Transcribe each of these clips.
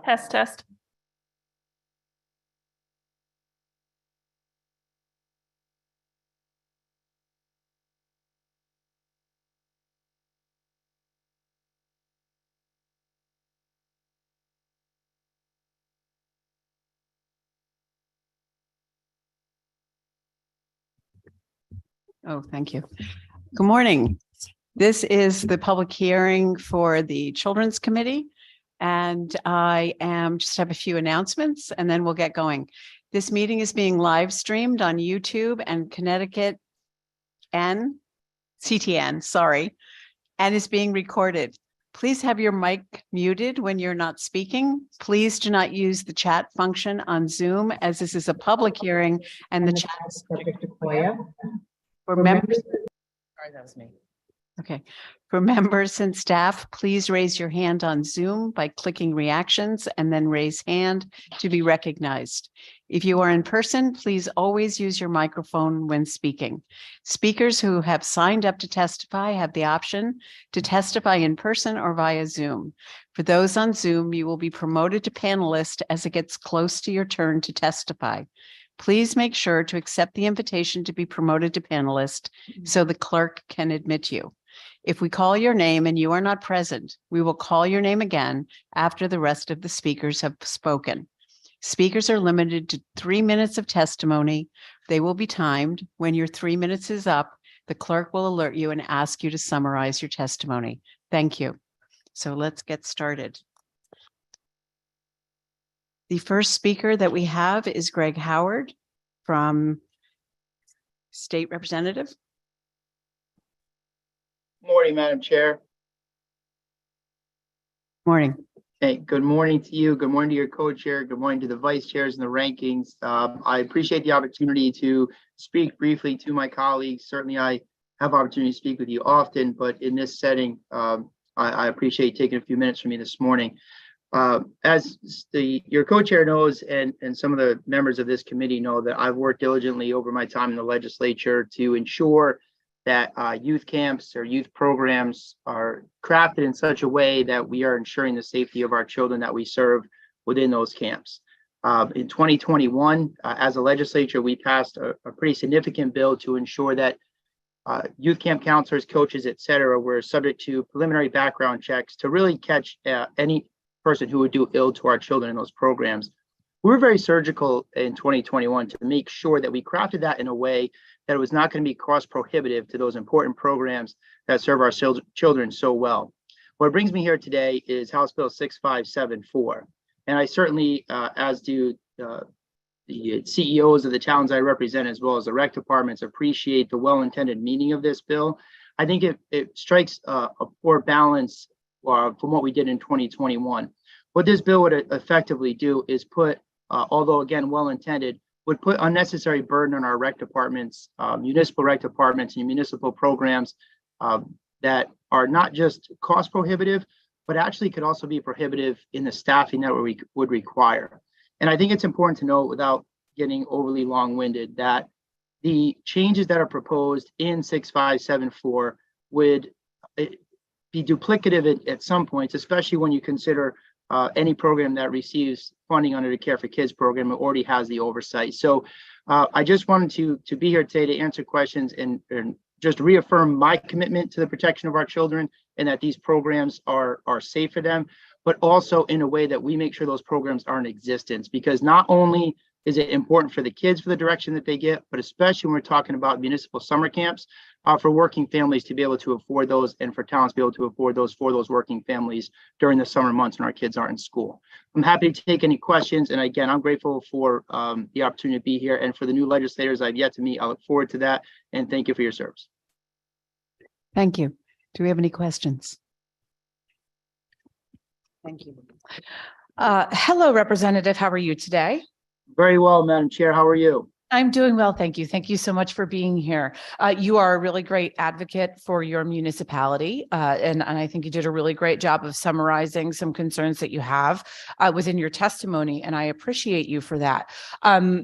Test, test. Oh, thank you. Good morning. This is the public hearing for the Children's Committee. And I just have a few announcements and then we'll get going. This meeting is being live streamed on YouTube and CTN, sorry, and is being recorded. Please have your mic muted when you're not speaking. Please do not use the chat function on Zoom as this is a public hearing and the chat is subject to FOIA. For members, sorry, that was me. Okay. For members and staff, please raise your hand on Zoom by clicking reactions and then raise hand to be recognized. If you are in person, please always use your microphone when speaking. Speakers who have signed up to testify have the option to testify in person or via Zoom. For those on Zoom, you will be promoted to panelist as it gets close to your turn to testify. Please make sure to accept the invitation to be promoted to panelist so the clerk can admit you. If we call your name and you are not present, we will call your name again after the rest of the speakers have spoken. Speakers are limited to 3 minutes of testimony. They will be timed. When your 3 minutes is up, the clerk will alert you and ask you to summarize your testimony. Thank you. So let's get started. The first speaker that we have is Greg Howard from State Representative. Morning, Madam Chair. Morning. Hey, good morning to you. Good morning to your co-chair. Good morning to the vice chairs and the rankings. I appreciate the opportunity to speak briefly to my colleagues. Certainly, I have opportunity to speak with you often, but in this setting, I appreciate taking a few minutes from me this morning. As your co-chair knows, and some of the members of this committee know, that I've worked diligently over my time in the legislature to ensure that youth camps or youth programs are crafted in such a way that we are ensuring the safety of our children that we serve within those camps. In 2021, as a legislature, we passed a pretty significant bill to ensure that youth camp counselors, coaches, et cetera, were subject to preliminary background checks to really catch any person who would do ill to our children in those programs. We were very surgical in 2021 to make sure that we crafted that in a way that it was not going to be cost prohibitive to those important programs that serve our children so well. What brings me here today is House Bill 6574. And I certainly, as do the CEOs of the towns I represent, as well as the rec departments, appreciate the well-intended meaning of this bill. I think it strikes a poor balance from what we did in 2021. What this bill would effectively do is put, although again well-intended, would put unnecessary burden on our rec departments, municipal rec departments and municipal programs that are not just cost prohibitive, but actually could also be prohibitive in the staffing that we would require. And I think it's important to note, without getting overly long-winded, that the changes that are proposed in 6574 would be duplicative at some points, especially when you consider any program that receives funding under the Care for Kids program already has the oversight. So I just wanted to be here today to answer questions and just reaffirm my commitment to the protection of our children and that these programs are safe for them, but also in a way that we make sure those programs are in existence, because not only is it important for the kids for the direction that they get, but especially when we're talking about municipal summer camps, for working families to be able to afford those, and for towns to be able to afford those for those working families during the summer months when our kids aren't in school. I'm happy to take any questions. And again, I'm grateful for the opportunity to be here. And for the new legislators I've yet to meet, I look forward to that. And thank you for your service. Thank you. Do we have any questions? Thank you. Hello, Representative. How are you today? Very well, Madam Chair. How are you? I'm doing well, thank you. Thank you so much for being here. You are a really great advocate for your municipality, and I think you did a really great job of summarizing some concerns that you have within your testimony, and I appreciate you for that.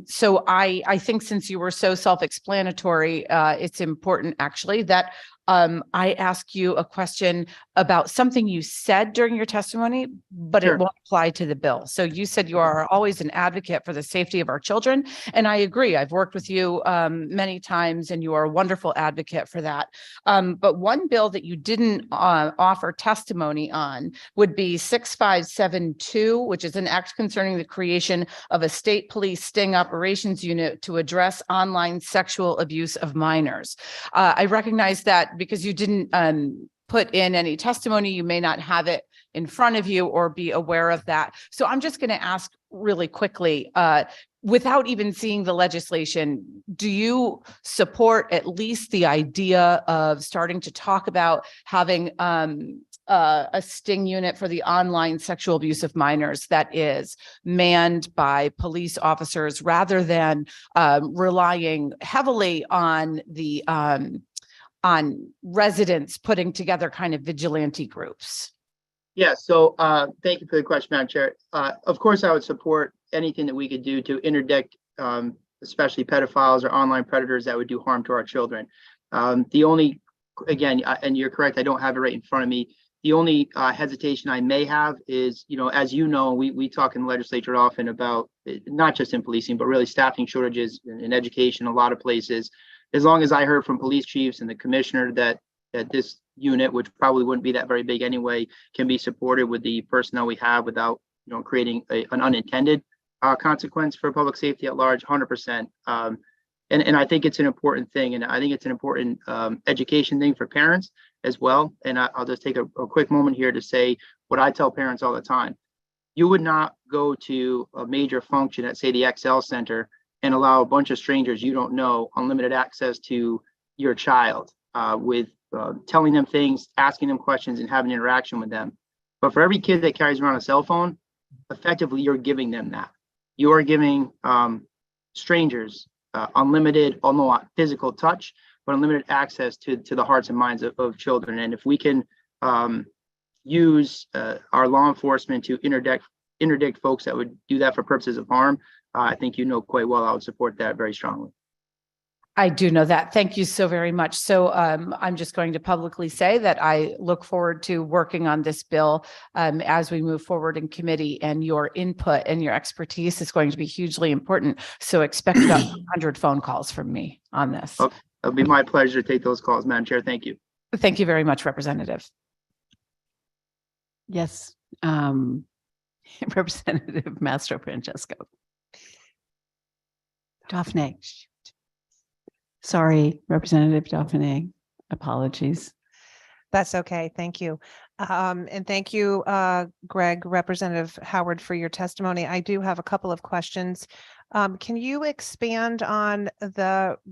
So I think since you were so self-explanatory, it's important actually that I ask you a question about something you said during your testimony, but Sure. it won't apply to the bill. So you said you are always an advocate for the safety of our children. And I agree. I've worked with you many times and you are a wonderful advocate for that. But one bill that you didn't offer testimony on would be 6572, which is an act concerning the creation of a state police sting operations unit to address online sexual abuse of minors. I recognize that because you didn't put in any testimony, you may not have it in front of you or be aware of that. So I'm just going to ask really quickly, without even seeing the legislation, do you support at least the idea of starting to talk about having a sting unit for the online sexual abuse of minors that is manned by police officers rather than relying heavily on the on residents putting together kind of vigilante groups? Yeah, so thank you for the question, Madam Chair. Of course, I would support anything that we could do to interdict, especially pedophiles or online predators that would do harm to our children. The only, again, and you're correct, I don't have it right in front of me. The only hesitation I may have is, as you know, we talk in the legislature often about not just in policing, but really staffing shortages in education, a lot of places. As long as I heard from police chiefs and the commissioner that this unit, which probably wouldn't be that very big anyway, can be supported with the personnel we have without, creating an unintended consequence for public safety at large, 100%. And I think it's an important thing, and I think it's an important education thing for parents as well. And I'll just take a quick moment here to say what I tell parents all the time. You would not go to a major function at, say, the XL Center and allow a bunch of strangers you don't know unlimited access to your child with telling them things, asking them questions, and having interaction with them. But for every kid that carries around a cell phone, effectively, you're giving them that. You are giving strangers unlimited, although not physical touch, but unlimited access to the hearts and minds of children. And if we can use our law enforcement to interdict folks that would do that for purposes of harm, I think quite well I would support that very strongly. I do know that. Thank you so very much. So I'm just going to publicly say that I look forward to working on this bill as we move forward in committee, and your input and your expertise is going to be hugely important. So expect about 100 phone calls from me on this. Okay. It'll be my pleasure to take those calls, Madam Chair. Thank you. Thank you very much, Representative. Yes, Representative Mastro Francesco. Daphne. Sorry, Representative Daphne. Apologies. That's okay. Thank you. And thank you, Greg, Representative Howard, for your testimony. I do have a couple of questions. Can you expand on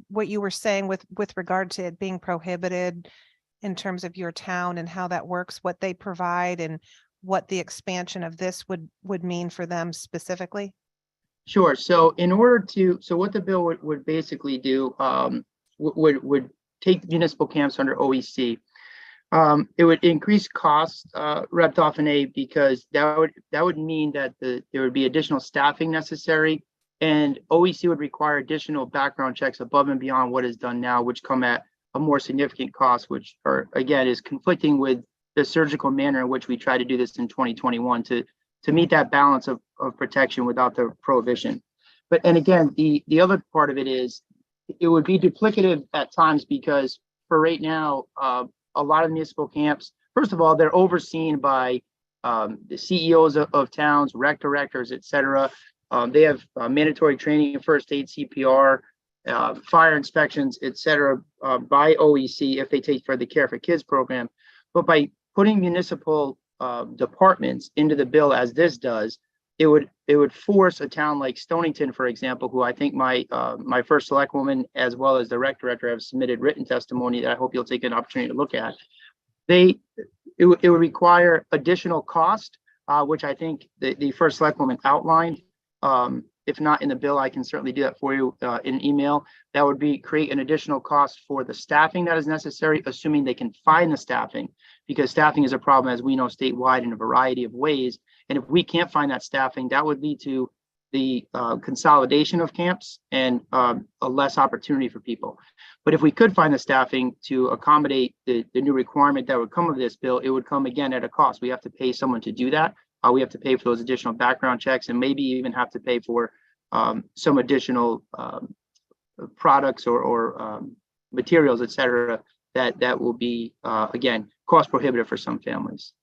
what you were saying with regard to it being prohibited in terms of your town and how that works, what they provide, and what the expansion of this would mean for them specifically? Sure. So what the bill would basically do would take municipal camps under OEC. It would increase costs, Rep. Dauphiné, because that would mean that there would be additional staffing necessary, and OEC would require additional background checks above and beyond what is done now, which come at a more significant cost, which again is conflicting with the surgical manner in which we try to do this in 2021 to meet that balance of protection without the prohibition. And again, the other part of it is it would be duplicative at times, because for right now, a lot of municipal camps, first of all, they're overseen by the CEOs of towns, rec directors, et cetera. They have mandatory training in first aid, CPR, fire inspections, et cetera, by OEC if they take for the Care for Kids program. But by putting municipal departments into the bill as this does, it would force a town like Stonington, for example, who I think my first select woman as well as the rec director have submitted written testimony that I hope you'll take an opportunity to look at. It would require additional cost, which I think the first select woman outlined. If not in the bill, I can certainly do that for you in email. That would create an additional cost for the staffing that is necessary, assuming they can find the staffing, because staffing is a problem, as we know, statewide in a variety of ways. And if we can't find that staffing, that would lead to the consolidation of camps and a less opportunity for people. But if we could find the staffing to accommodate the new requirement that would come of this bill, it would come again at a cost. We have to pay someone to do that. We have to pay for those additional background checks and maybe even have to pay for some additional products or materials, et cetera, that will be, again, cost prohibitive for some families.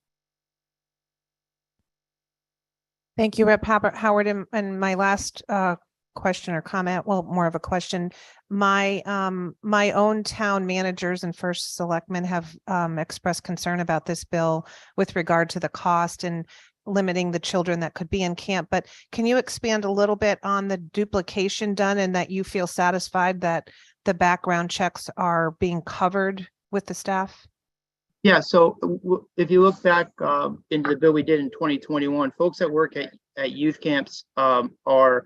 Thank you, Rep. Howard. And my last question or comment, well, more of a question. My own town managers and first selectmen have expressed concern about this bill with regard to the cost and limiting the children that could be in camp. But can you expand a little bit on the duplication done and that you feel satisfied that the background checks are being covered with the staff? Yeah, so if you look back into the bill we did in 2021, folks that work at youth camps that are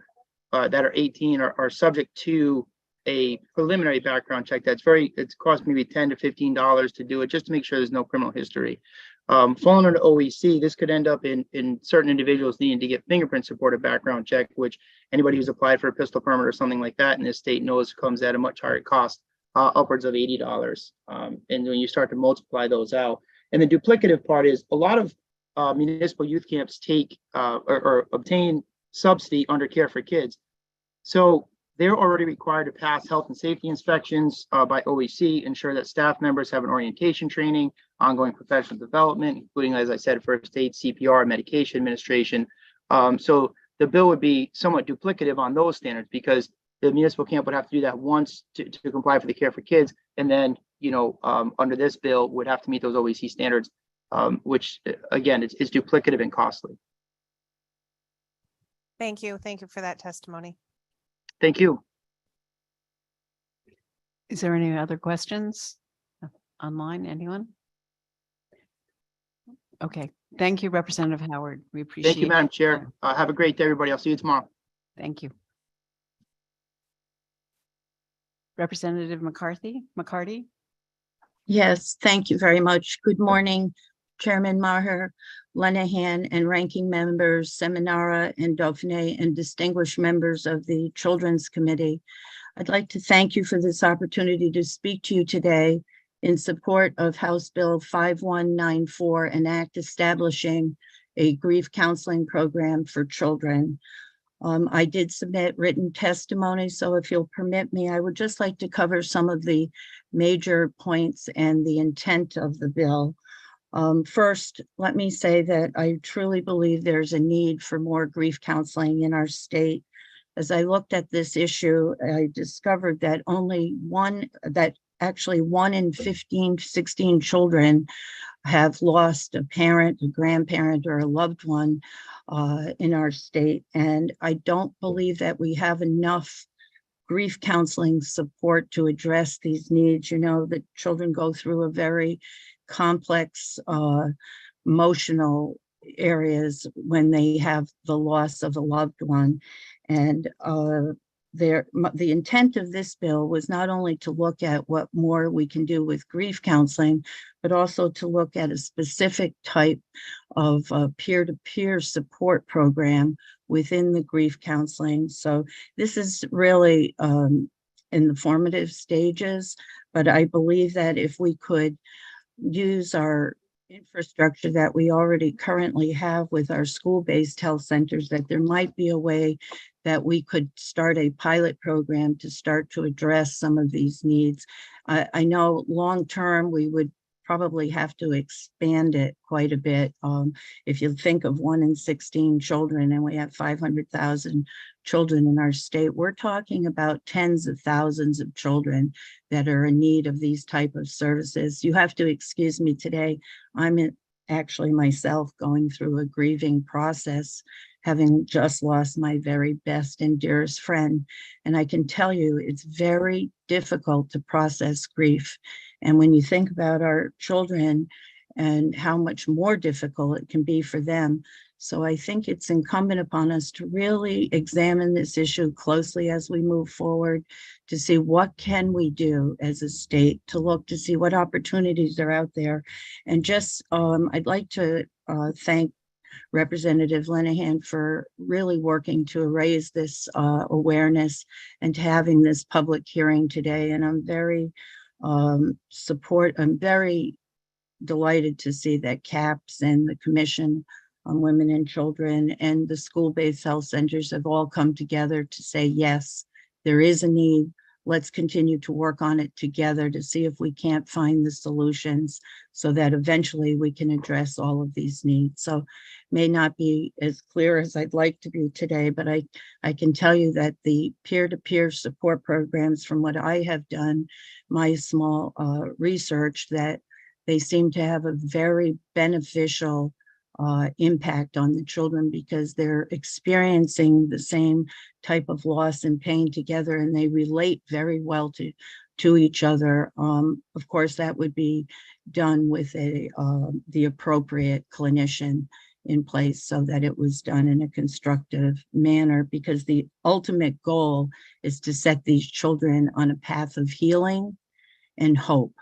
18 are subject to a preliminary background check. It's cost maybe $10 to $15 to do it just to make sure there's no criminal history. Falling under OEC, this could end up in certain individuals needing to get fingerprint supported background check, which anybody who's applied for a pistol permit or something like that in this state knows comes at a much higher cost. Upwards of $80. And when you start to multiply those out, and the duplicative part is a lot of municipal youth camps take or obtain subsidy under Care for Kids. So they're already required to pass health and safety inspections by OEC, ensure that staff members have an orientation training, ongoing professional development, including, as I said, first aid, CPR, medication administration. So the bill would be somewhat duplicative on those standards because the municipal camp would have to do that once to comply for the Care for Kids, and then under this bill would have to meet those OEC standards, which again is duplicative and costly. Thank you for that testimony. Thank you. Is there any other questions online? Anyone? Okay, thank you, Representative Howard. We appreciate it. Thank you, Madam Chair. Have a great day, everybody. I'll see you tomorrow. Thank you. Representative McCarty? Yes, thank you very much. Good morning, Chairman Maher, Lenahan, and ranking members, Seminara and Dauphiné, and distinguished members of the Children's Committee. I'd like to thank you for this opportunity to speak to you today in support of House Bill 5194, an act establishing a grief counseling program for children. I did submit written testimony, so if you'll permit me, I would just like to cover some of the major points and the intent of the bill. First, let me say that I truly believe there's a need for more grief counseling in our state. As I looked at this issue, I discovered that actually 1 in 15, 16 children have lost a parent, a grandparent, or a loved one in our state. And I don't believe that we have enough grief counseling support to address these needs. You know, that children go through a very complex emotional areas when they have the loss of a loved one. And the intent of this bill was not only to look at what more we can do with grief counseling, but also to look at a specific type of peer-to-peer support program within the grief counseling. So this is really in the formative stages, but I believe that if we could use our infrastructure that we already currently have with our school-based health centers, that there might be a way that we could start a pilot program to start to address some of these needs. I know long-term we would probably have to expand it quite a bit. If you think of 1 in 16 children and we have 500,000 children in our state, we're talking about tens of thousands of children that are in need of these type of services. You have to excuse me today. I'm actually myself going through a grieving process, having just lost my very best and dearest friend. And I can tell you it's very difficult to process grief. And when you think about our children and how much more difficult it can be for them. So I think it's incumbent upon us to really examine this issue closely as we move forward, to see what can we do as a state, to look to see what opportunities are out there. And just, I'd like to thank Representative Linehan for really working to raise this awareness and to having this public hearing today. And I'm very I'm very delighted to see that CAPS and the Commission on Women and Children and the school-based health centers have all come together to say, yes, there is a need. Let's continue to work on it together to see if we can't find the solutions so that eventually we can address all of these needs. So may not be as clear as I'd like to be today, but I can tell you that the peer-to-peer support programs, from what I have done, my small research, that they seem to have a very beneficial impact on the children because they're experiencing the same type of loss and pain together, and they relate very well to each other. Of course, that would be done with the appropriate clinician in place so that it was done in a constructive manner, because the ultimate goal is to set these children on a path of healing and hope.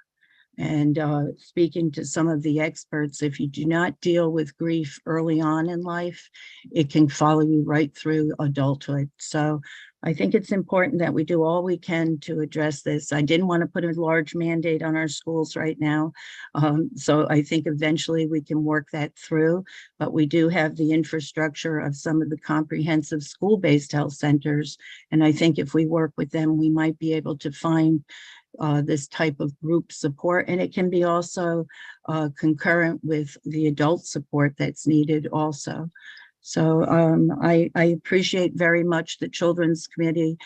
And speaking to some of the experts, if you do not deal with grief early on in life, it can follow you right through adulthood. So I think it's important that we do all we can to address this. I didn't want to put a large mandate on our schools right now. So I think eventually we can work that through, but we do have the infrastructure of some of the comprehensive school-based health centers. And I think if we work with them, we might be able to find this type of group support, and it can be also concurrent with the adult support that's needed also. So I appreciate very much the Children's Committee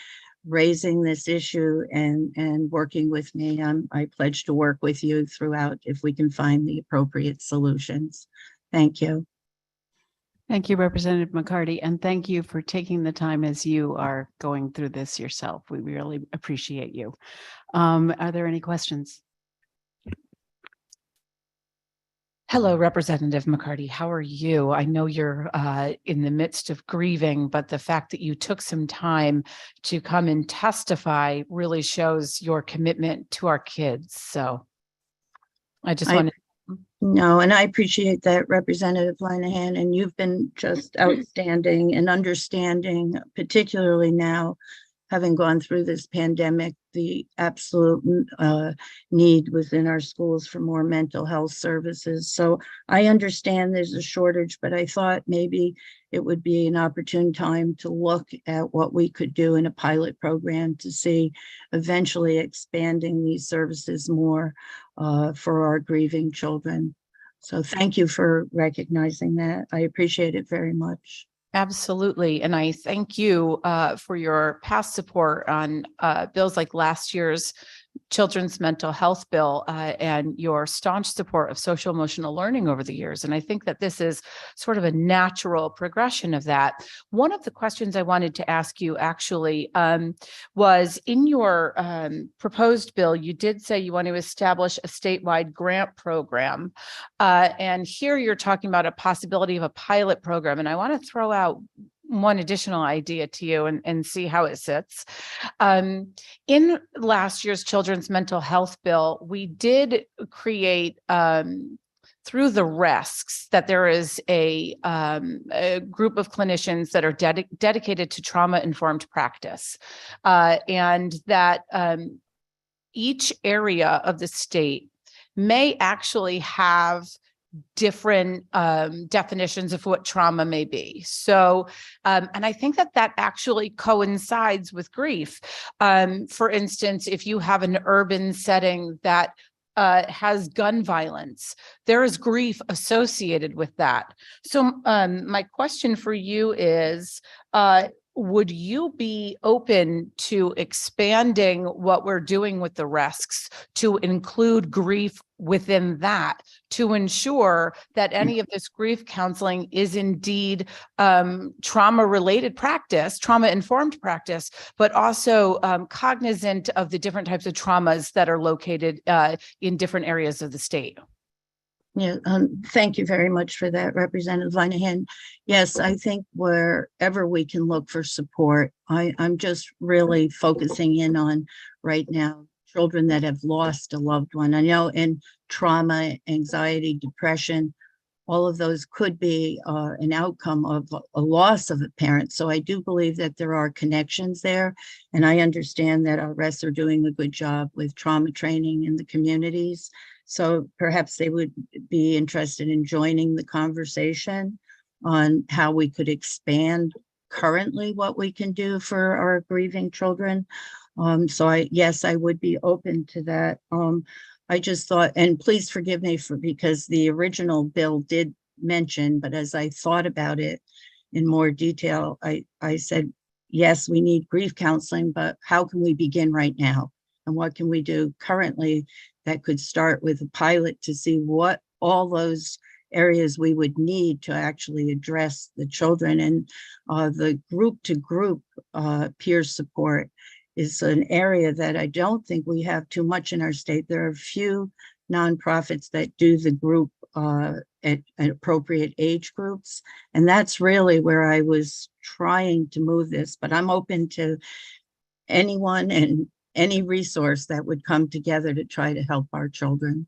raising this issue and working with me. I pledge to work with you throughout if we can find the appropriate solutions. Thank you. Thank you, Representative McCarty, and thank you for taking the time as you are going through this yourself. We really appreciate you. Are there any questions? Hello, Representative McCarty. How are you? I know you're in the midst of grieving, but the fact that you took some time to come and testify really shows your commitment to our kids. So I just want to. No, and I appreciate that, Representative Linehan, and you've been just outstanding and understanding, particularly now, having gone through this pandemic, the absolute need within our schools for more mental health services. So I understand there's a shortage, but I thought maybe it would be an opportune time to look at what we could do in a pilot program to see eventually expanding these services more for our grieving children. So thank you for recognizing that. I appreciate it very much. Absolutely. And I thank you for your past support on bills like last year's children's mental health bill and your staunch support of social emotional learning over the years. And I think that this is sort of a natural progression of that. One of the questions I wanted to ask you actually was in your proposed bill, you did say you want to establish a statewide grant program. And here you're talking about a possibility of a pilot program. And I want to throw out one additional idea to you and see how it sits. In last year's children's mental health bill, we did create through the RESCs that there is a group of clinicians that are dedicated to trauma-informed practice, and that each area of the state may actually have different definitions of what trauma may be. So, and I think that that actually coincides with grief. For instance, if you have an urban setting that has gun violence, there is grief associated with that. So my question for you is, would you be open to expanding what we're doing with the RESCs to include grief within that, to ensure that any of this grief counseling is indeed trauma-related practice, trauma-informed practice, but also cognizant of the different types of traumas that are located in different areas of the state? Yeah, thank you very much for that, Representative Linehan. Yes, I think wherever we can look for support, I'm just really focusing in on right now children that have lost a loved one. I know in trauma, anxiety, depression, all of those could be an outcome of a loss of a parent. So I do believe that there are connections there. And I understand that our rests are doing a good job with trauma training in the communities. So perhaps they would be interested in joining the conversation on how we could expand currently what we can do for our grieving children. Yes, I would be open to that. I just thought, and please forgive me because the original bill did mention, but as I thought about it in more detail, I said, yes, we need grief counseling, but how can we begin right now? And what can we do currently that could start with a pilot to see what all those areas we would need to actually address the children. And the group to group peer support is an area that I don't think we have too much in our state. There are a few nonprofits that do the group at appropriate age groups. And that's really where I was trying to move this, but I'm open to anyone and any resource that would come together to try to help our children.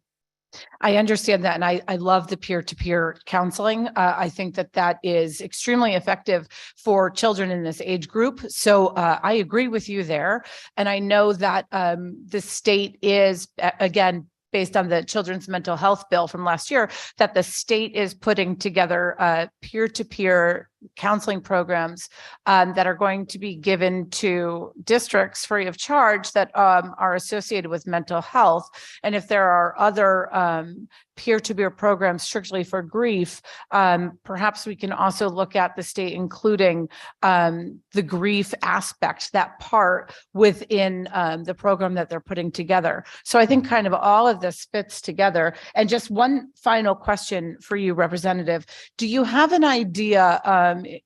I understand that. And I love the peer-to-peer counseling. I think that that is extremely effective for children in this age group. So I agree with you there. And I know that the state is, again, based on the Children's Mental Health Bill from last year, that the state is putting together peer-to-peer counseling programs that are going to be given to districts free of charge that are associated with mental health. And if there are other peer-to-peer programs strictly for grief, perhaps we can also look at the state including the grief aspect, that part within the program that they're putting together. So I think kind of all of this fits together. And just one final question for you, Representative. Do you have an idea,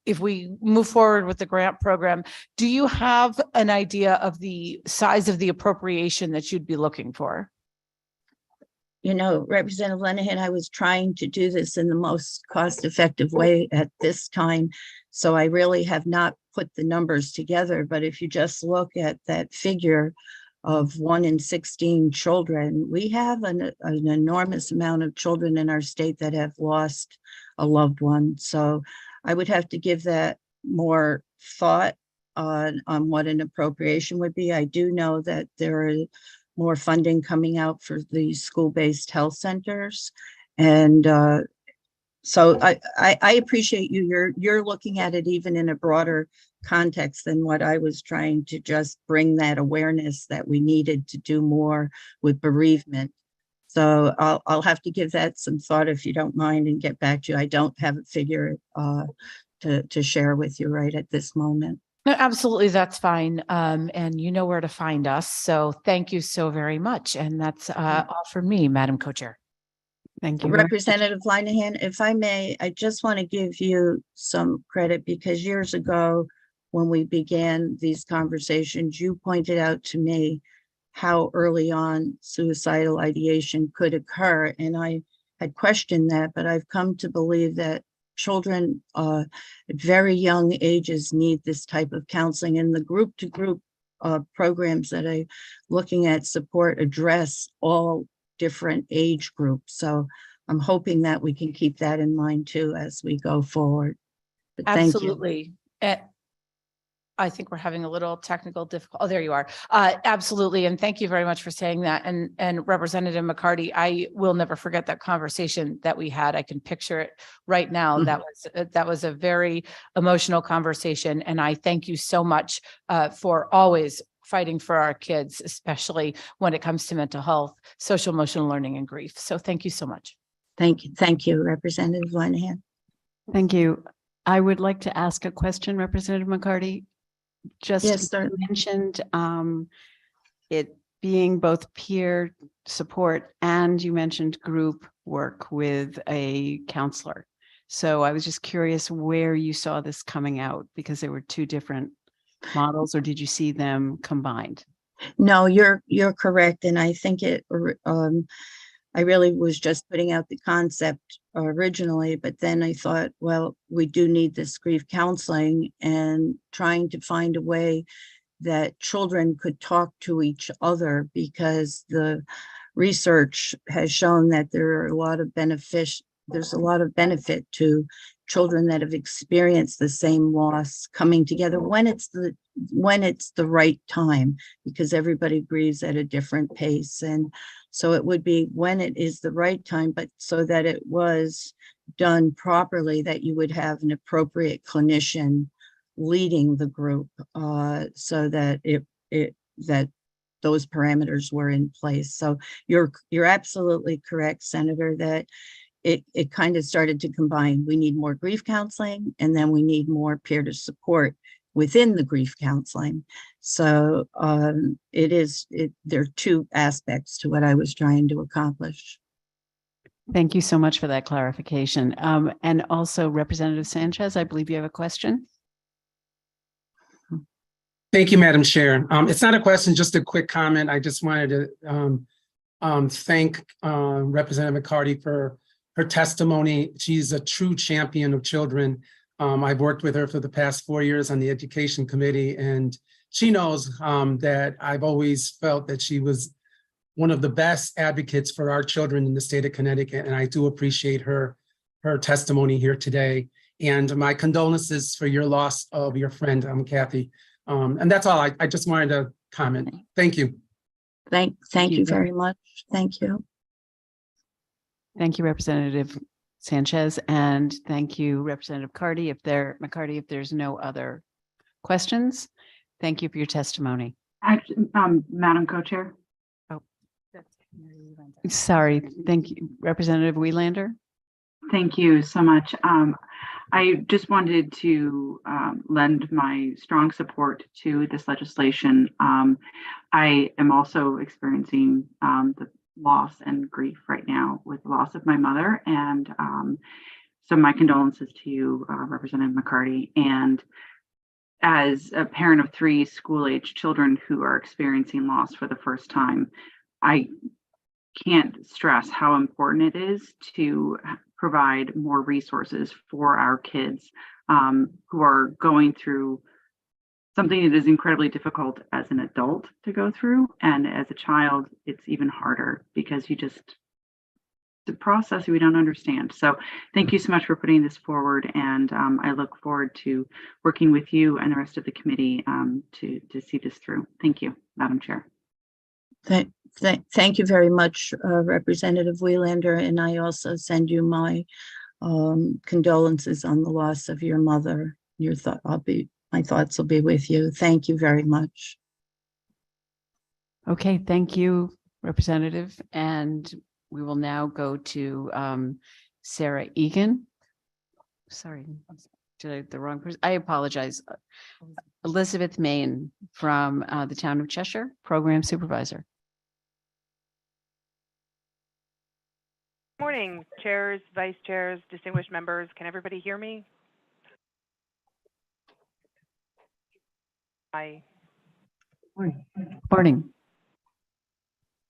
if we move forward with the grant program, do you have an idea of the size of the appropriation that you'd be looking for? You know, Representative Lenahan, I was trying to do this in the most cost-effective way at this time. So I really have not put the numbers together. But if you just look at that figure of 1 in 16 children, we have an enormous amount of children in our state that have lost a loved one. So I would have to give that more thought on what an appropriation would be. I do know that there are more funding coming out for the school-based health centers. And so I appreciate you. You're looking at it even in a broader context than what I was trying to just bring that awareness that we needed to do more with bereavement. So I'll have to give that some thought if you don't mind and get back to you. I don't have a figure to share with you right at this moment. No, absolutely. That's fine. And you know where to find us. So thank you so very much. And that's all for me, Madam Co-Chair. Thank you. Representative Linehan, if I may, I just want to give you some credit because years ago, when we began these conversations, you pointed out to me how early on suicidal ideation could occur. And I had questioned that, but I've come to believe that children at very young ages need this type of counseling, and the group to group programs that I'm looking at support address all different age groups. So I'm hoping that we can keep that in mind too as we go forward. But thank you. Absolutely. I think we're having a little technical difficulty. Oh, there you are. Absolutely. And thank you very much for saying that. And Representative McCarty, I will never forget that conversation that we had. I can picture it right now. Mhm. That was a very emotional conversation. And I thank you so much for always fighting for our kids, especially when it comes to mental health, social emotional learning, and grief. So thank you so much. Thank you. Thank you, Representative Linehan. Thank you. I would like to ask a question, Representative McCarty. Just Yes, sir. you mentioned it being both peer support and you mentioned group work with a counselor. So I was just curious where you saw this coming out because there were two different models, or did you see them combined? No, you're correct. And I think I really was just putting out the concept originally, but then I thought, well, we do need this grief counseling and trying to find a way that children could talk to each other, because the research has shown that there are a lot of there's a lot of benefit to children that have experienced the same loss coming together when it's the right time, because everybody grieves at a different pace. And so it would be when it is the right time, but so that it was done properly, that you would have an appropriate clinician leading the group, so that that those parameters were in place. So you're absolutely correct, Senator, that it kind of started to combine. We need more grief counseling, and then we need more peer support within the grief counseling. So there are two aspects to what I was trying to accomplish. Thank you so much for that clarification. And also Representative Sanchez, I believe you have a question. Thank you, Madam Chair. It's not a question, just a quick comment. I just wanted to thank Representative McCarty for her testimony. She's a true champion of children. I've worked with her for the past 4 years on the Education Committee, and she knows that I've always felt that she was one of the best advocates for our children in the state of Connecticut, and I do appreciate her testimony here today. And my condolences for your loss of your friend, Kathy. And that's all. I just wanted to comment. Thank you. Thank you very much. Thank you. Thank you, Representative Sanchez, and thank you, Representative McCarty. If there's no other questions, thank you for your testimony. Actually, Madam Co-Chair. Sorry, thank you, Representative Wielander. Thank you so much. I just wanted to lend my strong support to this legislation. I am also experiencing the loss and grief right now with the loss of my mother. And so my condolences to you, Representative McCarty. And as a parent of 3 school-age children who are experiencing loss for the first time, I can't stress how important it is to provide more resources for our kids who are going through something that is incredibly difficult as an adult to go through. And as a child, it's even harder because the process we don't understand. So thank you so much for putting this forward. And I look forward to working with you and the rest of the committee to see this through. Thank you, Madam Chair. Thank you very much, Representative Wielander, and I also send you my condolences on the loss of your mother. My thoughts will be with you. Thank you very much. Okay, thank you, Representative. And we will now go to Sarah Egan. Sorry, did I the wrong person? I apologize. Elizabeth Main from the town of Cheshire, Program Supervisor. Morning, chairs, vice chairs, distinguished members. Can everybody hear me? Hi. Morning.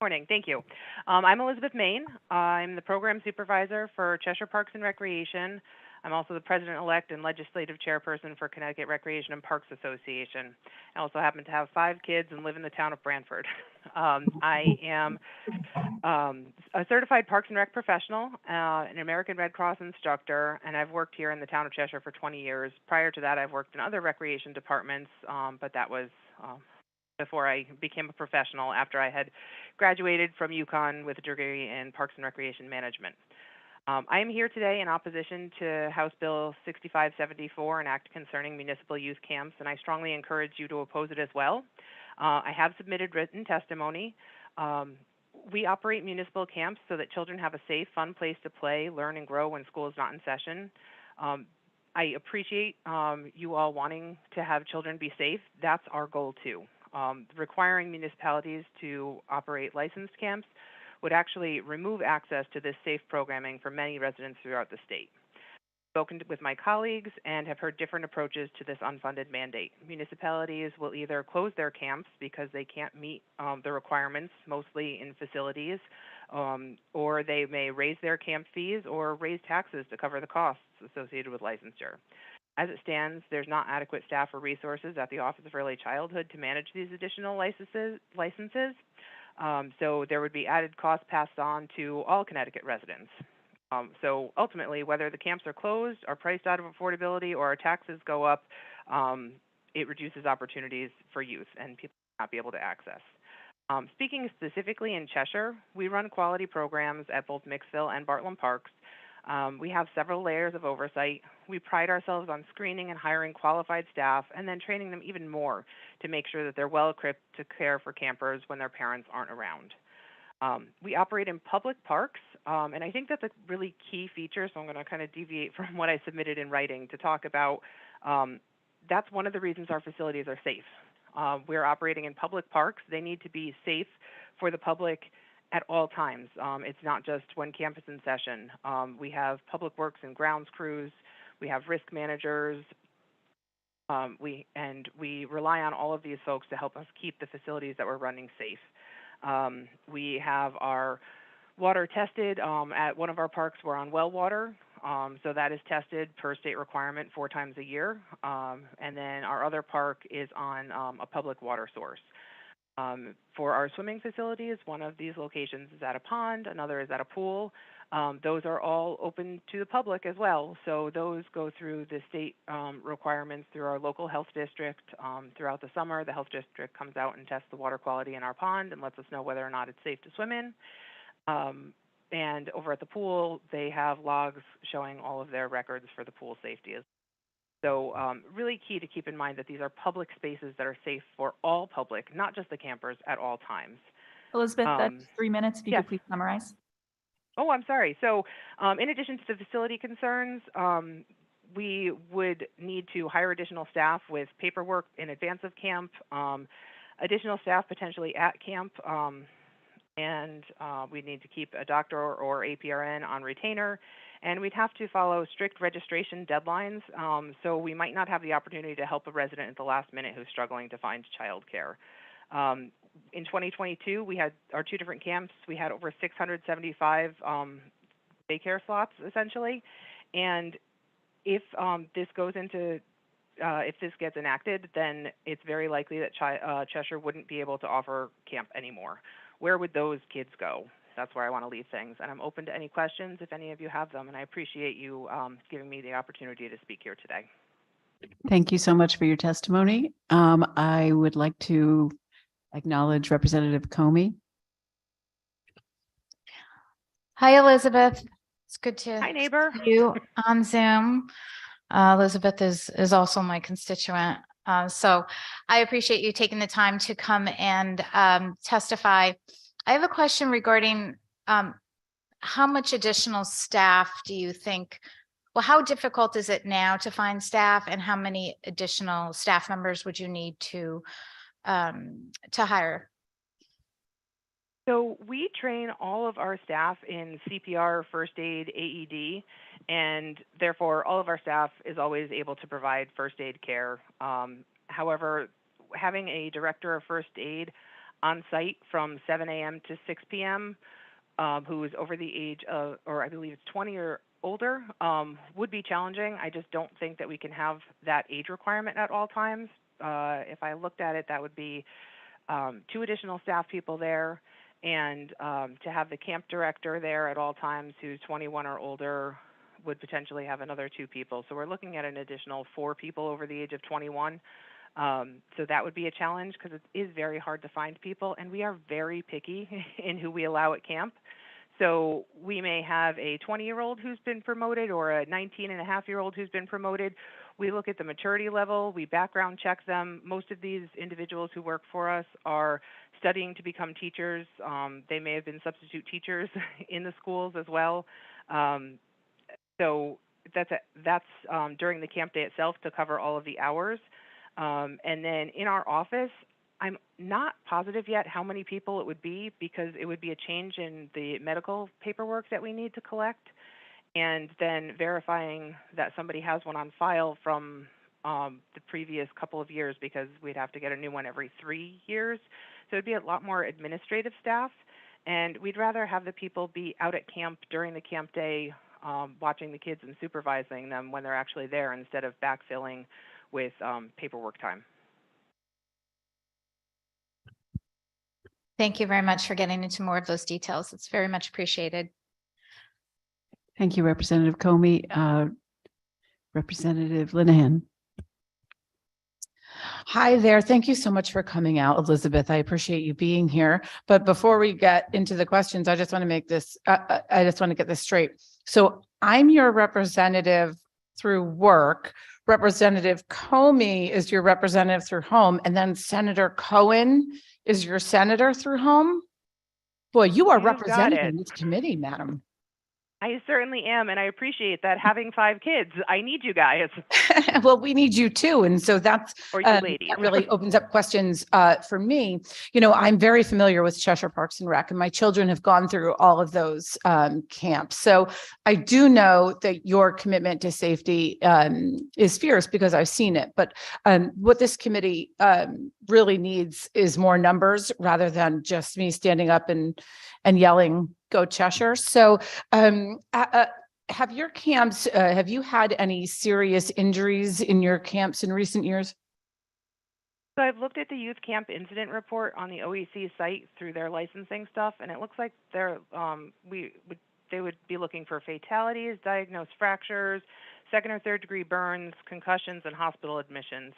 Morning, thank you. I'm Elizabeth Main. I'm the program supervisor for Cheshire Parks and Recreation. I'm also the president-elect and legislative chairperson for Connecticut Recreation and Parks Association. I also happen to have 5 kids and live in the town of Brantford. I am a certified Parks and Rec professional, an American Red Cross instructor, and I've worked here in the town of Cheshire for 20 years. Prior to that, I've worked in other recreation departments, but that was before I became a professional after I had graduated from UConn with a degree in Parks and Recreation Management. I am here today in opposition to House Bill 6574, an act concerning municipal youth camps, and I strongly encourage you to oppose it as well. I have submitted written testimony. We operate municipal camps so that children have a safe, fun place to play, learn, and grow when school is not in session. I appreciate you all wanting to have children be safe. That's our goal too. Requiring municipalities to operate licensed camps would actually remove access to this safe programming for many residents throughout the state. I've spoken with my colleagues and have heard different approaches to this unfunded mandate. Municipalities will either close their camps because they can't meet the requirements, mostly in facilities, or they may raise their camp fees or raise taxes to cover the costs associated with licensure. As it stands, there's not adequate staff or resources at the Office of Early Childhood to manage these additional licenses. So there would be added costs passed on to all Connecticut residents. So ultimately, whether the camps are closed, are priced out of affordability, or our taxes go up, it reduces opportunities for youth and people not be able to access. Speaking specifically in Cheshire, we run quality programs at both Mixville and Bartlam Parks. We have several layers of oversight. We pride ourselves on screening and hiring qualified staff and then training them even more to make sure that they're well equipped to care for campers when their parents aren't around. We operate in public parks, and I think that's a really key feature, so I'm going to kind of deviate from what I submitted in writing to talk about. That's one of the reasons our facilities are safe. We're operating in public parks. They need to be safe for the public at all times. It's not just when camp is in session. We have public works and grounds crews. We have risk managers. We rely on all of these folks to help us keep the facilities that we're running safe. We have our water tested. At one of our parks, we're on well water. So that is tested per state requirement 4 times a year. And then our other park is on a public water source. For our swimming facilities, one of these locations is at a pond, another is at a pool. Those are all open to the public as well. So those go through the state requirements through our local health district. Throughout the summer, the health district comes out and tests the water quality in our pond and lets us know whether or not it's safe to swim in. And over at the pool, they have logs showing all of their records for the pool safety. So really key to keep in mind that these are public spaces that are safe for all public, not just the campers, at all times. Elizabeth, that's 3 minutes. If you yes. could please summarize. Oh, I'm sorry. So in addition to the facility concerns, we would need to hire additional staff with paperwork in advance of camp, additional staff potentially at camp, and we need to keep a doctor or APRN on retainer, and we'd have to follow strict registration deadlines, so we might not have the opportunity to help a resident at the last minute who's struggling to find childcare. In 2022, we had our 2 different camps. We had over 675 daycare slots, essentially, and if this goes into if this gets enacted, then it's very likely that Cheshire wouldn't be able to offer camp anymore. Where would those kids go? That's where I want to leave things. And I'm open to any questions if any of you have them. And I appreciate you giving me the opportunity to speak here today. Thank you so much for your testimony. I would like to acknowledge Representative Comey. Hi, Elizabeth. It's good to Hi, neighbor. see you on Zoom. Elizabeth is also my constituent. So I appreciate you taking the time to come and testify. I have a question regarding how much additional staff do you think, well, how difficult is it now to find staff, and how many additional staff members would you need to hire? So we train all of our staff in CPR, first aid, AED, and therefore all of our staff is always able to provide first aid care. However, having a director of first aid on site from 7 a.m. to 6 p.m. Who is over the age of, or I believe it's 20 or older, would be challenging. I just don't think that we can have that age requirement at all times. If I looked at it, that would be 2 additional staff people there, and to have the camp director there at all times who's 21 or older would potentially have another 2 people. So we're looking at an additional 4 people over the age of 21. So that would be a challenge because it is very hard to find people, and we are very picky in who we allow at camp. So we may have a 20-year-old who's been promoted or a 19-and-a-half-year-old who's been promoted. We look at the maturity level, we background check them. Most of these individuals who work for us are studying to become teachers. They may have been substitute teachers in the schools as well. So that's during the camp day itself to cover all of the hours. And then in our office, I'm not positive yet how many people it would be, because it would be a change in the medical paperwork that we need to collect, and then verifying that somebody has one on file from the previous couple of years, because we'd have to get a new one every 3 years. So it'd be a lot more administrative staff, and we'd rather have the people be out at camp during the camp day, watching the kids and supervising them when they're actually there, instead of backfilling with paperwork time. Thank you very much for getting into more of those details. It's very much appreciated. Thank you, Representative Comey. Representative Linehan. Hi there. Thank you so much for coming out, Elizabeth. I appreciate you being here. But before we get into the questions, I just want to make this, I just want to get this straight. So I'm your representative through work. Representative Comey is your representative through home, and then Senator Cohen is your senator through home. Boy, you are You got represented it. in this committee, madam. I certainly am, and I appreciate that. Having 5 kids, I need you guys, Well, we need you too. And so that's or you ladies. that really opens up questions for me. You know, I'm very familiar with Cheshire Parks and Rec, and my children have gone through all of those camps. So I do know that your commitment to safety is fierce because I've seen it. But what this committee really needs is more numbers rather than just me standing up and yelling, "Go Cheshire." So have your camps, have you had any serious injuries in your camps in recent years? So I've looked at the youth camp incident report on the OEC site through their licensing stuff, and it looks like they would be looking for fatalities, diagnosed fractures, 2nd or 3rd degree burns, concussions, and hospital admissions.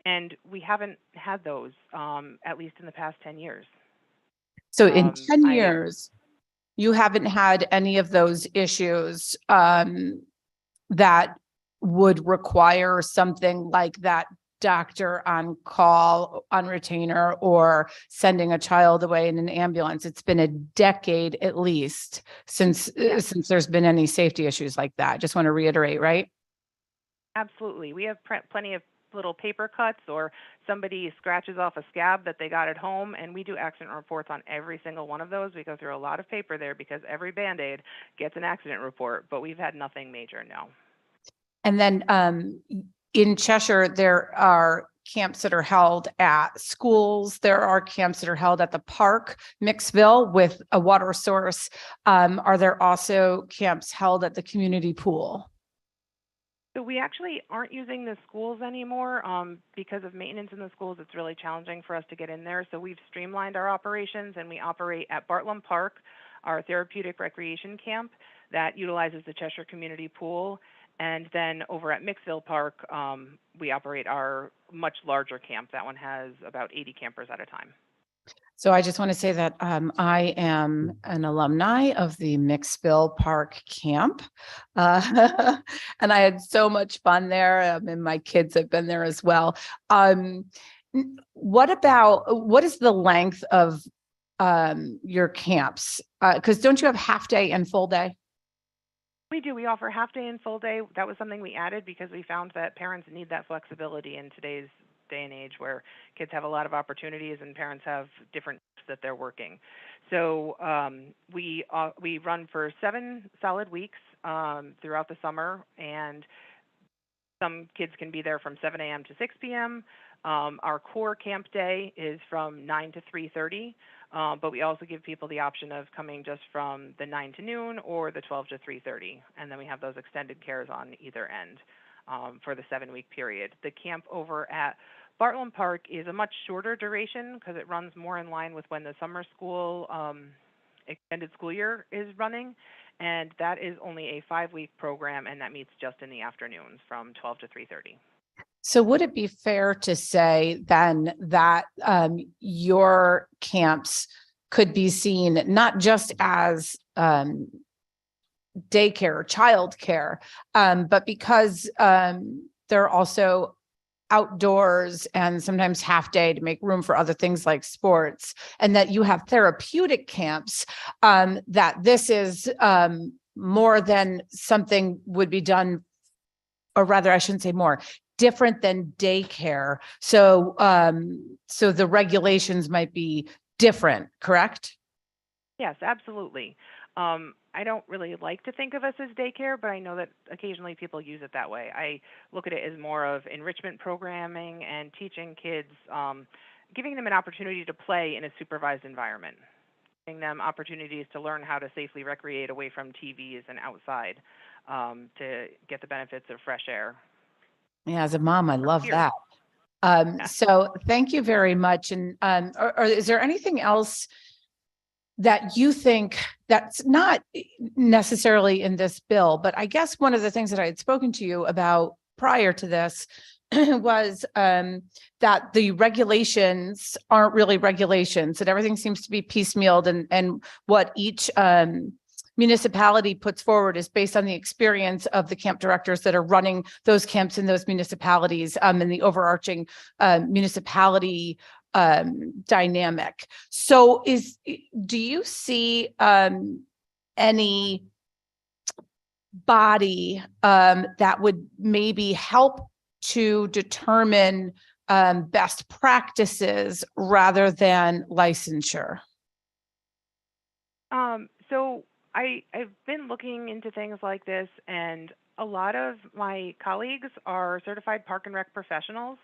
And we haven't had those, at least in the past 10 years. So in 10 years, you haven't had any of those issues that would require something like that doctor on call on retainer or sending a child away in an ambulance. It's been a decade at least since there's been any safety issues like that. Just want to reiterate, right? Absolutely. We have plenty of little paper cuts, or somebody scratches off a scab that they got at home, and we do accident reports on every single one of those. We go through a lot of paper there because every Band-Aid gets an accident report, but we've had nothing major, no. And then in Cheshire, there are camps that are held at schools. There are camps that are held at the park, Mixville, with a water source. Are there also camps held at the community pool? So we actually aren't using the schools anymore because of maintenance in the schools. It's really challenging for us to get in there. So we've streamlined our operations, and we operate at Bartlam Park, our therapeutic recreation camp that utilizes the Cheshire Community Pool. And then over at Mixville Park, we operate our much larger camp. That one has about 80 campers at a time. So I just want to say that I am an alumni of the Mixville Park Camp. And I had so much fun there. And my kids have been there as well. What is the length of your camps? Because don't you have half day and full day? We do. We offer half day and full day. That was something we added because we found that parents need that flexibility in today's day and age where kids have a lot of opportunities and parents have different that they're working. So we run for 7 solid weeks throughout the summer, and some kids can be there from 7 a.m. to 6 p.m. Our core camp day is from 9 to 3:30, but we also give people the option of coming just from the 9 to noon or the 12 to 3:30, and then we have those extended cares on either end for the 7-week period. The camp over at Bartlam Park is a much shorter duration because it runs more in line with when the summer school extended school year is running, and that is only a 5-week program, and that meets just in the afternoons from 12 to 3:30. So would it be fair to say then that your camps could be seen not just as daycare or childcare, but because they're also outdoors and sometimes half day to make room for other things like sports, and that you have therapeutic camps, that this is more than something would be done, or rather I shouldn't say more, different than daycare. So so the regulations might be different, correct? Yes, absolutely. I don't really like to think of us as daycare, but I know that occasionally people use it that way. I look at it as more of enrichment programming and teaching kids, giving them an opportunity to play in a supervised environment, giving them opportunities to learn how to safely recreate away from TVs and outside to get the benefits of fresh air. Yeah, as a mom, I love Here. that. So thank you very much. And or is there anything else that you think that's not necessarily in this bill, but I guess one of the things that I had spoken to you about prior to this was that the regulations aren't really regulations, that everything seems to be piecemealed, and what each municipality puts forward is based on the experience of the camp directors that are running those camps in those municipalities, and the overarching municipality dynamic. So do you see any body that would maybe help to determine best practices rather than licensure? So I've been looking into things like this, and a lot of my colleagues are certified park and rec professionals,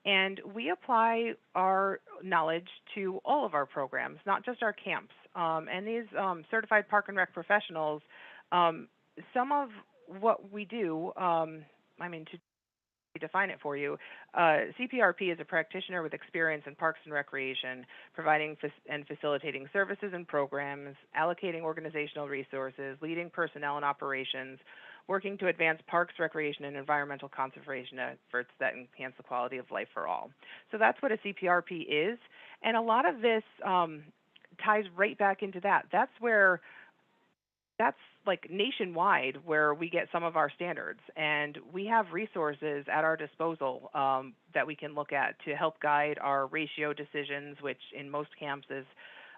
and we apply our knowledge to all of our programs, not just our camps. And these certified park and rec professionals, some of what we do, to define it for you, CPRP is a practitioner with experience in parks and recreation, providing and facilitating services and programs, allocating organizational resources, leading personnel and operations, working to advance parks, recreation, and environmental conservation efforts that enhance the quality of life for all. So that's what a CPRP is. And a lot of this ties right back into that. That's like nationwide where we get some of our standards. And we have resources at our disposal that we can look at to help guide our ratio decisions, which in most camps is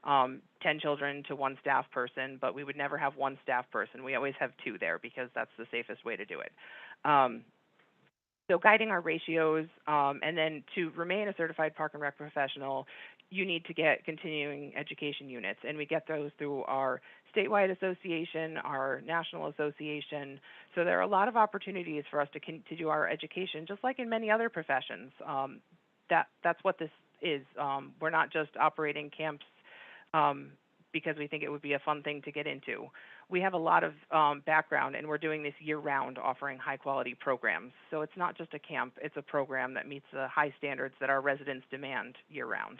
10 children to one staff person, but we would never have one staff person. We always have two there because that's the safest way to do it. So guiding our ratios, and then to remain a certified park and rec professional, you need to get continuing education units, and we get those through our statewide association, our national association. So there are a lot of opportunities for us to do our education, just like in many other professions. That's what this is. We're not just operating camps because we think it would be a fun thing to get into. We have a lot of background, and we're doing this year-round, offering high-quality programs. So it's not just a camp, it's a program that meets the high standards that our residents demand year-round.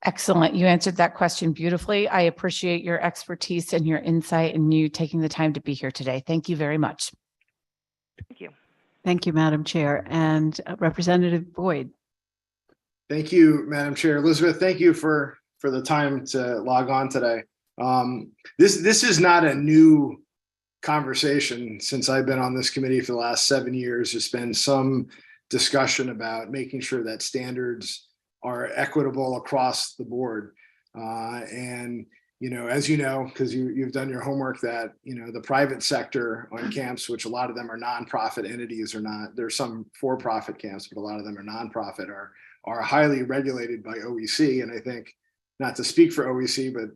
Excellent. You answered that question beautifully. I appreciate your expertise and your insight and you taking the time to be here today. Thank you very much. Thank you. Thank you, Madam Chair. And Representative Boyd. Thank you, Madam Chair. Elizabeth, thank you for the time to log on today. This is not a new conversation. Since I've been on this committee for the last 7 years, there's been some discussion about making sure that standards are equitable across the board. And, as you know, because you've done your homework, that, the private sector on camps, which a lot of them are nonprofit entities or not, there's some for-profit camps, but a lot of them are nonprofit, are highly regulated by OEC. And I think, not to speak for OEC, but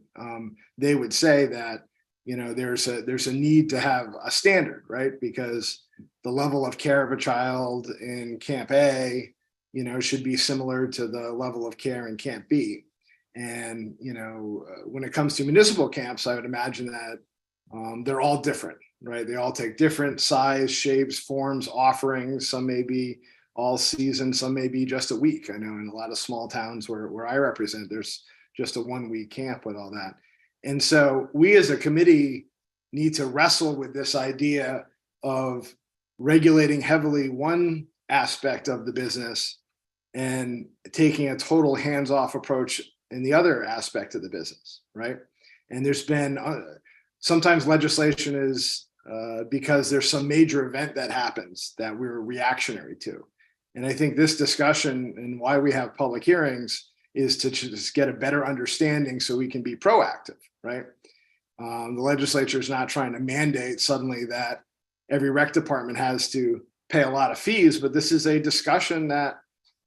they would say that, there's a need to have a standard, right? Because the level of care of a child in Camp A, should be similar to the level of care in Camp B. And, when it comes to municipal camps, I would imagine that they're all different, right? They all take different size, shapes, forms, offerings. Some may be all season, some may be just a week. I know in a lot of small towns where I represent, there's just a 1 week camp with all that. And so we as a committee need to wrestle with this idea of regulating heavily one aspect of the business and taking a total hands-off approach in the other aspect of the business, right? And there's been sometimes legislation is because there's some major event that happens that we're reactionary to. And I think this discussion and why we have public hearings is to just get a better understanding so we can be proactive, right? The legislature is not trying to mandate suddenly that every rec department has to pay a lot of fees, but this is a discussion that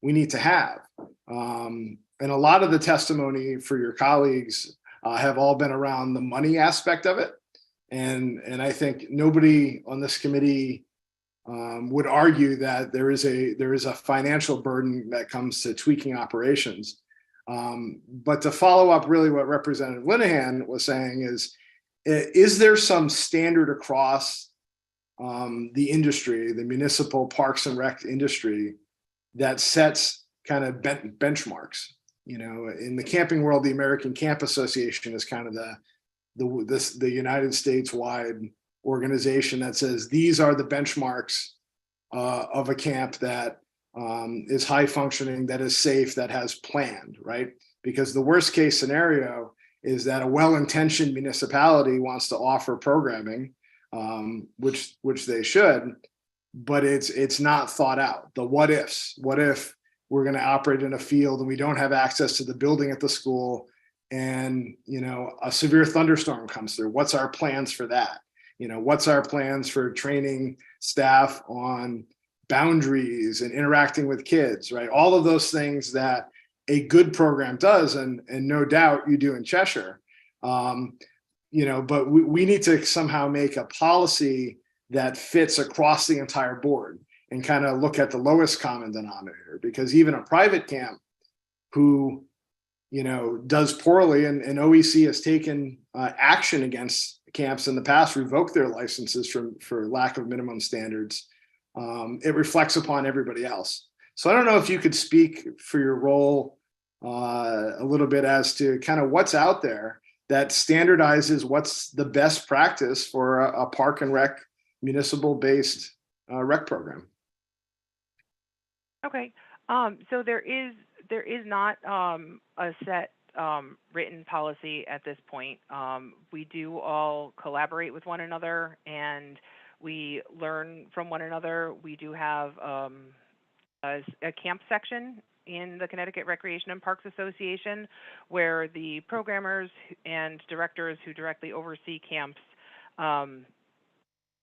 we need to have. And a lot of the testimony for your colleagues have all been around the money aspect of it. And I think nobody on this committee would argue that there is a financial burden that comes to tweaking operations. But to follow up really what Representative Linehan was saying is there some standard across the industry, the municipal parks and rec industry, that sets kind of benchmarks? you know, in the camping world, the American Camp Association is kind of the United States wide organization that says these are the benchmarks of a camp that is high functioning, that is safe, that has planned, right? Because the worst case scenario is that a well-intentioned municipality wants to offer programming, which they should, but it's not thought out. The what ifs. What if we're going to operate in a field and we don't have access to the building at the school, and you know, a severe thunderstorm comes through? What's our plans for that? You know, what's our plans for training staff on boundaries and interacting with kids, right? All of those things that a good program does, and no doubt you do in Cheshire. You know, but we need to somehow make a policy that fits across the entire board and kind of look at the lowest common denominator, because even a private camp who, you know, does poorly, and OEC has taken action against camps in the past, revoked their licenses for lack of minimum standards. It reflects upon everybody else. So I don't know if you could speak for your role a little bit as to kind of what's out there that standardizes what's the best practice for a park and rec municipal based rec program. Okay. So there is not a set written policy at this point. We do all collaborate with one another and we learn from one another. We do have a camp section in the Connecticut Recreation and Parks Association where the programmers and directors who directly oversee camps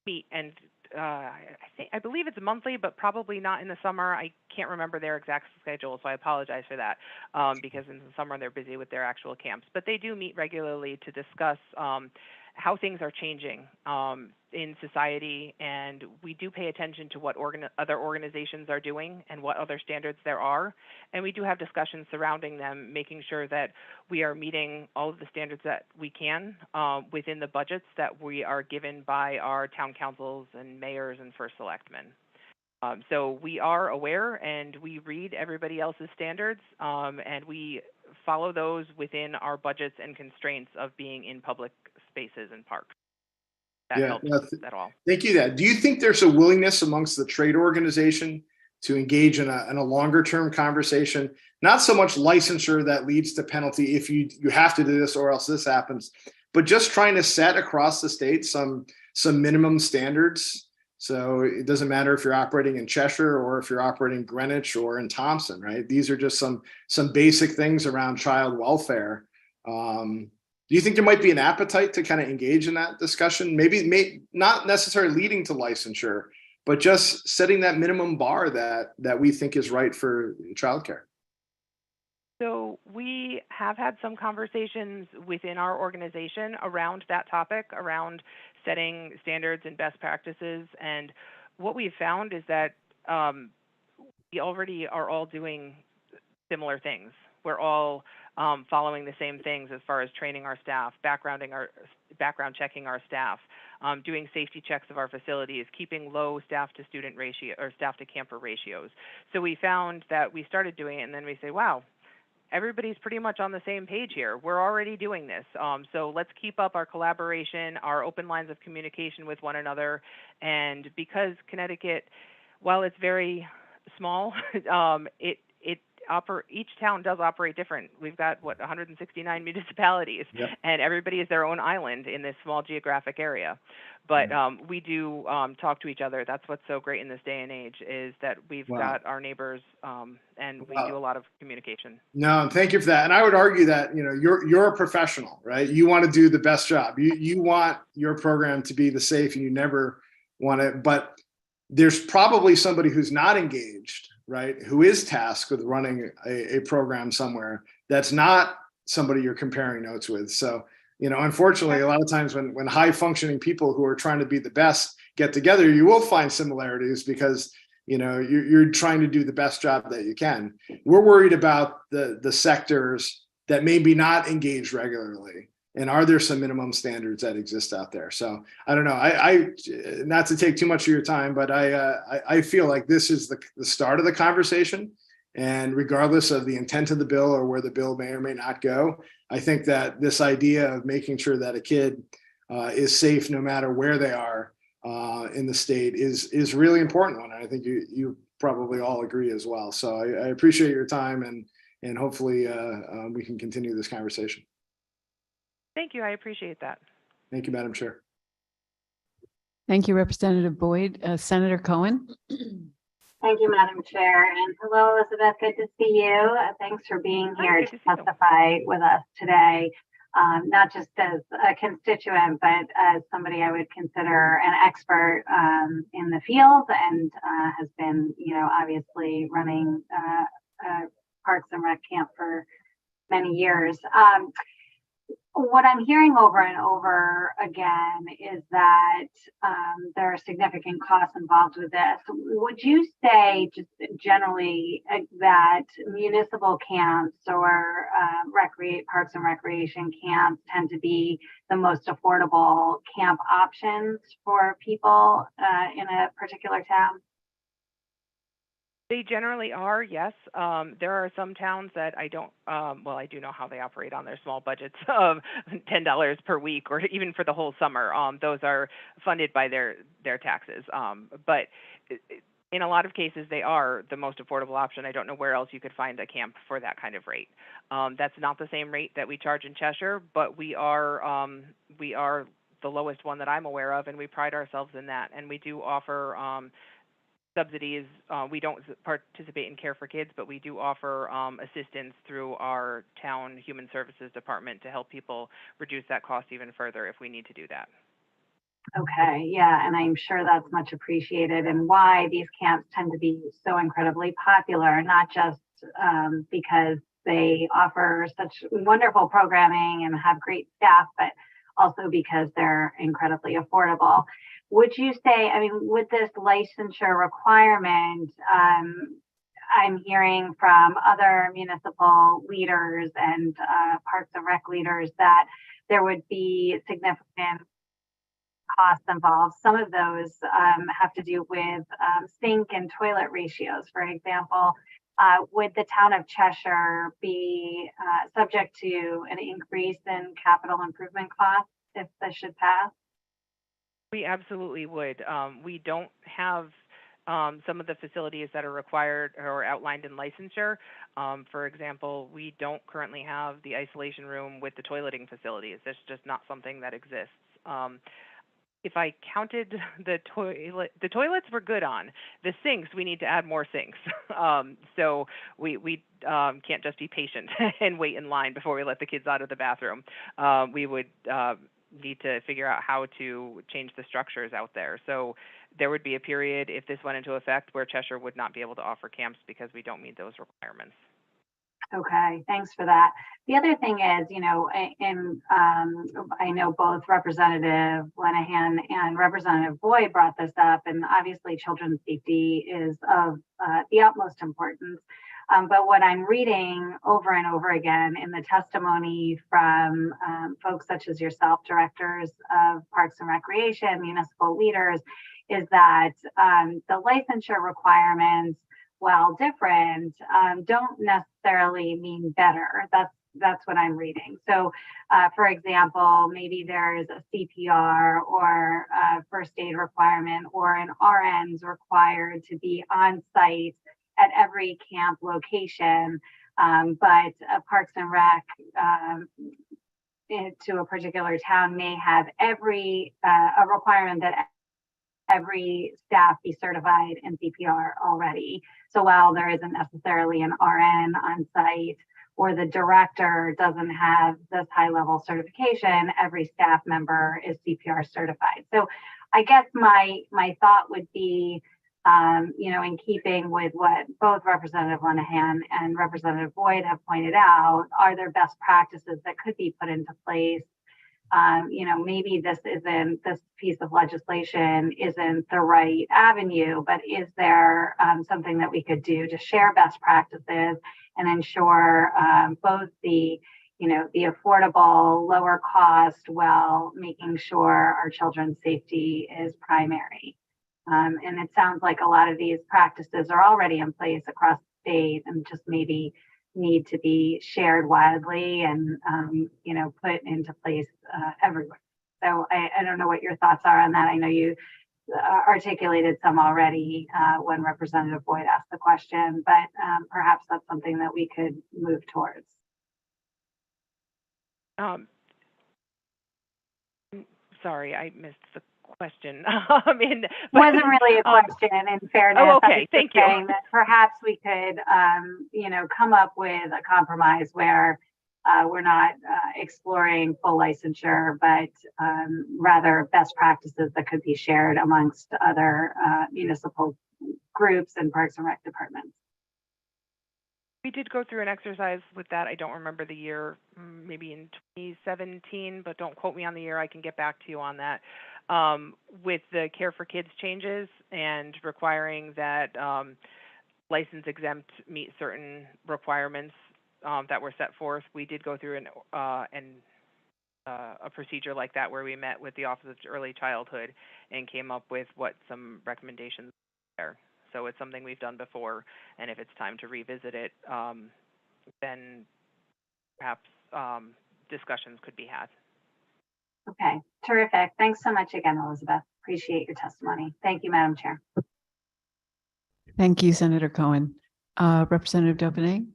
meet, and I believe it's monthly, but probably not in the summer. I can't remember their exact schedule, so I apologize for that, because in the summer they're busy with their actual camps. But they do meet regularly to discuss how things are changing in society, and we do pay attention to what other organizations are doing and what other standards there are, and we do have discussions surrounding them, making sure that we are meeting all of the standards that we can within the budgets that we are given by our town councils and mayors and first selectmen. So we are aware and we read everybody else's standards, and we follow those within our budgets and constraints of being in public spaces and parks. That helps at all. Thank you. Do you think there's a willingness amongst the trade organization to engage in a longer term conversation? Not so much licensure that leads to penalty if you have to do this or else this happens, but just trying to set across the state some minimum standards. So it doesn't matter if you're operating in Cheshire or if you're operating in Greenwich or in Thompson, right? These are just some basic things around child welfare. Do you think there might be an appetite to kind of engage in that discussion? Maybe not necessarily leading to licensure, but just setting that minimum bar that we think is right for childcare. So we have had some conversations within our organization around that topic, around setting standards and best practices. And what we've found is that we already are all doing similar things. We're all following the same things as far as training our staff, background checking our staff, doing safety checks of our facilities, keeping low staff to student ratio or staff to camper ratios. So we found that we started doing it, and then we say, wow, everybody's pretty much on the same page here. We're already doing this. So let's keep up our collaboration, our open lines of communication with one another. And because Connecticut, while it's very small, each town does operate different. We've got 169 municipalities, yep. And everybody is their own island in this small geographic area. But we do talk to each other. That's what's so great in this day and age is that we've got our neighbors, and we do a lot of communication. No, thank you for that. And I would argue that you're a professional, right? You want to do the best job. You want your program to be the safe, and you never want it. But there's probably somebody who's not engaged, right, who is tasked with running a program somewhere that's not somebody you're comparing notes with. So, unfortunately, a lot of times when high functioning people who are trying to be the best get together, you will find similarities because, you're trying to do the best job that you can. We're worried about the sectors that maybe not engage regularly. And are there some minimum standards that exist out there? So I don't know. I not to take too much of your time, but I feel like this is the start of the conversation, And regardless of the intent of the bill or where the bill may or may not go, I think that this idea of making sure that a kid is safe no matter where they are in the state is really important one. I think you probably all agree as well. So I appreciate your time, and hopefully we can continue this conversation. Thank you. I appreciate that. Thank you, Madam Chair. Thank you, Representative Boyd. Senator Cohen. Thank you, Madam Chair. And hello, Elizabeth. Good to see you. Thanks for being Hi, here good to to see you. testify with us today. Not just as a constituent, but as somebody I would consider an expert in the field, and has been, obviously running Parks and Rec camp for many years. What I'm hearing over and over again is that there are significant costs involved with this. Would you say, just generally, that municipal camps or Parks and Recreation camps tend to be the most affordable camp options for people in a particular town? They generally are, yes. There are some towns that I don't, I do know how they operate on their small budgets of $10 per week or even for the whole summer. Those are funded by their taxes. But in a lot of cases, they are the most affordable option. I don't know where else you could find a camp for that kind of rate. That's not the same rate that we charge in Cheshire, but we are the lowest one that I'm aware of, and we pride ourselves in that. And we do offer subsidies. We don't participate in Care for Kids, but we do offer assistance through our town human services department to help people reduce that cost even further if we need to do that. Okay, yeah, and I'm sure that's much appreciated, and why these camps tend to be so incredibly popular, not just because they offer such wonderful programming and have great staff, but also because they're incredibly affordable. Would you say, with this licensure requirement, I'm hearing from other municipal leaders and Parks and Rec leaders that there would be significant costs involved. Some of those have to do with sink and toilet ratios. For example, would the town of Cheshire be subject to an increase in capital improvement costs if this should pass? We absolutely would. We don't have some of the facilities that are required or outlined in licensure. For example, we don't currently have the isolation room with the toileting facilities. That's just not something that exists. If I counted the toilets we're good on. The sinks, we need to add more sinks. So we can't just be patient and wait in line before we let the kids out of the bathroom. We would need to figure out how to change the structures out there. So there would be a period if this went into effect where Cheshire would not be able to offer camps because we don't meet those requirements. Okay, thanks for that. The other thing is, I know both Representative Lenahan and Representative Boyd brought this up, and obviously children's safety is of the utmost importance. But what I'm reading over and over again in the testimony from folks such as yourself, directors of Parks and Recreation, municipal leaders, is that the licensure requirements, while different, don't necessarily mean better. That's what I'm reading. So, for example, maybe there's a CPR or a first aid requirement, or an RN's required to be on site at every camp location, but a Parks and Rec to a particular town may have a requirement that every staff be certified in CPR already. So while there isn't necessarily an RN on site, or the director doesn't have this high level certification, every staff member is CPR certified. So I guess my thought would be, in keeping with what both Representative Lenahan and Representative Boyd have pointed out, are there best practices that could be put into place? Maybe this piece of legislation isn't the right avenue, but is there something that we could do to share best practices and ensure both the affordable, lower cost, while making sure our children's safety is primary? And it sounds like a lot of these practices are already in place across state and just maybe need to be shared widely and, put into place everywhere. So I don't know what your thoughts are on that. I know you articulated some already when Representative Boyd asked the question, but perhaps that's something that we could move towards. Sorry, I missed the question. Wasn't really a question, in fairness. Oh, I okay, was thank just you. saying that perhaps we could, come up with a compromise where we're not exploring full licensure, but rather best practices that could be shared amongst other municipal groups and Parks and Rec departments. We did go through an exercise with that. I don't remember the year, maybe in 2017, but don't quote me on the year. I can get back to you on that. With the Care for Kids changes and requiring that license exempt meet certain requirements that were set forth, we did go through a procedure like that where we met with the Office of Early Childhood and came up with what some recommendations there. So it's something we've done before, and if it's time to revisit it, then perhaps discussions could be had. Okay, terrific. Thanks so much again, Elizabeth. Appreciate your testimony. Thank you, Madam Chair. Thank you, Senator Cohen. Representative Dauphiné.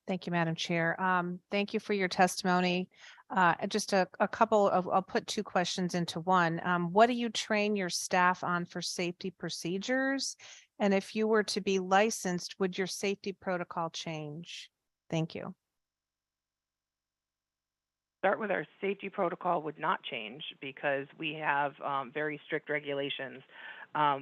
Thank you, Madam Chair. Thank you for your testimony. Just a couple of, I'll put two questions into one. What do you train your staff on for safety procedures? And if you were to be licensed, would your safety protocol change? Thank you. Start with our safety protocol would not change because we have very strict regulations.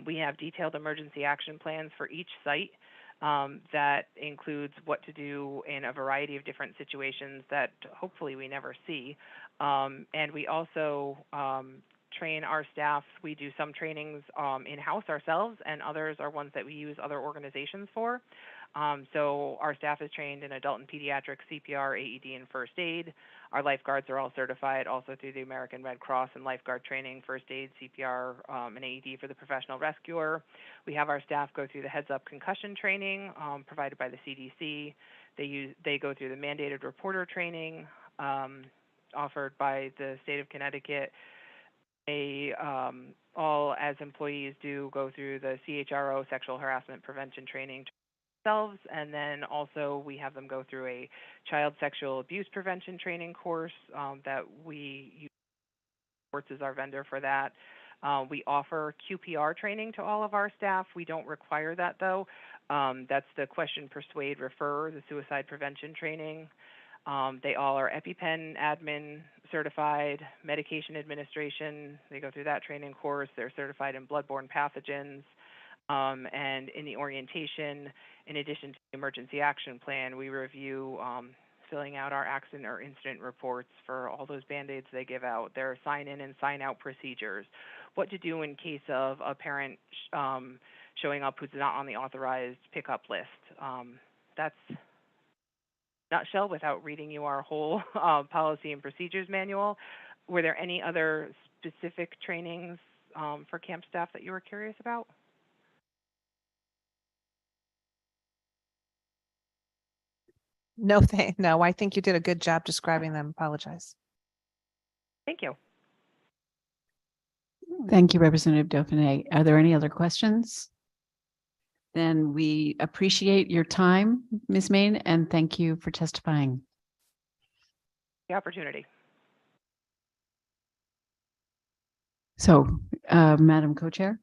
We have detailed emergency action plans for each site. That includes what to do in a variety of different situations that hopefully we never see. And we also train our staff. We do some trainings in-house ourselves, and others are ones that we use other organizations for. So our staff is trained in adult and pediatric CPR, AED, and first aid. Our lifeguards are all certified also through the American Red Cross and lifeguard training, first aid, CPR, and AED for the professional rescuer. We have our staff go through the heads up concussion training provided by the CDC. They go through the mandated reporter training offered by the state of Connecticut. They all, as employees, do go through the CHRO sexual harassment prevention training themselves, and then also we have them go through a child sexual abuse prevention training course that we use. Sports is our vendor for that. We offer QPR training to all of our staff. We don't require that though. That's the question, persuade, refer, the suicide prevention training. They all are EpiPen admin certified, medication administration. They go through that training course. They're certified in bloodborne pathogens. And in the orientation, in addition to the emergency action plan, we review filling out our accident or incident reports for all those Band-Aids they give out, their sign-in and sign-out procedures, what to do in case of a parent showing up who's not on the authorized pickup list. That's nutshell without reading you our whole policy and procedures manual. Were there any other specific trainings for camp staff that you were curious about? No, no, I think you did a good job describing them. Apologize. Thank you. Thank you, Representative Dauphiné. Are there any other questions? Then we appreciate your time, Ms. Main, and thank you for testifying. The opportunity. So, Madam Co-Chair.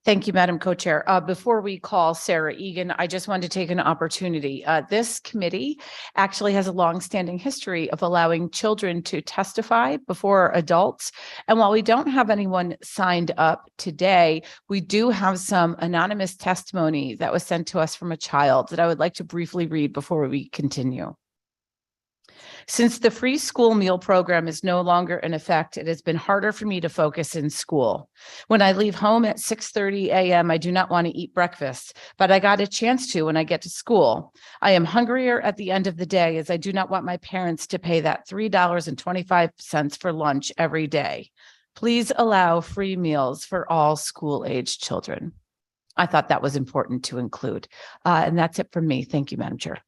Thank you, Madam Co-Chair. Before we call Sarah Egan, I just wanted to take an opportunity. This committee actually has a longstanding history of allowing children to testify before adults. And while we don't have anyone signed up today, we do have some anonymous testimony that was sent to us from a child that I would like to briefly read before we continue. Since the free school meal program is no longer in effect, it has been harder for me to focus in school. When I leave home at 6:30 a.m., I do not want to eat breakfast, but I got a chance to when I get to school. I am hungrier at the end of the day as I do not want my parents to pay that $3.25 for lunch every day. Please allow free meals for all school-age children. I thought that was important to include. And that's it from me. Thank you, Madam Chair.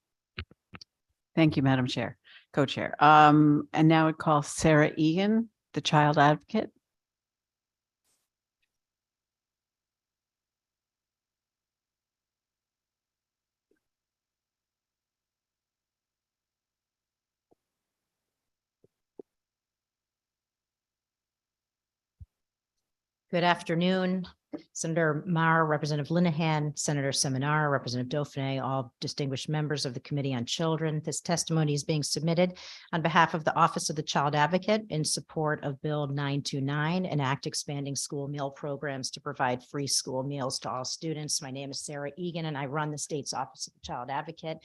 Thank you, Madam Chair, Co-Chair. And now I call Sarah Egan, the child advocate. Good afternoon, Senator Mar, Representative Linehan, Senator Seminar, Representative Dauphiné, all distinguished members of the Committee on Children. This testimony is being submitted on behalf of the Office of the Child Advocate in support of Bill 929, an act expanding school meal programs to provide free school meals to all students. My name is Sarah Egan, and I run the state's Office of the Child Advocate.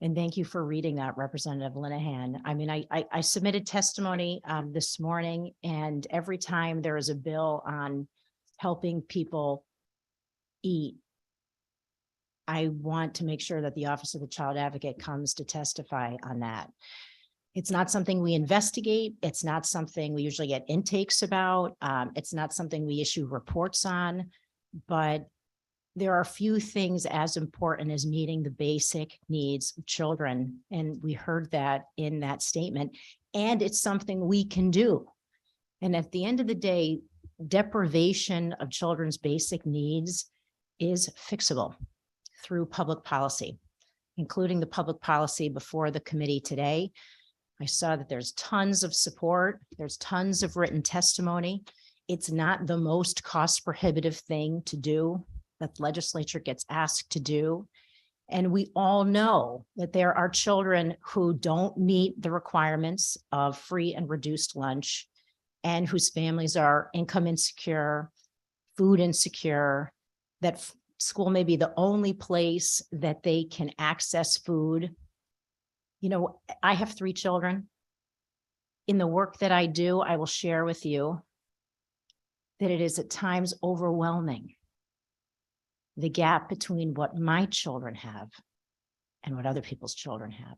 And thank you for reading that, Representative Linehan. I mean, I submitted testimony this morning, and every time there is a bill on helping people eat, I want to make sure that the Office of the Child Advocate comes to testify on that. It's not something we investigate. It's not something we usually get intakes about. It's not something we issue reports on, but there are few things as important as meeting the basic needs of children. And we heard that in that statement, and it's something we can do. And at the end of the day, deprivation of children's basic needs is fixable through public policy, including the public policy before the committee today. I saw that there's tons of support. There's tons of written testimony. It's not the most cost prohibitive thing to do that the legislature gets asked to do. And we all know that there are children who don't meet the requirements of free and reduced lunch and whose families are income insecure, food insecure, that school may be the only place that they can access food. You know, I have 3 children. In the work that I do, I will share with you that it is at times overwhelming, the gap between what my children have and what other people's children have.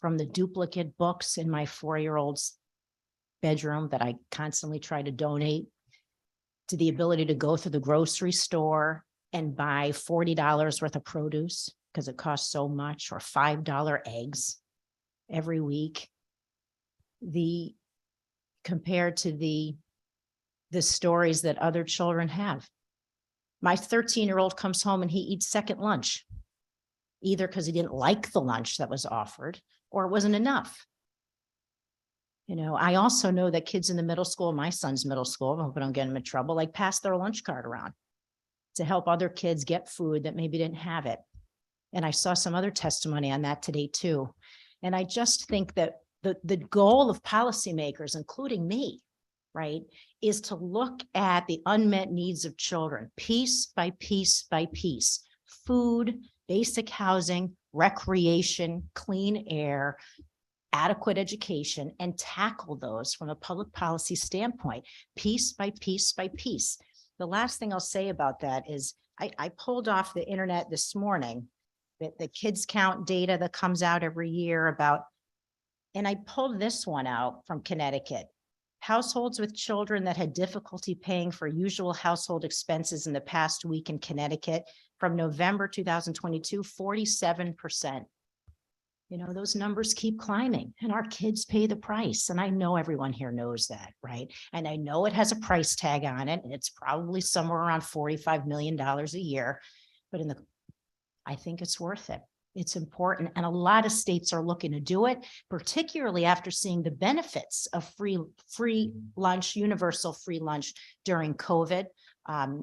From the duplicate books in my 4-year-old's bedroom that I constantly try to donate, to the ability to go through the grocery store and buy $40 worth of produce because it costs so much, or $5 eggs every week. Compared to the stories that other children have. My 13-year-old comes home and he eats second lunch, either because he didn't like the lunch that was offered or it wasn't enough. You know, I also know that kids in the middle school, my son's middle school, I hope I don't get him in trouble, like pass their lunch card around to help other kids get food that maybe didn't have it. And I saw some other testimony on that today too. And I just think that the goal of policymakers, including me, right, is to look at the unmet needs of children, piece by piece by piece: food, basic housing, recreation, clean air, adequate education, and tackle those from a public policy standpoint, piece by piece by piece. The last thing I'll say about that is I pulled off the internet this morning, the kids count data that comes out every year about, and I pulled this one out from Connecticut. Households with children that had difficulty paying for usual household expenses in the past week in Connecticut from November 2022, 47%. You know, those numbers keep climbing and our kids pay the price. And I know everyone here knows that, right? And I know it has a price tag on it, and it's probably somewhere around $45 million a year, but I think it's worth it. It's important. And a lot of states are looking to do it, particularly after seeing the benefits of free lunch, universal free lunch during COVID.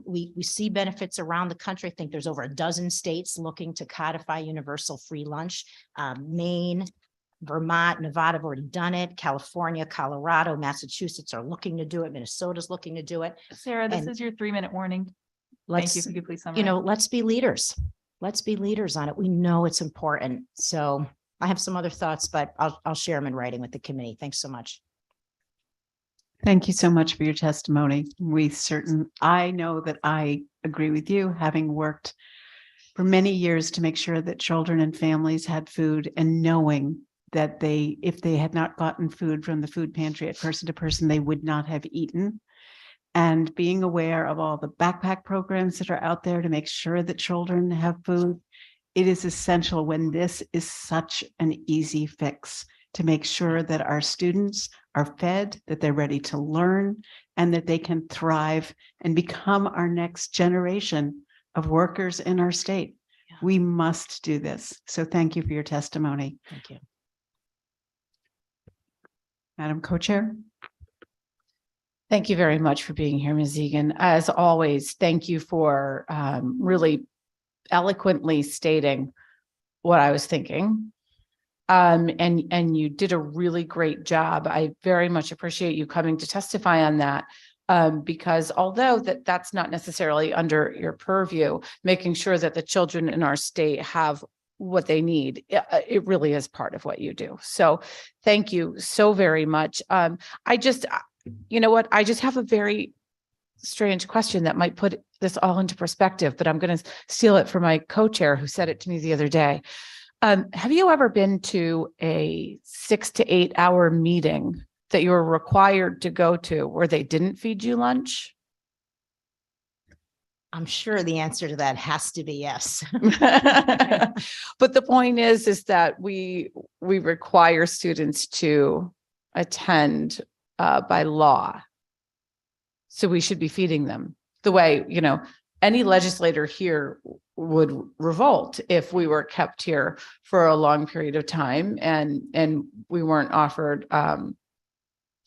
We see benefits around the country. I think there's over a dozen states looking to codify universal free lunch. Maine, Vermont, Nevada have already done it. California, Colorado, Massachusetts are looking to do it. Minnesota's looking to do it. Sarah, this is your 3-minute warning. Thank you. If you could please summarize. You know, let's be leaders. Let's be leaders on it. We know it's important. So I have some other thoughts, but I'll share them in writing with the committee. Thanks so much. Thank you so much for your testimony. I know that I agree with you, having worked for many years to make sure that children and families had food, and knowing that if they had not gotten food from the food pantry at Person to Person, they would not have eaten. and being aware of all the backpack programs that are out there to make sure that children have food. It is essential when this is such an easy fix to make sure that our students are fed, that they're ready to learn, and that they can thrive and become our next generation of workers in our state. Yeah. We must do this. So thank you for your testimony. Thank you. Madam Co-Chair. Thank you very much for being here, Ms. Egan. As always, thank you for really eloquently stating what I was thinking. And you did a really great job. I very much appreciate you coming to testify on that. Because although that's not necessarily under your purview, making sure that the children in our state have what they need, it really is part of what you do. So thank you so very much. You know what? I just have a very strange question that might put this all into perspective, but I'm going to steal it from my co-chair who said it to me the other day. Have you ever been to a 6 to 8 hour meeting that you were required to go to where they didn't feed you lunch? I'm sure the answer to that has to be yes. But the point is that we require students to attend by law. So we should be feeding them the way, any legislator here would revolt if we were kept here for a long period of time and we weren't offered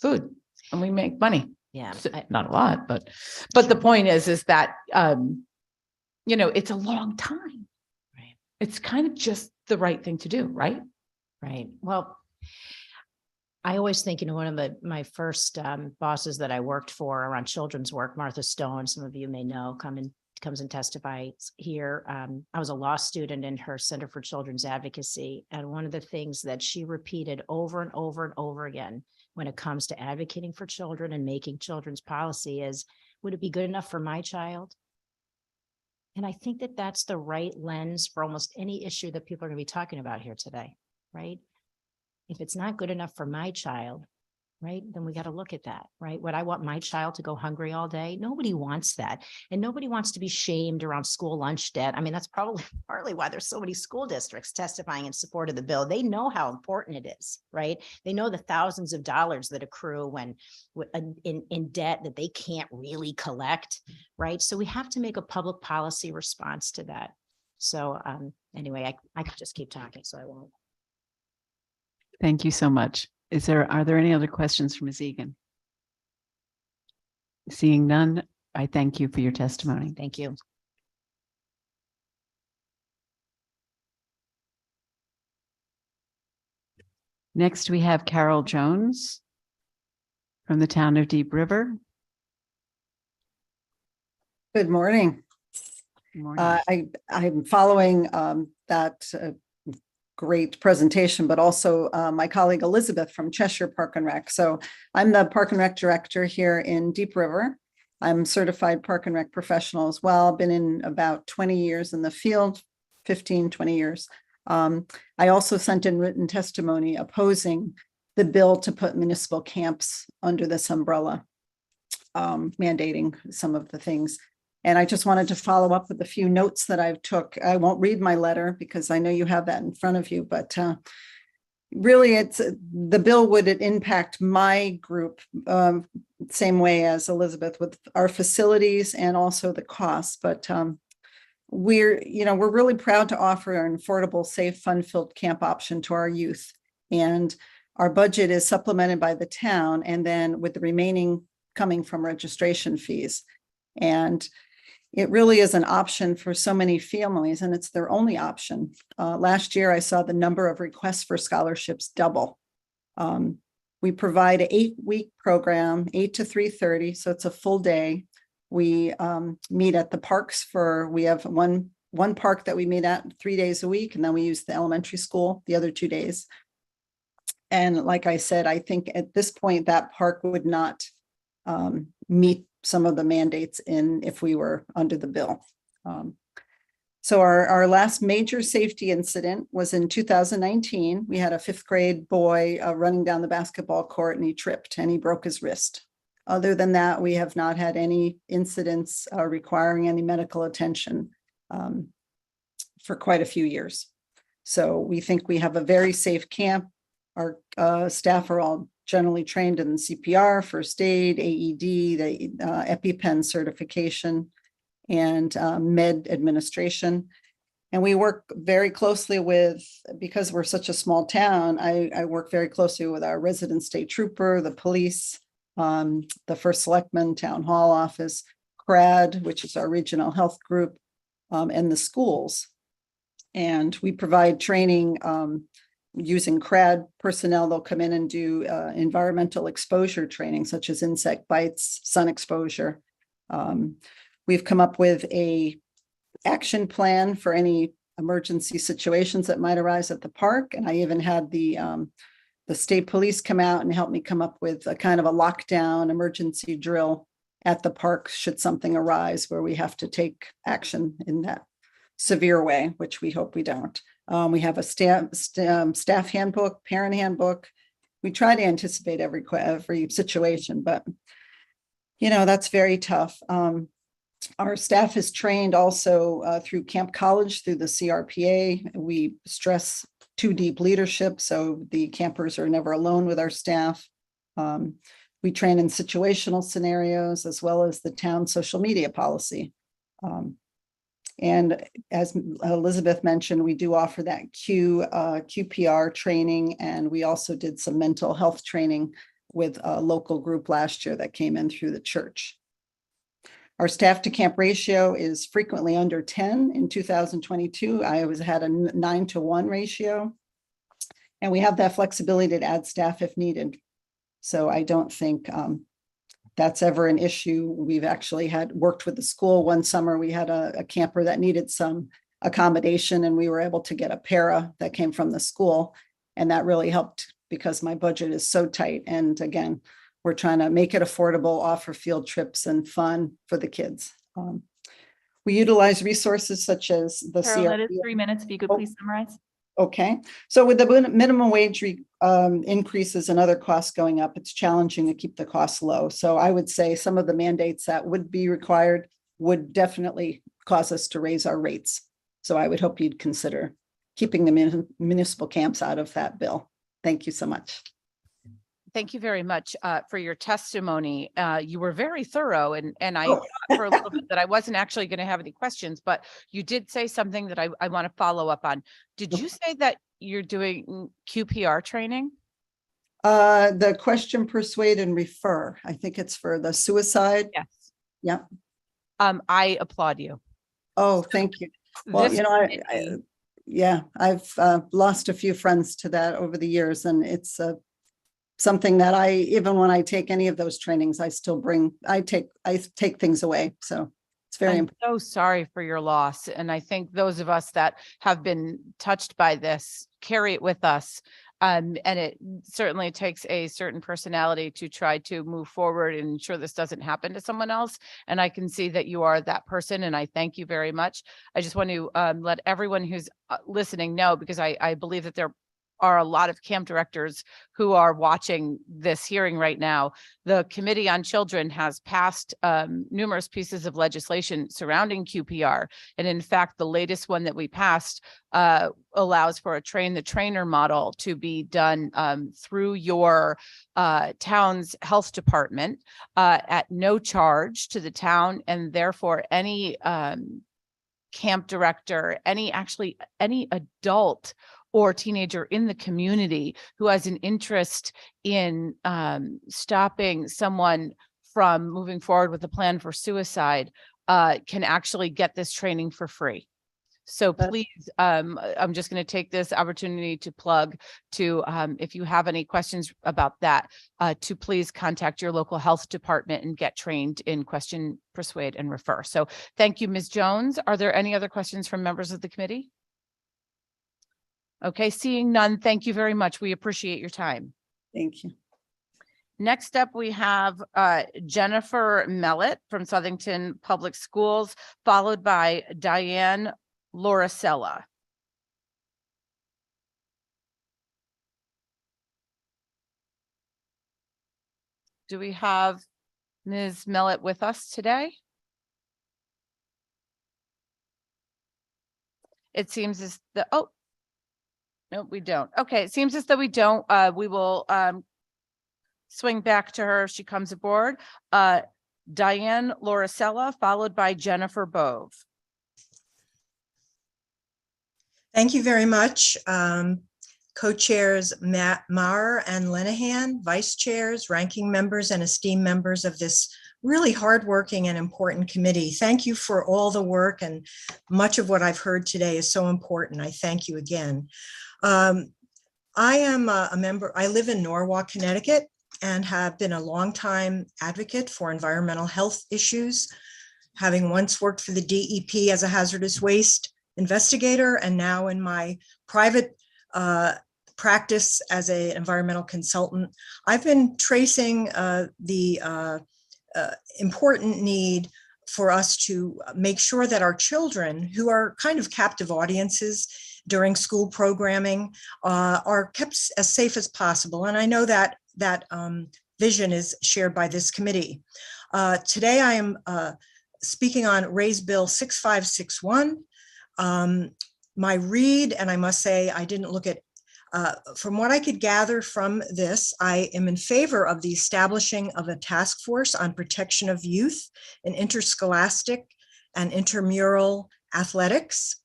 food, and we make money. Yeah. So, not a lot, but the point is that, it's a long time. Right. It's kind of just the right thing to do, right? Right. Well, I always think, one of my first bosses that I worked for around children's work, Martha Stone, some of you may know, comes and testifies here. I was a law student in her Center for Children's Advocacy. And one of the things that she repeated over and over and over again when it comes to advocating for children and making children's policy is, would it be good enough for my child? And I think that that's the right lens for almost any issue that people are going to be talking about here today, right? If it's not good enough for my child, right, then we got to look at that, right? Would I want my child to go hungry all day? Nobody wants that. And nobody wants to be shamed around school lunch debt. I mean, that's probably partly why there's so many school districts testifying in support of the bill. They know how important it is, right? They know the thousands of dollars that accrue when in debt that they can't really collect, right? So we have to make a public policy response to that. So anyway, I could just keep talking, so I won't. Thank you so much. Are there any other questions for Ms. Egan? Seeing none, I thank you for your testimony. Thank you. Next, we have Carol Jones from the town of Deep River. Good morning. Good morning. I'm following that great presentation, but also my colleague Elizabeth from Cheshire Park and Rec. So I'm the Park and Rec Director here in Deep River. I'm certified Park and Rec professional as well. Been in about 20 years in the field, 15, 20 years. I also sent in written testimony opposing the bill to put municipal camps under this umbrella, mandating some of the things. And I just wanted to follow up with a few notes that I've took. I won't read my letter because I know you have that in front of you, but really the bill would impact my group same way as Elizabeth with our facilities and also the costs. But we're really proud to offer an affordable, safe, fun-filled camp option to our youth. And our budget is supplemented by the town and then with the remaining coming from registration fees. And it really is an option for so many families, and it's their only option. Last year, I saw the number of requests for scholarships double. We provide an 8-week program, 8 to 3:30, so it's a full day. We meet at the parks we have one park that we meet at 3 days a week, and then we use the elementary school the other 2 days. And like I said, I think at this point, that park would not meet some of the mandates if we were under the bill. So our last major safety incident was in 2019. We had a 5th grade boy running down the basketball court and he tripped and he broke his wrist. Other than that, we have not had any incidents requiring any medical attention for quite a few years. So we think we have a very safe camp. Our staff are all generally trained in CPR, first aid, AED, the EpiPen certification, and med administration. And we work very closely with, because we're such a small town, I work very closely with our resident state trooper, the police, the first selectman, town hall office, CRAD, which is our regional health group, and the schools. And we provide training using CRAD personnel. They'll come in and do environmental exposure training, such as insect bites, sun exposure. We've come up with a action plan for any emergency situations that might arise at the park. And I even had the state police come out and help me come up with a kind of a lockdown emergency drill at the park should something arise where we have to take action in that severe way, which we hope we don't. We have a staff handbook, parent handbook. We try to anticipate every situation, but that's very tough. Our staff is trained also through Camp College, through the CRPA. We stress 2 deep leadership, so the campers are never alone with our staff. We train in situational scenarios as well as the town social media policy. And as Elizabeth mentioned, we do offer that QPR training, and we also did some mental health training with a local group last year that came in through the church. Our staff to camp ratio is frequently under 10. In 2022, I had a 9-to-1 ratio. And we have that flexibility to add staff if needed. So I don't think that's ever an issue. We've actually worked with the school. One summer, we had a camper that needed some accommodation, and we were able to get a para that came from the school. And that really helped because my budget is so tight. And again, we're trying to make it affordable, offer field trips and fun for the kids. We utilize resources such as the Carol, that is CRPA. 3 minutes. If you could please summarize. Okay, so with the minimum wage increases and other costs going up, it's challenging to keep the costs low. So I would say some of the mandates that would be required would definitely cause us to raise our rates. So I would hope you'd consider keeping the municipal camps out of that bill. Thank you so much. Thank you very much for your testimony. You were very thorough, and I thought for a little bit that I wasn't actually going to have any questions, but you did say something that I want to follow up on. Did you say that you're doing QPR training? The question, persuade, and refer. I think it's for the suicide. Yes. Yep. I applaud you. Oh, thank you. Well, I've lost a few friends to that over the years, and it's something that even when I take any of those trainings, I take things away. So it's very important. I'm so sorry for your loss. And I think those of us that have been touched by this carry it with us. And it certainly takes a certain personality to try to move forward and ensure this doesn't happen to someone else. And I can see that you are that person, and I thank you very much. I just want to let everyone who's listening know, because I believe that there are a lot of camp directors who are watching this hearing right now. The Committee on Children has passed numerous pieces of legislation surrounding QPR. And in fact, the latest one that we passed allows for a train the trainer model to be done through your town's health department at no charge to the town. And therefore any camp director, any adult or teenager in the community who has an interest in stopping someone from moving forward with a plan for suicide can actually get this training for free. So please, I'm just going to take this opportunity to plug to, if you have any questions about that, to please contact your local health department and get trained in question, persuade, and refer. So thank you, Ms. Jones. Are there any other questions from members of the committee? Okay, seeing none, thank you very much. We appreciate your time. Thank you. Next up, we have Jennifer Mellett from Southington Public Schools, followed by Diane Lauricella. Do we have Ms. Millet with us today? It seems as the, oh. No, we don't. Okay, it seems as though we don't. We will swing back to her if she comes aboard. Diane Lauricella, followed by Jennifer Bove. Thank you very much. Co-chairs Maher and Linehan, vice chairs, ranking members, and esteemed members of this really hardworking and important committee. Thank you for all the work, and much of what I've heard today is so important. I thank you again. I am a member, I live in Norwalk, Connecticut, and have been a longtime advocate for environmental health issues, having once worked for the DEP as a hazardous waste investigator, and now in my private practice as an environmental consultant. I've been tracing the important need for us to make sure that our children, who are kind of captive audiences during school programming, are kept as safe as possible. And I know that that vision is shared by this committee. Today I am speaking on Raise Bill 6561. My read, and I must say I didn't look at, from what I could gather from this, I am in favor of the establishing of a task force on protection of youth in interscholastic and intramural athletics.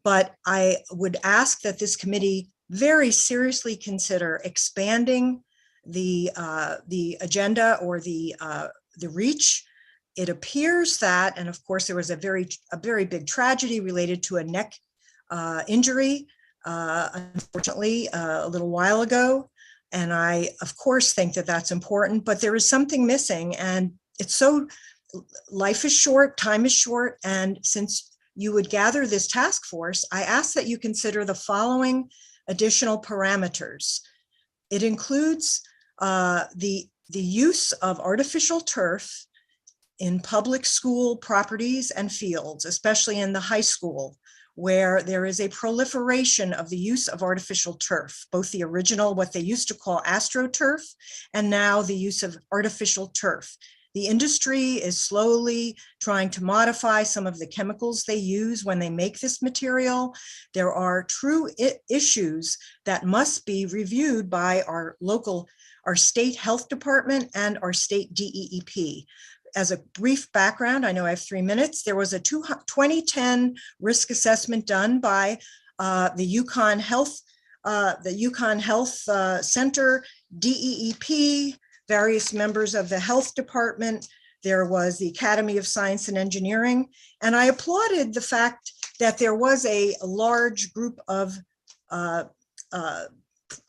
But I would ask that this committee very seriously consider expanding the agenda or the reach. It appears that, and of course there was a very big tragedy related to a neck injury, unfortunately, a little while ago. And I, of course, think that that's important, but there is something missing. And it's so, life is short, time is short. And since you would gather this task force, I ask that you consider the following additional parameters. It includes the use of artificial turf in public school properties and fields, especially in the high school, where there is a proliferation of the use of artificial turf, both the original, what they used to call AstroTurf, and now the use of artificial turf. The industry is slowly trying to modify some of the chemicals they use when they make this material. There are true issues that must be reviewed by our state health department and our state DEEP. As a brief background, I know I have 3 minutes. There was a 2010 risk assessment done by the UConn Health Center, DEEP, various members of the health department. There was the Academy of Science and Engineering. And I applauded the fact that there was a large group of, I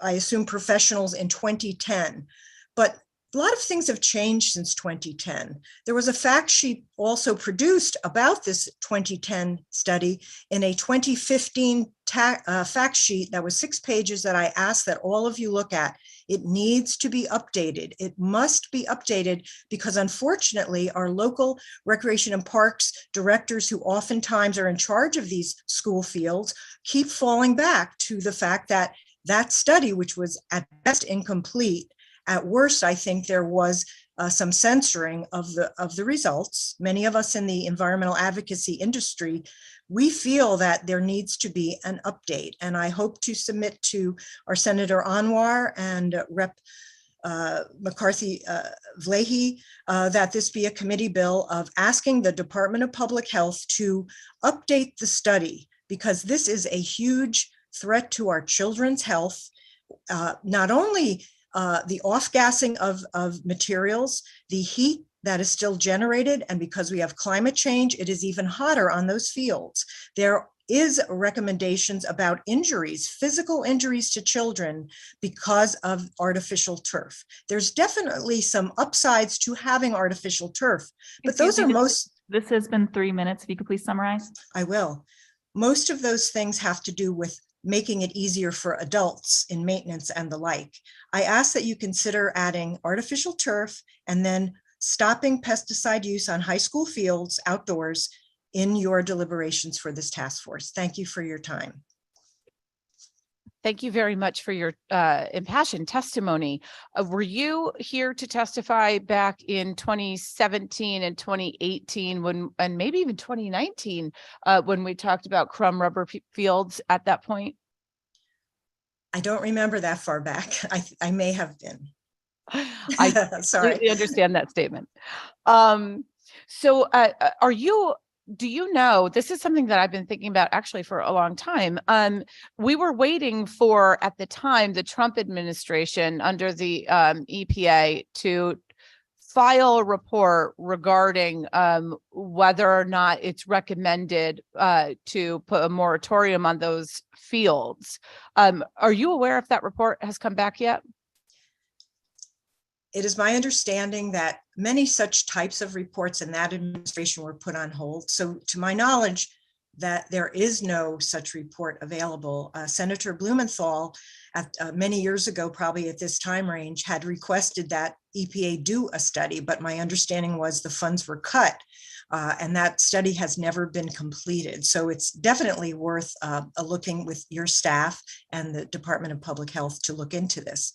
assume, professionals in 2010. But a lot of things have changed since 2010. There was a fact sheet also produced about this 2010 study in a 2015 fact sheet that was 6 pages that I asked that all of you look at. It needs to be updated. It must be updated because unfortunately our local recreation and parks directors, who oftentimes are in charge of these school fields, keep falling back to the fact that that study, which was at best incomplete, at worst, I think there was some censoring of the results. Many of us in the environmental advocacy industry, we feel that there needs to be an update. And I hope to submit to our Senator Anwar and Rep. McCarthy Vlahey that this be a committee bill of asking the Department of Public Health to update the study, because this is a huge threat to our children's health. Not only the off-gassing of materials, the heat that is still generated, and because we have climate change, it is even hotter on those fields. There is recommendations about injuries, physical injuries to children because of artificial turf. There's definitely some upsides to having artificial turf, but those are This has been 3 minutes. If you could please summarize. I will. Most of those things have to do with making it easier for adults in maintenance and the like. I ask that you consider adding artificial turf and then stopping pesticide use on high school fields outdoors in your deliberations for this task force. Thank you for your time. Thank you very much for your impassioned testimony. Were you here to testify back in 2017 and 2018 when, and maybe even 2019, when we talked about crumb rubber fields at that point? I don't remember that far back. I may have been. I Sorry. completely understand that statement. So do you know, this is something that I've been thinking about actually for a long time. We were waiting for, at the time, the Trump administration under the EPA to file a report regarding whether or not it's recommended to put a moratorium on those fields. Are you aware if that report has come back yet? It is my understanding that many such types of reports in that administration were put on hold. So to my knowledge, that there is no such report available. Senator Blumenthal, many years ago, probably at this time range, had requested that EPA do a study, but my understanding was the funds were cut and that study has never been completed. So it's definitely worth looking with your staff and the Department of Public Health to look into this.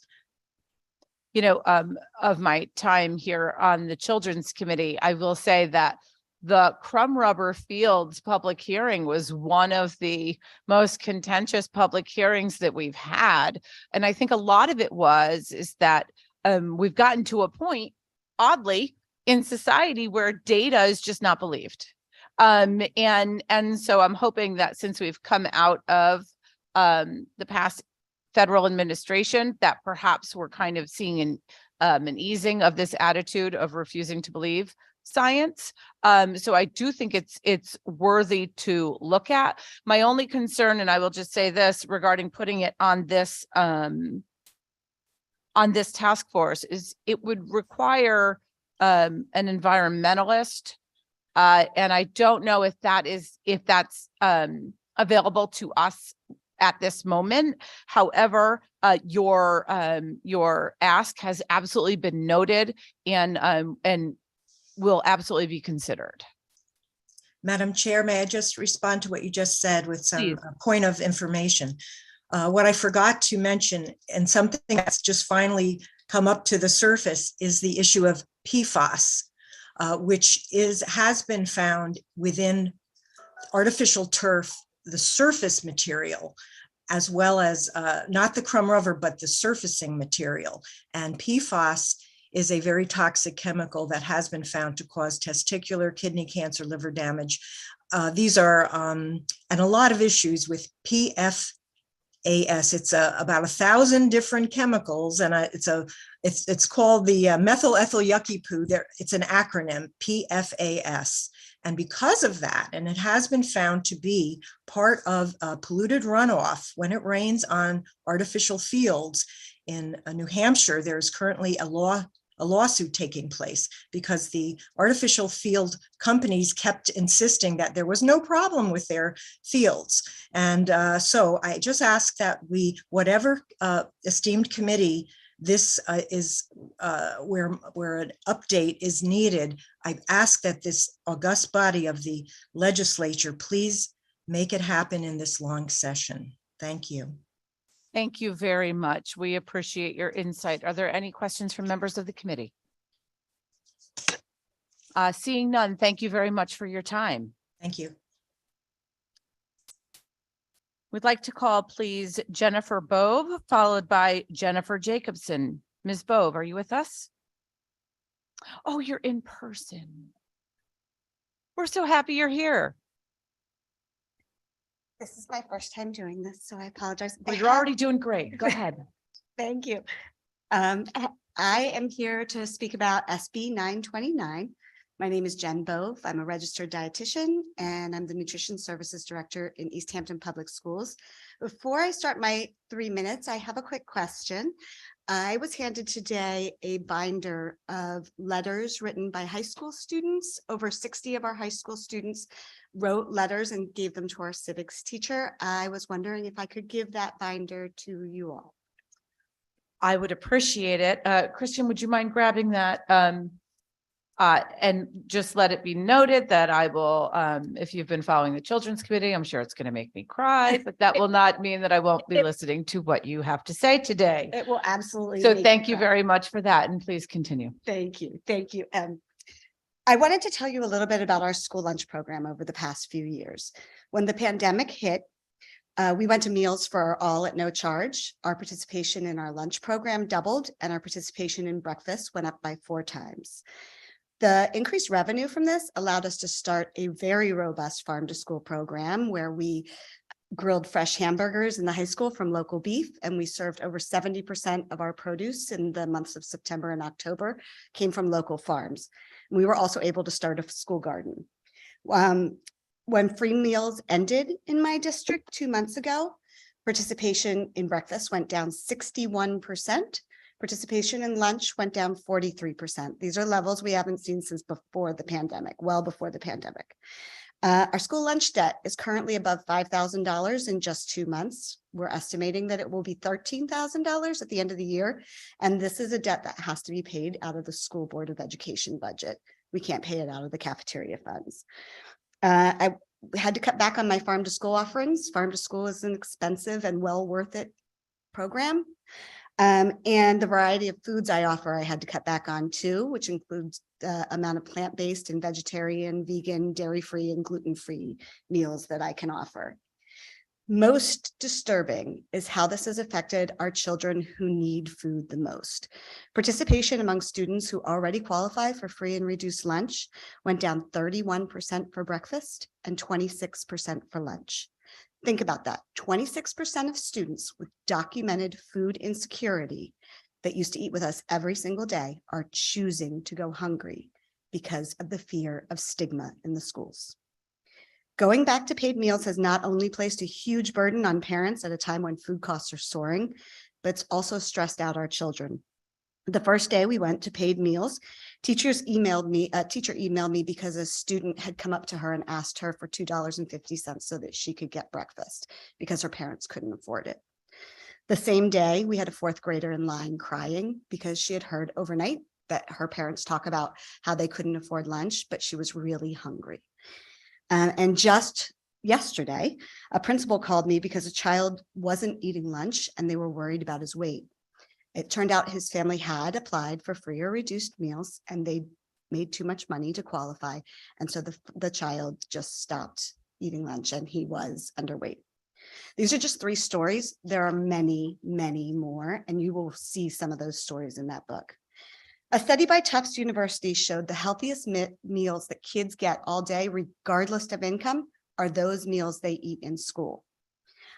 You know, of my time here on the Children's Committee, I will say that the crumb rubber fields public hearing was one of the most contentious public hearings that we've had. And I think a lot of it is that we've gotten to a point, oddly, in society where data is just not believed. And so I'm hoping that since we've come out of the past federal administration, that perhaps we're kind of seeing an easing of this attitude of refusing to believe science. So I do think it's worthy to look at. My only concern, and I will just say this regarding putting it on this task force, is it would require an environmentalist, and I don't know if that's available to us at this moment. However, your ask has absolutely been noted and will absolutely be considered. Madam Chair, may I just respond to what you just said with some point of information? What I forgot to mention, and something that's just finally come up to the surface, is the issue of PFAS, which has been found within artificial turf, the surface material, as well as not the crumb rubber, but the surfacing material. And PFAS is a very toxic chemical that has been found to cause testicular, kidney cancer, liver damage. These are, and a lot of issues with PFAS. It's about 1,000 different chemicals, and it's called the methyl ethyl yucky poo. It's an acronym, PFAS. And because of that, and it has been found to be part of polluted runoff when it rains on artificial fields in New Hampshire, there's currently a lawsuit taking place because the artificial field companies kept insisting that there was no problem with their fields. And so I just ask that whatever esteemed committee this is where an update is needed, I ask that this august body of the legislature please make it happen in this long session. Thank you. Thank you very much. We appreciate your insight. Are there any questions from members of the committee? Seeing none, thank you very much for your time. Thank you. We'd like to call, please, Jennifer Bove, followed by Jennifer Jacobson. Ms. Bove, are you with us? Oh, you're in person. We're so happy you're here. This is my first time doing this, so I apologize. Well, you're already doing great. Go ahead. Thank you. I am here to speak about SB 929. My name is Jen Bove. I'm a registered dietitian and I'm the Nutrition Services Director in East Hampton Public Schools. Before I start my 3 minutes, I have a quick question. I was handed today a binder of letters written by high school students. Over 60 of our high school students wrote letters and gave them to our civics teacher. I was wondering if I could give that binder to you all. I would appreciate it. Christian, would you mind grabbing that And just let it be noted that I will, if you've been following the Children's Committee, I'm sure it's going to make me cry, but that will not mean that I won't be listening to what you have to say today. It will absolutely. So make thank you cry. very much for that, and please continue. Thank you. Thank you. I wanted to tell you a little bit about our school lunch program over the past few years. When the pandemic hit, we went to Meals for All at no charge. Our participation in our lunch program doubled, and our participation in breakfast went up by 4 times. The increased revenue from this allowed us to start a very robust farm to school program where we grilled fresh hamburgers in the high school from local beef, and we served over 70% of our produce in the months of September and October came from local farms. We were also able to start a school garden. When free meals ended in my district 2 months ago, participation in breakfast went down 61%. Participation in lunch went down 43%. These are levels we haven't seen since before the pandemic, well before the pandemic. Our school lunch debt is currently above $5,000 in just 2 months. We're estimating that it will be $13,000 at the end of the year. And this is a debt that has to be paid out of the School Board of Education budget. We can't pay it out of the cafeteria funds. I had to cut back on my farm to school offerings. Farm to school is an expensive and well worth it program. And the variety of foods I offer, I had to cut back on too, which includes the amount of plant-based and vegetarian, vegan, dairy-free, and gluten-free meals that I can offer. Most disturbing is how this has affected our children who need food the most. Participation among students who already qualify for free and reduced lunch went down 31% for breakfast and 26% for lunch. Think about that. 26% of students with documented food insecurity that used to eat with us every single day are choosing to go hungry because of the fear of stigma in the schools. Going back to paid meals has not only placed a huge burden on parents at a time when food costs are soaring, but it's also stressed out our children. The first day we went to paid meals, a teacher emailed me because a student had come up to her and asked her for $2.50 so that she could get breakfast because her parents couldn't afford it. The same day, we had a 4th grader in line crying because she had heard overnight that her parents talk about how they couldn't afford lunch, but she was really hungry. And just yesterday, a principal called me because a child wasn't eating lunch and they were worried about his weight. It turned out his family had applied for free or reduced meals and they made too much money to qualify. And so the child just stopped eating lunch and he was underweight. These are just 3 stories. There are many, many more, and you will see some of those stories in that book. A study by Tufts University showed the healthiest meals that kids get all day, regardless of income, are those meals they eat in school.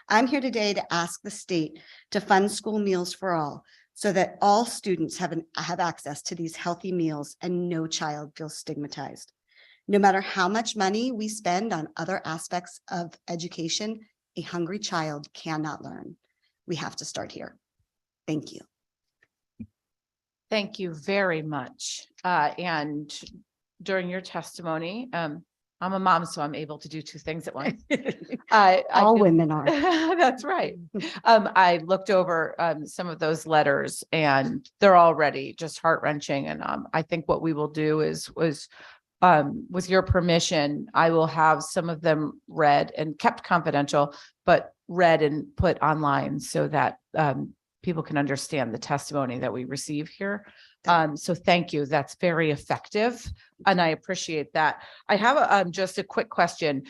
I'm here today to ask the state to fund school meals for all, so that all students have access to these healthy meals and no child feels stigmatized. No matter how much money we spend on other aspects of education, a hungry child cannot learn. We have to start here. Thank you. Thank you very much. And during your testimony, I'm a mom, so I'm able to do 2 things at once. All women are. That's right. I looked over some of those letters and they're already just heart-wrenching. And I think what we will do is with your permission, I will have some of them read and kept confidential, but read and put online so that people can understand the testimony that we receive here. So thank you. That's very effective. And I appreciate that. I have just a quick question.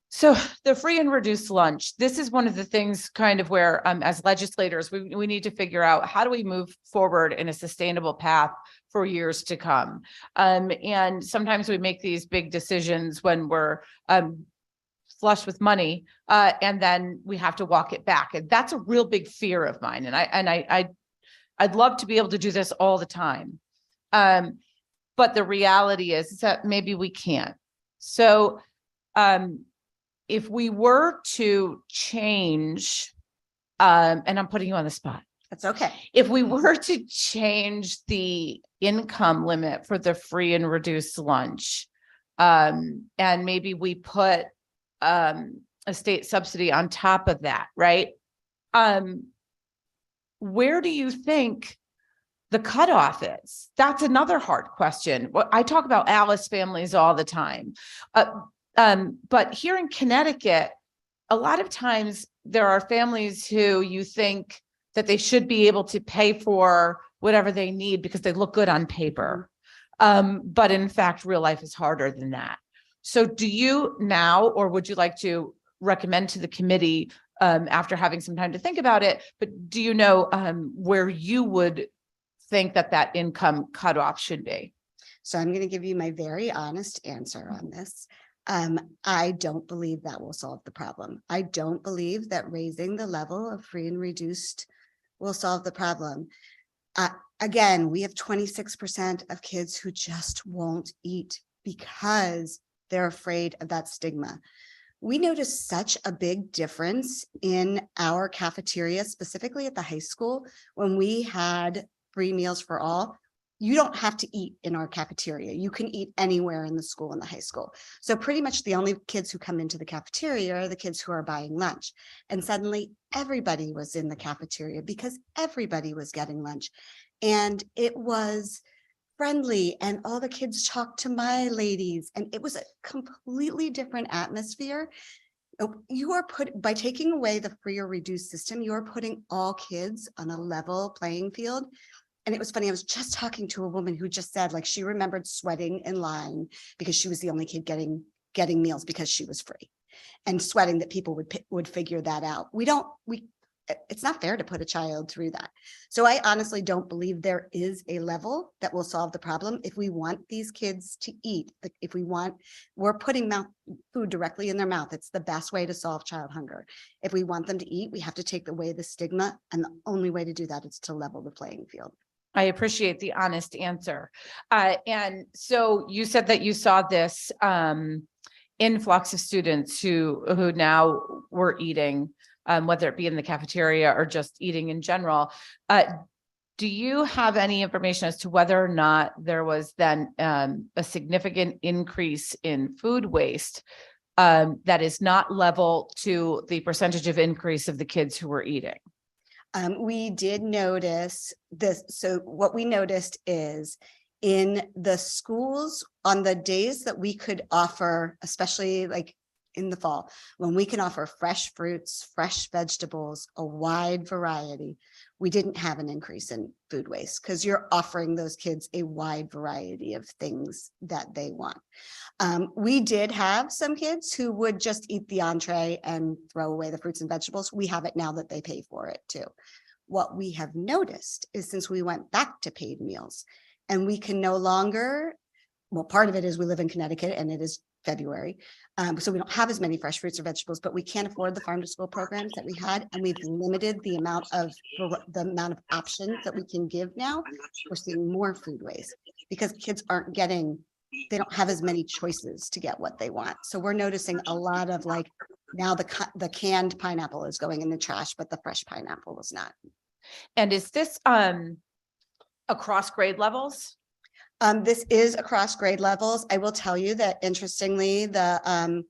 So the free and reduced lunch, this is one of the things kind of where as legislators, we need to figure out how do we move forward in a sustainable path for years to come. And sometimes we make these big decisions when we're flush with money, and then we have to walk it back. And that's a real big fear of mine. And I'd love to be able to do this all the time. But the reality is that maybe we can't. So if we were to change, and I'm putting you on the spot. That's okay. If we were to change the income limit for the free and reduced lunch, and maybe we put a state subsidy on top of that, right? Where do you think the cutoff is. That's another hard question. Well, I talk about Alice families all the time. But here in Connecticut, a lot of times there are families who you think that they should be able to pay for whatever they need because they look good on paper. But in fact, real life is harder than that. So do you now, or would you like to recommend to the committee after having some time to think about it, but do you know where you would think that that income cutoff should be? So I'm going to give you my very honest answer on this. I don't believe that will solve the problem. I don't believe that raising the level of free and reduced will solve the problem. Again, we have 26% of kids who just won't eat because they're afraid of that stigma. We noticed such a big difference in our cafeteria, specifically at the high school, when we had free meals for all. You don't have to eat in our cafeteria. You can eat anywhere in the school, in the high school. So pretty much the only kids who come into the cafeteria are the kids who are buying lunch. And suddenly everybody was in the cafeteria because everybody was getting lunch. And it was friendly and all the kids talked to my ladies. And it was a completely different atmosphere. You are by taking away the free or reduced system, you are putting all kids on a level playing field. And it was funny, I was just talking to a woman who just said, like, she remembered sweating in line because she was the only kid getting meals because she was free, and sweating that people would figure that out. It's not fair to put a child through that. So I honestly don't believe there is a level that will solve the problem. If we want these kids to eat, we're putting food directly in their mouth. It's the best way to solve child hunger. If we want them to eat, we have to take away the stigma. And the only way to do that is to level the playing field. I appreciate the honest answer. And so you said that you saw this influx of students who now were eating, whether it be in the cafeteria or just eating in general. Do you have any information as to whether or not there was then a significant increase in food waste that is not level to the percentage of increase of the kids who were eating? We did notice this. So what we noticed is in the schools, on the days that we could offer, especially like in the fall, when we can offer fresh fruits, fresh vegetables, a wide variety, we didn't have an increase in food waste because you're offering those kids a wide variety of things that they want. We did have some kids who would just eat the entree and throw away the fruits and vegetables. We have it now that they pay for it too. What we have noticed is since we went back to paid meals and we can no longer, well, part of it is we live in Connecticut and it is February. So we don't have as many fresh fruits or vegetables, but we can't afford the farm to school programs that we had. And we've limited the amount of options that we can give now. We're seeing more food waste because kids aren't getting, they don't have as many choices to get what they want. So we're noticing a lot of like, now the canned pineapple is going in the trash, but the fresh pineapple is not. And is this across grade levels? This is across grade levels. I will tell you that interestingly, the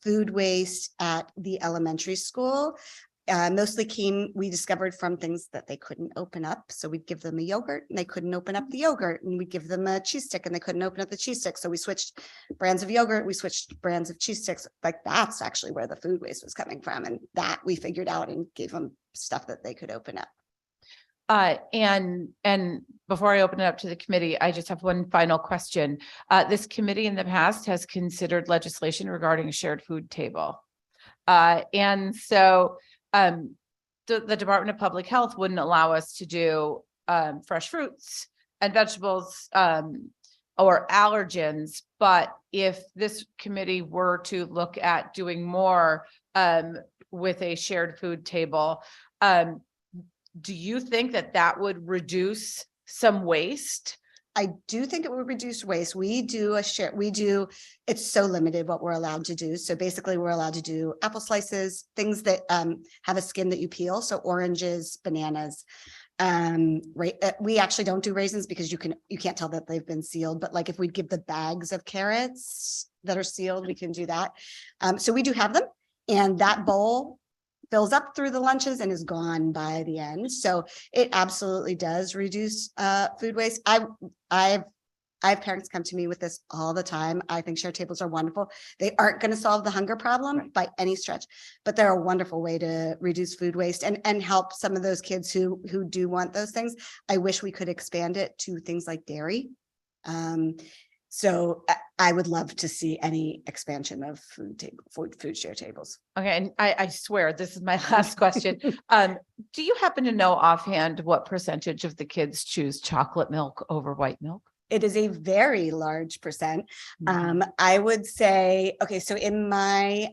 food waste at the elementary school mostly we discovered from things that they couldn't open up. So we'd give them a yogurt and they couldn't open up the yogurt, and we'd give them a cheese stick and they couldn't open up the cheese stick. So we switched brands of yogurt, we switched brands of cheese sticks. Like that's actually where the food waste was coming from. And that we figured out and gave them stuff that they could open up. And before I open it up to the committee, I just have one final question. This committee in the past has considered legislation regarding a shared food table. And so the Department of Public Health wouldn't allow us to do fresh fruits and vegetables or allergens. But if this committee were to look at doing more with a shared food table, do you think that would reduce some waste? I do think it would reduce waste. We do it's so limited what we're allowed to do. So basically we're allowed to do apple slices, things that have a skin that you peel. So oranges, bananas. We actually don't do raisins because you can't tell that they've been sealed, but like if we give the bags of carrots that are sealed, we can do that. So we do have them, and that bowl fills up through the lunches and is gone by the end. So it absolutely does reduce food waste. I have parents come to me with this all the time. I think share tables are wonderful. They aren't going to solve the hunger problem by any stretch, but they're a wonderful way to reduce food waste and help some of those kids who do want those things. I wish we could expand it to things like dairy. So I would love to see any expansion of food share tables. Okay, and I swear this is my last question. Do you happen to know offhand what percentage of the kids choose chocolate milk over white milk? It is a very large percent. I would say, okay, so in my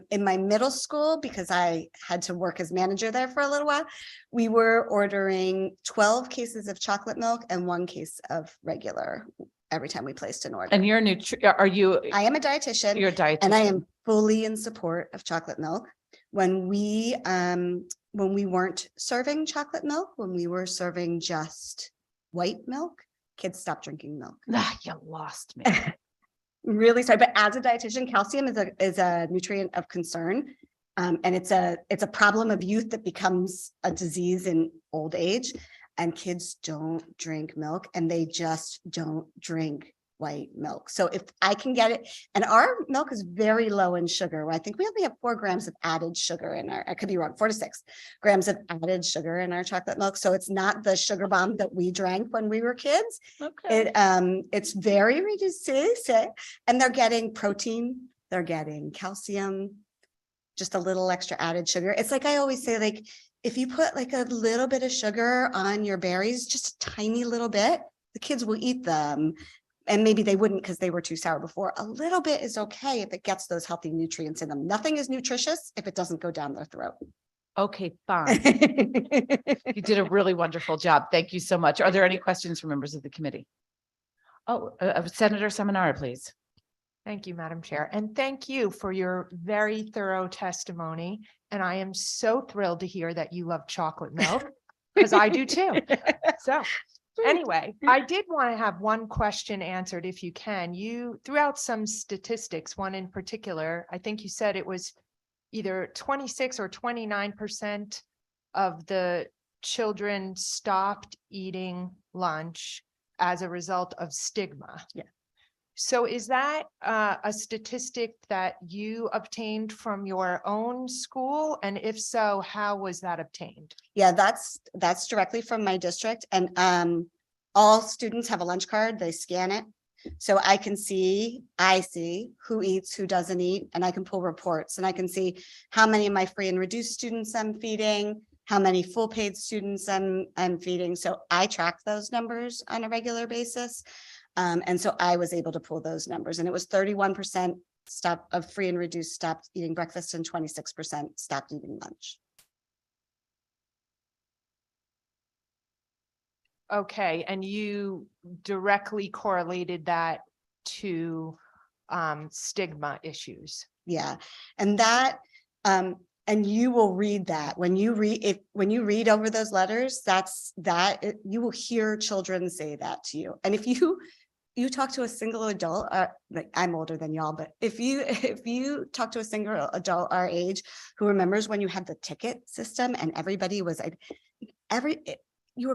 middle school, because I had to work as manager there for a little while, we were ordering 12 cases of chocolate milk and 1 case of regular every time we placed an order. And you're are you? I am a dietitian. You're a dietitian. And I am fully in support of chocolate milk. When we weren't serving chocolate milk, when we were serving just white milk, kids stopped drinking milk. You lost me. Really sorry, but as a dietitian, calcium is a nutrient of concern. And it's a problem of youth that becomes a disease in old age. And kids don't drink milk, and they just don't drink white milk. So if I can get it, and our milk is very low in sugar. I think we only have 4 grams of added sugar in our, I could be wrong, 4 to 6 grams of added sugar in our chocolate milk. So it's not the sugar bomb that we drank when we were kids. Okay. It's very reduced, and they're getting protein, they're getting calcium, just a little extra added sugar. It's like I always say, like, if you put like a little bit of sugar on your berries, just a tiny little bit, the kids will eat them. And maybe they wouldn't because they were too sour before. A little bit is okay if it gets those healthy nutrients in them. Nothing is nutritious if it doesn't go down their throat. Okay, fine. You did a really wonderful job. Thank you so much. Are there any questions from members of the committee? Oh, Senator Seminar, please. Thank you, Madam Chair, and thank you for your very thorough testimony. And I am so thrilled to hear that you love chocolate milk, because I do too. So anyway, I did want to have one question answered if you can. You threw out some statistics, one in particular. I think you said it was either 26 or 29% of the children stopped eating lunch as a result of stigma. Yeah. So is that a statistic that you obtained from your own school? And if so, how was that obtained? Yeah, that's directly from my district. And all students have a lunch card. They scan it. So I see who eats, who doesn't eat, and I can pull reports, and I can see how many of my free and reduced students I'm feeding, how many full paid students I'm feeding. So I track those numbers on a regular basis. And so I was able to pull those numbers, and it was 31% of free and reduced stopped eating breakfast and 26% stopped eating lunch. Okay, and you directly correlated that to stigma issues. Yeah, and that and you will read that when you read over those letters, you will hear children say that to you. And if you talk to a single adult, like I'm older than y'all, but if you talk to a single adult our age who remembers when you had the ticket system and everybody was you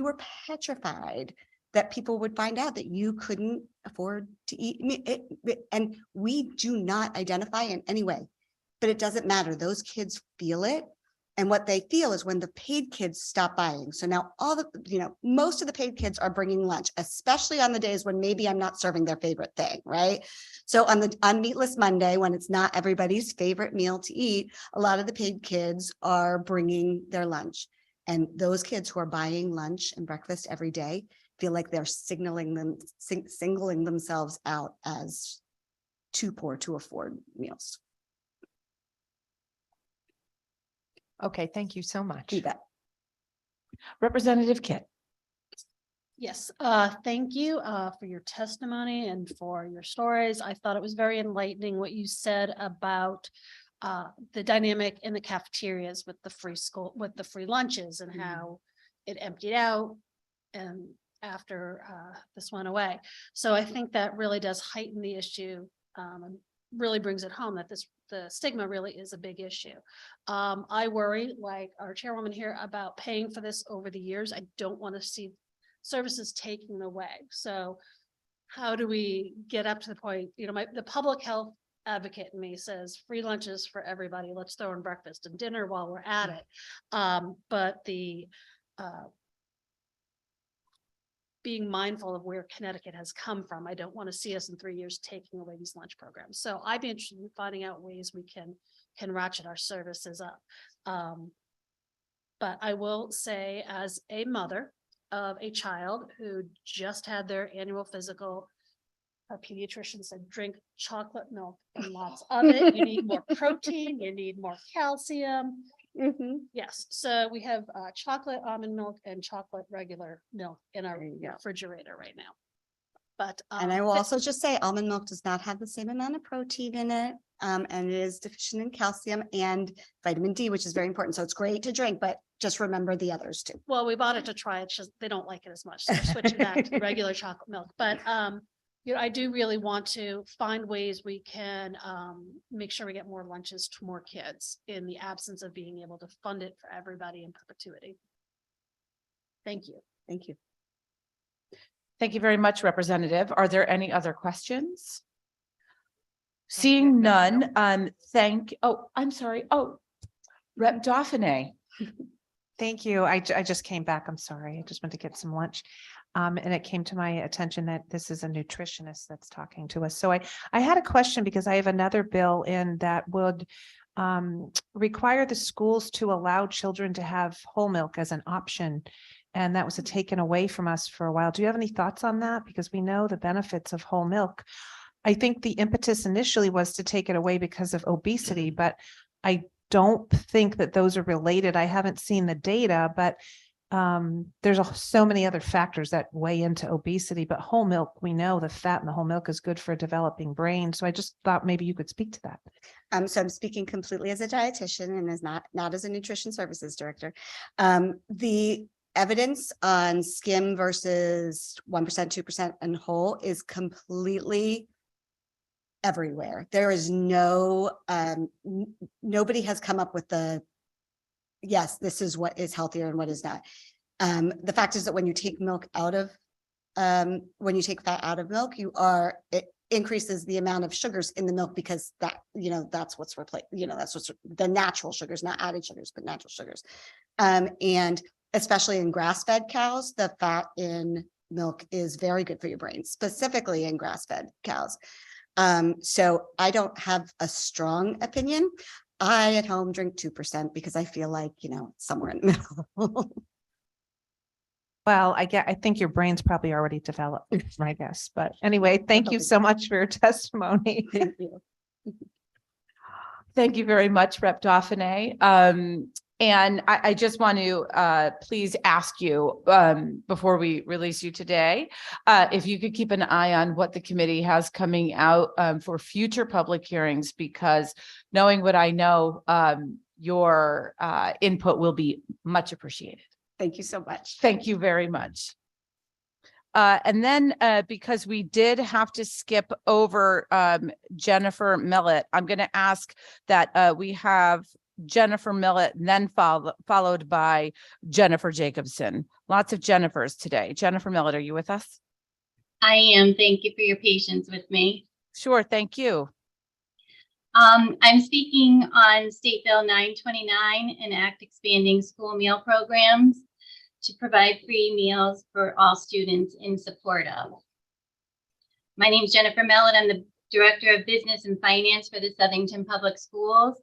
were petrified that people would find out that you couldn't afford to eat and we do not identify in any way, but it doesn't matter. Those kids feel it. And what they feel is when the paid kids stop buying. So now most of the paid kids are bringing lunch, especially on the days when maybe I'm not serving their favorite thing, right? So on Meatless Monday, when it's not everybody's favorite meal to eat, a lot of the paid kids are bringing their lunch. And those kids who are buying lunch and breakfast every day feel like they're singling themselves out as too poor to afford meals. Okay, thank you so much. You bet. Representative Kitt. Yes, thank you for your testimony and for your stories. I thought it was very enlightening what you said about the dynamic in the cafeterias with the free lunches and how it emptied out and after this went away. So I think that really does heighten the issue and really brings it home that this the stigma really is a big issue. I worry, like our chairwoman here, about paying for this over the years. I don't want to see services taken away. So how do we get up to the point, the public health advocate in me says free lunches for everybody. Let's throw in breakfast and dinner while we're at it. But the being mindful of where Connecticut has come from. I don't want to see us in 3 years taking away these lunch programs. So I'd be interested in finding out ways we can ratchet our services up. But I will say, as a mother of a child who just had their annual physical, our pediatrician said, drink chocolate milk and lots of it. You need more protein, you need more calcium. Yes, so we have chocolate almond milk and chocolate regular milk in our refrigerator right now. But and I will also just say almond milk does not have the same amount of protein in it. And it is deficient in calcium and vitamin D, which is very important. So it's great to drink, but just remember the others too. Well, we bought it to try it. Just they don't like it as much. So we're switching back to regular chocolate milk. But I do really want to find ways we can make sure we get more lunches to more kids in the absence of being able to fund it for everybody in perpetuity. Thank you. Thank you. Thank you very much, Representative. Are there any other questions? Seeing none, I'm sorry. Oh, Rep. Dauphiné. Thank you. I just came back. I'm sorry. I just went to get some lunch. And it came to my attention that this is a nutritionist that's talking to us. So I had a question because I have another bill in that would require the schools to allow children to have whole milk as an option. And that was taken away from us for a while. Do you have any thoughts on that? Because we know the benefits of whole milk. I think the impetus initially was to take it away because of obesity, but I don't think that those are related. I haven't seen the data, but there's so many other factors that weigh into obesity, but whole milk, we know the fat in the whole milk is good for a developing brain. So I just thought maybe you could speak to that. So I'm speaking completely as a dietitian and as not as a nutrition services director. The evidence on skim versus 1%, 2% and whole is completely everywhere. There is nobody has come up with yes, this is what is healthier and what is not. The fact is that when you take milk out of, when you take fat out of milk, it increases the amount of sugars in the milk because that's what's replaced, that's what's the natural sugars, not added sugars, but natural sugars. And especially in grass-fed cows, the fat in milk is very good for your brain, specifically in grass-fed cows. So I don't have a strong opinion. I at home drink 2% because I feel like, somewhere in the middle. Well, I think your brain's probably already developed, I guess. But anyway, thank you so much for your testimony. Thank you. Thank you very much, Rep. Dauphiné. And I just want to please ask you before we release you today, if you could keep an eye on what the committee has coming out for future public hearings, because knowing what I know, your input will be much appreciated. Thank you so much. Thank you very much. And then because we did have to skip over Jennifer Millet, I'm going to ask that we have Jennifer Millet, and then followed by Jennifer Jacobson. Lots of Jennifers today. Jennifer Millet, are you with us? I am. Thank you for your patience with me. Sure. Thank you. I'm speaking on State Bill 929, an act expanding school meal programs to provide free meals for all students in support of. My name is Jennifer Millet. I'm the Director of Business and Finance for the Southington Public Schools.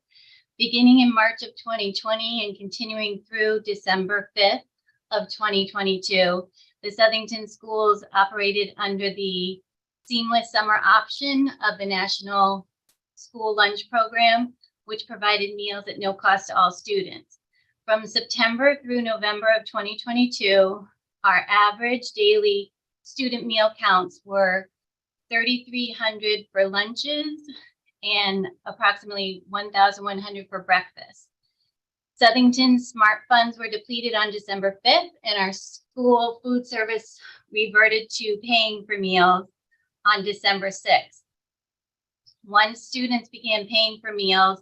Beginning in March of 2020 and continuing through December 5th of 2022, the Southington schools operated under the seamless summer option of the National School Lunch Program, which provided meals at no cost to all students. From September through November of 2022, our average daily student meal counts were 3,300 for lunches and approximately 1,100 for breakfast. Southington Smart Funds were depleted on December 5th, and our school food service reverted to paying for meals on December 6th. Once students began paying for meals,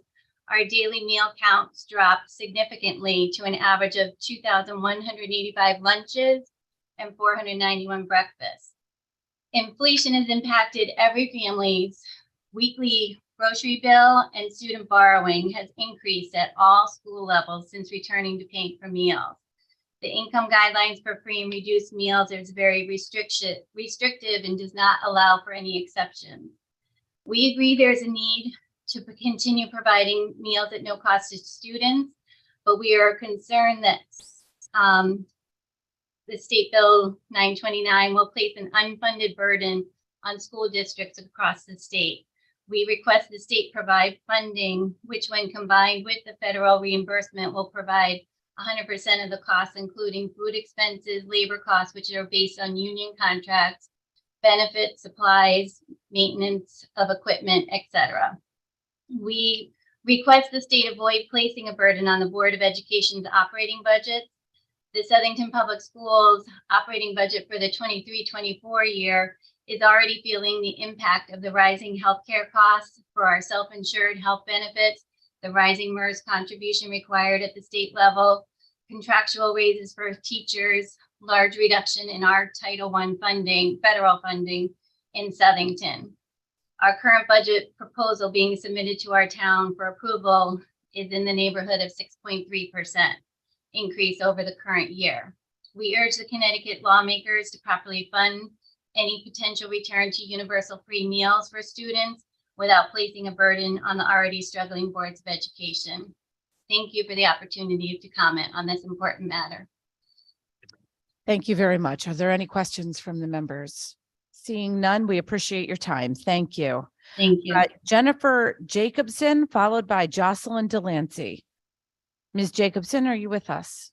our daily meal counts dropped significantly to an average of 2,185 lunches and 491 breakfasts. Inflation has impacted every family's weekly grocery bill, and student borrowing has increased at all school levels since returning to paying for meals. The income guidelines for free and reduced meals is very restrictive and does not allow for any exceptions. We agree there's a need to continue providing meals at no cost to students, but we are concerned that the State Bill 929 will place an unfunded burden on school districts across the state. We request the state provide funding, which when combined with the federal reimbursement will provide 100% of the costs, including food expenses, labor costs, which are based on union contracts, benefits, supplies, maintenance of equipment, etc. We request the state avoid placing a burden on the Board of Education's operating budget. The Southington Public Schools operating budget for the 23-24 year is already feeling the impact of the rising healthcare costs for our self-insured health benefits, the rising MERS contribution required at the state level, contractual raises for teachers, large reduction in our Title I funding, federal funding in Southington. Our current budget proposal being submitted to our town for approval is in the neighborhood of 6.3% increase over the current year. We urge the Connecticut lawmakers to properly fund any potential return to universal free meals for students without placing a burden on the already struggling boards of education. Thank you for the opportunity to comment on this important matter. Thank you very much. Are there any questions from the members? Seeing none, we appreciate your time. Thank you. Thank you. Jennifer Jacobson, followed by Jocelyn Delancey. Ms. Jacobson, are you with us?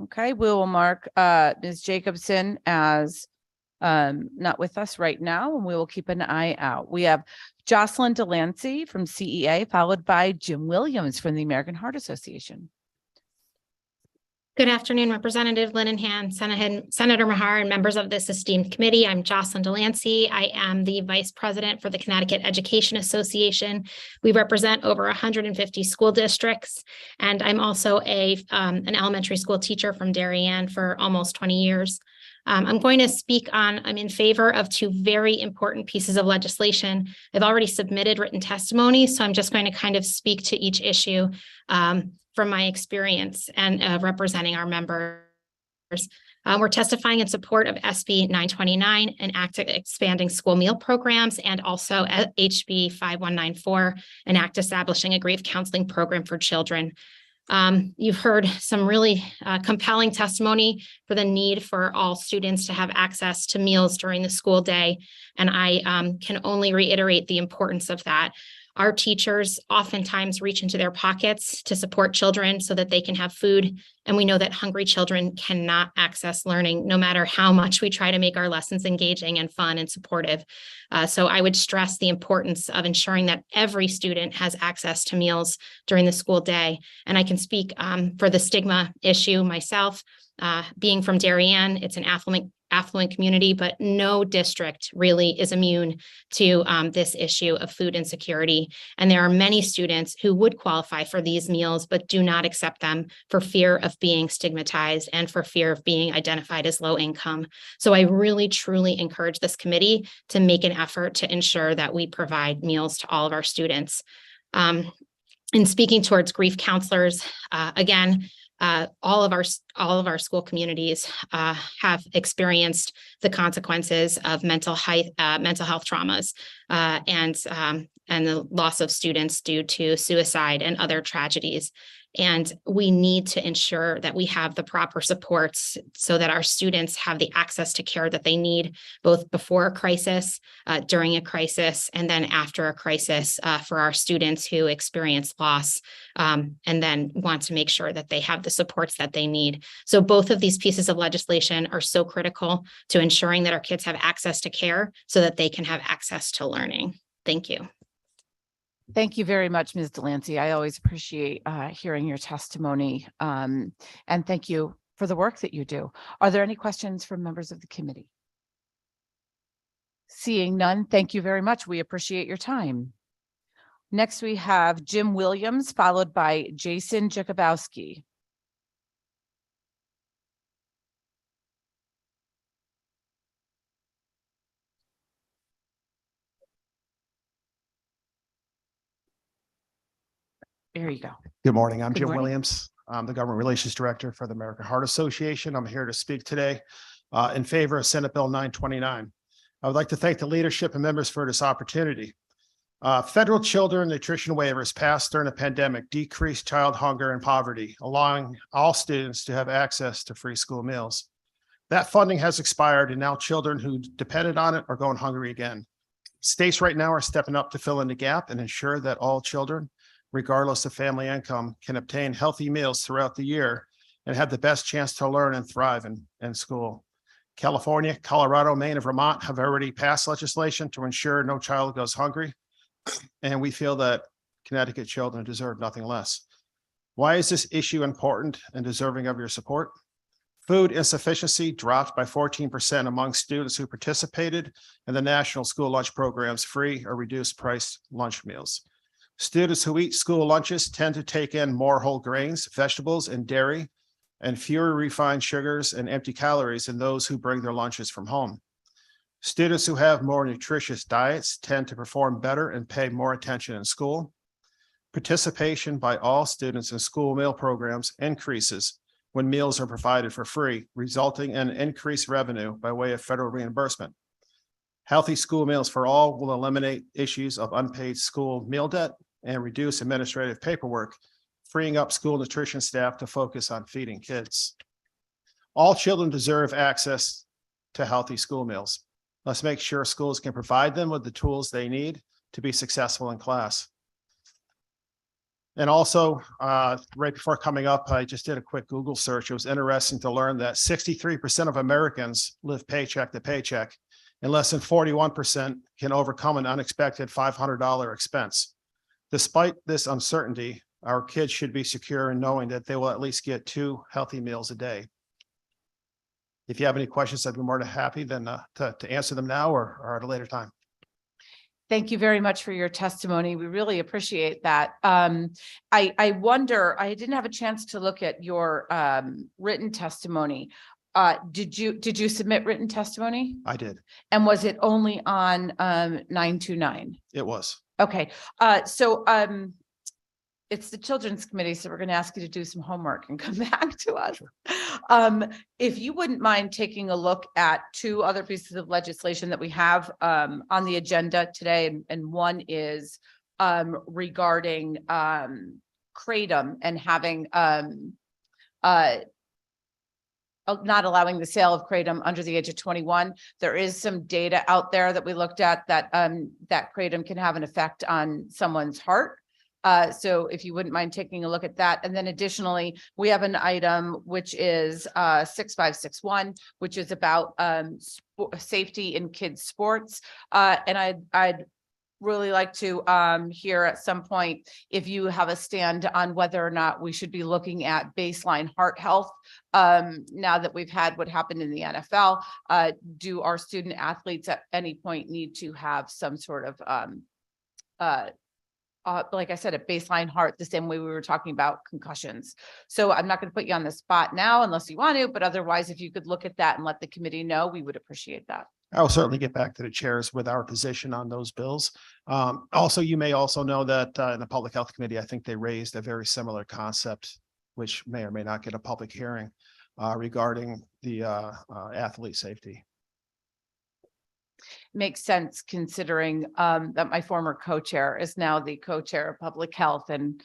Okay, we will mark Ms. Jacobson as not with us right now, and we will keep an eye out. We have Jocelyn Delancey from CEA, followed by Jim Williams from the American Heart Association. Good afternoon, Representative Linehan, Senator Mahar, and members of this esteemed committee. I'm Jocelyn Delancey. I am the Vice President for the Connecticut Education Association. We represent over 150 school districts, and I'm also an elementary school teacher from Darien for almost 20 years. I'm going to speak on, I'm in favor of two very important pieces of legislation. I've already submitted written testimony, so I'm just going to kind of speak to each issue from my experience and representing our members. We're testifying in support of SB 929, an act expanding school meal programs, and also HB 5194, an act establishing a grief counseling program for children. You've heard some really compelling testimony for the need for all students to have access to meals during the school day, and I can only reiterate the importance of that. Our teachers oftentimes reach into their pockets to support children so that they can have food. And we know that hungry children cannot access learning, no matter how much we try to make our lessons engaging and fun and supportive. So I would stress the importance of ensuring that every student has access to meals during the school day. And I can speak for the stigma issue myself. Being from Darien, it's an affluent community, but no district really is immune to this issue of food insecurity. And there are many students who would qualify for these meals, but do not accept them for fear of being stigmatized and for fear of being identified as low income. So I really, truly encourage this committee to make an effort to ensure that we provide meals to all of our students. In speaking towards grief counselors, again, all of our school communities have experienced the consequences of mental health traumas and the loss of students due to suicide and other tragedies. And we need to ensure that we have the proper supports so that our students have the access to care that they need, both before a crisis, during a crisis, and then after a crisis for our students who experience loss and then want to make sure that they have the supports that they need. So both of these pieces of legislation are so critical to ensuring that our kids have access to care so that they can have access to learning. Thank you. Thank you very much, Ms. Delancey. I always appreciate hearing your testimony, and thank you for the work that you do. Are there any questions from members of the committee? Seeing none, thank you very much. We appreciate your time. Next, we have Jim Williams, followed by Jason Jakubowski. There you go. Good morning. I'm Good Jim morning. Williams. I'm the Government Relations Director for the American Heart Association. I'm here to speak today in favor of Senate Bill 929. I would like to thank the leadership and members for this opportunity. Federal children nutrition waivers passed during the pandemic decreased child hunger and poverty, allowing all students to have access to free school meals. That funding has expired, and now children who depended on it are going hungry again. States right now are stepping up to fill in the gap and ensure that all children, regardless of family income, can obtain healthy meals throughout the year and have the best chance to learn and thrive in school. California, Colorado, Maine, and Vermont have already passed legislation to ensure no child goes hungry. And we feel that Connecticut children deserve nothing less. Why is this issue important and deserving of your support? Food insufficiency dropped by 14% among students who participated in the National School Lunch Program's free or reduced price lunch meals. Students who eat school lunches tend to take in more whole grains, vegetables, and dairy, and fewer refined sugars and empty calories than those who bring their lunches from home. Students who have more nutritious diets tend to perform better and pay more attention in school. Participation by all students in school meal programs increases when meals are provided for free, resulting in increased revenue by way of federal reimbursement. Healthy school meals for all will eliminate issues of unpaid school meal debt and reduce administrative paperwork, freeing up school nutrition staff to focus on feeding kids. All children deserve access to healthy school meals. Let's make sure schools can provide them with the tools they need to be successful in class. And also, right before coming up, I just did a quick Google search. It was interesting to learn that 63% of Americans live paycheck to paycheck, and less than 41% can overcome an unexpected $500 expense. Despite this uncertainty, our kids should be secure in knowing that they will at least get 2 healthy meals a day. If you have any questions, I'd be more than happy to answer them now or at a later time. Thank you very much for your testimony. We really appreciate that. I wonder, I didn't have a chance to look at your written testimony. Did you submit written testimony? I did. And was it only on 929? It was. Okay, so it's the Children's Committee, so we're going to ask you to do some homework and come back to us. If you wouldn't mind taking a look at 2 other pieces of legislation that we have on the agenda today, and one is regarding Kratom and having not allowing the sale of Kratom under the age of 21. There is some data out there that we looked at that that Kratom can have an effect on someone's heart. So if you wouldn't mind taking a look at that. And then additionally, we have an item which is 6561, which is about safety in kids sports. And I'd really like to hear at some point if you have a stand on whether or not we should be looking at baseline heart health. Now that we've had what happened in the NFL, do our student athletes at any point need to have some sort of like I said, a baseline heart, the same way we were talking about concussions. So I'm not going to put you on the spot now unless you want to, but otherwise, if you could look at that and let the committee know, we would appreciate that. I will certainly get back to the chairs with our position on those bills. Also, you may also know that in the Public Health Committee, I think they raised a very similar concept, which may or may not get a public hearing regarding the athlete safety. Makes sense considering that my former co-chair is now the co-chair of public health, and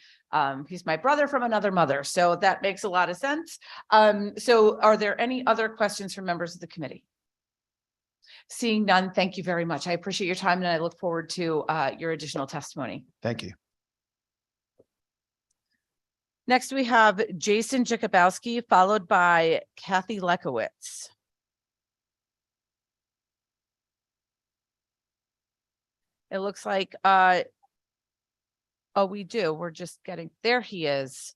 he's my brother from another mother. So that makes a lot of sense. So are there any other questions from members of the committee? Seeing none, thank you very much. I appreciate your time and I look forward to your additional testimony. Thank you. Next, we have Jason Jakubowski, followed by Kathy Lekowitz. It looks like, oh, we do. We're just getting, there he is.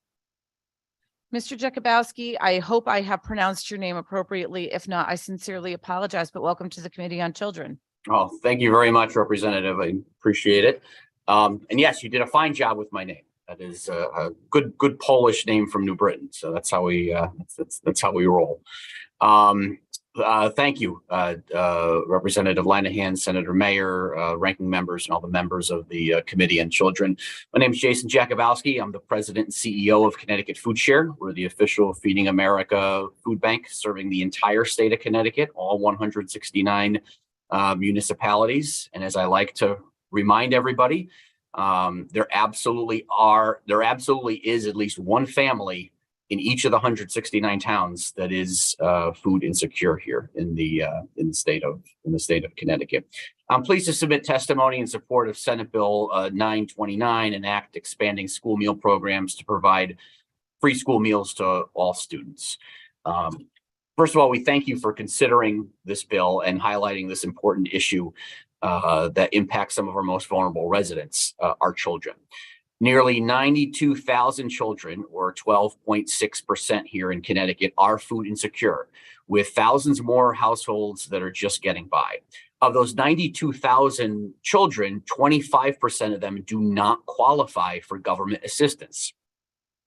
Mr. Jakubowski, I hope I have pronounced your name appropriately. If not, I sincerely apologize, but welcome to the Committee on Children. Oh, thank you very much, Representative. I appreciate it. And yes, you did a fine job with my name. That is a good Polish name from New Britain. So that's how we that's how we roll. Thank you, Representative Linehan, Senator Mayer, ranking members, and all the members of the Committee on Children. My name is Jason Jakubowski. I'm the president and CEO of Connecticut Food Share. We're the official Feeding America food bank serving the entire state of Connecticut, all 169 municipalities. And as I like to remind everybody, there absolutely is at least one family in each of the 169 towns that is food insecure here in the state of Connecticut. I'm pleased to submit testimony in support of Senate Bill 929, an act expanding school meal programs to provide free school meals to all students. First of all, we thank you for considering this bill and highlighting this important issue that impacts some of our most vulnerable residents, our children. Nearly 92,000 children, or 12.6% here in Connecticut, are food insecure, with thousands more households that are just getting by. Of those 92,000 children, 25% of them do not qualify for government assistance,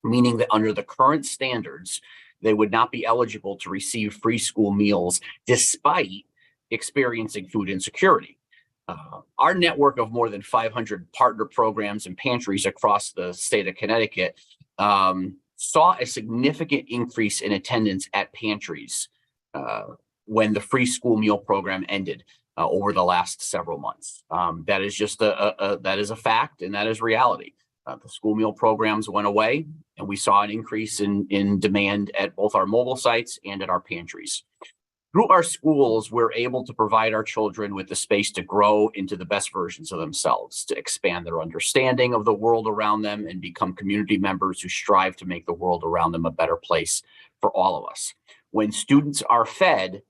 meaning that under the current standards, they would not be eligible to receive free school meals despite experiencing food insecurity. Our network of more than 500 partner programs and pantries across the state of Connecticut saw a significant increase in attendance at pantries when the free school meal program ended over the last several months. That is just that is a fact, and that is reality. The school meal programs went away, and we saw an increase in demand at both our mobile sites and at our pantries. Through our schools, we're able to provide our children with the space to grow into the best versions of themselves, to expand their understanding of the world around them, and become community members who strive to make the world around them a better place for all of us. When students are fed,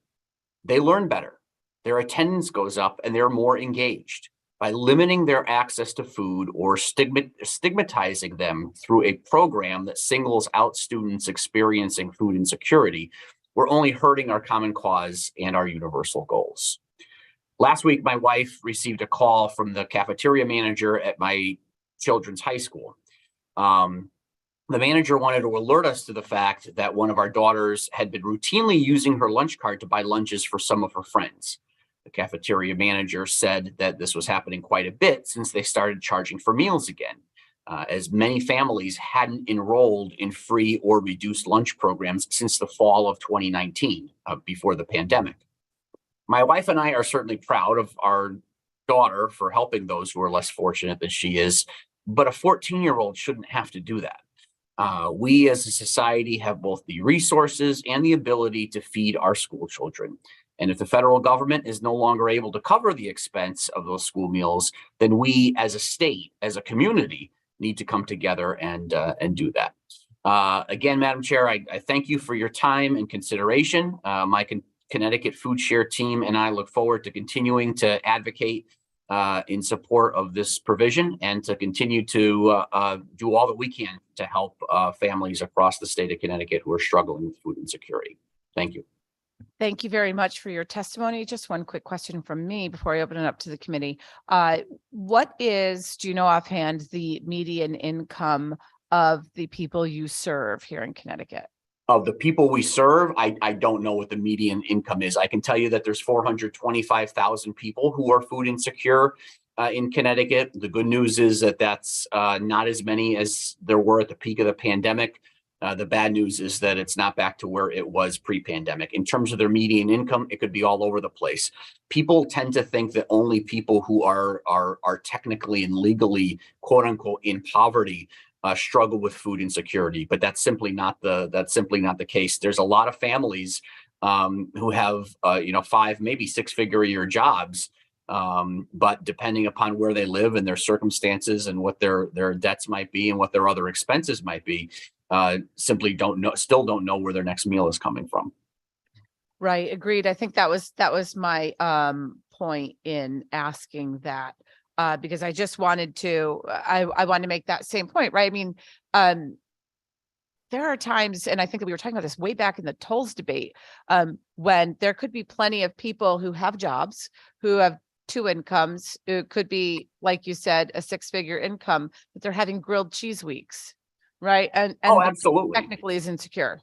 they learn better, their attendance goes up, and they're more engaged. By limiting their access to food or stigmatizing them through a program that singles out students experiencing food insecurity, we're only hurting our common cause and our universal goals. Last week, my wife received a call from the cafeteria manager at my children's high school. The manager wanted to alert us to the fact that one of our daughters had been routinely using her lunch card to buy lunches for some of her friends. The cafeteria manager said that this was happening quite a bit since they started charging for meals again, as many families hadn't enrolled in free or reduced lunch programs since the fall of 2019, before the pandemic. My wife and I are certainly proud of our daughter for helping those who are less fortunate than she is, but a 14-year-old shouldn't have to do that. We as a society have both the resources and the ability to feed our school children. And if the federal government is no longer able to cover the expense of those school meals, then we as a state, as a community, need to come together and do that. Again, Madam Chair, I thank you for your time and consideration. My Connecticut Food Share team and I look forward to continuing to advocate in support of this provision and to continue to do all that we can to help families across the state of Connecticut who are struggling with food insecurity. Thank you. Thank you very much for your testimony. Just one quick question from me before I open it up to the committee. What is, do you know offhand, the median income of the people you serve here in Connecticut? Of the people we serve, I don't know what the median income is. I can tell you that there's 425,000 people who are food insecure in Connecticut. The good news is that that's not as many as there were at the peak of the pandemic. The bad news is that it's not back to where it was pre-pandemic. In terms of their median income, it could be all over the place. People tend to think that only people who are technically and legally, quote unquote, in poverty struggle with food insecurity, but that's simply not the case. There's a lot of families who have 5, maybe 6-figure a year jobs, but depending upon where they live and their circumstances and what their debts might be and what their other expenses might be, simply still don't know where their next meal is coming from. Right, agreed. I think that was my point in asking that, because I just wanted to, I wanted to make that same point, right? I mean, there are times, and I think that we were talking about this way back in the tolls debate, when there could be plenty of people who have jobs, who have two incomes. It could be, like you said, a six-figure income, but they're having grilled cheese weeks, right? And Oh, the absolutely. technically is insecure.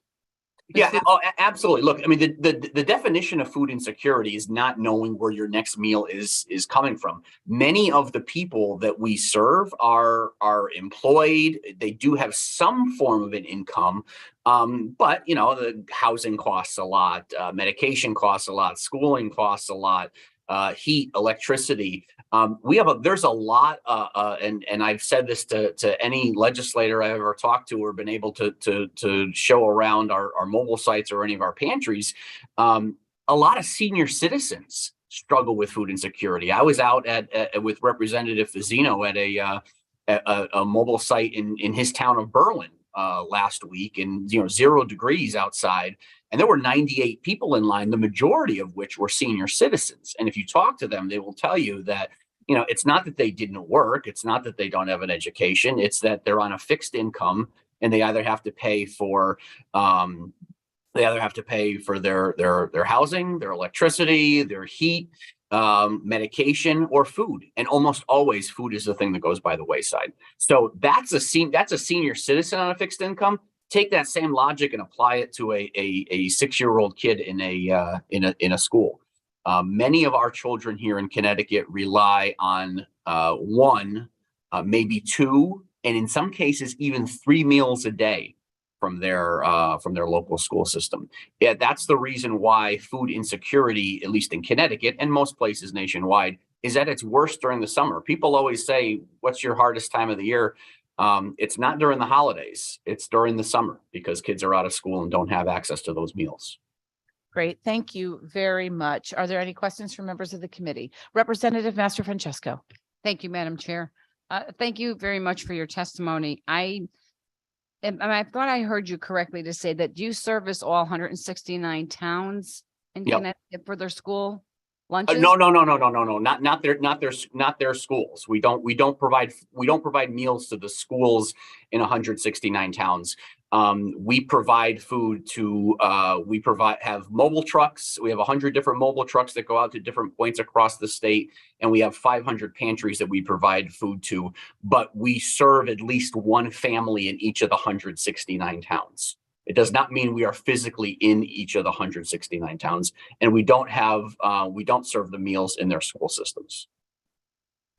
Yeah, absolutely. Look, I mean, the definition of food insecurity is not knowing where your next meal is coming from. Many of the people that we serve are employed. They do have some form of an income, but you know, the housing costs a lot, medication costs a lot, schooling costs a lot, heat, electricity. There's a lot, and I've said this to any legislator I've ever talked to or been able to show around our mobile sites or any of our pantries. A lot of senior citizens struggle with food insecurity. I was out with Representative Fazzino at a mobile site in his town of Berlin last week, and 0 degrees outside. And there were 98 people in line, the majority of which were senior citizens. And if you talk to them, they will tell you that, it's not that they didn't work. It's not that they don't have an education. It's that they're on a fixed income and they either have to pay for their housing, their electricity, their heat, medication, or food. And almost always food is the thing that goes by the wayside. So that's a senior citizen on a fixed income. Take that same logic and apply it to a 6-year-old kid in a school. Many of our children here in Connecticut rely on one, maybe two, and in some cases even 3 meals a day from their local school system. Yeah, that's the reason why food insecurity, at least in Connecticut and most places nationwide, is at its worst during the summer. People always say, "What's your hardest time of the year?" It's not during the holidays. It's during the summer because kids are out of school and don't have access to those meals. Great. Thank you very much. Are there any questions from members of the committee? Representative Master Francesco. Thank you, Madam Chair. Thank you very much for your testimony. I thought I heard you correctly to say that you service all 169 towns in Yep. Connecticut for their school lunches? No, not their schools. We don't provide meals to the schools in 169 towns. We provide food to have mobile trucks. We have 100 different mobile trucks that go out to different points across the state, and we have 500 pantries that we provide food to. But we serve at least one family in each of the 169 towns. It does not mean we are physically in each of the 169 towns, and we don't serve the meals in their school systems.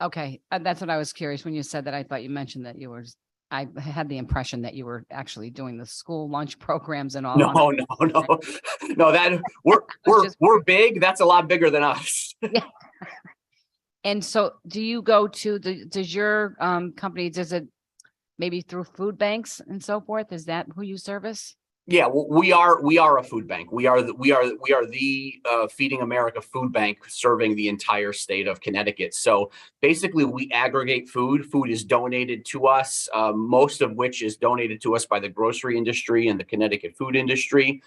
Okay, that's what I was curious when you said that. I thought you mentioned that you were, I had the impression that you were actually doing the school lunch programs and all. No, that we're big. That's a lot bigger than us. Yeah. And so do you go to does your company, does it maybe through food banks and so forth? Is that who you service? Yeah, well, we are a food bank. We are the Feeding America food bank serving the entire state of Connecticut. So basically, we aggregate food. Food is donated to us, most of which is donated to us by the grocery industry and the Connecticut food industry.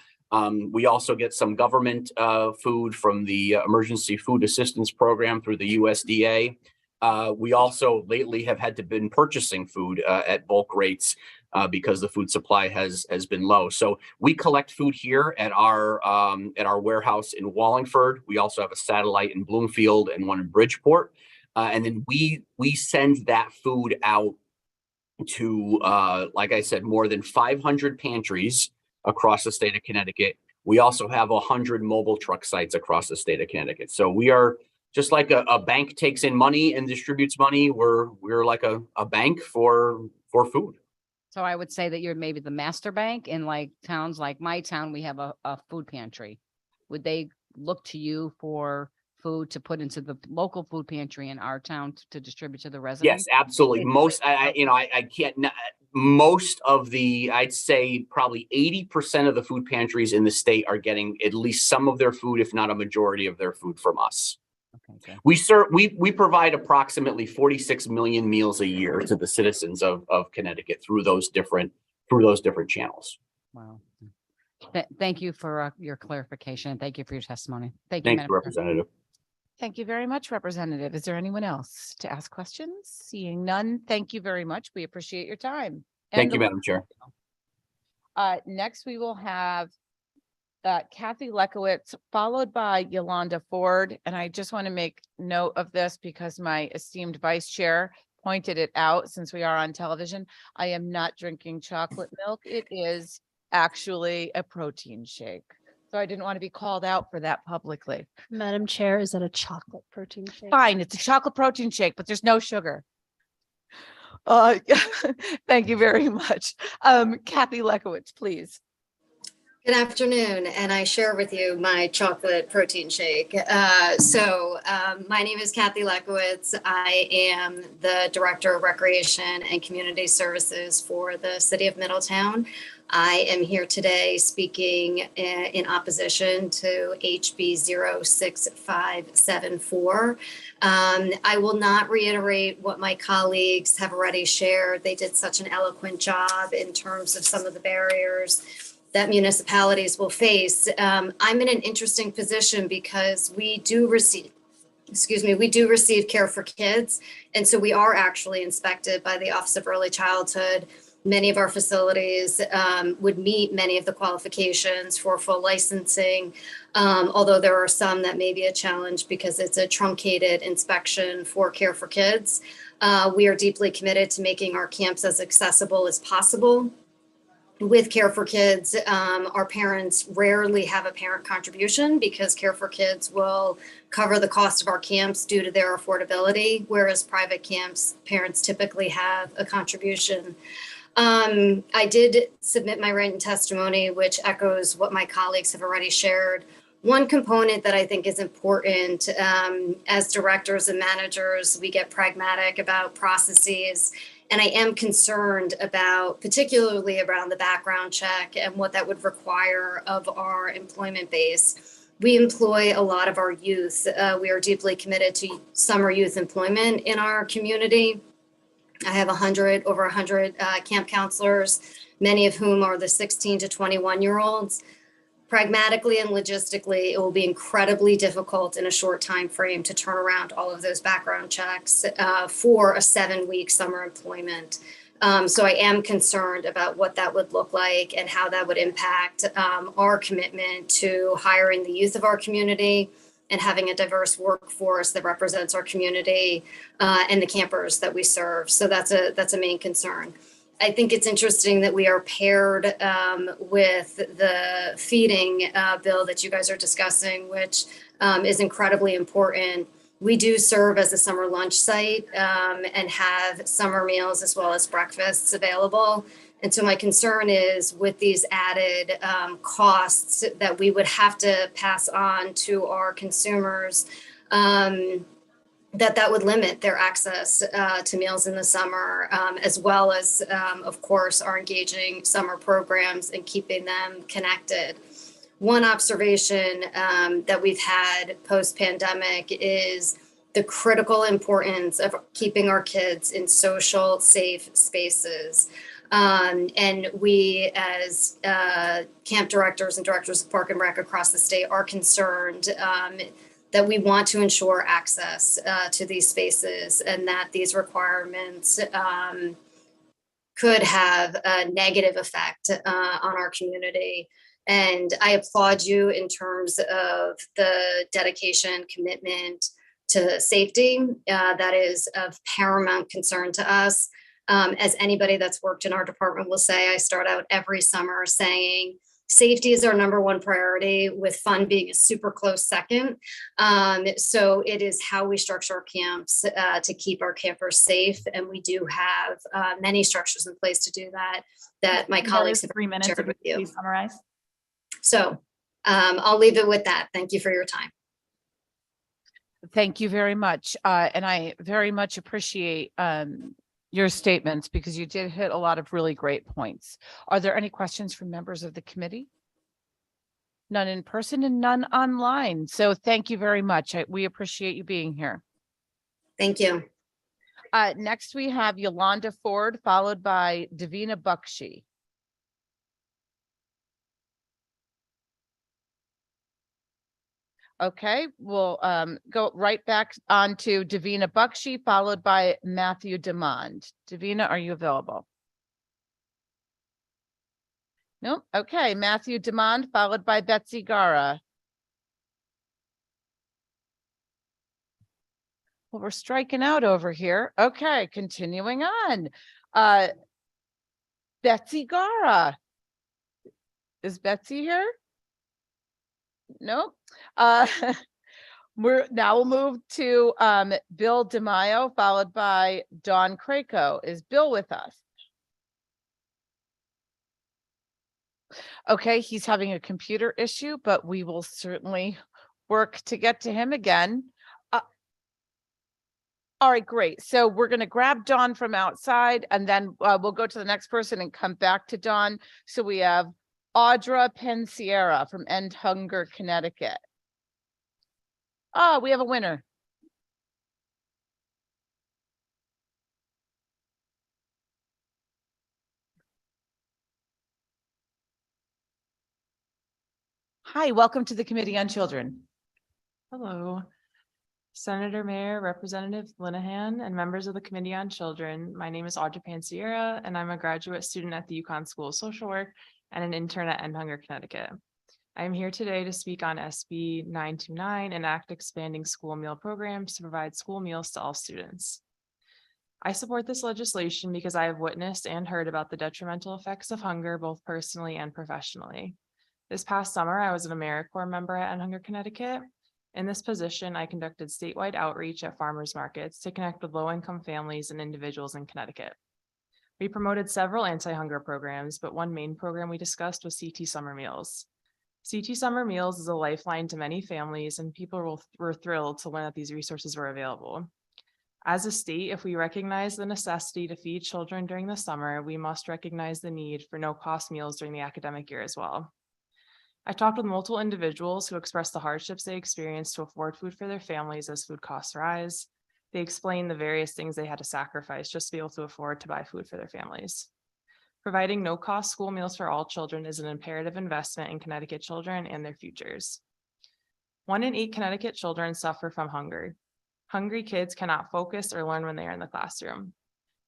We also get some government food from the Emergency Food Assistance Program through the USDA. We also lately have had to been purchasing food at bulk rates because the food supply has been low. So we collect food here at our warehouse in Wallingford. We also have a satellite in Bloomfield and one in Bridgeport, and then we send that food out to, like I said, more than 500 pantries across the state of Connecticut. We also have 100 mobile truck sites across the state of Connecticut. So we are just like a bank takes in money and distributes money. We're like a bank for food. So I would say that you're maybe the master bank in like towns like my town, we have a food pantry. Would they look to you for food to put into the local food pantry in our town to distribute to the residents? Yes, absolutely. Most of the, I'd say probably 80% of the food pantries in the state are getting at least some of their food, if not a majority of their food, from us. Okay, We provide approximately 46 million meals a year to the citizens of Connecticut through those different channels. Wow. Thank you for your clarification. Thank you for your testimony. Thank you, Thank Madam you, Chair. Representative. Thank you very much, Representative. Is there anyone else to ask questions? Seeing none, thank you very much. We appreciate your time. Thank you, Madam Chair. Next, we will have Kathy Lekowitz, followed by Yolanda Ford. And I just want to make note of this because my esteemed vice chair pointed it out since we are on television. I am not drinking chocolate milk. It is actually a protein shake. So I didn't want to be called out for that publicly. Madam Chair, is that a chocolate protein shake? Fine, it's a chocolate protein shake, but there's no sugar. Thank you very much. Kathy Lekowitz, please. Good afternoon, and I share with you my chocolate protein shake. My name is Kathy Lekowitz. I am the Director of Recreation and Community Services for the City of Middletown. I am here today speaking in opposition to HB 06574. I will not reiterate what my colleagues have already shared. They did such an eloquent job in terms of some of the barriers that municipalities will face. I'm in an interesting position because we do receive Care for Kids. And so we are actually inspected by the Office of Early Childhood. Many of our facilities would meet many of the qualifications for full licensing, although there are some that may be a challenge because it's a truncated inspection for Care for Kids. We are deeply committed to making our camps as accessible as possible. With Care for Kids, our parents rarely have a parent contribution because Care for Kids will cover the cost of our camps due to their affordability, whereas private camps, parents typically have a contribution. I did submit my written testimony, which echoes what my colleagues have already shared. One component that I think is important, as directors and managers, we get pragmatic about processes. And I am concerned about, particularly around the background check and what that would require of our employment base. We employ a lot of our youth. We are deeply committed to summer youth employment in our community. I have over 100 camp counselors, many of whom are the 16 to 21-year-olds. Pragmatically and logistically, it will be incredibly difficult in a short time frame to turn around all of those background checks for a 7-week summer employment. So I am concerned about what that would look like and how that would impact our commitment to hiring the youth of our community and having a diverse workforce that represents our community and the campers that we serve. So that's a main concern. I think it's interesting that we are paired with the feeding bill that you guys are discussing, which is incredibly important. We do serve as a summer lunch site and have summer meals as well as breakfasts available. And so my concern is with these added costs that we would have to pass on to our consumers, that would limit their access to meals in the summer, as well as, of course, our engaging summer programs and keeping them connected. One observation that we've had post-pandemic is the critical importance of keeping our kids in social, safe spaces. And we, as camp directors and directors of Park and Rec across the state, are concerned that we want to ensure access to these spaces and that these requirements could have a negative effect on our community. And I applaud you in terms of the dedication, commitment to safety. That is of paramount concern to us. As anybody that's worked in our department will say, I start out every summer saying, safety is our number one priority, with fun being a super close second. So it is how we structure our camps to keep our campers safe. And we do have many structures in place to do that my colleagues have 3 minutes. shared with you. Please summarize. So I'll leave it with that. Thank you for your time. Thank you very much. And I very much appreciate your statements because you did hit a lot of really great points. Are there any questions from members of the committee? None in person and none online. So thank you very much. We appreciate you being here. Thank you. Next, we have Yolanda Ford, followed by Davina Bakshi. Okay, we'll go right back on to Davina Bakshi, followed by Matthew Demond. Davina, are you available? Nope. Okay, Matthew Demond, followed by Betsy Gara. Well, we're striking out over here. Okay, continuing on. Betsy Gara. Is Betsy here? Nope. We'll move to Bill DeMaio, followed by Dawn Craco. Is Bill with us? Okay, he's having a computer issue, but we will certainly work to get to him again. All right, great. So we're going to grab Dawn from outside, and then we'll go to the next person and come back to Dawn. So we have Audra Pensiera from End Hunger, Connecticut. Oh, we have a winner. Hi, welcome to the Committee on Children. Hello, Senator, Mayor, Representative Linehan, and members of the Committee on Children. My name is Audra Pansiera, and I'm a graduate student at the UConn School of Social Work and an intern at End Hunger, Connecticut. I am here today to speak on SB 929, an act expanding school meal programs to provide school meals to all students. I support this legislation because I have witnessed and heard about the detrimental effects of hunger, both personally and professionally. This past summer, I was an AmeriCorps member at End Hunger, Connecticut. In this position, I conducted statewide outreach at farmers markets to connect with low-income families and individuals in Connecticut. We promoted several anti-hunger programs, but one main program we discussed was CT Summer Meals. CT Summer Meals is a lifeline to many families, and people were thrilled to learn that these resources were available. As a state, if we recognize the necessity to feed children during the summer, we must recognize the need for no-cost meals during the academic year as well. I talked with multiple individuals who expressed the hardships they experienced to afford food for their families as food costs rise. They explained the various things they had to sacrifice just to be able to afford to buy food for their families. Providing no-cost school meals for all children is an imperative investment in Connecticut children and their futures. 1 in 8 Connecticut children suffer from hunger. Hungry kids cannot focus or learn when they are in the classroom.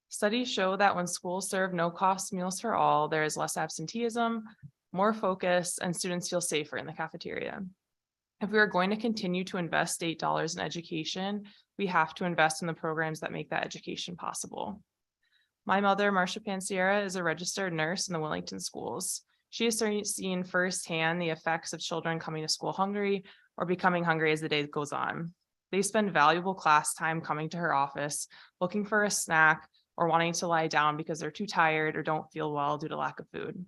Studies show that when schools serve no-cost meals for all, there is less absenteeism, more focus, and students feel safer in the cafeteria. If we are going to continue to invest state dollars in education, we have to invest in the programs that make that education possible. My mother, Marcia Pansiera, is a registered nurse in the Wellington schools. She has seen firsthand the effects of children coming to school hungry or becoming hungry as the day goes on. They spend valuable class time coming to her office, looking for a snack or wanting to lie down because they're too tired or don't feel well due to lack of food.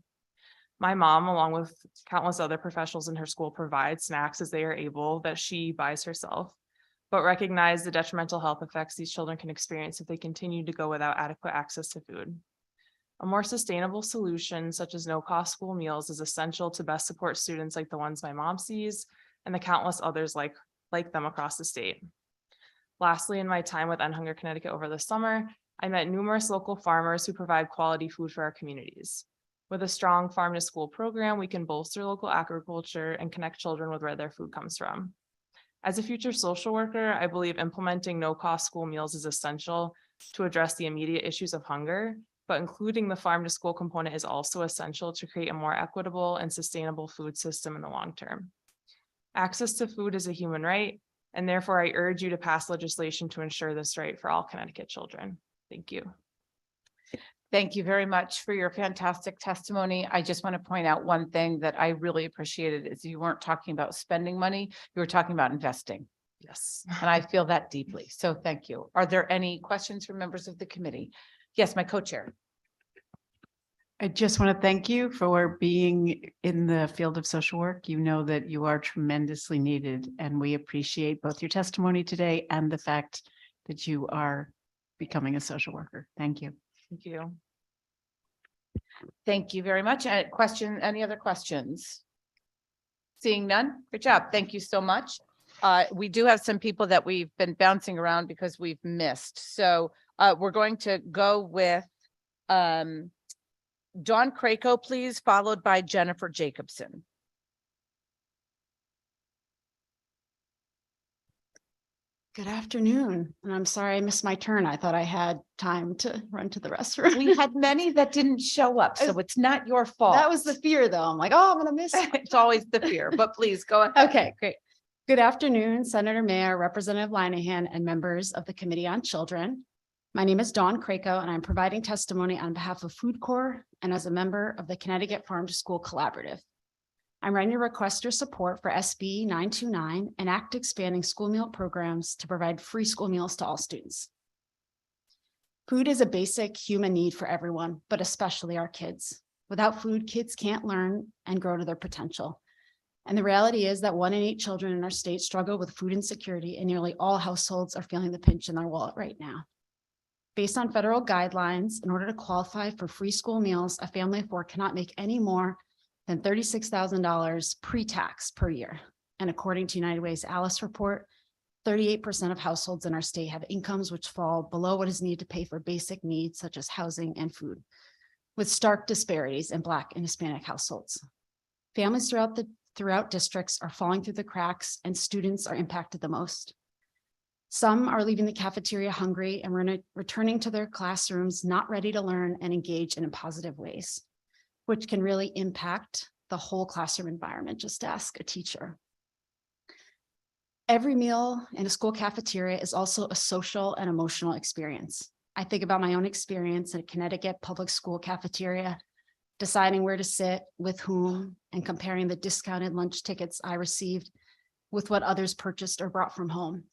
My mom, along with countless other professionals in her school, provide snacks as they are able that she buys herself, but recognize the detrimental health effects these children can experience if they continue to go without adequate access to food. A more sustainable solution, such as no-cost school meals, is essential to best support students like the ones my mom sees and the countless others like them across the state. Lastly, in my time with End Hunger Connecticut over the summer, I met numerous local farmers who provide quality food for our communities. With a strong farm to school program, we can bolster local agriculture and connect children with where their food comes from. As a future social worker, I believe implementing no-cost school meals is essential to address the immediate issues of hunger, but including the farm to school component is also essential to create a more equitable and sustainable food system in the long term. Access to food is a human right, and therefore I urge you to pass legislation to ensure this right for all Connecticut children. Thank you. Thank you very much for your fantastic testimony. I just want to point out one thing that I really appreciated is you weren't talking about spending money, you were talking about investing. Yes. And I feel that deeply. So thank you. Are there any questions from members of the committee? Yes, my co-chair. I just want to thank you for being in the field of social work. You know that you are tremendously needed, and we appreciate both your testimony today and the fact that you are becoming a social worker. Thank you. Thank you. Thank you very much. Any other questions? Seeing none, good job. Thank you so much. We do have some people that we've been bouncing around because we've missed. So we're going to go with Dawn Craco, please, followed by Jennifer Jacobson. Good afternoon, and I'm sorry I missed my turn. I thought I had time to run to the restroom. We had many that didn't show up, so it's not your fault. That was the fear, though. I'm like, oh, I'm gonna miss. It's always the fear, but please go ahead. Okay, great. Good afternoon, Senator Mayor, Representative Linehan, and members of the Committee on Children. My name is Dawn Craco, and I'm providing testimony on behalf of Food Corps and as a member of the Connecticut Farm to School Collaborative. I'm writing to request your support for SB 929, an act expanding school meal programs to provide free school meals to all students. Food is a basic human need for everyone, but especially our kids. Without food, kids can't learn and grow to their potential. And the reality is that 1 in 8 children in our state struggle with food insecurity, and nearly all households are feeling the pinch in their wallet right now. Based on federal guidelines, in order to qualify for free school meals, a family of 4 cannot make any more than $36,000 pre-tax per year. And according to United Way's Alice report, 38% of households in our state have incomes which fall below what is needed to pay for basic needs such as housing and food, with stark disparities in Black and Hispanic households. Families throughout districts are falling through the cracks, and students are impacted the most. Some are leaving the cafeteria hungry and returning to their classrooms not ready to learn and engage in positive ways, which can really impact the whole classroom environment. Just ask a teacher. Every meal in a school cafeteria is also a social and emotional experience. I think about my own experience in a Connecticut public school cafeteria, deciding where to sit, with whom, and comparing the discounted lunch tickets I received with what others purchased or brought from home.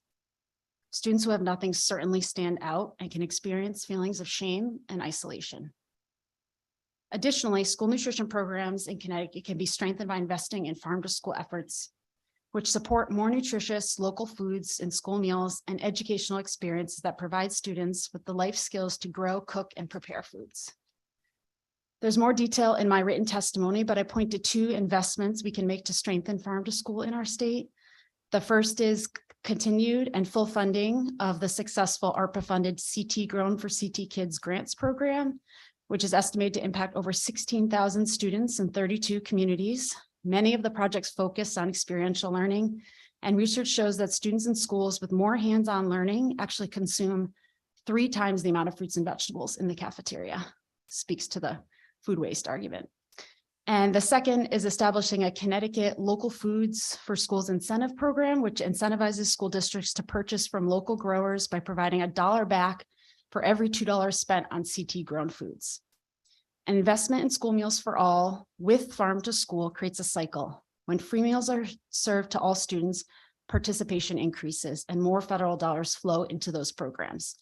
Students who have nothing certainly stand out and can experience feelings of shame and isolation. Additionally, school nutrition programs in Connecticut can be strengthened by investing in farm to school efforts, which support more nutritious local foods in school meals and educational experiences that provide students with the life skills to grow, cook, and prepare foods. There's more detail in my written testimony, but I point to 2 investments we can make to strengthen farm to school in our state. The first is continued and full funding of the successful ARPA-funded CT Grown for CT Kids grants program, which is estimated to impact over 16,000 students in 32 communities. Many of the projects focus on experiential learning, and research shows that students in schools with more hands-on learning actually consume 3 times the amount of fruits and vegetables in the cafeteria. Speaks to the food waste argument. And the second is establishing a Connecticut Local Foods for Schools incentive program, which incentivizes school districts to purchase from local growers by providing $1 back for every $2 spent on CT grown foods. An investment in school meals for all with farm to school creates a cycle. When free meals are served to all students, participation increases and more federal dollars flow into those programs.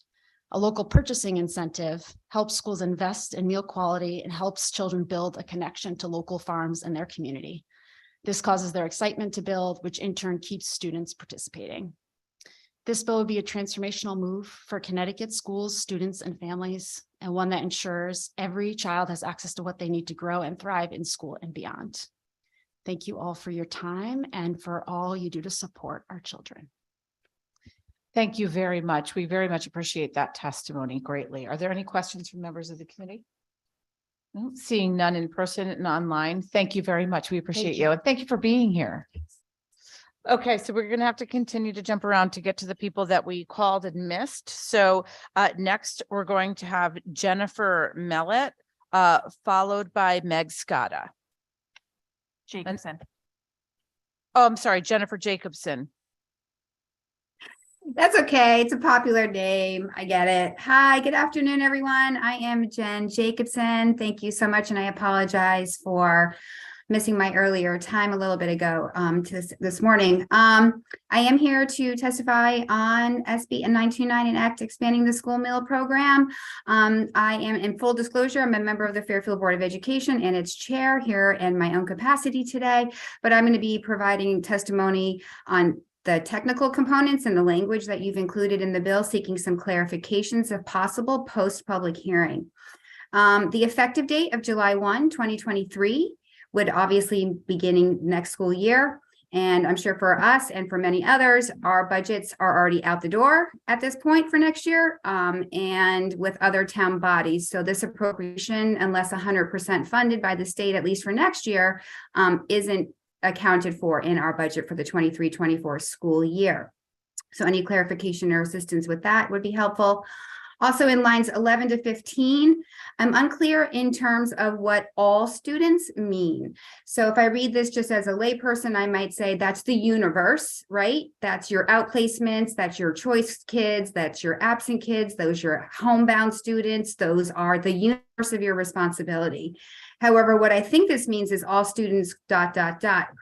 A local purchasing incentive helps schools invest in meal quality and helps children build a connection to local farms and their community. This causes their excitement to build, which in turn keeps students participating. This bill would be a transformational move for Connecticut schools, students, and families, and one that ensures every child has access to what they need to grow and thrive in school and beyond. Thank you all for your time and for all you do to support our children. Thank you very much. We very much appreciate that testimony greatly. Are there any questions from members of the committee? No, seeing none in person and online. Thank you very much. We appreciate you. And thank you for being here. Okay, so we're going to have to continue to jump around to get to the people that we called and missed. So next, we're going to have Jennifer Mellett, followed by Meg Scotta. Jacobson. Oh, I'm sorry, Jennifer Jacobson. That's okay. It's a popular name. I get it. Hi, good afternoon, everyone. I am Jen Jacobson. Thank you so much. And I apologize for missing my earlier time a little bit ago to this morning. I am here to testify on SB 929 and Act expanding the school meal program. I am, in full disclosure, I'm a member of the Fairfield Board of Education and its chair here in my own capacity today, but I'm going to be providing testimony on the technical components and the language that you've included in the bill, seeking some clarifications if possible post-public hearing. The effective date of July 1, 2023 would obviously beginning next school year. And I'm sure for us and for many others, our budgets are already out the door at this point for next year and with other town bodies. So this appropriation, unless 100% funded by the state, at least for next year, isn't accounted for in our budget for the 23-24 school year. So any clarification or assistance with that would be helpful. Also in lines 11 to 15, I'm unclear in terms of what all students mean. So if I read this just as a layperson, I might say that's the universe, right? That's your outplacements, that's your choice kids, that's your absent kids, those are your homebound students, those are the universe of your responsibility. However, what I think this means is all students ...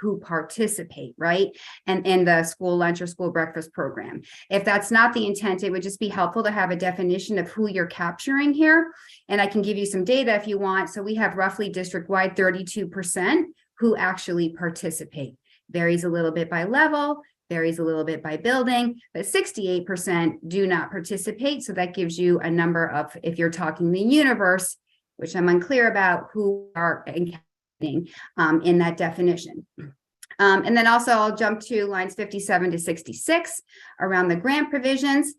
who participate, right? And in the school lunch or school breakfast program. If that's not the intent, it would just be helpful to have a definition of who you're capturing here. And I can give you some data if you want. So we have roughly district-wide 32% who actually participate. Varies a little bit by level, varies a little bit by building, but 68% do not participate. So that gives you a number of, if you're talking the universe, which I'm unclear about, who are including in that definition. And then also I'll jump to lines 57 to 66 around the grant provisions.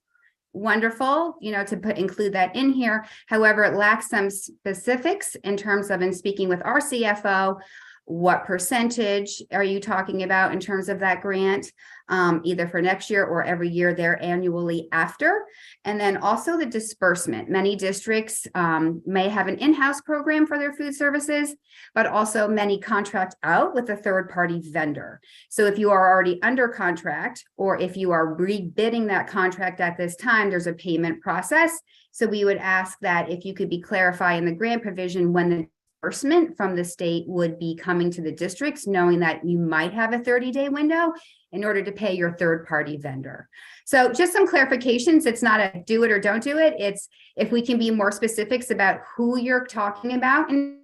Wonderful, to include that in here. However, it lacks some specifics in terms of, in speaking with our CFO, what percentage are you talking about in terms of that grant, either for next year or every year there annually after? And then also the disbursement. Many districts may have an in-house program for their food services, but also many contract out with a third-party vendor. So if you are already under contract, or if you are rebidding that contract at this time, there's a payment process. So we would ask that if you could be clarified in the grant provision when the disbursement from the state would be coming to the districts, knowing that you might have a 30-day window in order to pay your third-party vendor. So just some clarifications. It's not a do it or don't do it. It's if we can be more specifics about who you're talking about, and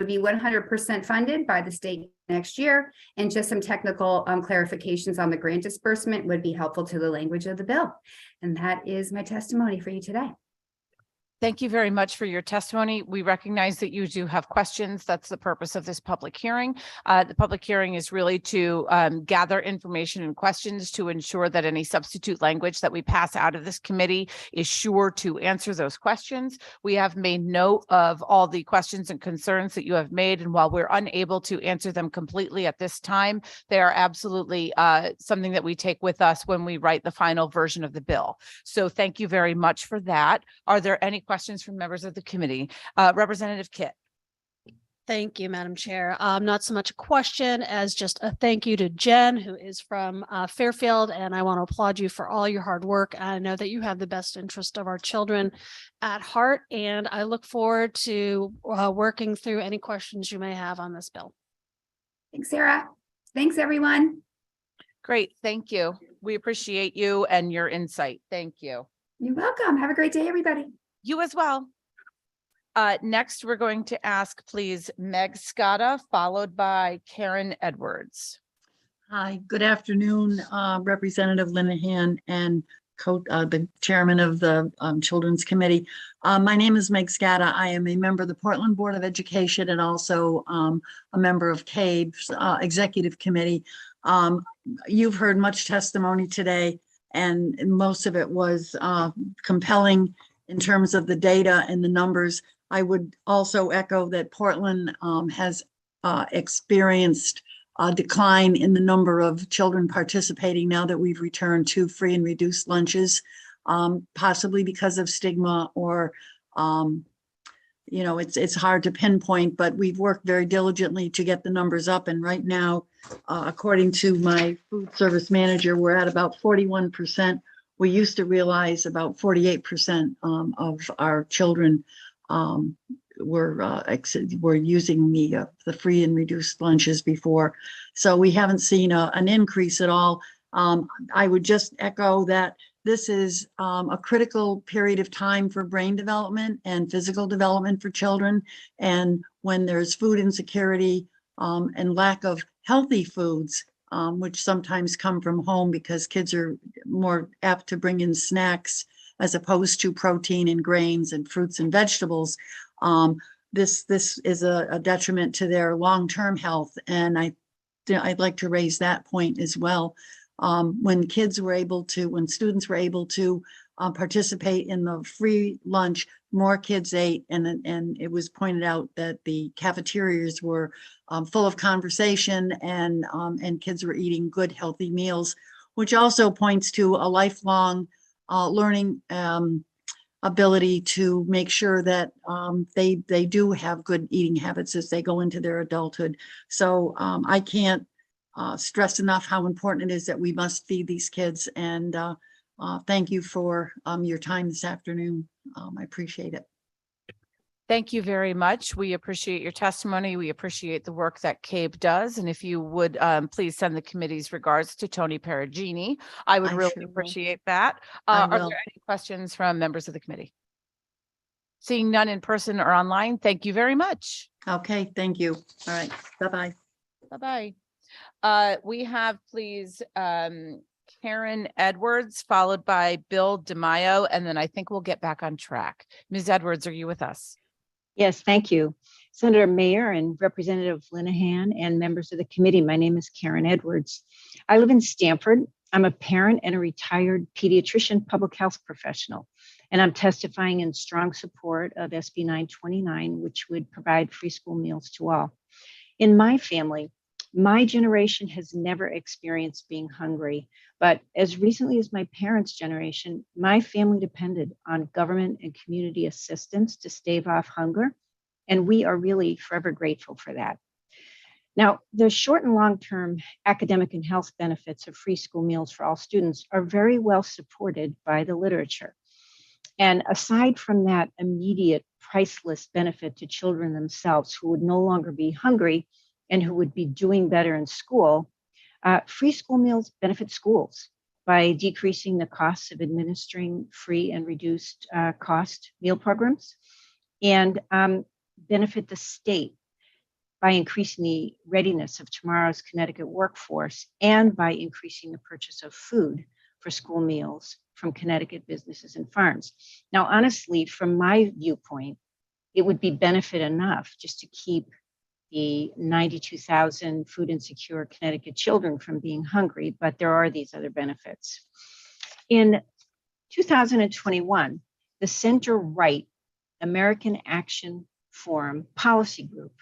would be 100% funded by the state next year, and just some technical clarifications on the grant disbursement would be helpful to the language of the bill. And that is my testimony for you today. Thank you very much for your testimony. We recognize that you do have questions. That's the purpose of this public hearing. The public hearing is really to gather information and questions to ensure that any substitute language that we pass out of this committee is sure to answer those questions. We have made note of all the questions and concerns that you have made, and while we're unable to answer them completely at this time, they are absolutely something that we take with us when we write the final version of the bill. So thank you very much for that. Are there any questions from members of the committee? Representative Kit. Thank you, Madam Chair. Not so much a question as just a thank you to Jen, who is from Fairfield, and I want to applaud you for all your hard work. I know that you have the best interest of our children at heart, and I look forward to working through any questions you may have on this bill. Thanks, Sarah. Thanks, everyone. Great, thank you. We appreciate you and your insight. Thank you. You're welcome. Have a great day, everybody. You as well. Next, we're going to ask, please, Meg Scotta, followed by Karen Edwards. Hi, good afternoon, Representative Linehan and the chairman of the Children's Committee. My name is Meg Scotta. I am a member of the Portland Board of Education and also a member of CABE's Executive Committee. You've heard much testimony today, and most of it was compelling in terms of the data and the numbers. I would also echo that Portland has experienced a decline in the number of children participating now that we've returned to free and reduced lunches, possibly because of stigma or, it's hard to pinpoint, but we've worked very diligently to get the numbers up. And right now, according to my food service manager, we're at about 41%. We used to realize about 48% of our children were using the free and reduced lunches before. So we haven't seen an increase at all. I would just echo that this is a critical period of time for brain development and physical development for children. And when there's food insecurity and lack of healthy foods, which sometimes come from home because kids are more apt to bring in snacks as opposed to protein and grains and fruits and vegetables. This is a detriment to their long-term health. And I'd like to raise that point as well. When students were able to participate in the free lunch, more kids ate, and it was pointed out that the cafeterias were full of conversation and kids were eating good, healthy meals. which also points to a lifelong learning ability to make sure that they do have good eating habits as they go into their adulthood. So I can't stress enough how important it is that we must feed these kids. And thank you for your time this afternoon. I appreciate it. Thank you very much. We appreciate your testimony. We appreciate the work that CABE does. And if you would please send the committee's regards to Tony Perugini, I would really sure will. appreciate that. I Are there will. any questions from members of the committee? Seeing none in person or online, thank you very much. Okay, thank you. All right, bye-bye. Bye-bye. We have, please, Karen Edwards, followed by Bill DeMaio, and then I think we'll get back on track. Ms. Edwards, are you with us? Yes, thank you. Senator Mayor and Representative Linehan and members of the committee, my name is Karen Edwards. I live in Stamford. I'm a parent and a retired pediatrician public health professional, and I'm testifying in strong support of SB 929, which would provide free school meals to all. In my family, my generation has never experienced being hungry, but as recently as my parents' generation, my family depended on government and community assistance to stave off hunger, and we are really forever grateful for that. Now, the short and long-term academic and health benefits of free school meals for all students are very well supported by the literature. And aside from that immediate priceless benefit to children themselves who would no longer be hungry and who would be doing better in school, free school meals benefit schools by decreasing the costs of administering free and reduced cost meal programs, and benefit the state by increasing the readiness of tomorrow's Connecticut workforce and by increasing the purchase of food for school meals from Connecticut businesses and farms. Now, honestly, from my viewpoint, it would be benefit enough just to keep the 92,000 food insecure Connecticut children from being hungry, but there are these other benefits. In 2021, the center-right American Action Forum Policy Group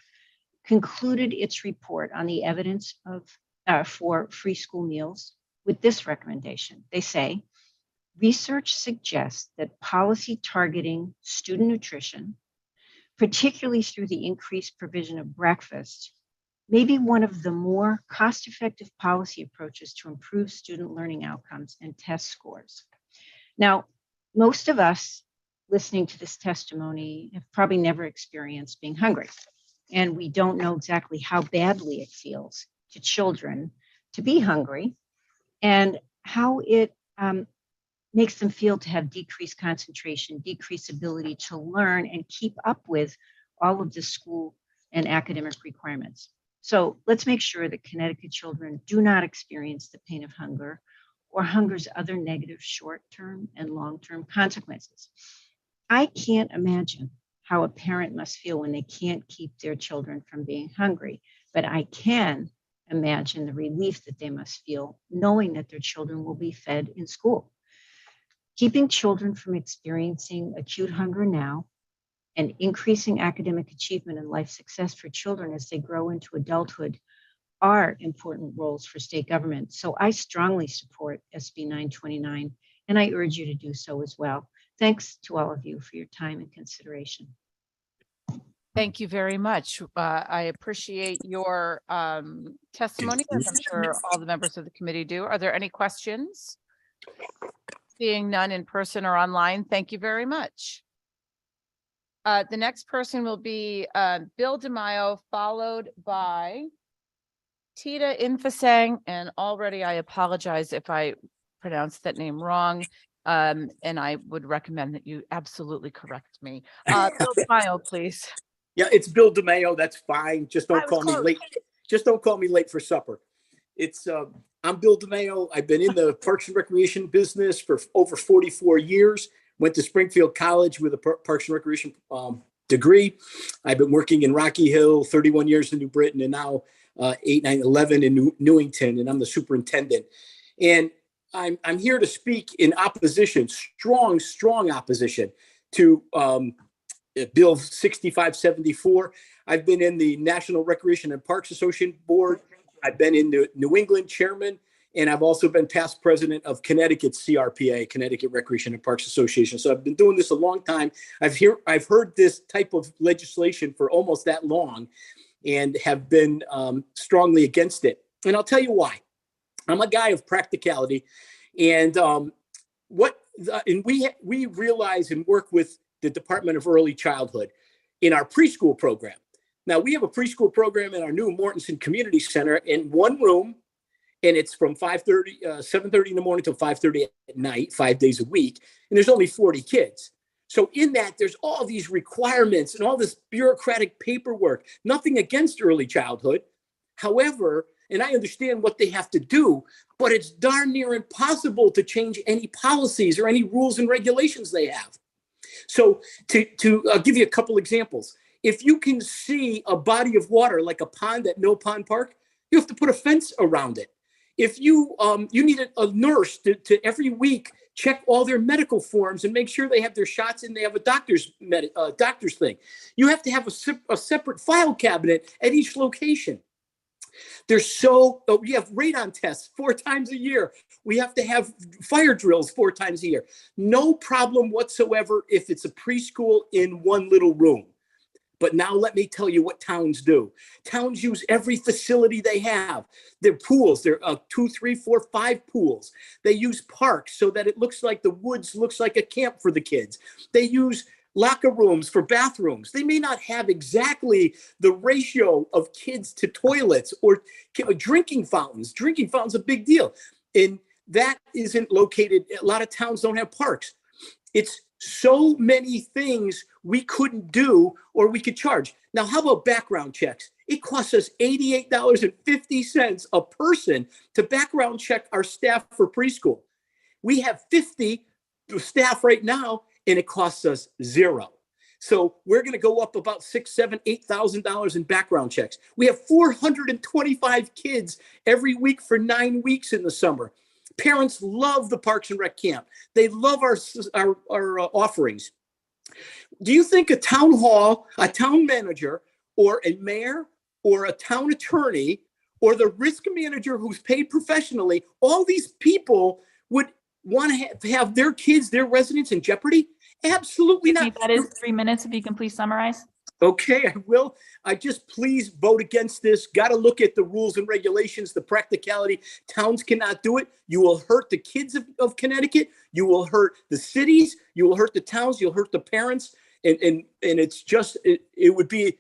concluded its report on the evidence for free school meals with this recommendation. They say, research suggests that policy targeting student nutrition, particularly through the increased provision of breakfast, may be one of the more cost-effective policy approaches to improve student learning outcomes and test scores. Now, most of us listening to this testimony have probably never experienced being hungry, and we don't know exactly how badly it feels to children to be hungry and how it makes them feel to have decreased concentration, decreased ability to learn and keep up with all of the school and academic requirements. So let's make sure that Connecticut children do not experience the pain of hunger or hunger's other negative short-term and long-term consequences. I can't imagine how a parent must feel when they can't keep their children from being hungry, but I can imagine the relief that they must feel knowing that their children will be fed in school. Keeping children from experiencing acute hunger now and increasing academic achievement and life success for children as they grow into adulthood are important roles for state government. So I strongly support SB 929, and I urge you to do so as well. Thanks to all of you for your time and consideration. Thank you very much. I appreciate your testimony, as I'm sure all the members of the committee do. Are there any questions? Seeing none in person or online, thank you very much. The next person will be Bill DeMaio, followed by Tita Infasang, and already I apologize if I pronounced that name wrong, and I would recommend that you absolutely correct me. Bill DeMaio, please. Yeah, it's Bill DeMaio. That's fine. Just don't call me late. Just don't call me late for supper. It's I'm Bill DeMaio. I've been in the Parks and Recreation business for over 44 years. Went to Springfield College with a Parks and Recreation degree. I've been working in Rocky Hill, 31 years in New Britain, and now 8, 9, 11 in Newington, and I'm the superintendent. And I'm here to speak in opposition, strong opposition to Bill 6574. I've been in the National Recreation and Parks Association Board. I've been in the New England chairman, And I've also been past president of Connecticut CRPA, Connecticut Recreation and Parks Association. So I've been doing this a long time. I've heard this type of legislation for almost that long and have been strongly against it. And I'll tell you why. I'm a guy of practicality, and we realize and work with the Department of Early Childhood in our preschool program. Now, we have a preschool program in our new Mortenson Community Center in one room, and it's from 7:30 in the morning till 5:30 at night, 5 days a week, and there's only 40 kids. So in that, there's all these requirements and all this bureaucratic paperwork, nothing against early childhood. However, and I understand what they have to do, but it's darn near impossible to change any policies or any rules and regulations they have. So to give you a couple examples, if you can see a body of water like a pond at Mill Pond Park, you have to put a fence around it. If you need a nurse to every week check all their medical forms and make sure they have their shots and they have a doctor's thing, you have to have a separate file cabinet at each location. We have radon tests 4 times a year. We have to have fire drills 4 times a year. No problem whatsoever if it's a preschool in one little room. But now let me tell you what towns do. Towns use every facility they have. Their pools, they're 2, 3, 4, 5 pools. They use parks so that it looks like the woods looks like a camp for the kids. They use locker rooms for bathrooms. They may not have exactly the ratio of kids to toilets or drinking fountains. Drinking fountains are a big deal. And that isn't located, a lot of towns don't have parks. It's so many things we couldn't do or we could charge. Now, how about background checks? It costs us $88.50 a person to background check our staff for preschool. We have 50 staff right now, and it costs us $0. So we're going to go up about $6,000, $7,000, $8,000 in background checks. We have 425 kids every week for 9 weeks in the summer. Parents love the Parks and Rec camp. They love our offerings. Do you think a town hall, a town manager, or a mayor, or a town attorney, or the risk manager who's paid professionally, all these people would want to have their kids, their residents in jeopardy? Absolutely not. That is 3 minutes. If you can please summarize. Okay, I will. Please vote against this. Got to look at the rules and regulations, the practicality. Towns cannot do it. You will hurt the kids of Connecticut. You will hurt the cities. You will hurt the towns. You'll hurt the parents. And it's just, it would be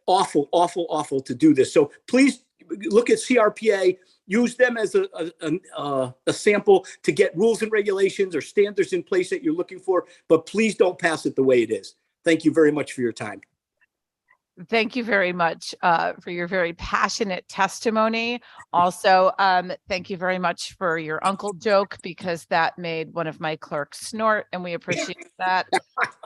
awful, awful, awful to do this. So please look at CRPA. Use them as a sample to get rules and regulations or standards in place that you're looking for. But please don't pass it the way it is. Thank you very much for your time. Thank you very much for your very passionate testimony. Also, thank you very much for your uncle joke, because that made one of my clerks snort, and we appreciate that.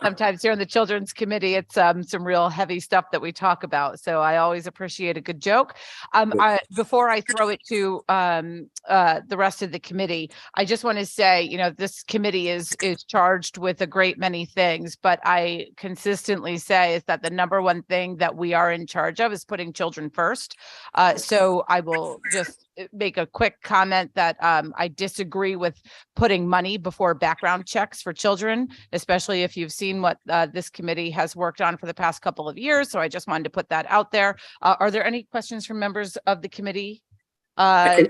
Sometimes here in the Children's Committee, it's some real heavy stuff that we talk about. So I always appreciate a good joke. Before I throw it to the rest of the committee, I just want to say, this committee is charged with a great many things, but I consistently say is that the number one thing that we are in charge of is putting children first. So I will just make a quick comment that I disagree with putting money before background checks for children, especially if you've seen what this committee has worked on for the past couple of years. So I just wanted to put that out there. Are there any questions from members of the committee? I'll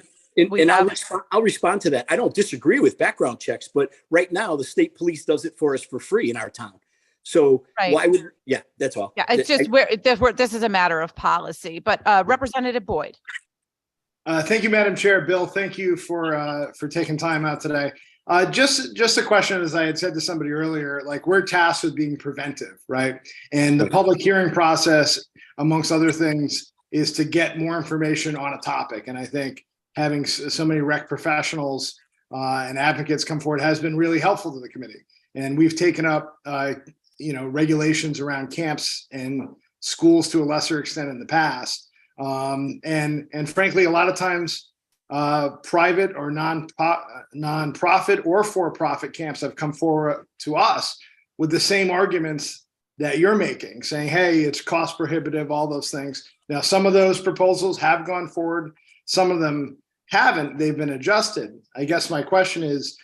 respond to that. I don't disagree with background checks, but right now the state police does it for us for free in our town. So why would, that's all. Yeah, it's just this is a matter of policy, but Representative Boyd. Thank you, Madam Chair. Bill, thank you for taking time out today. Just a question, as I had said to somebody earlier, like we're tasked with being preventive, right? And the public hearing process, amongst other things, is to get more information on a topic. And I think having so many rec professionals and advocates come forward has been really helpful to the committee. And we've taken up regulations around camps and schools to a lesser extent in the past. And frankly, a lot of times private or non-profit or for-profit camps have come forward to us with the same arguments that you're making, saying, hey, it's cost prohibitive, all those things. Now, some of those proposals have gone forward. Some of them haven't, they've been adjusted. I guess my question is,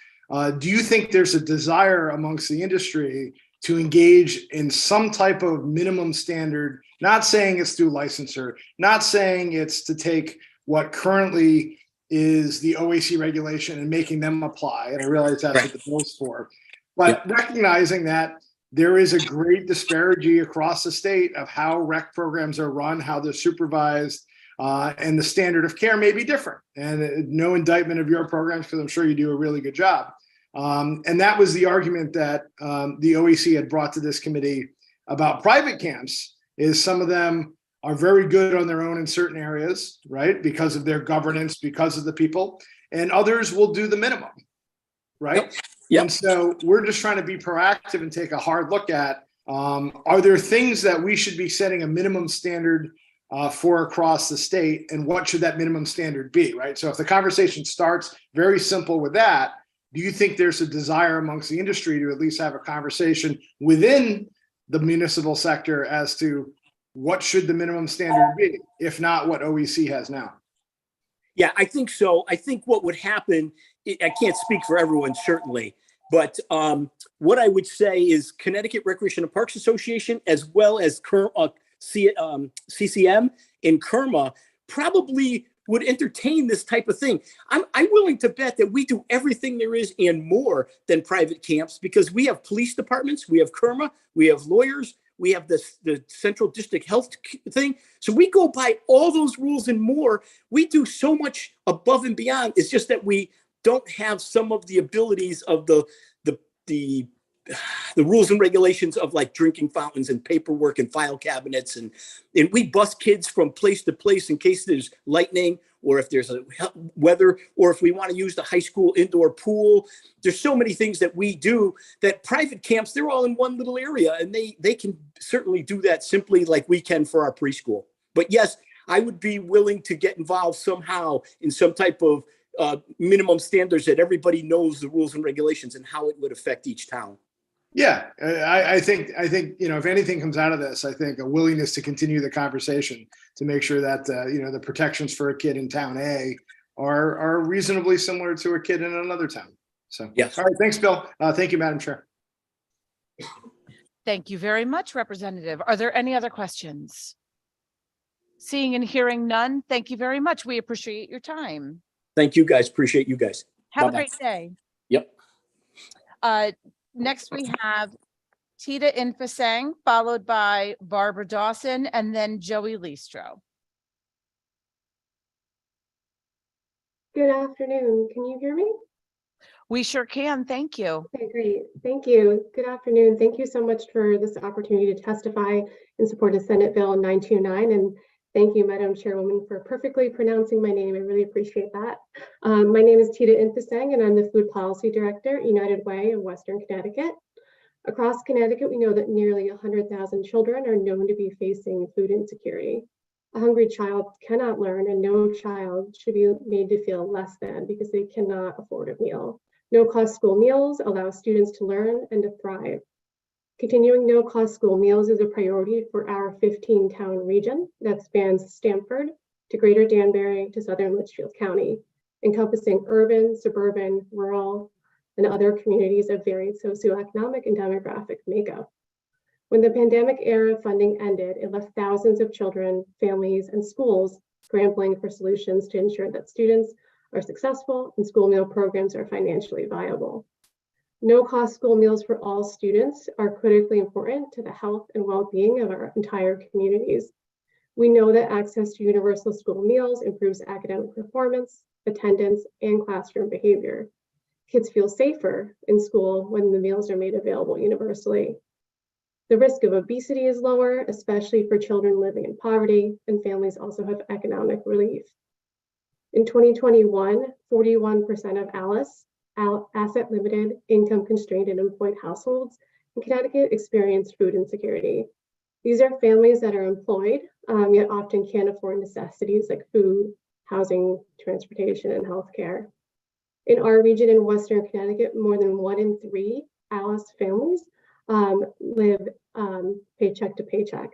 do you think there's a desire amongst the industry to engage in some type of minimum standard? Not saying it's through licensure, not saying it's to take what currently is the OAC regulation and making them apply. And I realize that's what the bill's for, but recognizing that there is a great disparity across the state of how rec programs are run, how they're supervised, and the standard of care may be different. And no indictment of your programs, because I'm sure you do a really good job. And that was the argument that the OAC had brought to this committee about private camps, is some of them are very good on their own in certain areas, right? Because of their governance, because of the people, and others will do the minimum, right? And so we're just trying to be proactive and take a hard look at, are there things that we should be setting a minimum standard for across the state, and what should that minimum standard be, right? So if the conversation starts very simple with that, do you think there's a desire amongst the industry to at least have a conversation within the municipal sector as to what should the minimum standard be, if not what OEC has now? Yeah, I think so. I think what would happen, I can't speak for everyone, certainly, but what I would say is Connecticut Recreation and Parks Association, as well as CCM and KERMA, probably would entertain this type of thing. I'm willing to bet that we do everything there is and more than private camps, because we have police departments, we have KERMA, we have lawyers, we have the central district health thing. So we go by all those rules and more. We do so much above and beyond. It's just that we don't have some of the abilities of the rules and regulations of like drinking fountains and paperwork and file cabinets. And we bus kids from place to place in case there's lightning, or if there's a weather, or if we want to use the high school indoor pool. There's so many things that we do that private camps, they're all in one little area, and they can certainly do that simply like we can for our preschool. But yes, I would be willing to get involved somehow in some type of minimum standards that everybody knows the rules and regulations and how it would affect each town. Yeah, I think, you know, if anything comes out of this, I think a willingness to continue the conversation to make sure that, you know, the protections for a kid in town A are reasonably similar to a kid in another town. So, yes. All right. Thanks, Bill. Thank you, Madam Chair. Thank you very much, Representative. Are there any other questions? Seeing and hearing none, thank you very much. We appreciate your time. Thank you guys. Appreciate you guys. Have Bye-bye. a great day. Yep. Next, we have Tita Infasang, followed by Barbara Dawson, and then Joey Listro. Good afternoon. Can you hear me? We sure can. Thank you. Okay, great. Thank you. Good afternoon. Thank you so much for this opportunity to testify in support of Senate Bill 929. And thank you, Madam Chairwoman, for perfectly pronouncing my name. I really appreciate that. My name is Tita Infasang, and I'm the Food Policy Director at United Way of Western Connecticut. Across Connecticut, we know that nearly 100,000 children are known to be facing food insecurity. A hungry child cannot learn, and no child should be made to feel less than because they cannot afford a meal. No-cost school meals allow students to learn and to thrive. Continuing no-cost school meals is a priority for our 15-town region that spans Stamford to Greater Danbury to Southern Litchfield County, encompassing urban, suburban, rural, and other communities of varied socioeconomic and demographic makeup. When the pandemic era funding ended, it left thousands of children, families, and schools scrambling for solutions to ensure that students are successful and school meal programs are financially viable. No-cost school meals for all students are critically important to the health and well-being of our entire communities. We know that access to universal school meals improves academic performance, attendance, and classroom behavior. Kids feel safer in school when the meals are made available universally. The risk of obesity is lower, especially for children living in poverty, and families also have economic relief. In 2021, 41% of ALICE, asset-limited, income-constrained, and employed households in Connecticut experienced food insecurity. These are families that are employed, yet often can't afford necessities like food, housing, transportation, and healthcare. In our region in Western Connecticut, more than 1 in 3 ALICE families live paycheck to paycheck.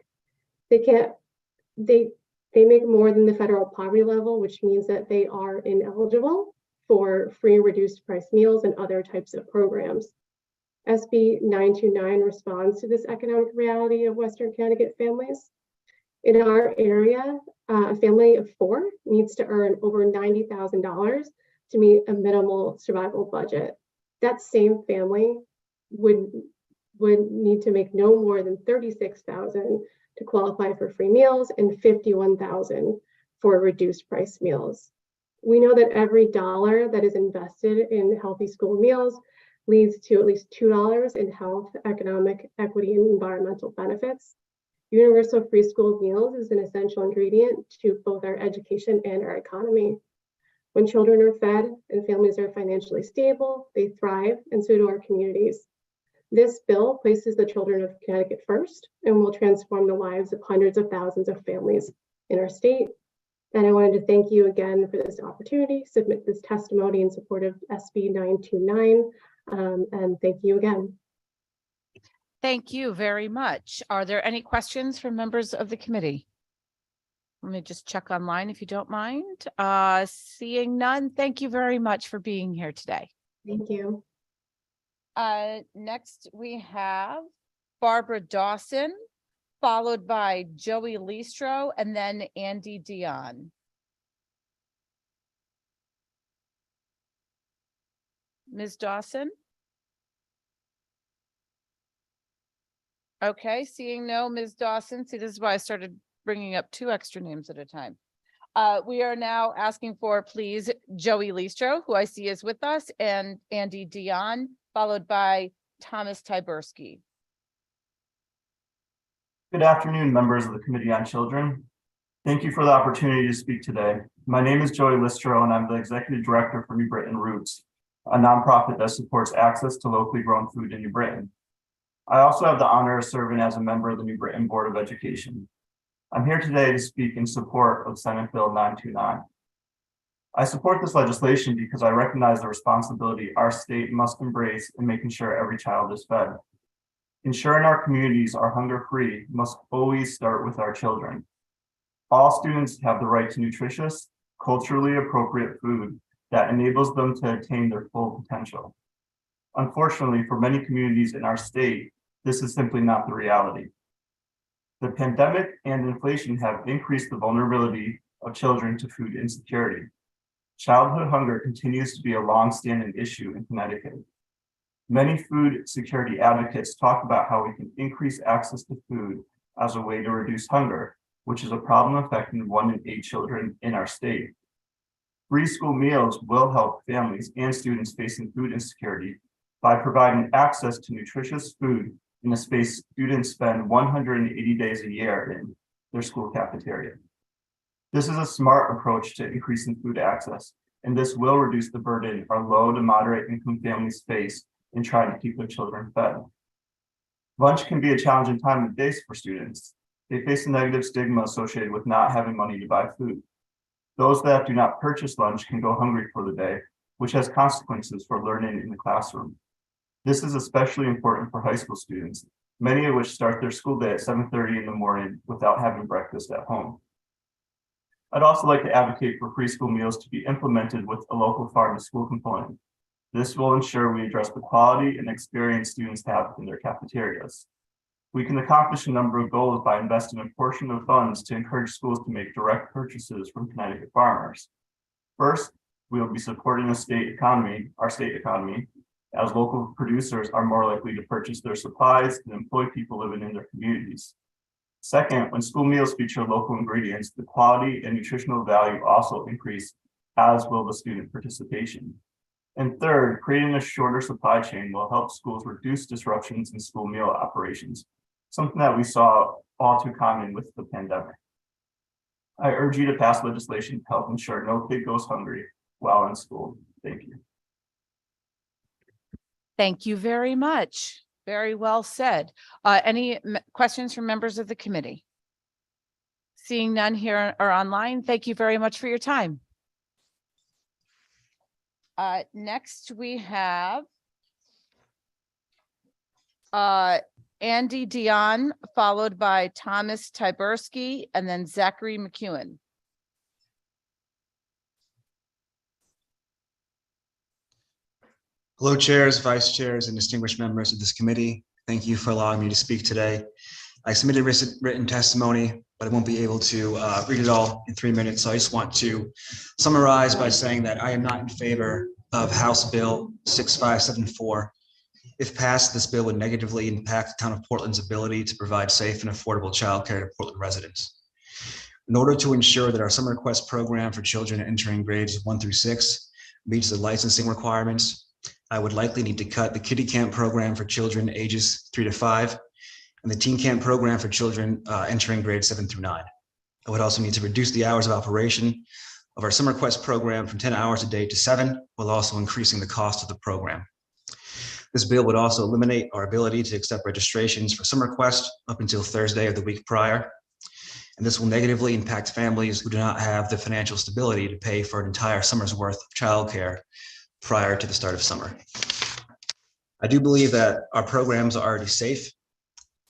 They They make more than the federal poverty level, which means that they are ineligible for free and reduced price meals and other types of programs. SB 929 responds to this economic reality of Western Connecticut families. In our area, a family of 4 needs to earn over $90,000 to meet a minimal survival budget. That same family would need to make no more than $36,000 to qualify for free meals and $51,000 for reduced price meals. We know that every dollar that is invested in healthy school meals leads to at least $2 in health, economic, equity, and environmental benefits. Universal free school meals is an essential ingredient to both our education and our economy. When children are fed and families are financially stable, they thrive, and so do our communities. This bill places the children of Connecticut first and will transform the lives of hundreds of thousands of families in our state. And I wanted to thank you again for this opportunity to submit this testimony in support of SB 929. And thank you again. Thank you very much. Are there any questions from members of the committee? Let me just check online if you don't mind. Seeing none, thank you very much for being here today. Thank you. Next we have Barbara Dawson, followed by Joey Listro, and then Andy Dion. Ms. Dawson? Okay, seeing no Ms. Dawson. See, this is why I started bringing up 2 extra names at a time. We are now asking for, please, Joey Listro, who I see is with us, and Andy Dion, followed by Thomas Tyberski. Good afternoon, members of the Committee on Children. Thank you for the opportunity to speak today. My name is Joey Listro, and I'm the Executive Director for New Britain Roots, a nonprofit that supports access to locally grown food in New Britain. I also have the honor of serving as a member of the New Britain Board of Education. I'm here today to speak in support of Senate Bill 929. I support this legislation because I recognize the responsibility our state must embrace in making sure every child is fed. Ensuring our communities are hunger-free must always start with our children. All students have the right to nutritious, culturally appropriate food that enables them to attain their full potential. Unfortunately, for many communities in our state, this is simply not the reality. The pandemic and inflation have increased the vulnerability of children to food insecurity. Childhood hunger continues to be a long-standing issue in Connecticut. Many food security advocates talk about how we can increase access to food as a way to reduce hunger, which is a problem affecting 1 in 8 children in our state. Free school meals will help families and students facing food insecurity by providing access to nutritious food in a space students spend 180 days a year in their school cafeteria. This is a smart approach to increasing food access, and this will reduce the burden our low to moderate income families face in trying to keep their children fed. Lunch can be a challenging time of day for students. They face a negative stigma associated with not having money to buy food. Those that do not purchase lunch can go hungry for the day, which has consequences for learning in the classroom. This is especially important for high school students, many of which start their school day at 7:30 in the morning without having breakfast at home. I'd also like to advocate for free school meals to be implemented with a local farm to school component. This will ensure we address the quality and experience students have in their cafeterias. We can accomplish a number of goals by investing a portion of funds to encourage schools to make direct purchases from Connecticut farmers. First, we will be supporting our state economy, as local producers are more likely to purchase their supplies and employ people living in their communities. Second, when school meals feature local ingredients, the quality and nutritional value also increase, as will the student participation. And third, creating a shorter supply chain will help schools reduce disruptions in school meal operations, something that we saw all too common with the pandemic. I urge you to pass legislation to help ensure no kid goes hungry while in school. Thank you. Thank you very much. Very well said. Any questions from members of the committee? Seeing none here or online, thank you very much for your time. Next we have Andy Dion, followed by Thomas Tyberski, and then Zachary McEwen. Hello, chairs, vice chairs, and distinguished members of this committee. Thank you for allowing me to speak today. I submitted written testimony, but I won't be able to read it all in 3 minutes. So I just want to summarize by saying that I am not in favor of House Bill 6574. If passed, this bill would negatively impact the town of Portland's ability to provide safe and affordable childcare to Portland residents. In order to ensure that our Summer Quest program for children entering grades 1 through 6 meets the licensing requirements, I would likely need to cut the Kiddie Camp program for children ages 3 to 5 and the Teen Camp program for children entering grades 7 through 9. I would also need to reduce the hours of operation of our Summer Quest program from 10 hours a day to 7, while also increasing the cost of the program. This bill would also eliminate our ability to accept registrations for Summer Quest up until Thursday of the week prior. And this will negatively impact families who do not have the financial stability to pay for an entire summer's worth of childcare prior to the start of summer. I do believe that our programs are already safe.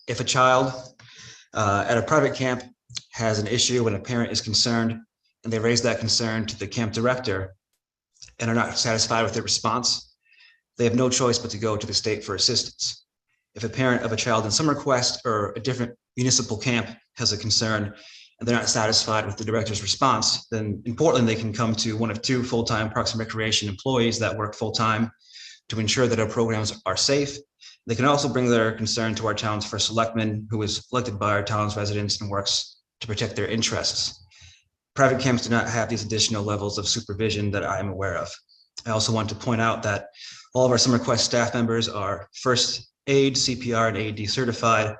If a child at a private camp has an issue and a parent is concerned, and they raise that concern to the camp director and are not satisfied with their response, they have no choice but to go to the state for assistance. If a parent of a child in Summer Quest or a different municipal camp has a concern and they're not satisfied with the director's response, then in Portland, they can come to one of 2 full-time Parks and Recreation employees that work full-time to ensure that our programs are safe. They can also bring their concern to our town's first selectman, who is elected by our town's residents and works to protect their interests. Private camps do not have these additional levels of supervision that I am aware of. I also want to point out that all of our Summer Quest staff members are first aid, CPR, and AED certified.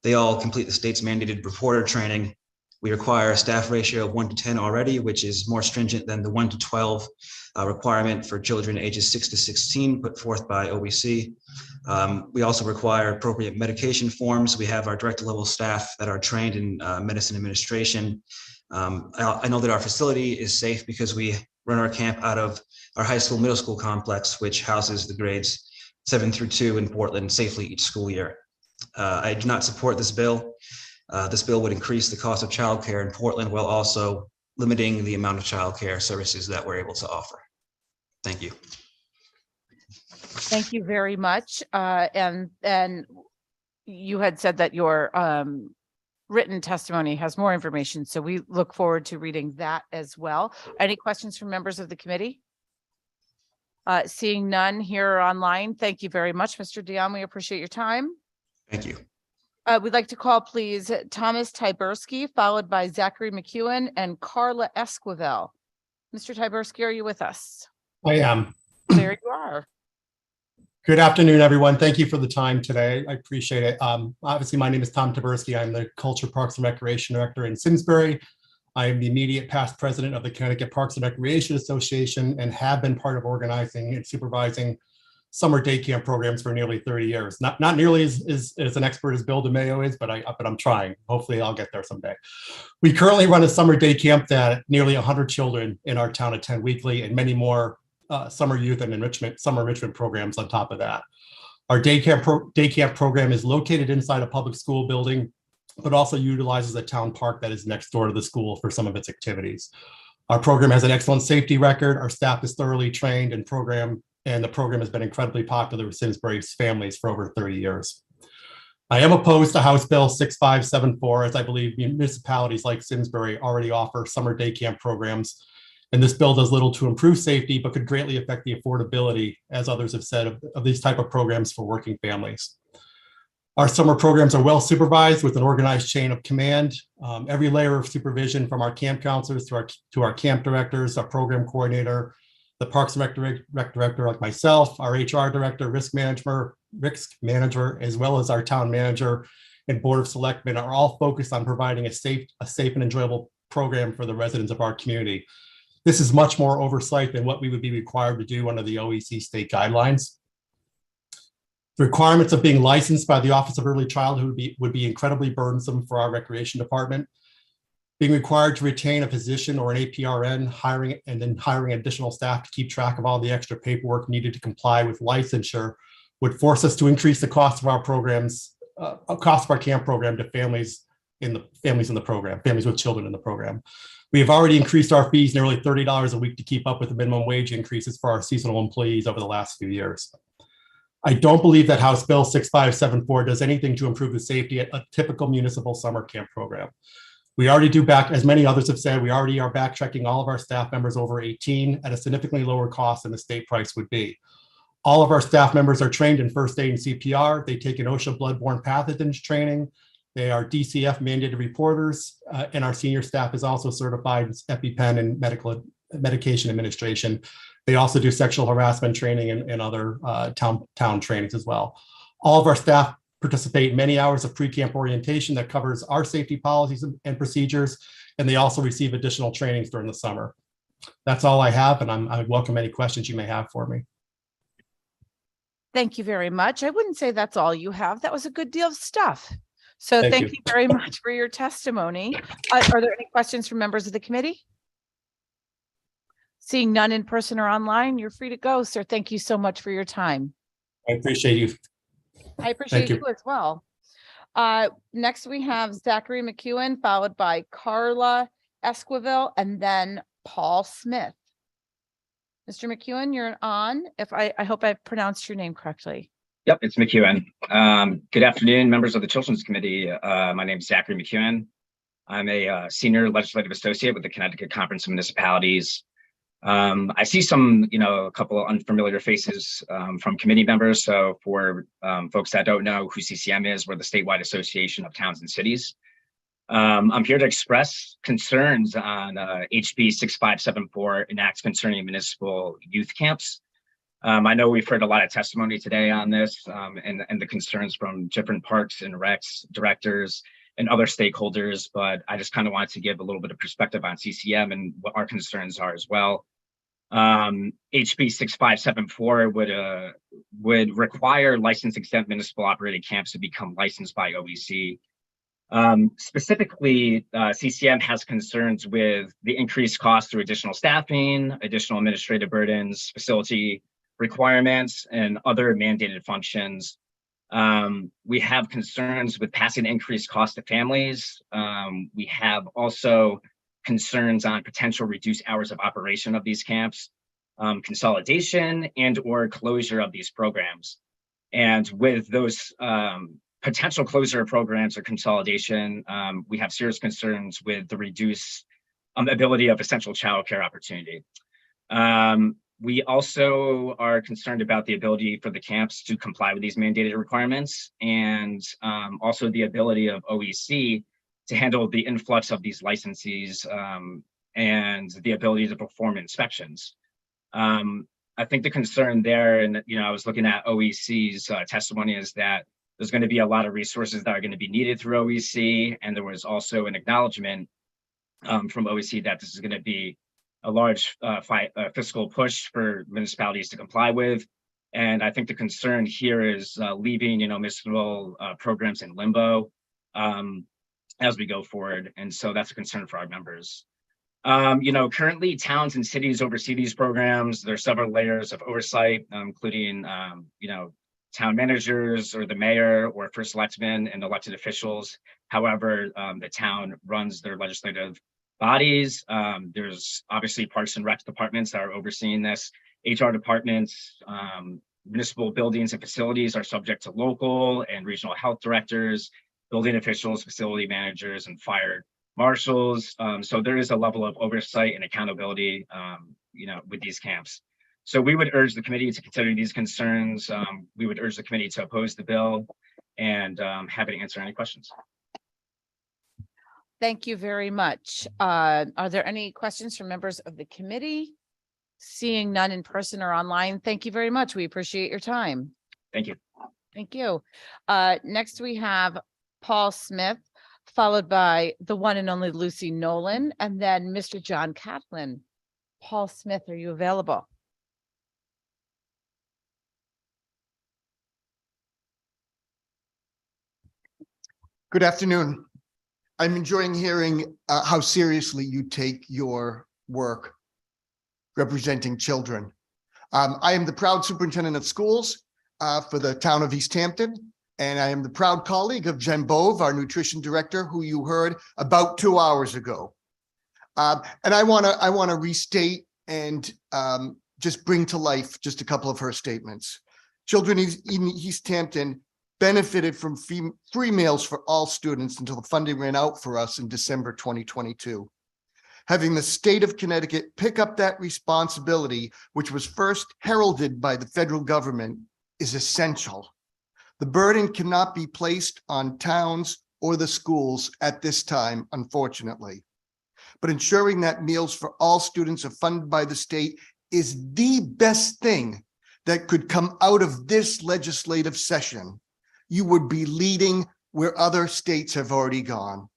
They all complete the state's mandated reporter training. We require a staff ratio of 1 to 10 already, which is more stringent than the 1 to 12 requirement for children ages 6 to 16 put forth by OEC. We also require appropriate medication forms. We have our director level staff that are trained in medicine administration. I know that our facility is safe because we run our camp out of our high school, middle school complex, which houses the grades 7 through 2 in Portland safely each school year. I do not support this bill. This bill would increase the cost of childcare in Portland while also limiting the amount of childcare services that we're able to offer. Thank you. Thank you very much. And you had said that your written testimony has more information, so we look forward to reading that as well. Any questions from members of the committee? Seeing none here or online, thank you very much, Mr. Dion. We appreciate your time. Thank you. We'd like to call, please, Thomas Tyberski, followed by Zachary McEwen and Carla Esquivel. Mr. Tyberski, are you with us? I am. There you are. Good afternoon, everyone. Thank you for the time today. I appreciate it. Obviously, my name is Tom Tyberski. I'm the Culture, Parks, and Recreation Director in Simsbury. I am the immediate past president of the Connecticut Parks and Recreation Association and have been part of organizing and supervising summer day camp programs for nearly 30 years. Not nearly as an expert as Bill DeMayo is, but I'm trying. Hopefully I'll get there someday. We currently run a summer day camp that nearly 100 children in our town attend weekly, and many more summer youth and summer enrichment programs on top of that. Our day camp program is located inside a public school building, but also utilizes a town park that is next door to the school for some of its activities. Our program has an excellent safety record. Our staff is thoroughly trained and the program has been incredibly popular with Simsbury's families for over 30 years. I am opposed to House Bill 6574, as I believe municipalities like Simsbury already offer summer day camp programs. And this bill does little to improve safety, but could greatly affect the affordability, as others have said, of these type of programs for working families. Our summer programs are well supervised with an organized chain of command. Every layer of supervision, from our camp counselors to our camp directors, our program coordinator, the Parks and Rec director like myself, our HR director, risk manager, as well as our town manager and board of selectmen are all focused on providing a safe and enjoyable program for the residents of our community. This is much more oversight than what we would be required to do under the OEC state guidelines. The requirements of being licensed by the Office of Early Childhood would be incredibly burdensome for our recreation department. Being required to retain a physician or an APRN, hiring additional staff to keep track of all the extra paperwork needed to comply with licensure would force us to increase the cost of our programs cost of our camp program to families in the program, families with children in the program. We have already increased our fees nearly $30 a week to keep up with the minimum wage increases for our seasonal employees over the last few years. I don't believe that House Bill 6574 does anything to improve the safety at a typical municipal summer camp program. We already do as many others have said, we already are backchecking all of our staff members over 18 at a significantly lower cost than the state price would be. All of our staff members are trained in first aid and CPR. They take an OSHA bloodborne pathogens training. They are DCF mandated reporters, and our senior staff is also certified in EpiPen and medication administration. They also do sexual harassment training and other town trainings as well. All of our staff participate in many hours of pre-camp orientation that covers our safety policies and procedures, and they also receive additional trainings during the summer. That's all I have, and I welcome any questions you may have for me. Thank you very much. I wouldn't say that's all you have. That was a good deal of stuff. So thank you very much for your testimony. Are there any questions from members of the committee? Seeing none in person or online, you're free to go, sir. Thank you so much for your time. I appreciate you. I appreciate you as well. Next, we have Zachary McEwen, followed by Carla Esquivel, and then Paul Smith. Mr. McEwen, you're on. I hope I pronounced your name correctly. Yep, it's McEwen. Good afternoon, members of the Children's Committee. My name is Zachary McEwen. I'm a senior legislative associate with the Connecticut Conference of Municipalities. I see some, a couple of unfamiliar faces from committee members. So for folks that don't know who CCM is, we're the statewide association of towns and cities. I'm here to express concerns on HB 6574 enacts concerning municipal youth camps. I know we've heard a lot of testimony today on this and the concerns from different parks and recs directors and other stakeholders, but I just kind of wanted to give a little bit of perspective on CCM and what our concerns are as well. HB 6574 would require license exempt municipal operated camps to become licensed by OEC. Specifically, CCM has concerns with the increased cost through additional staffing, additional administrative burdens, facility requirements, and other mandated functions. We have concerns with passing increased cost to families. We have also concerns on potential reduced hours of operation of these camps, consolidation and or closure of these programs. And with those potential closure of programs or consolidation, we have serious concerns with the reduced ability of essential childcare opportunity. We also are concerned about the ability for the camps to comply with these mandated requirements, and also the ability of OEC to handle the influx of these licensees and the ability to perform inspections. I think the concern there, and I was looking at OEC's testimony, is that there's going to be a lot of resources that are going to be needed through OEC, and there was also an acknowledgement from OEC that this is going to be a large fiscal push for municipalities to comply with. And I think the concern here is leaving, municipal programs in limbo as we go forward. And so that's a concern for our members. Currently towns and cities oversee these programs. There are several layers of oversight, including, town managers or the mayor or first selectmen and elected officials. However, the town runs their legislative bodies. There's obviously parks and rec departments that are overseeing this. HR departments, municipal buildings and facilities are subject to local and regional health directors, building officials, facility managers, and fire marshals. So there is a level of oversight and accountability, with these camps. So we would urge the committee to consider these concerns. We would urge the committee to oppose the bill, and happy to answer any questions. Thank you very much. Are there any questions from members of the committee? Seeing none in person or online, thank you very much. We appreciate your time. Thank you. Thank you. Next, we have Paul Smith, followed by the one and only Lucy Nolan, and then Mr. John Catlin. Paul Smith, are you available? Good afternoon. I'm enjoying hearing how seriously you take your work representing children. I am the proud superintendent of schools for the town of East Hampton. And I am the proud colleague of Jen Bove, our nutrition director, who you heard about 2 hours ago. And I want to restate and just bring to life just a couple of her statements. Children in East Hampton benefited from free meals for all students until the funding ran out for us in December 2022. Having the state of Connecticut pick up that responsibility, which was first heralded by the federal government, is essential. The burden cannot be placed on towns or the schools at this time, unfortunately. But ensuring that meals for all students are funded by the state is the best thing that could come out of this legislative session. You would be leading where other states have already gone.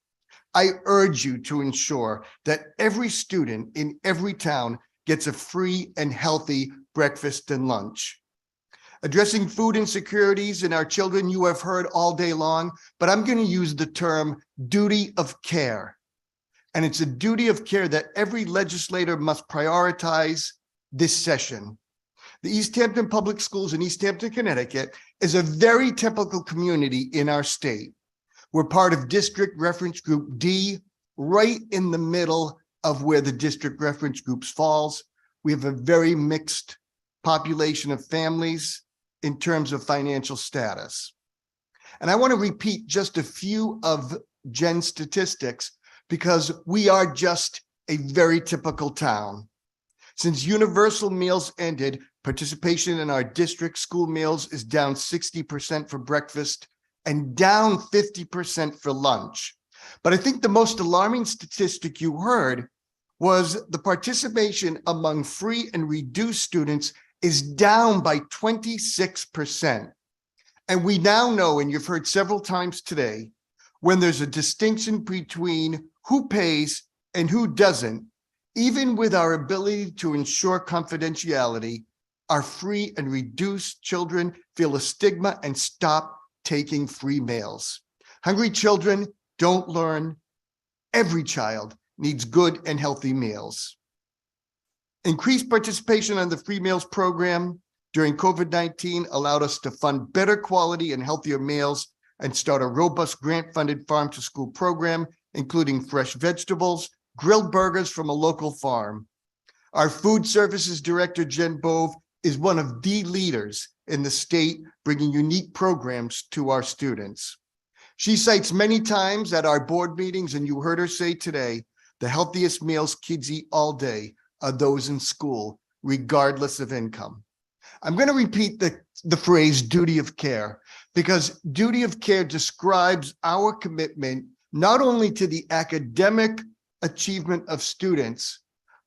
I urge you to ensure that every student in every town gets a free and healthy breakfast and lunch. Addressing food insecurities in our children, you have heard all day long, but I'm going to use the term duty of care. And it's a duty of care that every legislator must prioritize this session. The East Hampton Public Schools in East Hampton, Connecticut is a very typical community in our state. We're part of District Reference Group D, right in the middle of where the District Reference Groups falls. We have a very mixed population of families in terms of financial status. And I want to repeat just a few of Jen's statistics because we are just a very typical town. Since universal meals ended, participation in our district school meals is down 60% for breakfast and down 50% for lunch. But I think the most alarming statistic you heard was the participation among free and reduced students is down by 26%. And we now know, and you've heard several times today, when there's a distinction between who pays and who doesn't, even with our ability to ensure confidentiality, our free and reduced children feel a stigma and stop taking free meals. Hungry children don't learn. Every child needs good and healthy meals. Increased participation on the free meals program during COVID-19 allowed us to fund better quality and healthier meals and start a robust grant-funded farm to school program, including fresh vegetables, grilled burgers from a local farm. Our food services director, Jen Bove, is one of the leaders in the state, bringing unique programs to our students. She cites many times at our board meetings, and you heard her say today, the healthiest meals kids eat all day are those in school, regardless of income. I'm going to repeat the phrase duty of care, because duty of care describes our commitment not only to the academic achievement of students,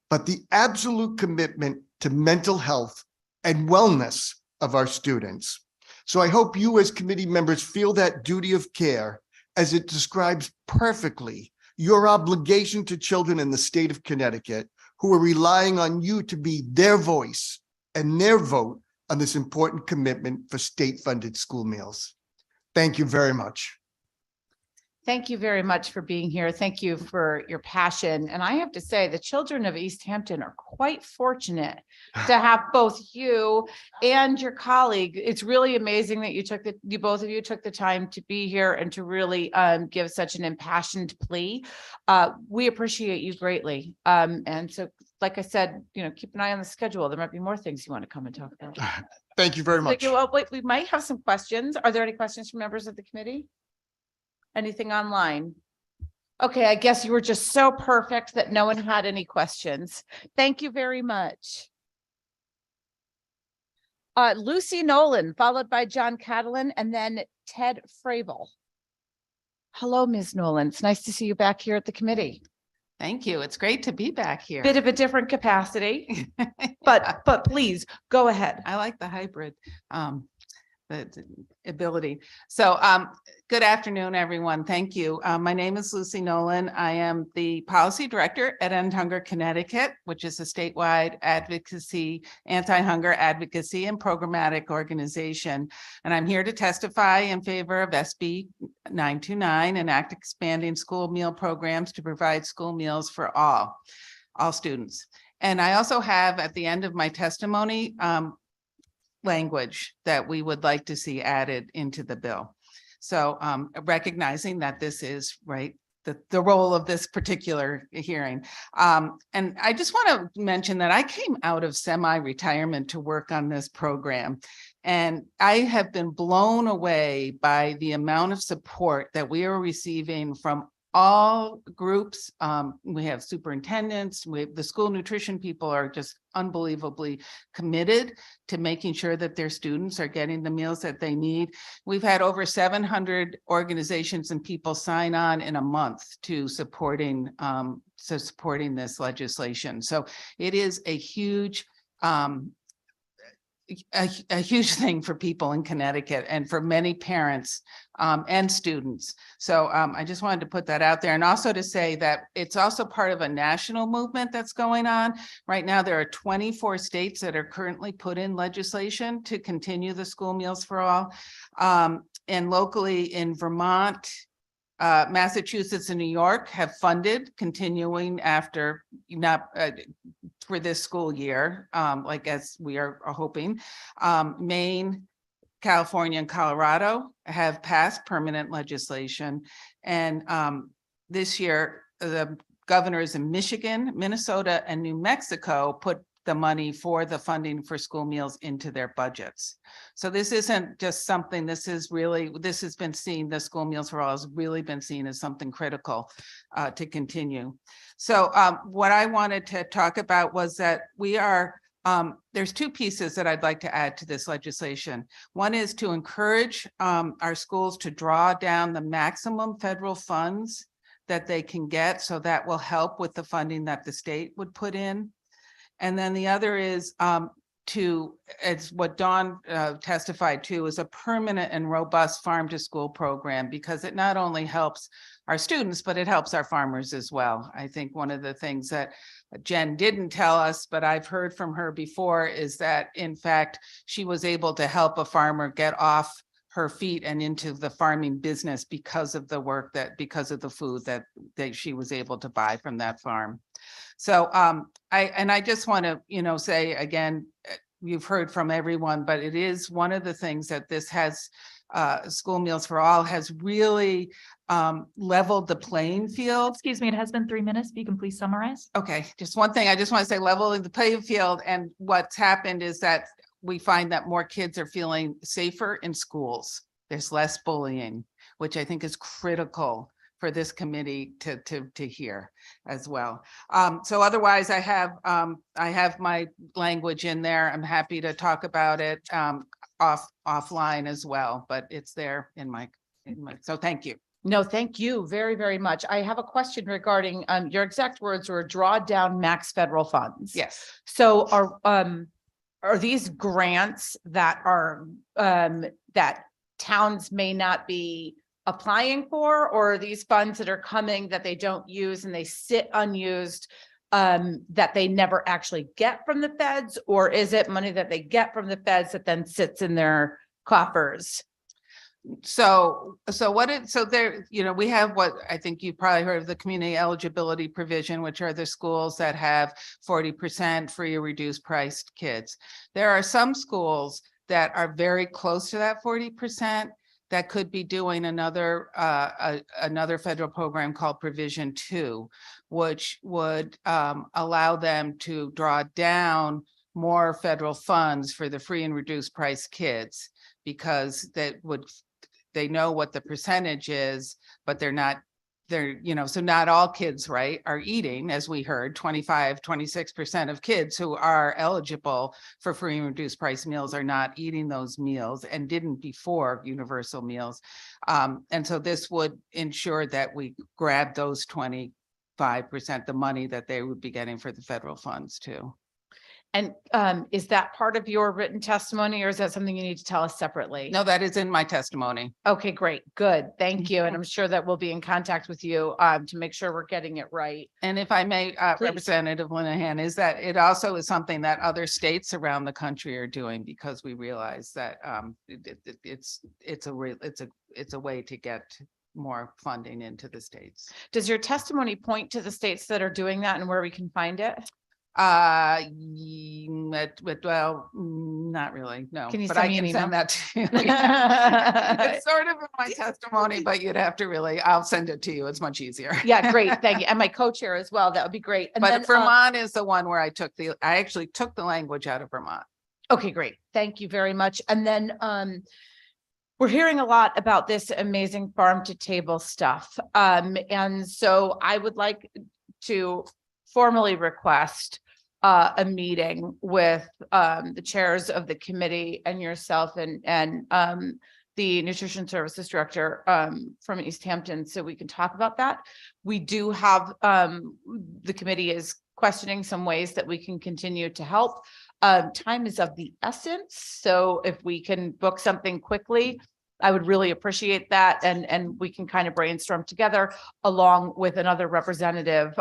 but the absolute commitment to mental health and wellness of our students. So I hope you as committee members feel that duty of care as it describes perfectly your obligation to children in the state of Connecticut who are relying on you to be their voice and their vote on this important commitment for state-funded school meals. Thank you very much. Thank you very much for being here. Thank you for your passion. And I have to say, the children of East Hampton are quite fortunate to have both you and your colleague. It's really amazing that you both of you took the time to be here and to really give such an impassioned plea. We appreciate you greatly. And so, like I said, keep an eye on the schedule. There might be more things you want to come and talk about. Thank you very much. Well, wait, we might have some questions. Are there any questions from members of the committee? Anything online? Okay, I guess you were just so perfect that no one had any questions. Thank you very much. Lucy Nolan, followed by John Catalan, and then Ted Fravel. Hello, Ms. Nolan. It's nice to see you back here at the committee. Thank you. It's great to be back here. Bit of a different capacity, but please go ahead. I like the hybrid. The ability. So good afternoon, everyone. Thank you. My name is Lucy Nolan. I am the policy director at End Hunger Connecticut, which is a statewide advocacy, anti-hunger advocacy and programmatic organization. And I'm here to testify in favor of SB 929, an act expanding school meal programs to provide school meals for all students. And I also have at the end of my testimony, language that we would like to see added into the bill. So recognizing that this is right, the role of this particular hearing. And I just want to mention that I came out of semi-retirement to work on this program. And I have been blown away by the amount of support that we are receiving from all groups. We have superintendents, the school nutrition people are just unbelievably committed to making sure that their students are getting the meals that they need. We've had over 700 organizations and people sign on in a month to supporting this legislation. So it is a huge a huge thing for people in Connecticut and for many parents and students. So I just wanted to put that out there, and also to say that it's also part of a national movement that's going on. Right now, there are 24 states that are currently put in legislation to continue the school meals for all. And locally in Vermont, Massachusetts and New York have funded continuing after for this school year, like as we are hoping. Maine, California, and Colorado have passed permanent legislation. And this year, the governors in Michigan, Minnesota, and New Mexico put the money for the funding for school meals into their budgets. So this isn't just something, this has been seen, the school meals for all has really been seen as something critical to continue. So what I wanted to talk about was that we are, there's two pieces that I'd like to add to this legislation. One is to encourage our schools to draw down the maximum federal funds that they can get. So that will help with the funding that the state would put in. And then the other is it's what Dawn testified to, is a permanent and robust farm to school program, because it not only helps our students, but it helps our farmers as well. I think one of the things that Jen didn't tell us, but I've heard from her before, is that in fact, she was able to help a farmer get off her feet and into the farming business because of the work because of the food that she was able to buy from that farm. So I just want to, say again, you've heard from everyone, but it is one of the things that this has, School Meals for All has really leveled the playing field. Excuse me, it has been 3 minutes. If you can please summarize. Okay, just one thing. I just want to say leveling the playing field. And what's happened is that we find that more kids are feeling safer in schools. There's less bullying, which I think is critical for this committee to hear as well. So otherwise, I have my language in there. I'm happy to talk about it offline as well, but it's there in my, so thank you. No, thank you very, very much. I have a question regarding, your exact words were draw down max federal funds. Yes. So are these grants that are, that towns may not be applying for, or are these funds that are coming that they don't use and they sit unused, that they never actually get from the feds? Or is it money that they get from the feds that then sits in their coffers? So there, we have what I think you probably heard of, the community eligibility provision, which are the schools that have 40% free or reduced priced kids. There are some schools that are very close to that 40% that could be doing another federal program called Provision 2, which would allow them to draw down more federal funds for the free and reduced price kids, because they know what the percentage is, but so not all kids, right, are eating, as we heard, 26% of kids who are eligible for free and reduced price meals are not eating those meals and didn't before universal meals. And so this would ensure that we grab those 25%, the money that they would be getting for the federal funds too. And is that part of your written testimony, or is that something you need to tell us separately? No, that is in my testimony. Okay, great. Good. Thank you. And I'm sure that we'll be in contact with you to make sure we're getting it right. And if I may, Representative Linehan, is that it also is something that other states around the country are doing, because we realize that it's a way to get more funding into the states. Does your testimony point to the states that are doing that and where we can find it? Well, not really, no. Can you But send I me an can email? send that to you. It's sort of in my testimony, but you'd have to really, I'll send it to you. It's much easier. Yeah, great. Thank you. And my co-chair as well. That would be great. And then, But Vermont is the one where I actually took the language out of Vermont. okay, great. Thank you very much. And then we're hearing a lot about this amazing farm to table stuff. And so I would like to formally request a meeting with the chairs of the committee and yourself and the nutrition services director from East Hampton, so we can talk about that. We do have the committee is questioning some ways that we can continue to help. Time is of the essence, so if we can book something quickly, I would really appreciate that, and we can kind of brainstorm together along with another representative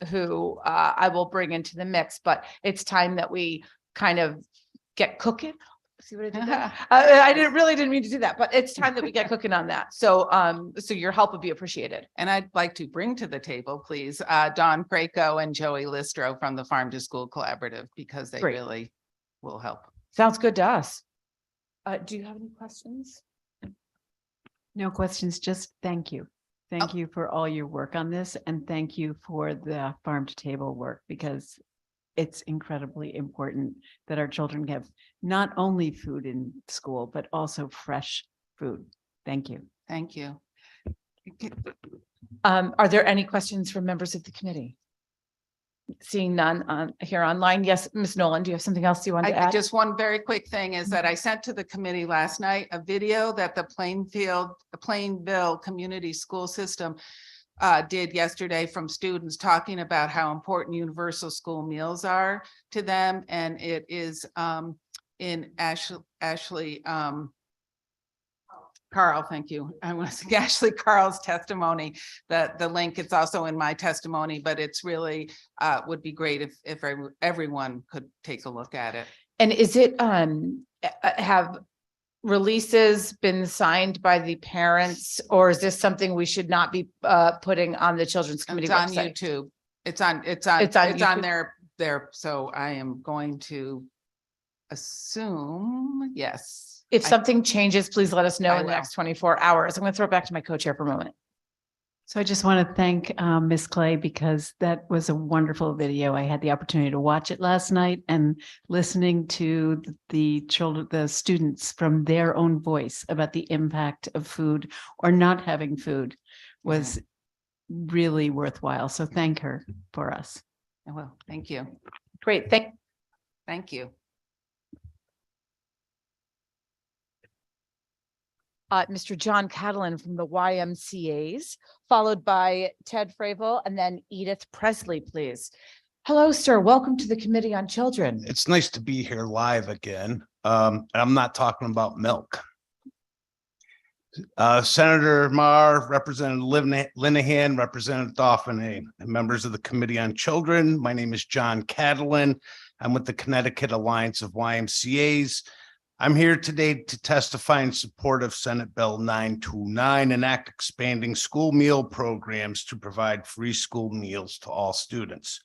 who I will bring into the mix. But it's time that we kind of get cooking. See what I did there? I didn't mean to do that, but it's time that we get cooking on that. So so your help would be appreciated. And I'd like to bring to the table, please, Don Craco and Joey Listro from the Farm to School Collaborative, because they Great. really will help. Sounds good to us. Do you have any questions? No questions, just thank you. Thank you for all your work on this, and thank you for the farm to table work, because it's incredibly important that our children have not only food in school, but also fresh food. Thank you. Thank you. Are there any questions from members of the committee? Seeing none here online. Yes, Ms. Nolan, do you have something else you want to add? Just one very quick thing is that I sent to the committee last night a video that the Plainville Community School System did yesterday from students talking about how important universal school meals are to them. And it is in Ashley Carl, thank you. I want to say Ashley Carl's testimony, that the link, it's also in my testimony, but it's really would be great if everyone could take a look at it. And is it have releases been signed by the parents, or is this something we should not be putting on the Children's Committee It's on website? YouTube. It's on YouTube? there. So I am going to assume, yes. If something changes, please let us know I in the will. next 24 hours. I'm going to throw it back to my co-chair for a moment. So I just want to thank Ms. Clay, because that was a wonderful video. I had the opportunity to watch it last night, and listening to the children, the students from their own voice about the impact of food or not having food was really worthwhile. So thank her for us. Well, thank you. Great. Thank you. Mr. John Catalan from the YMCA's, followed by Ted Fravel, and then Edith Presley, please. Hello, sir. Welcome to the Committee on Children. It's nice to be here live again. And I'm not talking about milk. Senator Marr, Representative Linehan, Representative Dauphiné, and members of the Committee on Children. My name is John Catalan. I'm with the Connecticut Alliance of YMCA's. I'm here today to testify in support of Senate Bill 929, an act expanding school meal programs to provide free school meals to all students.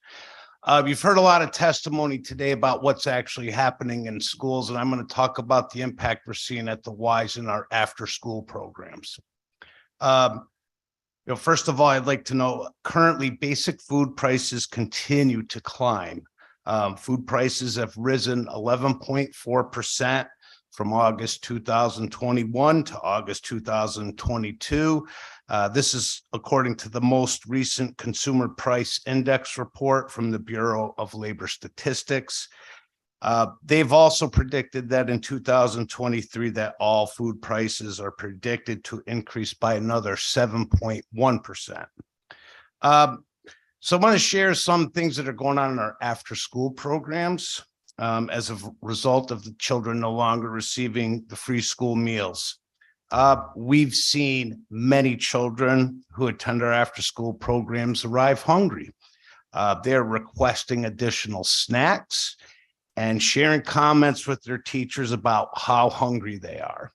You've heard a lot of testimony today about what's actually happening in schools, and I'm going to talk about the impact we're seeing at the Ys in our after-school programs. First of all, I'd like to know, currently basic food prices continue to climb. Food prices have risen 11.4% from August 2021 to August 2022. This is according to the most recent Consumer Price Index report from the Bureau of Labor Statistics. They've also predicted that in 2023 that all food prices are predicted to increase by another 7.1%. So I want to share some things that are going on in our after-school programs as a result of the children no longer receiving the free school meals. We've seen many children who attend our after-school programs arrive hungry. They're requesting additional snacks and sharing comments with their teachers about how hungry they are.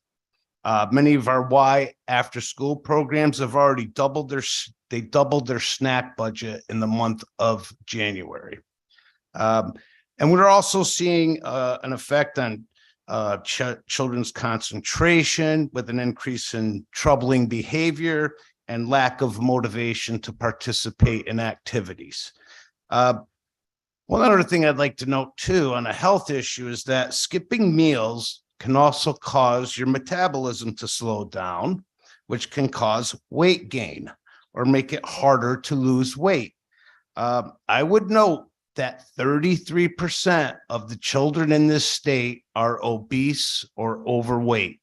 Many of our Y after-school programs have already doubled their snack budget in the month of January. And we're also seeing an effect on children's concentration with an increase in troubling behavior and lack of motivation to participate in activities. One other thing I'd like to note too on a health issue is that skipping meals can also cause your metabolism to slow down, which can cause weight gain or make it harder to lose weight. I would note that 33% of the children in this state are obese or overweight.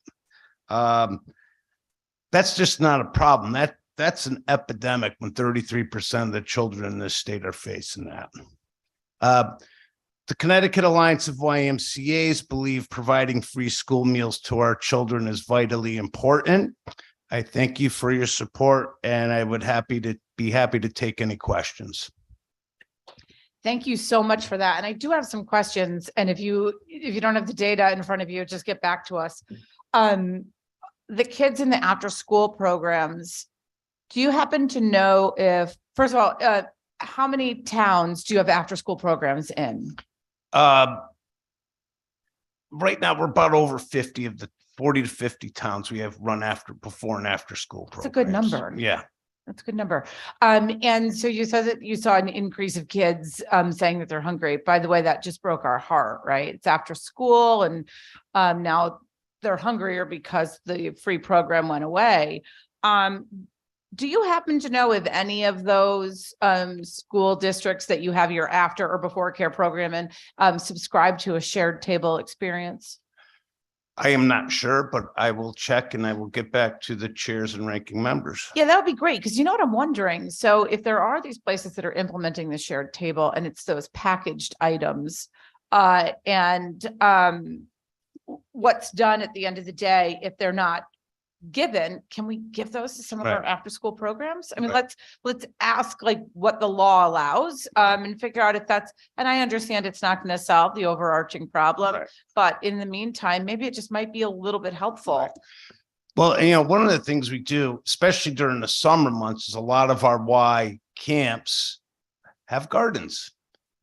That's just not a problem. That's an epidemic when 33% of the children in this state are facing that. The Connecticut Alliance of YMCAs believe providing free school meals to our children is vitally important. I thank you for your support, and I would be happy to take any questions. Thank you so much for that. And I do have some questions. And if you don't have the data in front of you, just get back to us. The kids in the after-school programs, do you happen to know if, first of all, how many towns do you have after-school programs in? Right now, we're about over 50 of the 40 to 50 towns we have run before and after school programs. That's a good number. Yeah. That's a good number. And so you said that you saw an increase of kids saying that they're hungry. By the way, that just broke our heart, right? It's after school and now they're hungrier because the free program went away. Do you happen to know if any of those school districts that you have your after or before care program in subscribe to a shared table experience? I am not sure, but I will check and I will get back to the chairs and ranking members. Yeah, that would be great. Because you know what I'm wondering? So if there are these places that are implementing the shared table and it's those packaged items what's done at the end of the day, if they're not given, can we give those to some of our after school programs? I mean, let's ask like what the law allows and figure out if that's, and I understand it's not going to solve the overarching problem, but in the meantime, maybe it just might be a little bit helpful. Well, you know, one of the things we do, especially during the summer months, is a lot of our Y camps have gardens.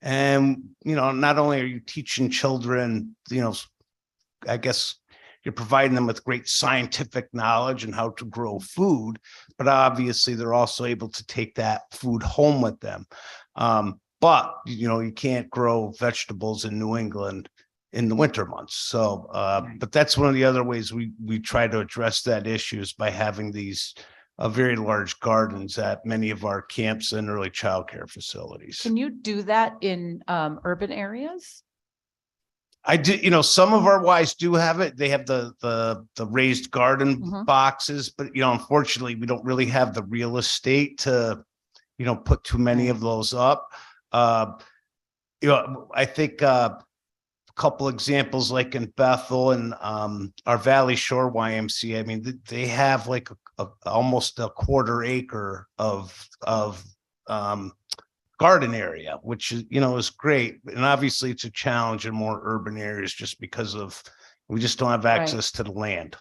And, you know, not only are you teaching children, you know, I guess you're providing them with great scientific knowledge and how to grow food, but obviously they're also able to take that food home with them. But, you know, you can't grow vegetables in New England in the winter months. So, but that's one of the other ways we try to address that issue is by having these very large gardens at many of our camps and early childcare facilities. Can you do that in urban areas? I do, you know, some of our Ys do have it. They have the raised garden boxes, but, you know, unfortunately, we don't really have the real estate to, you know, put too many of those up. You know, I think a couple examples like in Bethel and our Valley Shore YMCA, I mean, they have like almost a quarter acre of garden area, which is, you know, is great. And obviously it's a challenge in more urban areas just because of, we just don't have access to the land.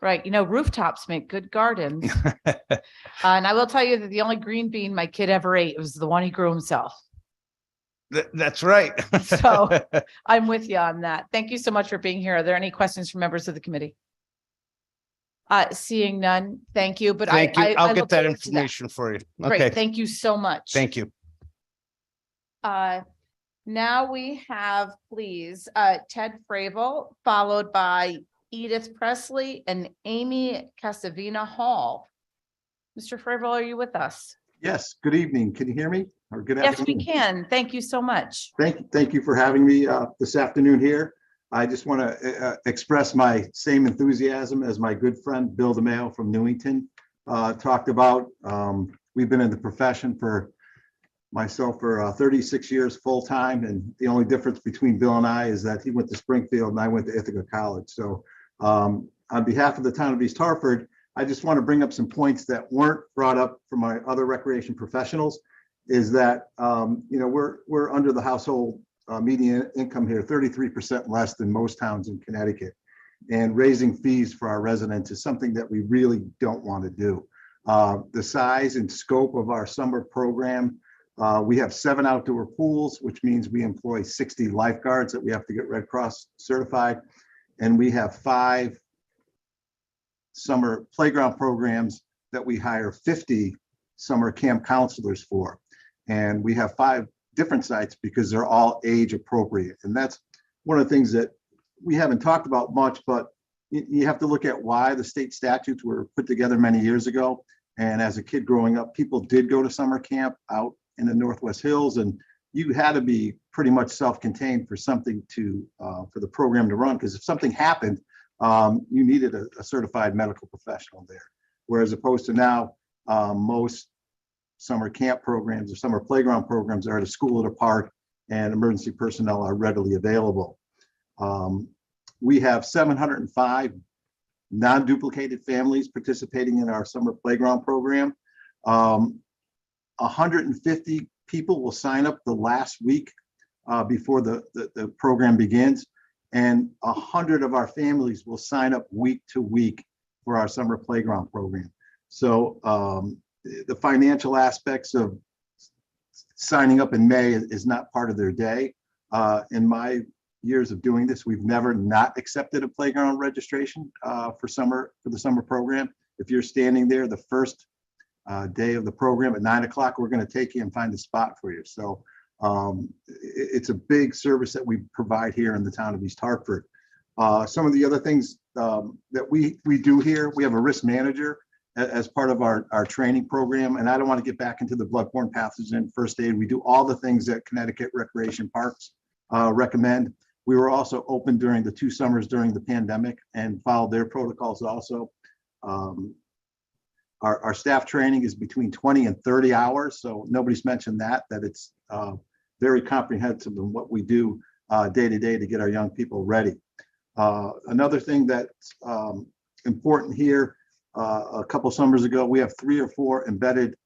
Right. You know, rooftops make good gardens. And I will tell you that the only green bean my kid ever ate was the one he grew himself. That's right. So I'm with you on that. Thank you so much for being here. Are there any questions from members of the committee? Seeing none, thank you. But Thank you. I'll get look that forward to information for you. Great. Okay. Thank you so much. Thank you. Now we have, please, Ted Fravel, followed by Edith Presley and Amy Casavina Hall. Mr. Fravel, are you with us? Yes, good evening. Can you hear me? Or good Yes, afternoon? we can. Thank you so much. Thank you for having me this afternoon here. I just want to express my same enthusiasm as my good friend Bill DeMaio from Newington talked about. We've been in the profession for 36 years full time, and the only difference between Bill and I is that he went to Springfield and I went to Ithaca College. So on behalf of the town of East Hartford, I just want to bring up some points that weren't brought up from my other recreation professionals. Is that you know, we're under the household median income here 33% less than most towns in Connecticut, and raising fees for our residents is something that we really don't want to do. The size and scope of our summer program We have 7 outdoor pools, which means we employ 60 lifeguards that we have to get Red Cross certified. And we have 5 summer playground programs that we hire 50 summer camp counselors for. And we have 5 different sites because they're all age appropriate. And that's one of the things that we haven't talked about much, but you have to look at why the state statutes were put together many years ago. And as a kid growing up, people did go to summer camp out in the Northwest Hills, and you had to be pretty much self-contained for something to, for the program to run. Because if something happened, you needed a certified medical professional there. Whereas opposed to now, most summer camp programs or summer playground programs are at a school at a park, and emergency personnel are readily available. We have 705 non-duplicated families participating in our summer playground program. 150 people will sign up the last week before the program begins, and 100 of our families will sign up week to week for our summer playground program. So the financial aspects of signing up in May is not part of their day. In my years of doing this, we've never not accepted a playground registration for the summer program. If you're standing there the first day of the program at 9 o'clock, we're going to take you and find a spot for you. So it's a big service that we provide here in the town of East Hartford. Some of the other things that we do here, we have a risk manager as part of our training program. And I don't want to get back into the bloodborne pathogen first aid. We do all the things that Connecticut Recreation Parks recommend. We were also open during the 2 summers during the pandemic and followed their protocols also. Our staff training is between 20 and 30 hours. So nobody's mentioned that it's very comprehensive in what we do day to day to get our young people ready. Another thing that's important here, a couple summers ago, we have 3 or 4 embedded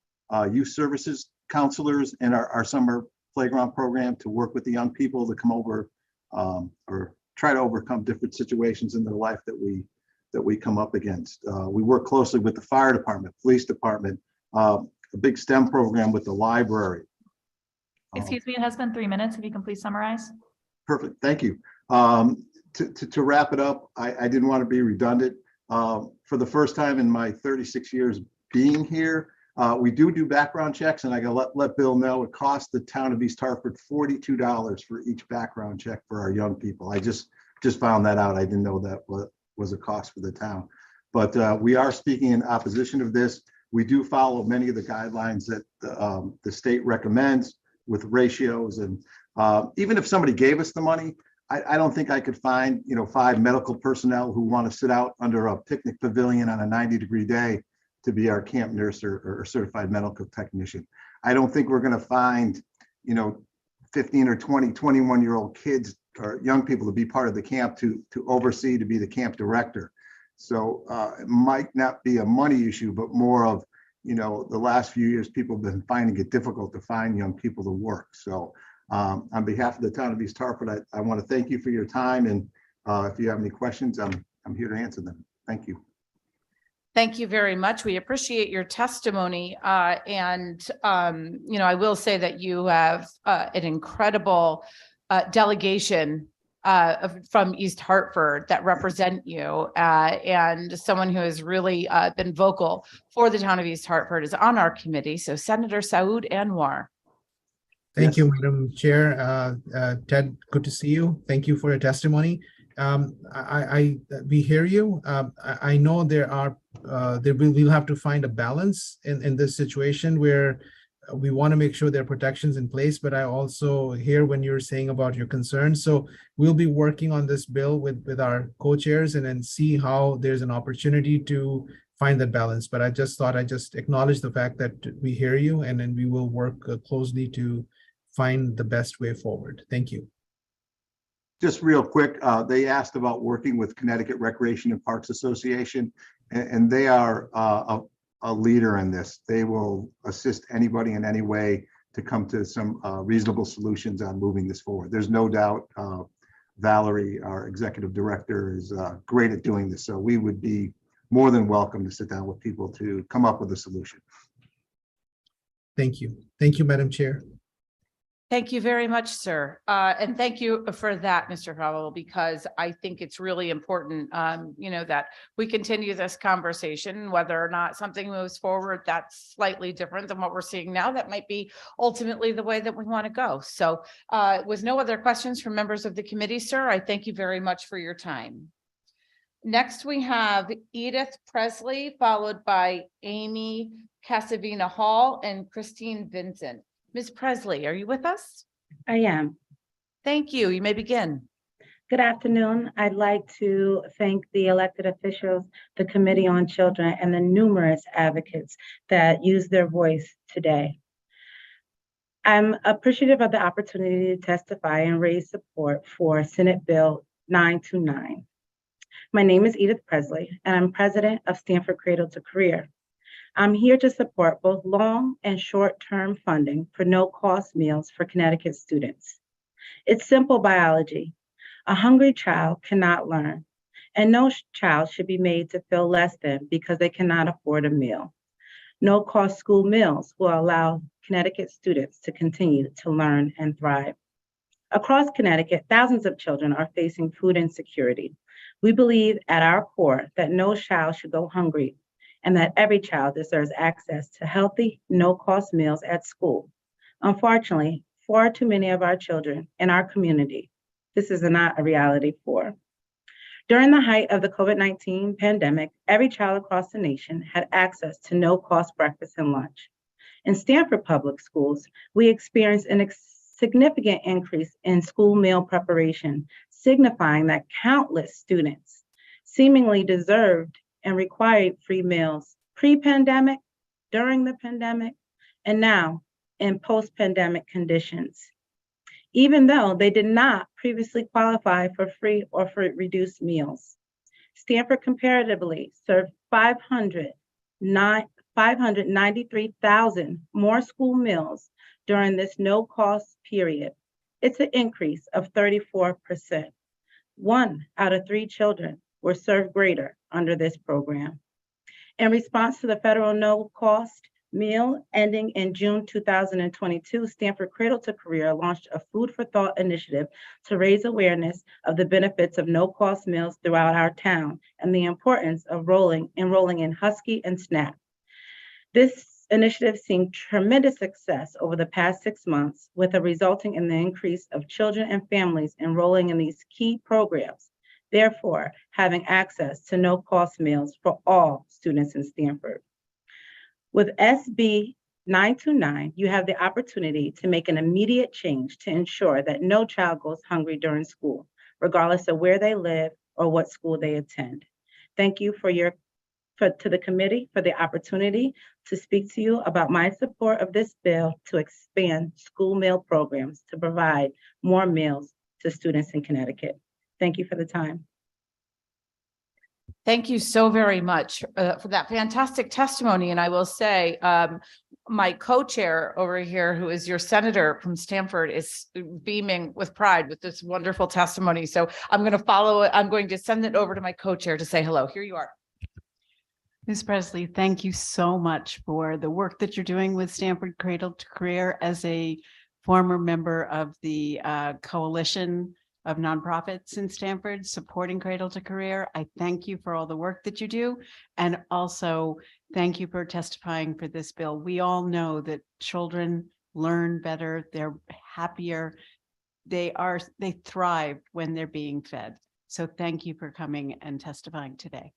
youth services counselors in our summer playground program to work with the young people to come over or try to overcome different situations in their life that we come up against. We work closely with the fire department, police department, a big STEM program with the library. Excuse me, it has been 3 minutes. If you can please summarize. Perfect, thank you. To wrap it up, I didn't want to be redundant. For the first time in my 36 years being here, we do background checks, and I gotta let Bill know it costs the town of East Hartford $42 for each background check for our young people. I just found that out. I didn't know that was a cost for the town. But we are speaking in opposition of this. We do follow many of the guidelines that the state recommends with ratios. And even if somebody gave us the money, I don't think I could find 5 medical personnel who want to sit out under a picnic pavilion on a 90-degree day to be our camp nurse or certified medical technician. I don't think we're going to find 15 or 20, 21-year-old kids or young people to be part of the camp to oversee, to be the camp director. So it might not be a money issue, but more of, the last few years, people have been finding it difficult to find young people to work. So on behalf of the town of East Hartford, I want to thank you for your time. And if you have any questions, I'm here to answer them. Thank you. Thank you very much. We appreciate your testimony. I will say that you have an incredible delegation from East Hartford that represent you, and someone who has really been vocal for the town of East Hartford is on our committee. So Senator Saud Anwar. Thank you, Madam Chair. Ted, good to see you. Thank you for your testimony. We hear you. I know we'll have to find a balance in this situation where we want to make sure there are protections in place, but I also hear when you're saying about your concerns. So we'll be working on this bill with our co-chairs and then see how there's an opportunity to find that balance. But I just thought I'd just acknowledge the fact that we hear you, and then we will work closely to find the best way forward. Thank you. Just real quick, they asked about working with Connecticut Recreation and Parks Association, and they are a leader in this. They will assist anybody in any way to come to some reasonable solutions on moving this forward. There's no doubt Valerie, our executive director, is great at doing this. So we would be more than welcome to sit down with people to come up with a solution. Thank you. Thank you, Madam Chair. Thank you very much, sir. And thank you for that, Mr. Howell, because I think it's really important, that we continue this conversation, whether or not something moves forward that's slightly different than what we're seeing now. That might be ultimately the way that we want to go. So with no other questions from members of the committee, sir, I thank you very much for your time. Next, we have Edith Presley, followed by Amy Casavina Hall and Christine Vincent. Ms. Presley, are you with us? I am. Thank you. You may begin. Good afternoon. I'd like to thank the elected officials, the Committee on Children, and the numerous advocates that use their voice today. I'm appreciative of the opportunity to testify and raise support for Senate Bill 929. My name is Edith Presley, and I'm president of Stanford Cradle to Career. I'm here to support both long and short-term funding for no-cost meals for Connecticut students. It's simple biology. A hungry child cannot learn, and no child should be made to feel less than because they cannot afford a meal. No-cost school meals will allow Connecticut students to continue to learn and thrive. Across Connecticut, thousands of children are facing food insecurity. We believe at our core that no child should go hungry, and that every child deserves access to healthy, no-cost meals at school. Unfortunately, far too many of our children in our community, this is not a reality for. During the height of the COVID-19 pandemic, every child across the nation had access to no-cost breakfast and lunch. In Stanford Public Schools, we experienced a significant increase in school meal preparation, signifying that countless students seemingly deserved and required free meals pre-pandemic, during the pandemic, and now in post-pandemic conditions, even though they did not previously qualify for free or for reduced meals. Stanford comparatively served 593,000 more school meals during this no-cost period. It's an increase of 34%. 1 out of 3 children were served greater under this program. In response to the federal no-cost meal ending in June 2022, Stanford Cradle to Career launched a Food for Thought initiative to raise awareness of the benefits of no-cost meals throughout our town and the importance of enrolling in Husky and SNAP. This initiative seen tremendous success over the past 6 months, with a resulting in the increase of children and families enrolling in these key programs, therefore having access to no-cost meals for all students in Stanford. With SB 929, you have the opportunity to make an immediate change to ensure that no child goes hungry during school, regardless of where they live or what school they attend. Thank you to the committee for the opportunity to speak to you about my support of this bill to expand school meal programs to provide more meals to students in Connecticut. Thank you for the time. Thank you so very much for that fantastic testimony. And I will say, my co-chair over here, who is your senator from Stanford, is beaming with pride with this wonderful testimony. So I'm going to follow it. I'm going to send it over to my co-chair to say hello. Here you are. Ms. Presley, thank you so much for the work that you're doing with Stanford Cradle to Career. As a former member of the coalition of nonprofits in Stanford supporting Cradle to Career, I thank you for all the work that you do. And also thank you for testifying for this bill. We all know that children learn better, they're happier, they thrive when they're being fed. So thank you for coming and testifying today.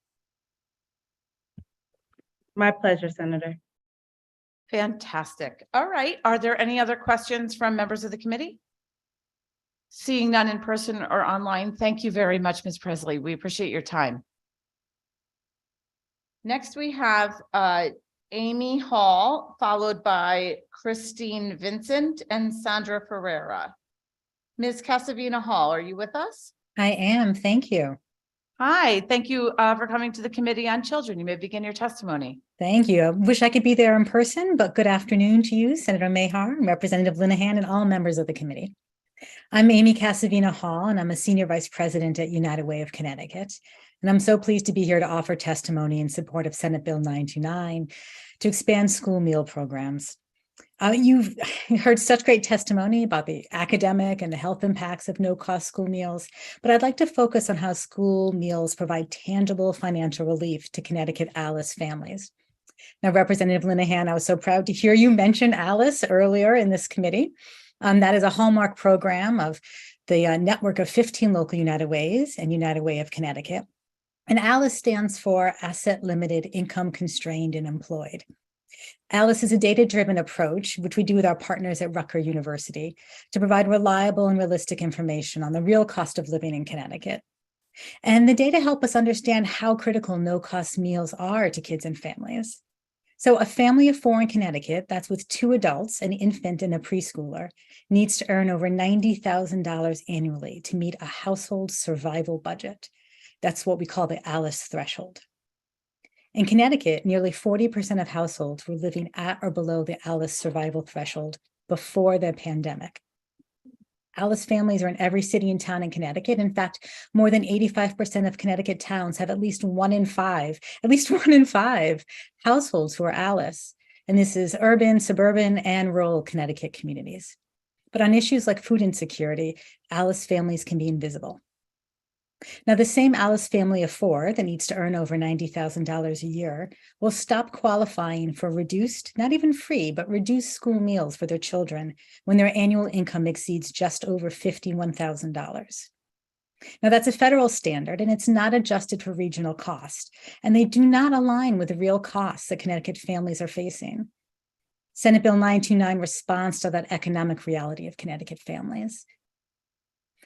My pleasure, Senator. Fantastic. All right. Are there any other questions from members of the committee? Seeing none in person or online, thank you very much, Ms. Presley. We appreciate your time. Next, we have Amy Hall, followed by Christine Vincent and Sandra Ferreira. Ms. Casavina Hall, are you with us? I am. Thank you. Hi, thank you for coming to the Committee on Children. You may begin your testimony. Thank you. I wish I could be there in person, but good afternoon to you, Senator Mahar, Representative Linehan, and all members of the committee. I'm Amy Casavina Hall, and I'm a Senior Vice President at United Way of Connecticut. And I'm so pleased to be here to offer testimony in support of Senate Bill 929 to expand school meal programs. You've heard such great testimony about the academic and the health impacts of no-cost school meals, but I'd like to focus on how school meals provide tangible financial relief to Connecticut ALICE families. Now, Representative Linehan, I was so proud to hear you mention ALICE earlier in this committee. That is a hallmark program of the network of 15 local United Ways and United Way of Connecticut. And ALICE stands for Asset Limited, Income Constrained, and Employed. ALICE is a data-driven approach, which we do with our partners at Rutgers University, to provide reliable and realistic information on the real cost of living in Connecticut. And the data help us understand how critical no-cost meals are to kids and families. So a family of 4 in Connecticut, that's with 2 adults, an infant and a preschooler, needs to earn over $90,000 annually to meet a household survival budget. That's what we call the ALICE threshold. In Connecticut, nearly 40% of households were living at or below the ALICE survival threshold before the pandemic. ALICE families are in every city and town in Connecticut. In fact, more than 85% of Connecticut towns have at least one in five households who are ALICE. And this is urban, suburban, and rural Connecticut communities. But on issues like food insecurity, ALICE families can be invisible. Now, the same ALICE family of 4 that needs to earn over $90,000 a year will stop qualifying for reduced, not even free, but reduced school meals for their children when their annual income exceeds just over $51,000. Now, that's a federal standard, and it's not adjusted for regional cost, and they do not align with the real costs that Connecticut families are facing. Senate Bill 929 responds to that economic reality of Connecticut families.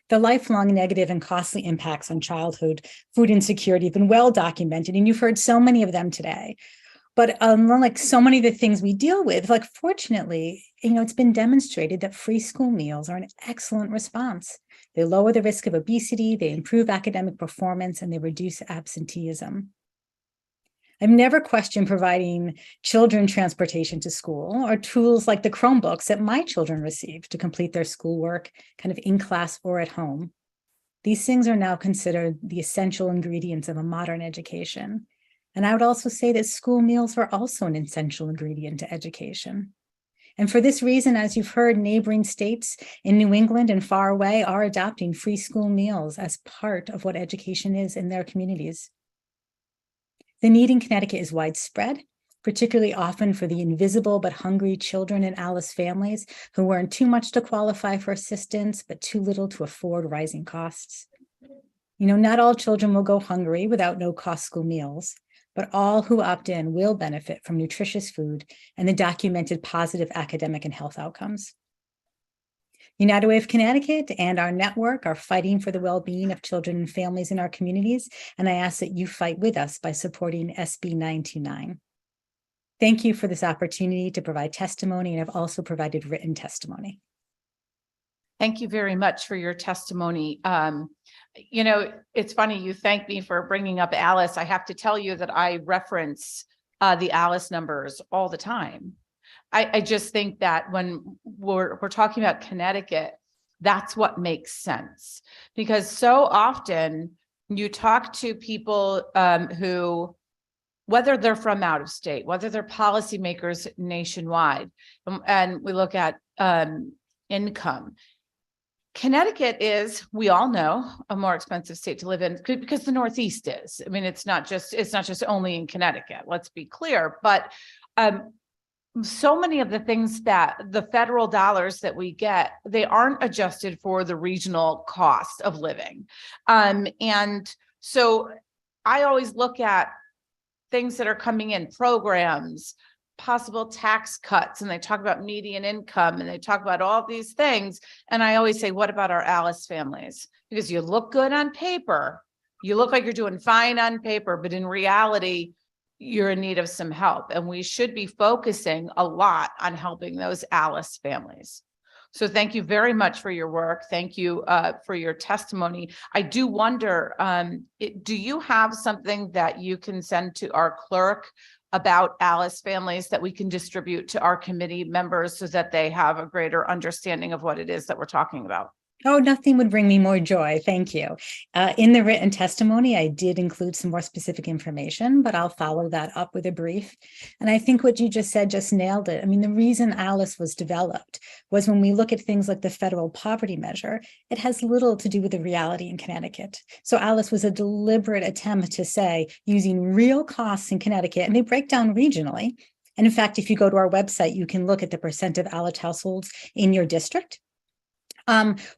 The lifelong negative and costly impacts on childhood food insecurity have been well documented, and you've heard so many of them today. But like so many of the things we deal with, like fortunately, it's been demonstrated that free school meals are an excellent response. They lower the risk of obesity, they improve academic performance, and they reduce absenteeism. I've never questioned providing children transportation to school or tools like the Chromebooks that my children receive to complete their schoolwork, kind of in class or at home. These things are now considered the essential ingredients of a modern education. And I would also say that school meals are also an essential ingredient to education. And for this reason, as you've heard, neighboring states in New England and far away are adopting free school meals as part of what education is in their communities. The need in Connecticut is widespread, particularly often for the invisible but hungry children in ALICE families who earn too much to qualify for assistance, but too little to afford rising costs. Not all children will go hungry without no-cost school meals, but all who opt in will benefit from nutritious food and the documented positive academic and health outcomes. United Way of Connecticut and our network are fighting for the well-being of children and families in our communities, and I ask that you fight with us by supporting SB 929. Thank you for this opportunity to provide testimony, and I've also provided written testimony. Thank you very much for your testimony. It's funny, you thank me for bringing up ALICE. I have to tell you that I reference the ALICE numbers all the time. I just think that when we're talking about Connecticut, that's what makes sense. Because so often you talk to people who, whether they're from out of state, whether they're policymakers nationwide, and we look at income. Connecticut is, we all know, a more expensive state to live in because the Northeast is. I mean, it's not just only in Connecticut, let's be clear, but so many of the things that the federal dollars that we get, they aren't adjusted for the regional cost of living. And so I always look at things that are coming in, programs, possible tax cuts, and they talk about median income and they talk about all these things. And I always say, what about our ALICE families? Because you look good on paper, you look like you're doing fine on paper, but in reality, you're in need of some help. And we should be focusing a lot on helping those ALICE families. So thank you very much for your work. Thank you for your testimony. I do wonder, do you have something that you can send to our clerk about ALICE families that we can distribute to our committee members so that they have a greater understanding of what it is that we're talking about? Oh, nothing would bring me more joy. Thank you. In the written testimony, I did include some more specific information, but I'll follow that up with a brief. And I think what you just said just nailed it. I mean, the reason ALICE was developed was when we look at things like the federal poverty measure, it has little to do with the reality in Connecticut. So ALICE was a deliberate attempt to say, using real costs in Connecticut, and they break down regionally. And in fact, if you go to our website, you can look at the percent of ALICE households in your district.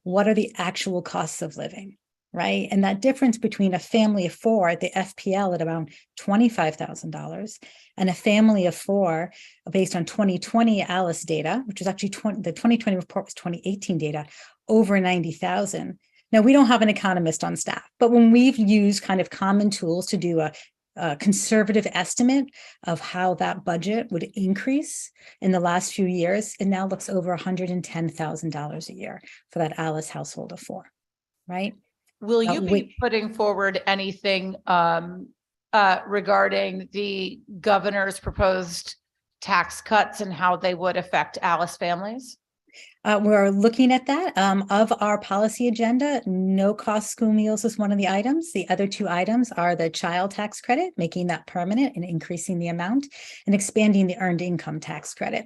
What are the actual costs of living, right? And that difference between a family of four at the FPL at around $25,000 and a family of four based on 2020 ALICE data, which was actually the 2020 report was 2018 data, over 90,000. Now, we don't have an economist on staff, but when we've used kind of common tools to do a conservative estimate of how that budget would increase in the last few years, it now looks over $110,000 a year for that ALICE household of four, right? Will you be putting forward anything regarding the governor's proposed tax cuts and how they would affect ALICE families? We're looking at that. Of our policy agenda, no cost school meals is one of the items. The other two items are the child tax credit, making that permanent and increasing the amount, and expanding the earned income tax credit.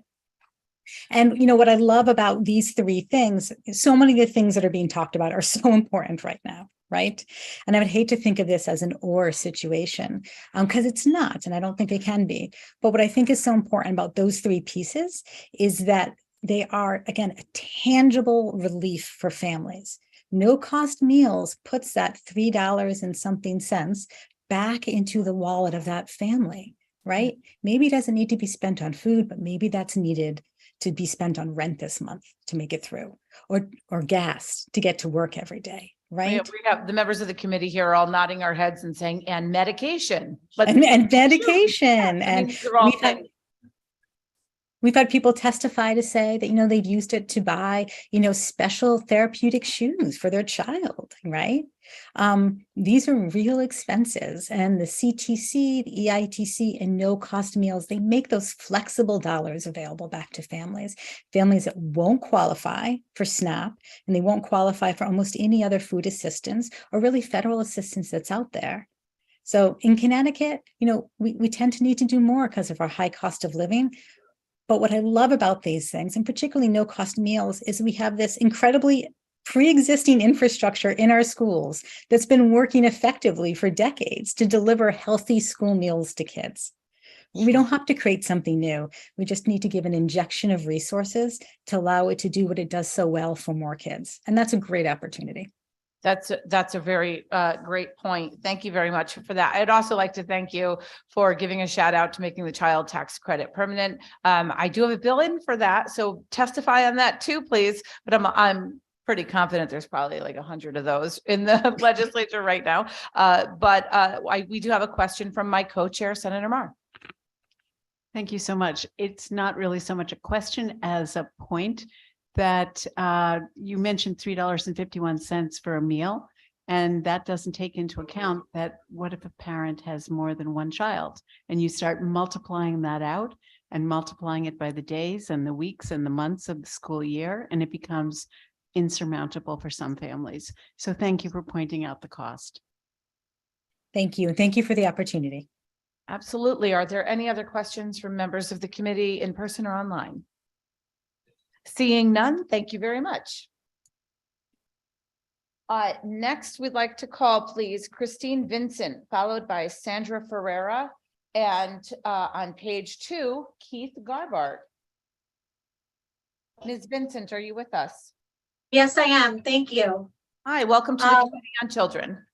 And you know what I love about these three things, so many of the things that are being talked about are so important right now, right? And I would hate to think of this as an or situation, because it's not, and I don't think it can be. But what I think is so important about those three pieces is that they are, again, a tangible relief for families. No cost meals puts that $3 and something cents back into the wallet of that family, right? Maybe it doesn't need to be spent on food, but maybe that's needed to be spent on rent this month to make it through, or gas to get to work every day, right? We have the members of the committee here all nodding our heads and saying, and medication. And medication. And we've had people testify to say that, you know, they've used it to buy, you know, special therapeutic shoes for their child, right? These are real expenses, and the CTC, the EITC, and no cost meals, they make those flexible dollars available back to families that won't qualify for SNAP, and they won't qualify for almost any other food assistance or really federal assistance that's out there. So in Connecticut, you know, we tend to need to do more because of our high cost of living. But what I love about these things, and particularly no cost meals, is we have this incredibly pre-existing infrastructure in our schools that's been working effectively for decades to deliver healthy school meals to kids. We don't have to create something new. We just need to give an injection of resources to allow it to do what it does so well for more kids. And that's a great opportunity. That's a very great point. Thank you very much for that. I'd also like to thank you for giving a shout out to making the child tax credit permanent. I do have a bill in for that, so testify on that too, please. But I'm pretty confident there's probably like 100 of those in the legislature right now. We do have a question from my co-chair, Senator Mar. Thank you so much. It's not really so much a question as a point that you mentioned $3.51 for a meal, and that doesn't take into account that what if a parent has more than one child, and you start multiplying that out and multiplying it by the days and the weeks and the months of the school year, and it becomes insurmountable for some families. So thank you for pointing out the cost. Thank you. And thank you for the opportunity. Absolutely. Are there any other questions from members of the committee in person or online? Seeing none, thank you very much. Next, we'd like to call, please, Christine Vincent, followed by Sandra Ferreira, and on page 2, Keith Garbart. Ms. Vincent, are you with us? Yes, I am. Thank you. Hi, welcome to the Committee on Children.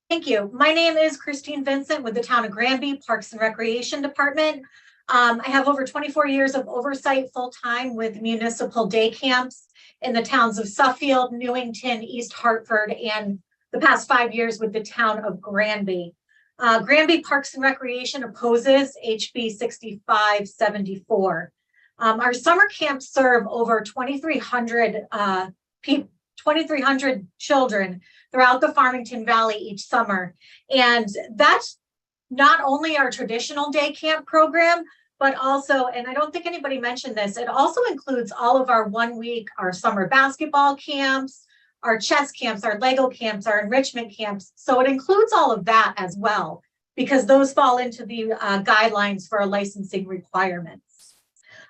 Thank you. My name is Christine Vincent with the Town of Granby Parks and Recreation Department. I have over 24 years of oversight full-time with municipal day camps in the towns of Suffield, Newington, East Hartford, and the past 5 years with the town of Granby. Granby Parks and Recreation opposes HB 6574. Our summer camps serve over 2,300 children throughout the Farmington Valley each summer. And that's not only our traditional day camp program, but also, and I don't think anybody mentioned this, it also includes all of our 1 week, our summer basketball camps, our chess camps, our Lego camps, our enrichment camps. So it includes all of that as well, because those fall into the guidelines for our licensing requirements.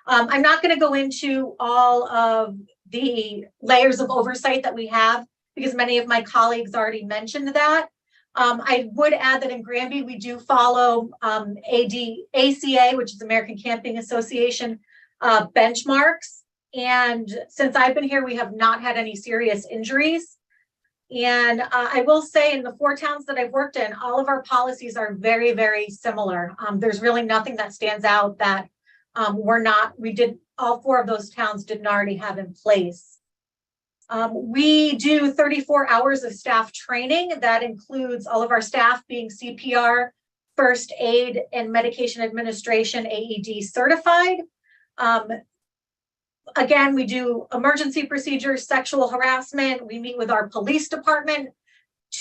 I'm not going to go into all of the layers of oversight that we have, because many of my colleagues already mentioned that. I would add that in Granby, we do follow ACA, which is American Camping Association benchmarks. And since I've been here, we have not had any serious injuries. And I will say in the 4 towns that I've worked in, all of our policies are very, very similar. There's really nothing that stands out that all 4 of those towns didn't already have in place. We do 34 hours of staff training. That includes all of our staff being CPR, first aid, and medication administration AED certified. Again, we do emergency procedures, sexual harassment. We meet with our police department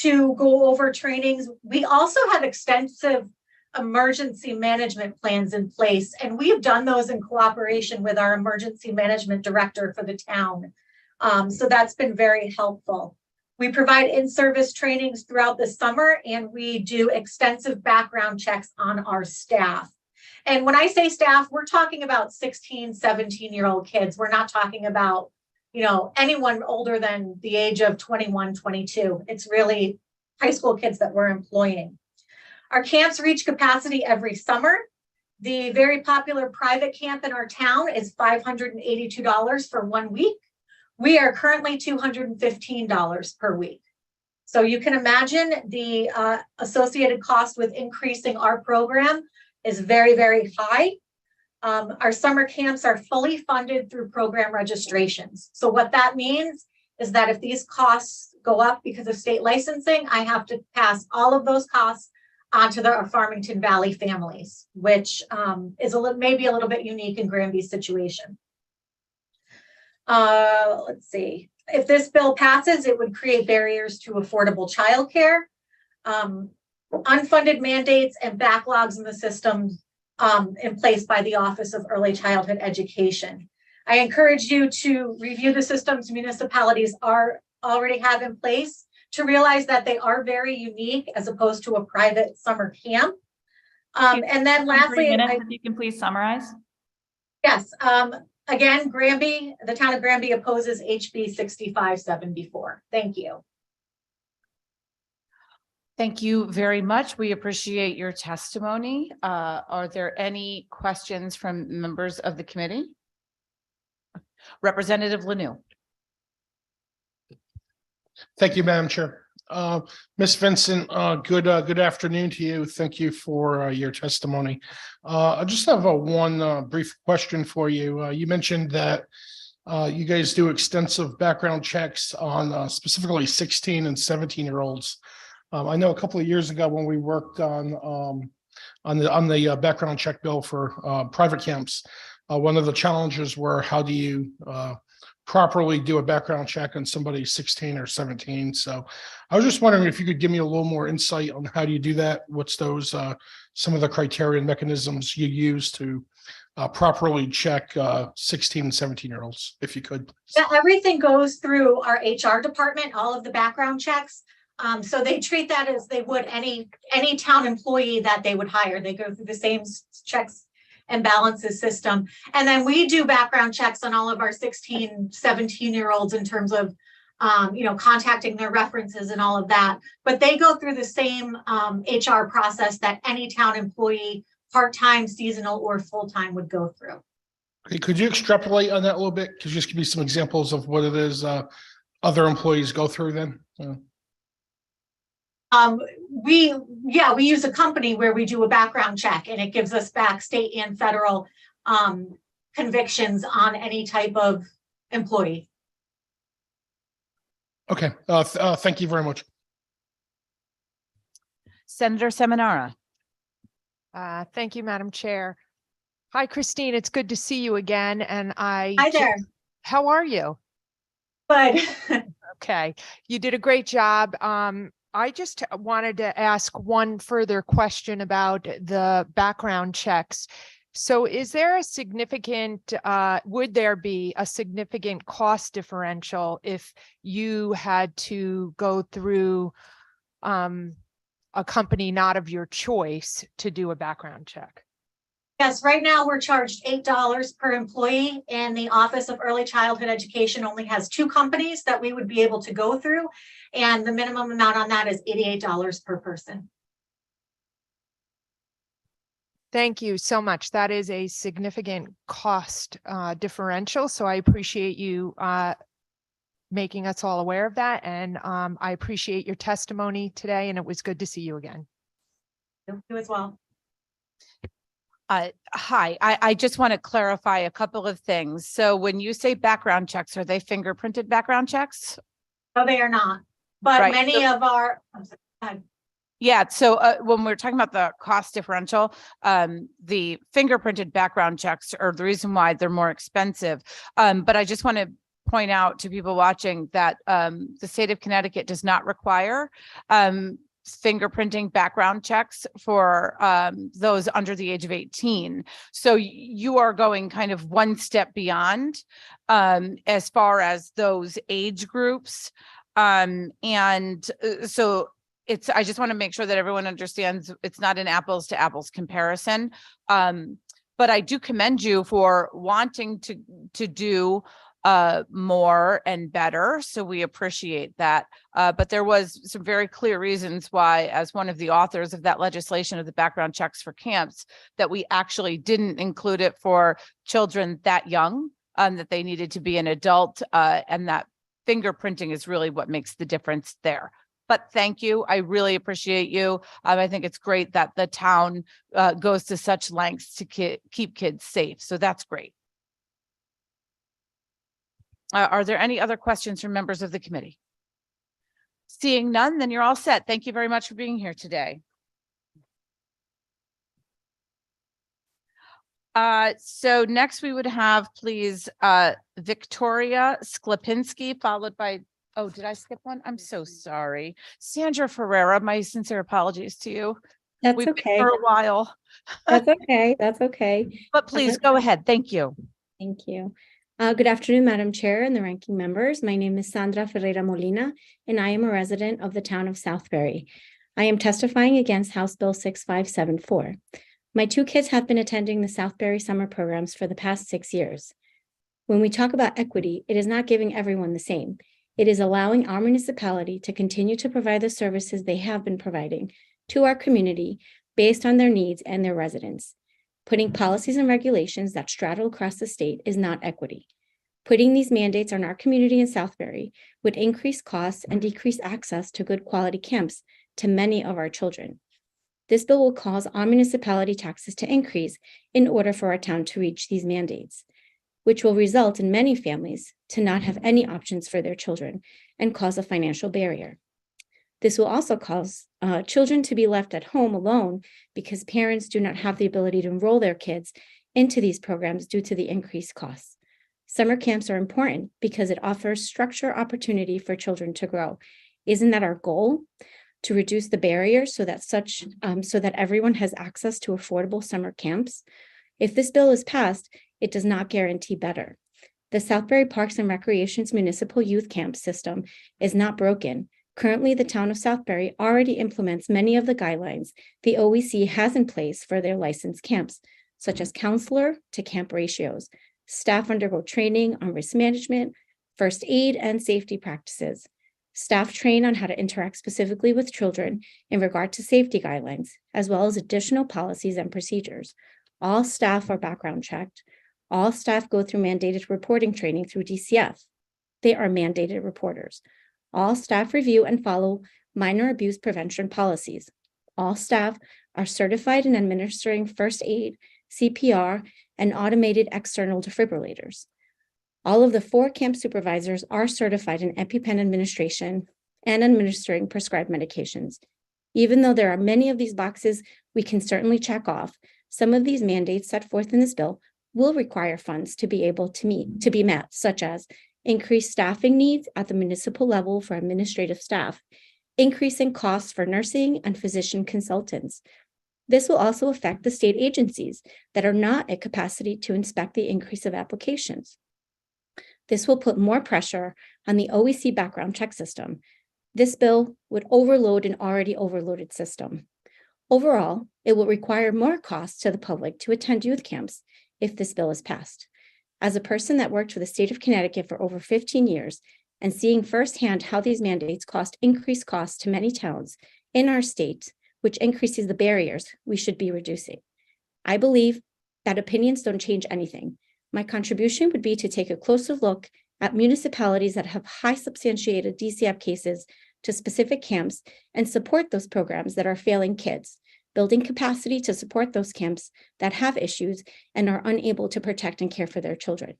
to go over trainings. We also have extensive emergency management plans in place, and we've done those in cooperation with our emergency management director for the town. So that's been very helpful. We provide in-service trainings throughout the summer, and we do extensive background checks on our staff. And when I say staff, we're talking about 16, 17-year-old kids. We're not talking about, anyone older than the age of 21, 22. It's really high school kids that we're employing. Our camps reach capacity every summer. The very popular private camp in our town is $582 for 1 week. We are currently $215 per week. So you can imagine the associated cost with increasing our program is very, very high. Our summer camps are fully funded through program registrations. So what that means is that if these costs go up because of state licensing, I have to pass all of those costs onto the Farmington Valley families, which is maybe a little bit unique in Granby's situation. Let's see. If this bill passes, it would create barriers to affordable childcare, unfunded mandates, and backlogs in the system in place by the Office of Early Childhood Education. I encourage you to review the systems municipalities already have in place to realize that they are very unique as opposed to a private summer camp. And then lastly, if you can please summarize. Yes. Again, the town of Granby opposes HB 6574. Thank you. Thank you very much. We appreciate your testimony. Are there any questions from members of the committee? Representative Lanu. Thank you, Madam Chair. Ms. Vincent, good afternoon to you. Thank you for your testimony. I just have one brief question for you. You mentioned that you guys do extensive background checks on specifically 16 and 17-year-olds. I know a couple of years ago when we worked on the background check bill for private camps, one of the challenges were how do you properly do a background check on somebody 16 or 17. So I was just wondering if you could give me a little more insight on how do you do that? What's those some of the criteria and mechanisms you use to properly check 16 and 17-year-olds, if you could. Yeah, everything goes through our HR department, all of the background checks. So they treat that as they would any town employee that they would hire. They go through the same checks and balances system. And then we do background checks on all of our 16, 17-year-olds in terms of, contacting their references and all of that. But they go through the same HR process that any town employee, part-time, seasonal, or full-time would go through. Okay, could you extrapolate on that a little bit? Could you just give me some examples of what it is other employees go through then? We use a company where we do a background check, and it gives us back state and federal convictions on any type of employee. Okay, thank you very much. Senator Seminara. Thank you, Madam Chair. Hi, Christine. It's good to see you again. And Hi there. How are you? Good. Okay. You did a great job. I just wanted to ask one further question about the background checks. So is there a significant, would there be a significant cost differential if you had to go through a company not of your choice to do a background check? Yes, right now we're charged $8 per employee, and the Office of Early Childhood Education only has 2 companies that we would be able to go through. And the minimum amount on that is $88 per person. Thank you so much. That is a significant cost differential. So I appreciate you making us all aware of that. And I appreciate your testimony today, and it was good to see you again. You as well. Hi, I just want to clarify a couple of things. So when you say background checks, are they fingerprinted background checks? No, they are not, but Right, many so- of our, I'm sorry, go ahead. Yeah, so when we're talking about the cost differential, the fingerprinted background checks are the reason why they're more expensive. But I just want to point out to people watching that the state of Connecticut does not require fingerprinting background checks for those under the age of 18. So you are going kind of one step beyond as far as those age groups. So I just want to make sure that everyone understands it's not an apples to apples comparison. But I do commend you for wanting to do more and better. So we appreciate that. But there was some very clear reasons why, as one of the authors of that legislation of the background checks for camps, that we actually didn't include it for children that young, that they needed to be an adult, and that fingerprinting is really what makes the difference there. But thank you. I really appreciate you. I think it's great that the town goes to such lengths to keep kids safe. So that's great. Are there any other questions from members of the committee? Seeing none, then you're all set. Thank you very much for being here today. So next we would have, please, Victoria Sklapinski, followed by, oh, did I skip one? I'm so sorry. Sandra Ferreira, my sincere apologies to you. That's We've been okay. For a while. That's okay. That's okay. But please go ahead. Thank you. Thank you. Good afternoon, Madam Chair and the ranking members. My name is Sandra Ferreira Molina, and I am a resident of the town of Southbury. I am testifying against House Bill 6574. My 2 kids have been attending the Southbury summer programs for the past 6 years. When we talk about equity, it is not giving everyone the same. It is allowing our municipality to continue to provide the services they have been providing to our community based on their needs and their residents. Putting policies and regulations that straddle across the state is not equity. Putting these mandates on our community in Southbury would increase costs and decrease access to good quality camps to many of our children. This bill will cause our municipality taxes to increase in order for our town to reach these mandates, which will result in many families to not have any options for their children and cause a financial barrier. This will also cause children to be left at home alone because parents do not have the ability to enroll their kids into these programs due to the increased costs. Summer camps are important because it offers structure opportunity for children to grow. Isn't that our goal? To reduce the barriers so that everyone has access to affordable summer camps? If this bill is passed, it does not guarantee better. The Southbury Parks and Recreation's municipal youth camp system is not broken. Currently, the town of Southbury already implements many of the guidelines the OEC has in place for their licensed camps, such as counselor to camp ratios. Staff undergo training on risk management, first aid, and safety practices. Staff train on how to interact specifically with children in regard to safety guidelines, as well as additional policies and procedures. All staff are background checked. All staff go through mandated reporting training through DCF. They are mandated reporters. All staff review and follow minor abuse prevention policies. All staff are certified in administering first aid, CPR, and automated external defibrillators. All of the 4 camp supervisors are certified in EpiPen administration and administering prescribed medications. Even though there are many of these boxes we can certainly check off, some of these mandates set forth in this bill will require funds to be able to be met, such as increased staffing needs at the municipal level for administrative staff, increasing costs for nursing and physician consultants, This will also affect the state agencies that are not at capacity to inspect the increase of applications. This will put more pressure on the OEC background check system. This bill would overload an already overloaded system. Overall, it will require more costs to the public to attend youth camps if this bill is passed. As a person that worked for the state of Connecticut for over 15 years and seeing firsthand how these mandates increase costs to many towns in our state, which increases the barriers we should be reducing. I believe that opinions don't change anything. My contribution would be to take a closer look at municipalities that have high substantiated DCF cases to specific camps and support those programs that are failing kids, building capacity to support those camps that have issues and are unable to protect and care for their children.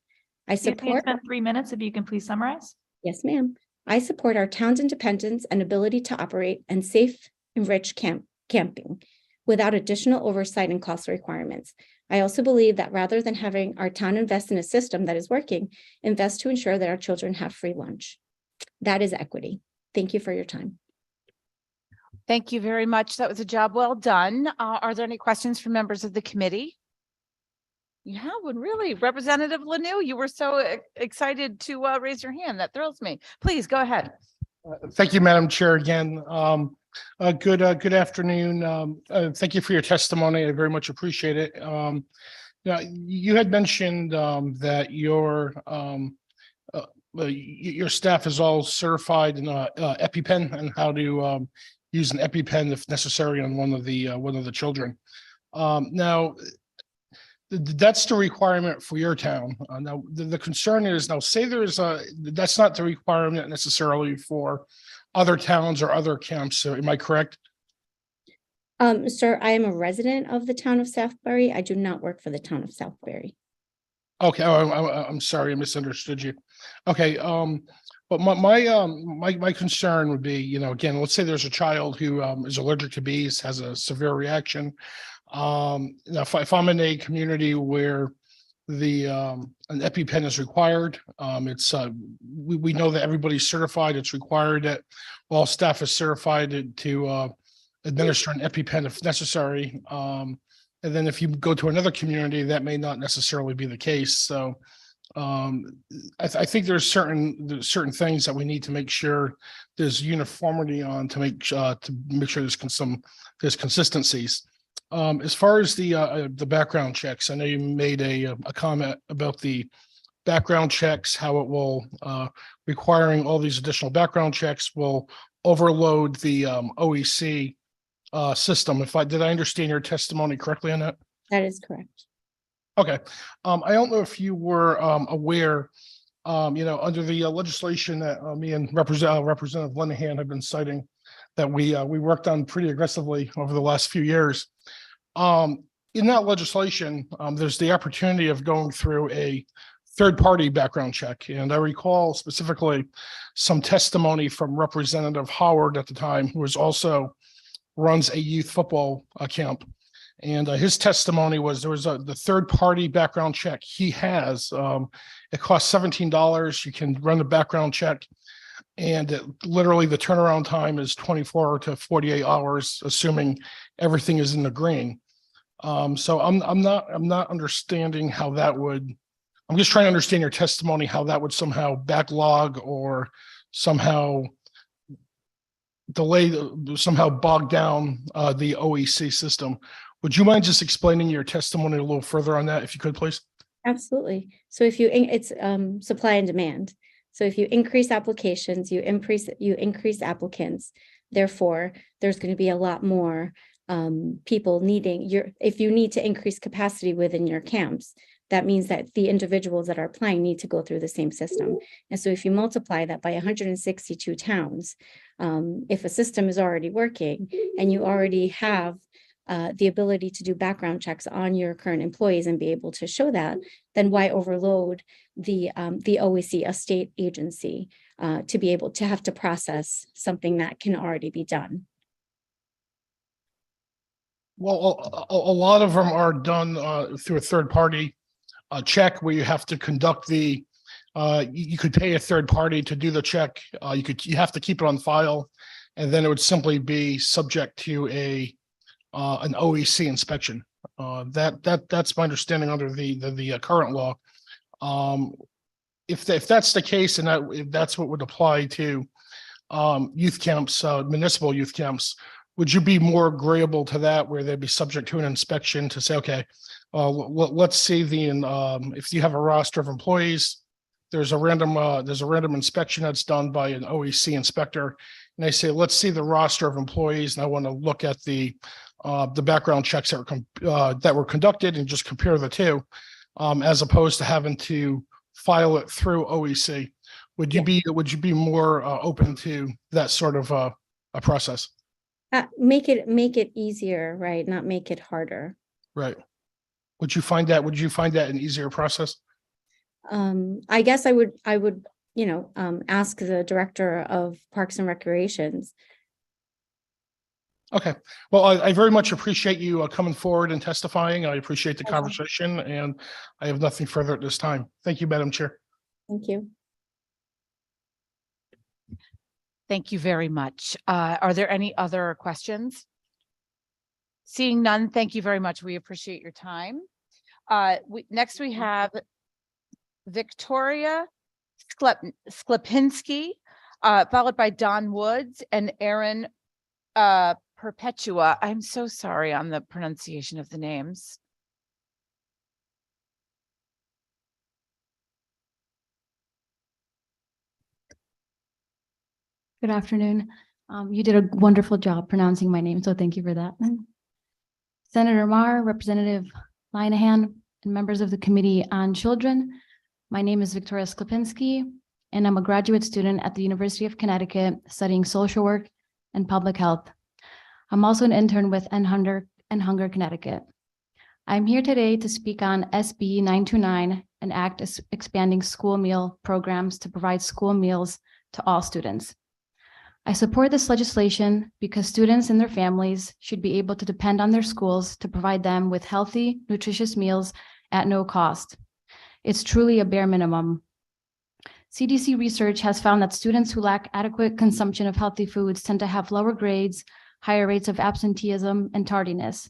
I support. Spend 3 minutes if you can please summarize. Yes, ma'am. I support our town's independence and ability to operate and safe, enriched camping without additional oversight and cost requirements. I also believe that rather than having our town invest in a system that is working, invest to ensure that our children have free lunch. That is equity. Thank you for your time. Thank you very much. That was a job well done. Are there any questions from members of the committee? Yeah, well, really, Representative Lanu, you were so excited to raise your hand. That thrills me. Please go ahead. Thank you, Madam Chair, again. Good afternoon. Thank you for your testimony. I very much appreciate it. Now, you had mentioned that your staff is all certified in EpiPen and how to use an EpiPen if necessary on one of the children. Now, that's the requirement for your town. Now, the concern is now say that's not the requirement necessarily for other towns or other camps. So am I correct? Sir, I am a resident of the town of Southbury. I do not work for the town of Southbury. Okay, I'm sorry, I misunderstood you. Okay, but my concern would be, again, let's say there's a child who is allergic to bees, has a severe reaction. If I'm in a community where an EpiPen is required, we know that everybody's certified. It's required that all staff is certified to administer an EpiPen if necessary. And then if you go to another community, that may not necessarily be the case. So I think there's certain things that we need to make sure there's uniformity on to make sure there's consistencies. As far as the background checks, I know you made a comment about the background checks, how it will requiring all these additional background checks will overload the OEC system. Did I understand your testimony correctly on that? That is correct. Okay. I don't know if you were aware, under the legislation that me and Representative Linehan have been citing that we worked on pretty aggressively over the last few years. In that legislation, there's the opportunity of going through a third-party background check. And I recall specifically some testimony from Representative Howard at the time, who also runs a youth football camp. And his testimony was there was the third-party background check he has. It costs $17. You can run the background check. And literally the turnaround time is 24 to 48 hours, assuming everything is in the green. So I'm not understanding how that would. I'm just trying to understand your testimony, how that would somehow backlog or somehow delay, somehow bog down the OEC system. Would you mind just explaining your testimony a little further on that, if you could, please? Absolutely. So if it's supply and demand. So if you increase applications, you increase applicants. Therefore, there's going to be a lot more people needing if you need to increase capacity within your camps, that means that the individuals that are applying need to go through the same system. And so if you multiply that by 162 towns, if a system is already working and you already have the ability to do background checks on your current employees and be able to show that, then why overload the OEC, a state agency, to be able to have to process something that can already be done? Well, a lot of them are done through a third party check where you have to conduct you could pay a third party to do the check. You have to keep it on file, and then it would simply be subject to a an OEC inspection. That's my understanding under the current law. If that's the case, and if that's what would apply to youth camps, municipal youth camps, would you be more agreeable to that, where they'd be subject to an inspection to say, okay, let's see if you have a roster of employees, there's a random inspection that's done by an OEC inspector, and they say, let's see the roster of employees, and I want to look at the background checks that were conducted and just compare the two, as opposed to having to file it through OEC. Would you be more open to that sort of a process? Make it easier, right? Not make it harder. Right. Would you find that an easier process? I guess I would, ask the director of Parks and Recreations. Okay. Well, I very much appreciate you coming forward and testifying. I appreciate the conversation, and I have nothing further at this time. Thank you, Madam Chair. Thank you. Thank you very much. Are there any other questions? Seeing none, thank you very much. We appreciate your time. Next we have Victoria Sklepinski, followed by Don Woods and Aaron Perpetua. I'm so sorry on the pronunciation of the names. Good afternoon. You did a wonderful job pronouncing my name, so thank you for that. Senator Marr, Representative Linehan, and members of the Committee on Children. My name is Victoria Sklepinski, and I'm a graduate student at the University of Connecticut studying social work and public health. I'm also an intern with End Hunger Connecticut. I'm here today to speak on SB 929, an act expanding school meal programs to provide school meals to all students. I support this legislation because students and their families should be able to depend on their schools to provide them with healthy, nutritious meals at no cost. It's truly a bare minimum. CDC research has found that students who lack adequate consumption of healthy foods tend to have lower grades, higher rates of absenteeism, and tardiness.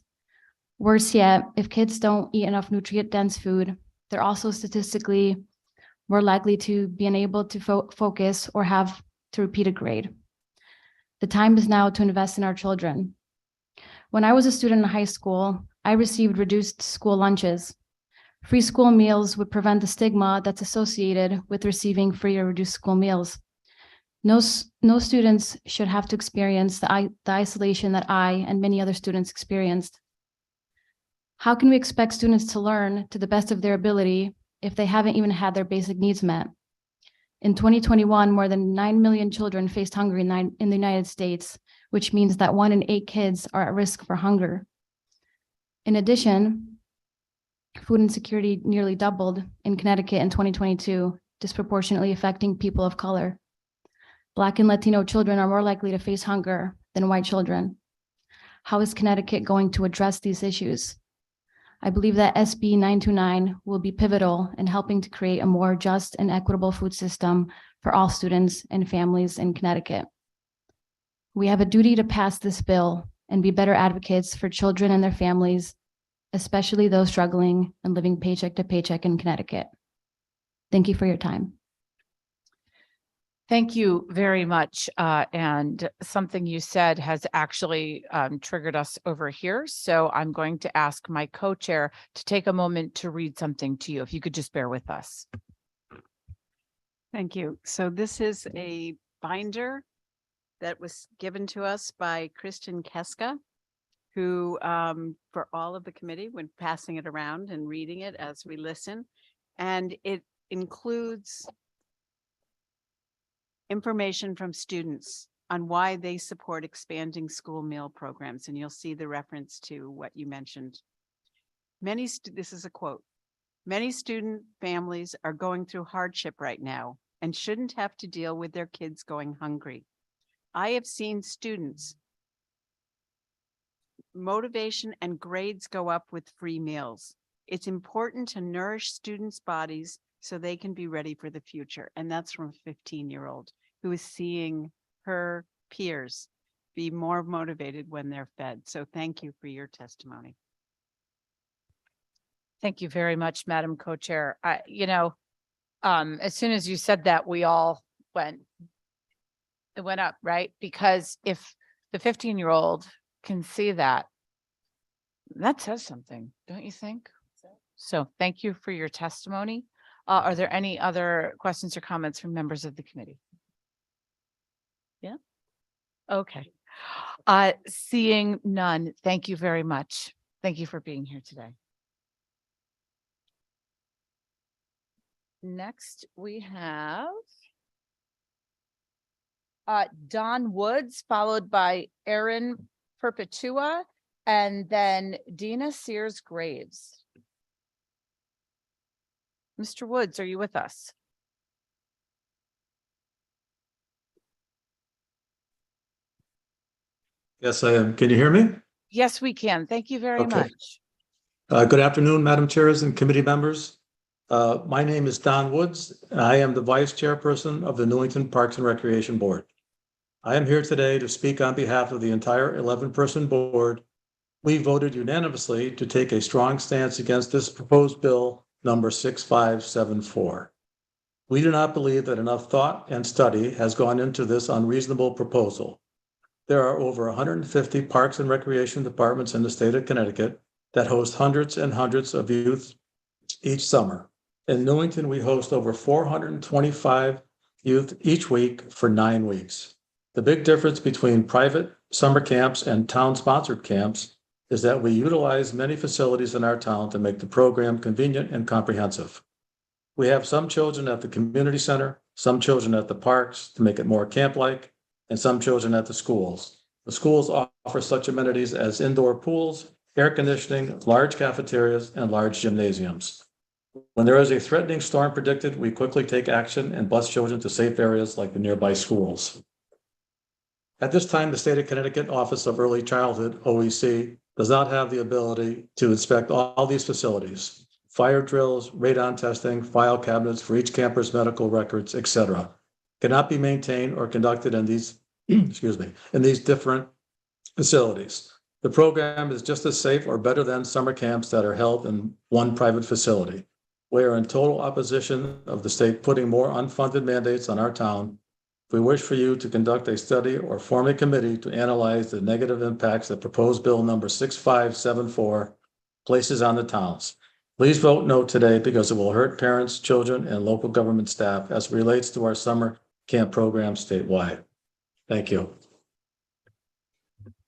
Worse yet, if kids don't eat enough nutrient-dense food, they're also statistically more likely to be unable to focus or have to repeat a grade. The time is now to invest in our children. When I was a student in high school, I received reduced school lunches. Free school meals would prevent the stigma that's associated with receiving free or reduced school meals. No students should have to experience the isolation that I and many other students experienced. How can we expect students to learn to the best of their ability if they haven't even had their basic needs met? In 2021, more than 9 million children faced hunger in the United States, which means that 1 in 8 kids are at risk for hunger. In addition, food insecurity nearly doubled in Connecticut in 2022, disproportionately affecting people of color. Black and Latino children are more likely to face hunger than white children. How is Connecticut going to address these issues? I believe that SB 929 will be pivotal in helping to create a more just and equitable food system for all students and families in Connecticut. We have a duty to pass this bill and be better advocates for children and their families, especially those struggling and living paycheck to paycheck in Connecticut. Thank you for your time. Thank you very much. And something you said has actually triggered us over here. So I'm going to ask my co-chair to take a moment to read something to you, if you could just bear with us. Thank you. So this is a binder that was given to us by Kristen Keska, who for all of the committee, when passing it around and reading it as we listen, and it includes information from students on why they support expanding school meal programs. And you'll see the reference to what you mentioned. This is a quote, "Many student families are going through hardship right now and shouldn't have to deal with their kids going hungry. I have seen students' motivation and grades go up with free meals. It's important to nourish students' bodies so they can be ready for the future." And that's from a 15-year-old who is seeing her peers be more motivated when they're fed. So thank you for your testimony. Thank you very much, Madam Co-Chair. As soon as you said that, we all it went up, right? Because if the 15-year-old can see that, that says something, don't you think? So thank you for your testimony. Are there any other questions or comments from members of the committee? Yeah. Okay. Seeing none, thank you very much. Thank you for being here today. Next, we have Don Woods, followed by Aaron Perpetua, and then Dina Sears Graves. Mr. Woods, are you with us? Yes, I am. Can you hear me? Yes, we can. Thank you very Okay. much. Good afternoon, Madam Chairs and committee members. My name is Don Woods. And I am the Vice Chairperson of the Newington Parks and Recreation Board. I am here today to speak on behalf of the entire 11-person board. We voted unanimously to take a strong stance against this proposed bill number 6574. We do not believe that enough thought and study has gone into this unreasonable proposal. There are over 150 parks and recreation departments in the state of Connecticut that host hundreds and hundreds of youth each summer. In Newington, we host over 425 youth each week for 9 weeks. The big difference between private summer camps and town-sponsored camps is that we utilize many facilities in our town to make the program convenient and comprehensive. We have some children at the community center, some children at the parks to make it more camp-like, and some children at the schools. The schools offer such amenities as indoor pools, air conditioning, large cafeterias, and large gymnasiums. When there is a threatening storm predicted, we quickly take action and bus children to safe areas like the nearby schools. At this time, the State of Connecticut Office of Early Childhood, OEC, does not have the ability to inspect all these facilities. Fire drills, radon testing, file cabinets for each camper's medical records, etc., cannot be maintained or conducted in these, in these different facilities. The program is just as safe or better than summer camps that are held in one private facility. We are in total opposition of the state putting more unfunded mandates on our town. We wish for you to conduct a study or form a committee to analyze the negative impacts that proposed bill number 6574 places on the towns. Please vote no today because it will hurt parents, children, and local government staff as it relates to our summer camp program statewide. Thank you.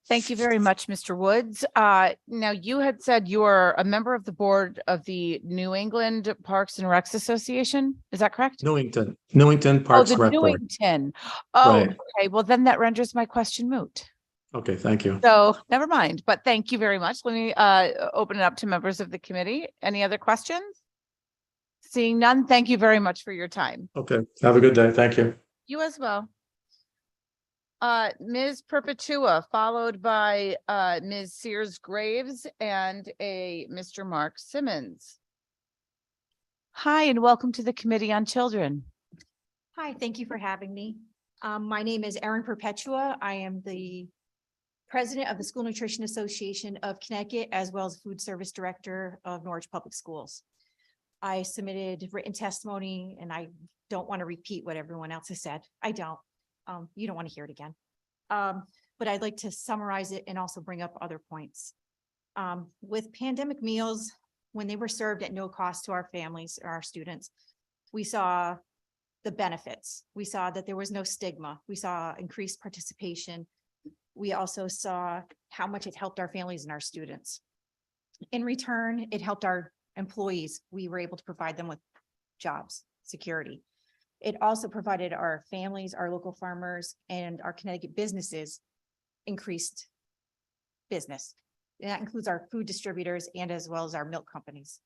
Thank you very much, Mr. Woods. Now, you had said you are a member of the board of the New England Parks and Recs Association. Is that correct? Newington Oh, Parks the and Rec Board. Newington. Oh, Right. okay. Well, then that renders my question moot. Okay, thank you. So never mind, but thank you very much. Let me open it up to members of the committee. Any other questions? Seeing none, thank you very much for your time. Okay, have a good day. Thank you. You as well. Ms. Perpetua, followed by Ms. Sears Graves and a Mr. Mark Simmons. Hi, and welcome to the Committee on Children. Hi, thank you for having me. My name is Erin Perpetua. I am the president of the School Nutrition Association of Connecticut, as well as food service director of Norwich Public Schools. I submitted written testimony, and I don't want to repeat what everyone else has said. I don't. You don't want to hear it again. But I'd like to summarize it and also bring up other points. With pandemic meals, when they were served at no cost to our families or our students, we saw the benefits. We saw that there was no stigma. We saw increased participation. We also saw how much it helped our families and our students. In return, it helped our employees. We were able to provide them with jobs, security. It also provided our families, our local farmers, and our Connecticut businesses increased business. And that includes our food distributors and as well as our milk companies.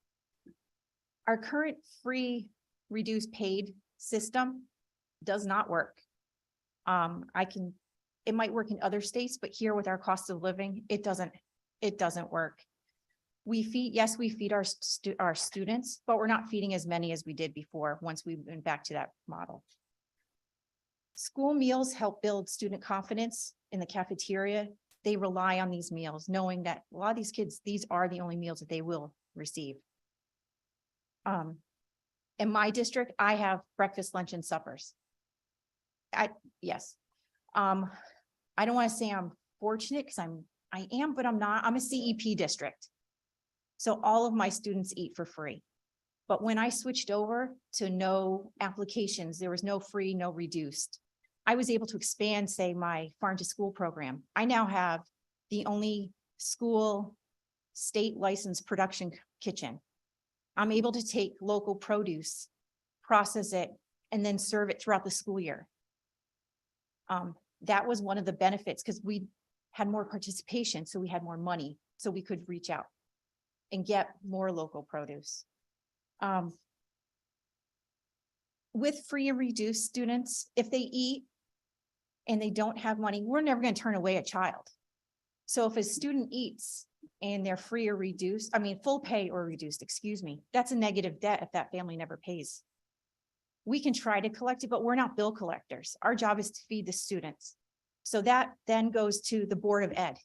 Our current free reduced paid system does not work. It might work in other states, but here with our cost of living, it doesn't work. We feed our students, but we're not feeding as many as we did before once we went back to that model. School meals help build student confidence in the cafeteria, they rely on these meals, knowing that a lot of these kids, these are the only meals that they will receive. In my district, I have breakfast, lunch, and suppers. Yes. I don't want to say I'm fortunate because I am, but I'm not. I'm a CEP district. So all of my students eat for free. But when I switched over to no applications, there was no free, no reduced. I was able to expand, say, my farm to school program. I now have the only school state licensed production kitchen. I'm able to take local produce, process it, and then serve it throughout the school year. That was one of the benefits because we had more participation, so we had more money, so we could reach out and get more local produce. With free and reduced students, if they eat and they don't have money, we're never going to turn away a child. So if a student eats and they're free or reduced, full pay or reduced, excuse me, that's a negative debt if that family never pays. We can try to collect it, but we're not bill collectors. Our job is to feed the students. So that then goes to the Board of Ed.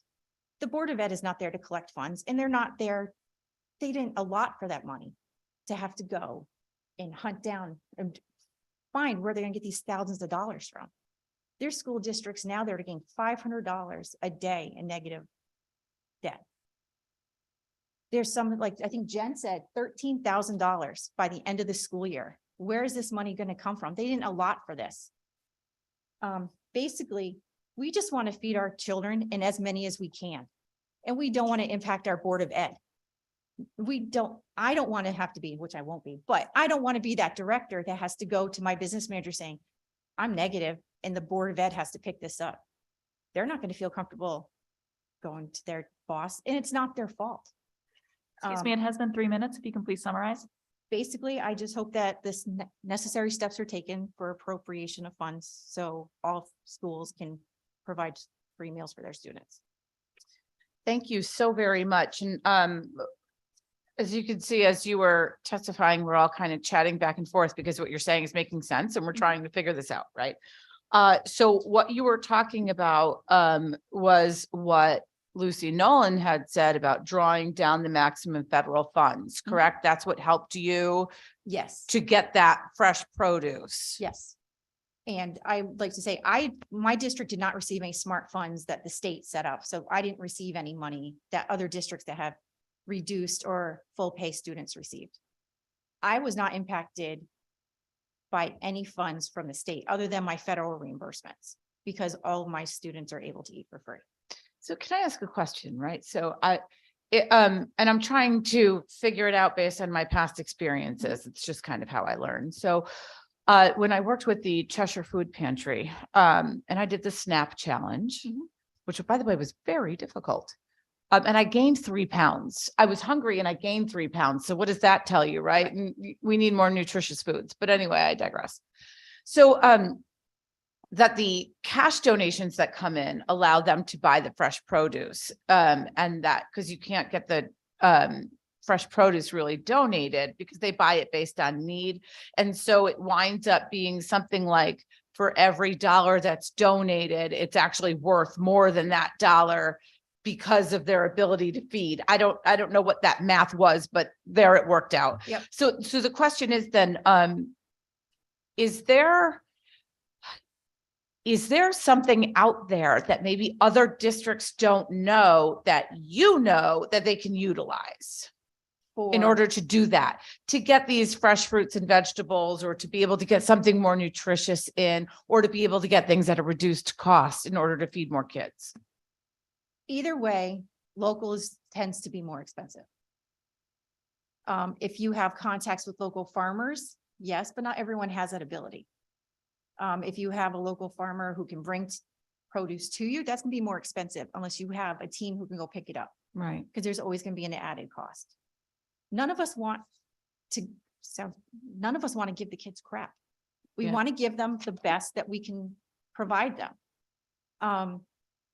The Board of Ed is not there to collect funds, and they're not there. They didn't allot for that money to have to go and hunt down and find where they're going to get these thousands of dollars from. Their school districts now, they're getting $500 a day in negative debt. There's some, like I think Jen said, $13,000 by the end of the school year. Where is this money going to come from? They didn't allot for this. Basically, we just want to feed our children and as many as we can. And we don't want to impact our Board of Ed. I don't want to have to be, which I won't be, but I don't want to be that director that has to go to my business manager saying, I'm negative and the Board of Ed has to pick this up. They're not going to feel comfortable going to their boss, and it's not their fault. Excuse me, it has been 3 minutes. If you can please summarize. Basically, I just hope that this necessary steps are taken for appropriation of funds so all schools can provide free meals for their students. Thank you so very much. And as you can see, as you were testifying, we're all kind of chatting back and forth because what you're saying is making sense and we're trying to figure this out, right? So what you were talking about was what Lucy Nolan had said about drawing down the maximum federal funds, correct? That's what helped you Yes. to get that fresh produce. Yes. And I would like to say, my district did not receive any SMART funds that the state set up. So I didn't receive any money that other districts that have reduced or full pay students received. I was not impacted by any funds from the state other than my federal reimbursements because all of my students are able to eat for free. So can I ask a question, right? So and I'm trying to figure it out based on my past experiences. It's just kind of how I learn. So when I worked with the Cheshire Food Pantry, and I did the SNAP challenge, which by the way was very difficult. And I gained 3 pounds. I was hungry and I gained 3 pounds. So what does that tell you, right? And we need more nutritious foods. But anyway, I digress. So that the cash donations that come in allow them to buy the fresh produce, and that because you can't get the fresh produce really donated because they buy it based on need. And so it winds up being something like for every dollar that's donated, it's actually worth more than that dollar because of their ability to feed. I don't know what that math was, but there it worked out. Yep. So the question is then, is there something out there that maybe other districts don't know that you know that they can utilize in order to do that, to get these fresh fruits and vegetables, or to be able to get something more nutritious in, or to be able to get things at a reduced cost in order to feed more kids? Either way, tends to be more expensive. If you have contacts with local farmers, yes, but not everyone has that ability. If you have a local farmer who can bring produce to you, that's gonna be more expensive unless you have a team who can go pick it up. Right. Because there's always gonna be an added cost. None of us want to give the kids crap. We Yeah. want to give them the best that we can provide them.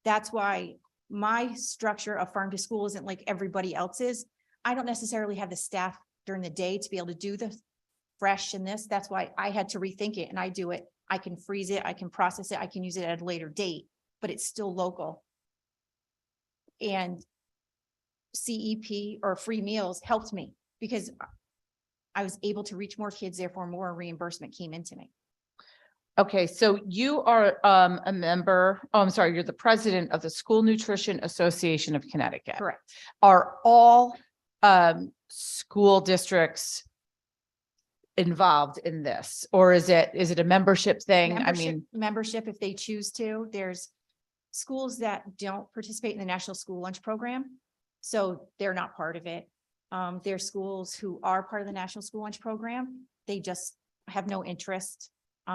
That's why my structure of farm to school isn't like everybody else's. I don't necessarily have the staff during the day to be able to do the fresh and this. That's why I had to rethink it, and I do it. I can freeze it, I can process it, I can use it at a later date, but it's still local. And CEP or free meals helped me because I was able to reach more kids, therefore more reimbursement came into me. Okay, so you are a member, oh, I'm sorry, you're the president of the School Nutrition Association of Connecticut. Correct. Are all school districts involved in this? Or is it a membership thing? I mean, Membership, if they choose to. There's schools that don't participate in the National School Lunch Program, so they're not part of it. There's schools who are part of the National School Lunch Program. They just have no interest.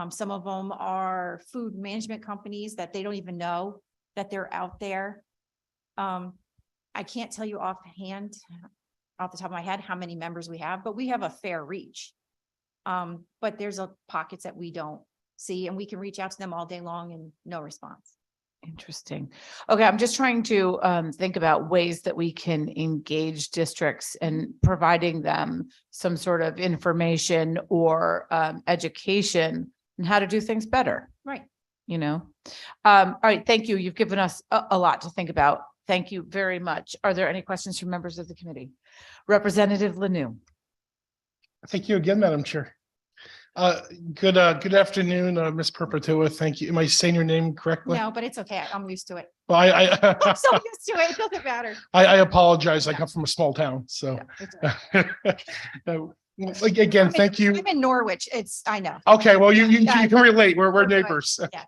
Some of them are food management companies that they don't even know that they're out there. I can't tell you offhand, off the top of my head, how many members we have, but we have a fair reach. But there's pockets that we don't see, and we can reach out to them all day long and no response. interesting. Okay, I'm just trying to think about ways that we can engage districts and providing them some sort of information or education on how to do things better. Right. You know? All right, thank you. You've given us a lot to think about. Thank you very much. Are there any questions from members of the committee? Representative Lanu. Thank you again, Madam Chair. Good afternoon, Ms. Perpetua. Thank you. Am I saying your name correctly? No, but it's okay. I'm used to it. Well, I'm so used to it. It doesn't matter. I apologize. I come from a small town, so. Again, thank you. I'm in Norwich. I know. Okay, well, you Yeah. can relate. We're We're neighbors. Yeah.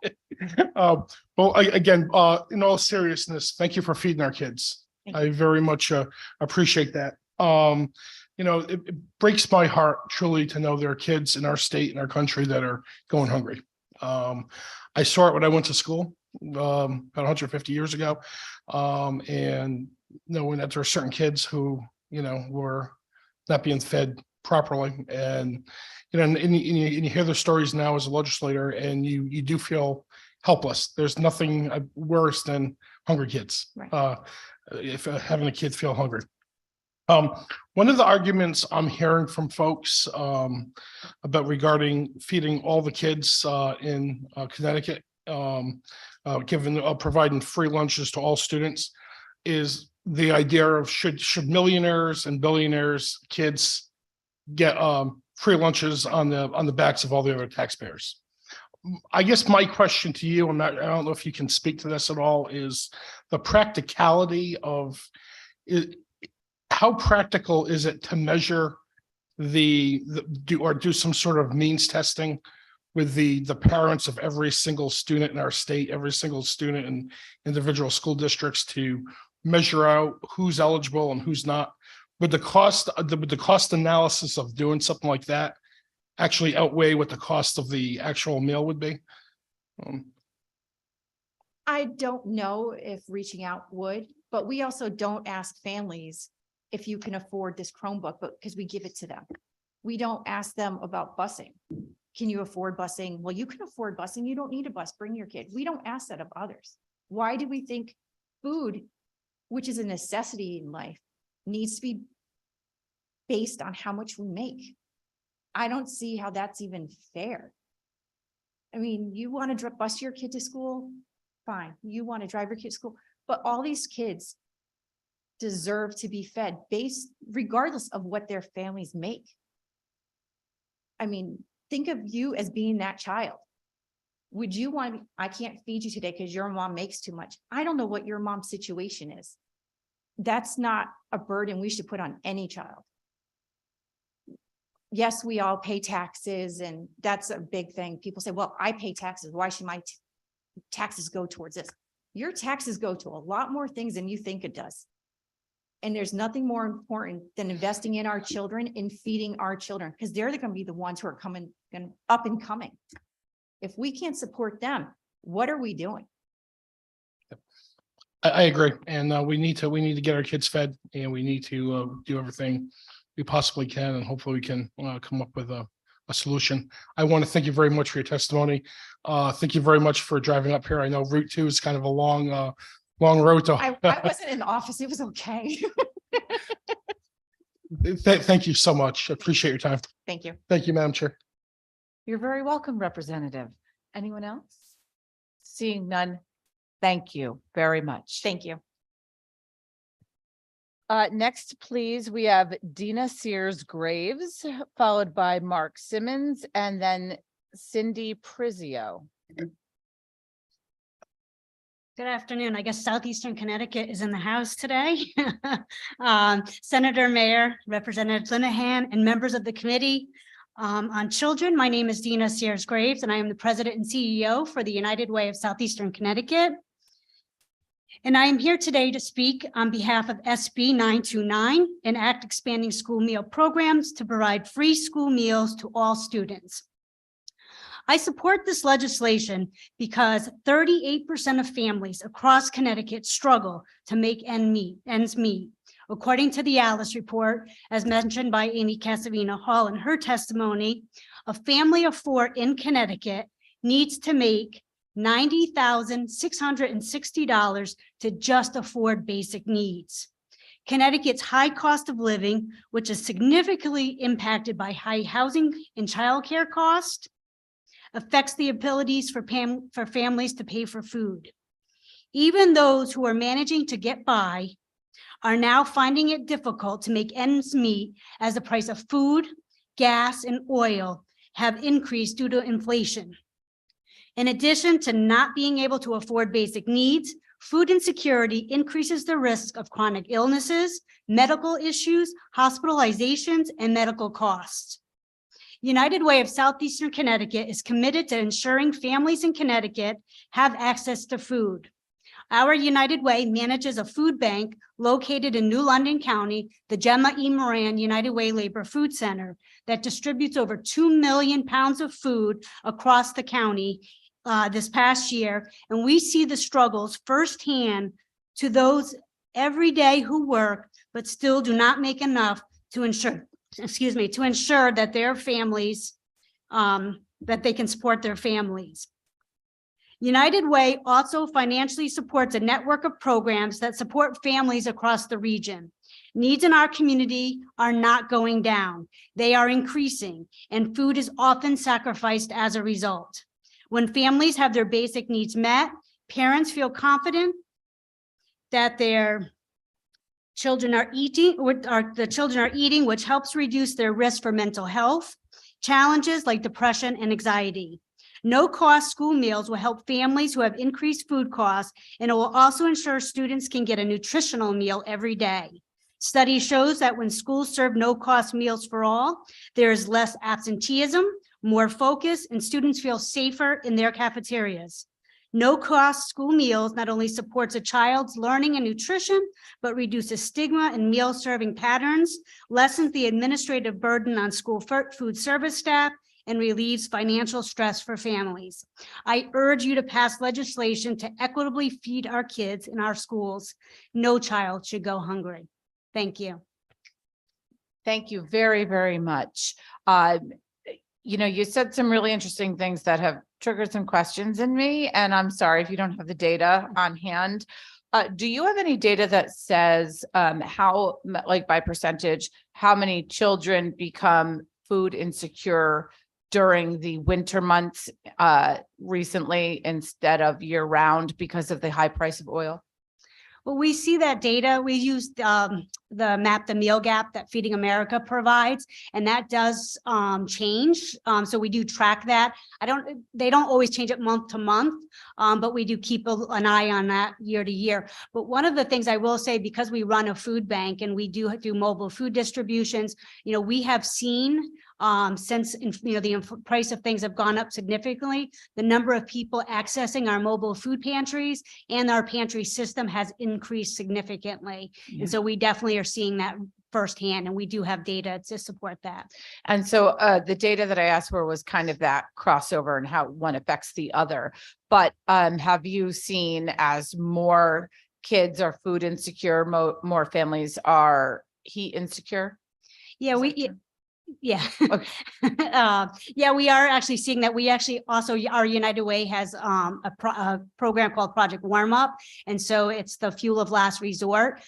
Well, again, in all seriousness, thank you for feeding our kids. I very much appreciate that. You know, it breaks my heart truly to know there are kids in our state and our country that are going hungry. I saw it when I went to school about 150 years ago. And knowing that there are certain kids who, you know, were not being fed properly. And, you know, and you hear the stories now as a legislator, and you do feel helpless. There's nothing worse than hungry kids. Right. If having a kid feel hungry. One of the arguments I'm hearing from folks about regarding feeding all the kids in Connecticut, providing free lunches to all students, is the idea of should millionaires and billionaires kids get free lunches on the backs of all the other taxpayers. I guess my question to you, I don't know if you can speak to this at all, is the practicality of how practical is it to measure do some sort of means testing with the parents of every single student in our state, every single student in individual school districts, to measure out who's eligible and who's not? Would the cost analysis of doing something like that actually outweigh what the cost of the actual meal would be? I don't know if reaching out would, but we also don't ask families if you can afford this Chromebook, but because we give it to them. We don't ask them about busing. Can you afford busing? Well, you can afford busing. You don't need a bus. Bring your kid. We don't ask that of others. Why do we think food, which is a necessity in life, needs to be based on how much we make? I don't see how that's even fair. I mean, you want to bus your kid to school? Fine. You want to drive your kid to school? But all these kids deserve to be fed regardless of what their families make. I mean, think of you as being that child. Would you want, I can't feed you today because your mom makes too much. I don't know what your mom's situation is. That's not a burden we should put on any child. Yes, we all pay taxes, and that's a big thing. People say, well, I pay taxes. Why should my taxes go towards this? Your taxes go to a lot more things than you think it does. And there's nothing more important than investing in our children and feeding our children, because they're going to be the ones who are coming and up and coming. If we can't support them, what are we doing? I agree, and we need to get our kids fed, and we need to do everything we possibly can, and hopefully we can come up with a solution. I want to thank you very much for your testimony. Thank you very much for driving up here. I know Route 2 is kind of a long road to. I wasn't in the office. It was okay. Thank you so much. I appreciate your time. Thank you. Thank you, Madam Chair. You're very welcome, Representative. Anyone else? Seeing none. Thank you very much. Thank you. Next, please, we have Dina Sears Graves, followed by Mark Simmons, and then Cindy Prizio. Good afternoon. I guess Southeastern Connecticut is in the house today. Senator, Mayor, Representative Linehan, and members of the Committee on Children. My name is Dina Sears Graves, and I am the President and CEO for the United Way of Southeastern Connecticut. And I am here today to speak on behalf of SB 929, an act expanding school meal programs to provide free school meals to all students. I support this legislation because 38% of families across Connecticut struggle to make ends meet. According to the Alice report, as mentioned by Amy Casavina Hall in her testimony, a family of 4 in Connecticut needs to make $90,660 to just afford basic needs. Connecticut's high cost of living, which is significantly impacted by high housing and childcare costs, affects the abilities for families to pay for food. Even those who are managing to get by are now finding it difficult to make ends meet as the price of food, gas, and oil have increased due to inflation. In addition to not being able to afford basic needs, food insecurity increases the risk of chronic illnesses, medical issues, hospitalizations, and medical costs. United Way of Southeastern Connecticut is committed to ensuring families in Connecticut have access to food. Our United Way manages a food bank located in New London County, the Gemma E. Moran United Way Labor Food Center, that distributes over 2 million pounds of food across the county this past year. And we see the struggles firsthand to those every day who work, but still do not make enough to ensure that their families, that they can support their families. United Way also financially supports a network of programs that support families across the region. Needs in our community are not going down. They are increasing, and food is often sacrificed as a result. When families have their basic needs met, parents feel confident that their children are eating, which helps reduce their risk for mental health challenges like depression and anxiety. No-cost school meals will help families who have increased food costs, and it will also ensure students can get a nutritional meal every day. Study shows that when schools serve no-cost meals for all, there is less absenteeism, more focus, and students feel safer in their cafeterias. No-cost school meals not only supports a child's learning and nutrition, but reduces stigma and meal serving patterns, lessens the administrative burden on school food service staff, and relieves financial stress for families. I urge you to pass legislation to equitably feed our kids in our schools. No child should go hungry. Thank you. Thank you very, very much. You said some really interesting things that have triggered some questions in me, and I'm sorry if you don't have the data on hand. Do you have any data that says how, like by percentage, how many children become food insecure during the winter months recently instead of year round because of the high price of oil? Well, we see that data. We used the map, the meal gap that Feeding America provides, and that does change. So we do track that. They don't always change it month to month, but we do keep an eye on that year to year. But one of the things I will say, because we run a food bank and we do mobile food distributions, we have seen since the price of things have gone up significantly, the number of people accessing our mobile food pantries and our pantry system has increased significantly. Yeah. And so we definitely are seeing that firsthand, and we do have data to support that. And so the data that I asked for was kind of that crossover and how one affects the other. But have you seen, as more kids are food insecure, more families are heat insecure? Yeah, Yeah. Yeah, we are actually seeing that. We actually also, our United Way has a program called Project Warm Up. And so it's the fuel of last resort.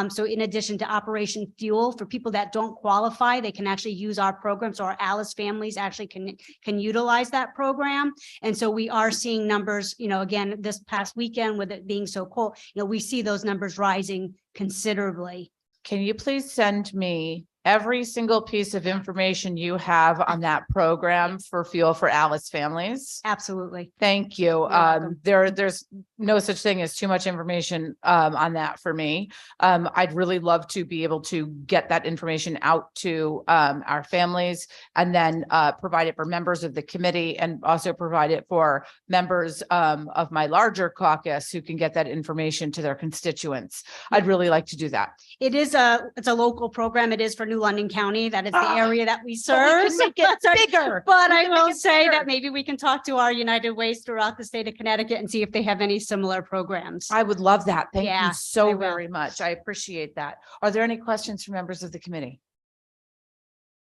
So in addition to Operation Fuel, for people that don't qualify, they can actually use our program. So our Alice families actually can utilize that program. And so we are seeing numbers, you know, again, this past weekend with it being so cold, you know, we see those numbers rising considerably. Can you please send me every single piece of information you have on that program for Fuel for Alice families? Absolutely. Thank you. welcome. There's no such thing as too much information on that for me. I'd really love to be able to get that information out to our families and then provide it for members of the committee and also provide it for members of my larger caucus who can get that information to their constituents. I'd really like to do that. It's a local program. It is for New London County. That is the area that we But we serve. can make it bigger. But I We can make will it say bigger. that maybe we can talk to our United Ways throughout the state of Connecticut and see if they have any similar programs. I would love that. Thank Yeah, you so I will. very much. I appreciate that. Are there any questions from members of the committee?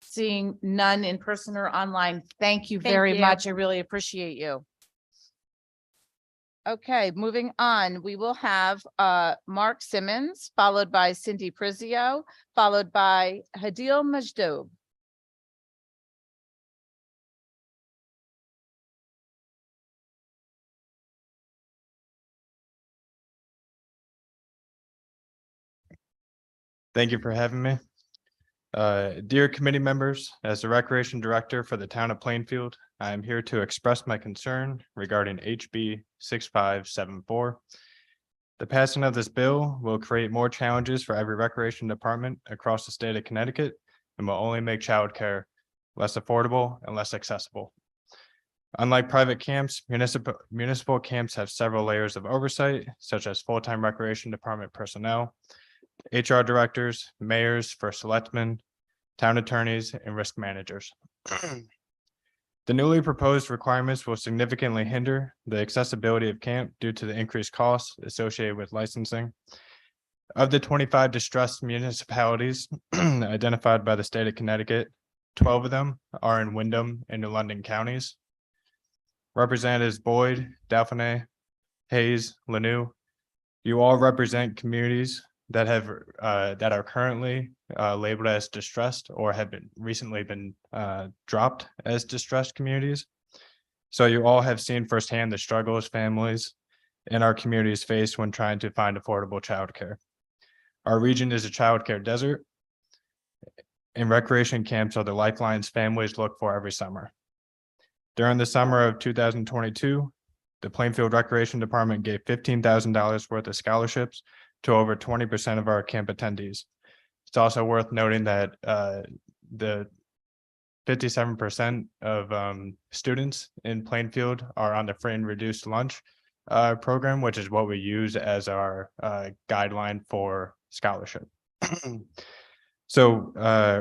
Seeing none in person or online, thank you Thank very you. much. I really appreciate you. Okay, moving on, we will have Mark Simmons, followed by Cindy Prizio, followed by Hadil Majdoub. Thank you for having me. Dear committee members, as the Recreation Director for the town of Plainfield, I am here to express my concern regarding HB 6574. The passing of this bill will create more challenges for every recreation department across the state of Connecticut and will only make childcare less affordable and less accessible. Unlike private camps, municipal camps have several layers of oversight, such as full-time recreation department personnel, HR directors, mayors, first selectmen, town attorneys, and risk managers. The newly proposed requirements will significantly hinder the accessibility of camp due to the increased costs associated with licensing. Of the 25 distressed municipalities identified by the state of Connecticut, 12 of them are in Wyndham and New London counties. Representatives Boyd, Dauphiné, Hayes, Lanoux, you all represent communities that have that are currently labeled as distressed or have been recently been dropped as distressed communities. So you all have seen firsthand the struggles families in our communities face when trying to find affordable childcare. Our region is a childcare desert, and recreation camps are the lifelines families look for every summer. During the summer of 2022, the Plainfield Recreation Department gave $15,000 worth of scholarships to over 20% of our camp attendees. It's also worth noting that the 57% of students in Plainfield are on the free and reduced lunch program, which is what we use as our guideline for scholarship. So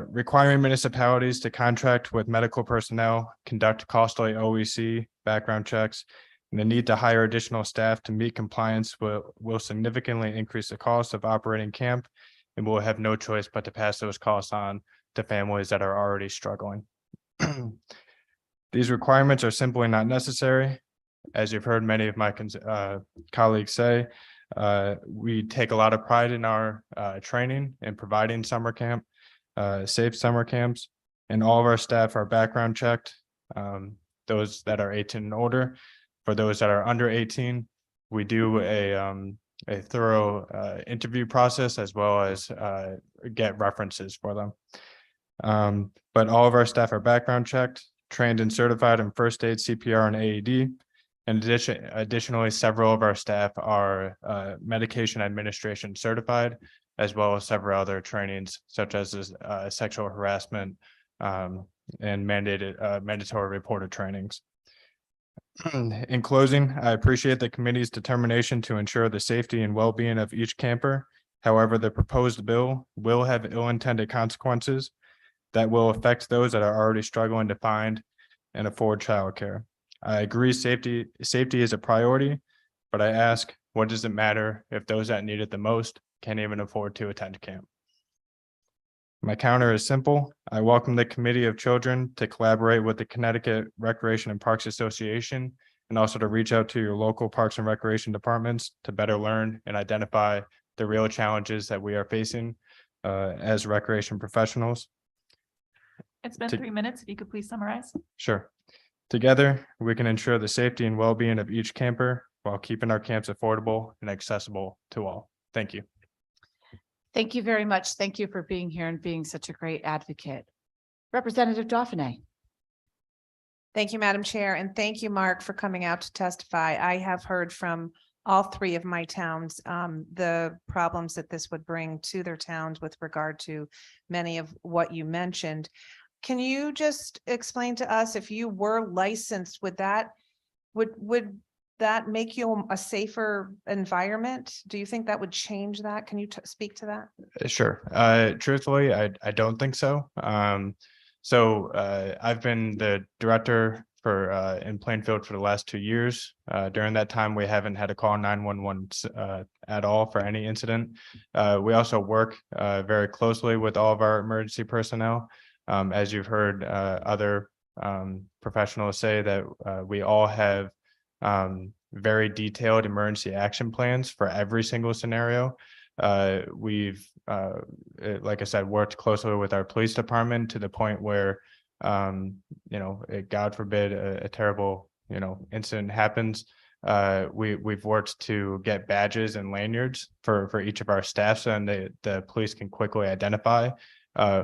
requiring municipalities to contract with medical personnel, conduct costly OEC background checks, and the need to hire additional staff to meet compliance will significantly increase the cost of operating camp, and we'll have no choice but to pass those costs on to families that are already struggling. These requirements are simply not necessary. As you've heard many of my colleagues say, we take a lot of pride in our training and providing summer camp, safe summer camps, and all of our staff are background checked, those that are 18 and older. For those that are under 18, we do a thorough interview process as well as get references for them. But all of our staff are background checked, trained and certified in first aid, CPR, and AED. In additionally, several of our staff are medication administration certified, as well as several other trainings such as sexual harassment and mandatory reported trainings. In closing, I appreciate the committee's determination to ensure the safety and well-being of each camper. However, the proposed bill will have ill-intended consequences that will affect those that are already struggling to find and afford childcare. I agree safety is a priority, but I ask, what does it matter if those that need it the most can't even afford to attend camp? My counter is simple. I welcome the Committee of Children to collaborate with the Connecticut Recreation and Parks Association and also to reach out to your local Parks and Recreation departments to better learn and identify the real challenges that we are facing as recreation professionals. It's been To- 3 minutes. If you could please summarize. Sure. Together, we can ensure the safety and well-being of each camper while keeping our camps affordable and accessible to all. Thank you. Thank you very much. Thank you for being here and being such a great advocate. Representative Dauphiné. Thank you, Madam Chair, and thank you, Mark, for coming out to testify. I have heard from all three of my towns the problems that this would bring to their towns with regard to many of what you mentioned. Can you just explain to us, if you were licensed, would that make you a safer environment? Do you think that would change that? Can you speak to that? Sure. Truthfully, I don't think so. I've been the director for in Plainfield for the last 2 years. During that time, we haven't had to call 911 at all for any incident. We also work very closely with all of our emergency personnel. As you've heard other professionals say that we all have very detailed emergency action plans for every single scenario. We've, like I said, worked closely with our police department to the point where, God forbid, a terrible, incident happens. We've worked to get badges and lanyards for each of our staff, so the police can quickly identify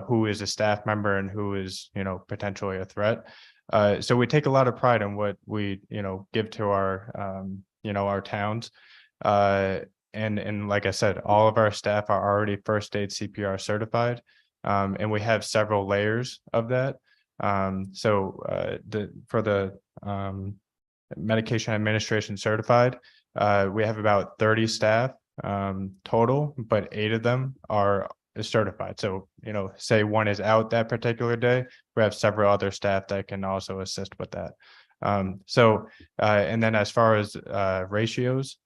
who is a staff member and who is, potentially a threat. So we take a lot of pride in what we, give to our towns. And like I said, all of our staff are already first aid CPR certified. And we have several layers of that. For the medication administration certified, we have about 30 staff total, but 8 of them are certified. So, say one is out that particular day, we have several other staff that can also assist with that. And then as far as ratios,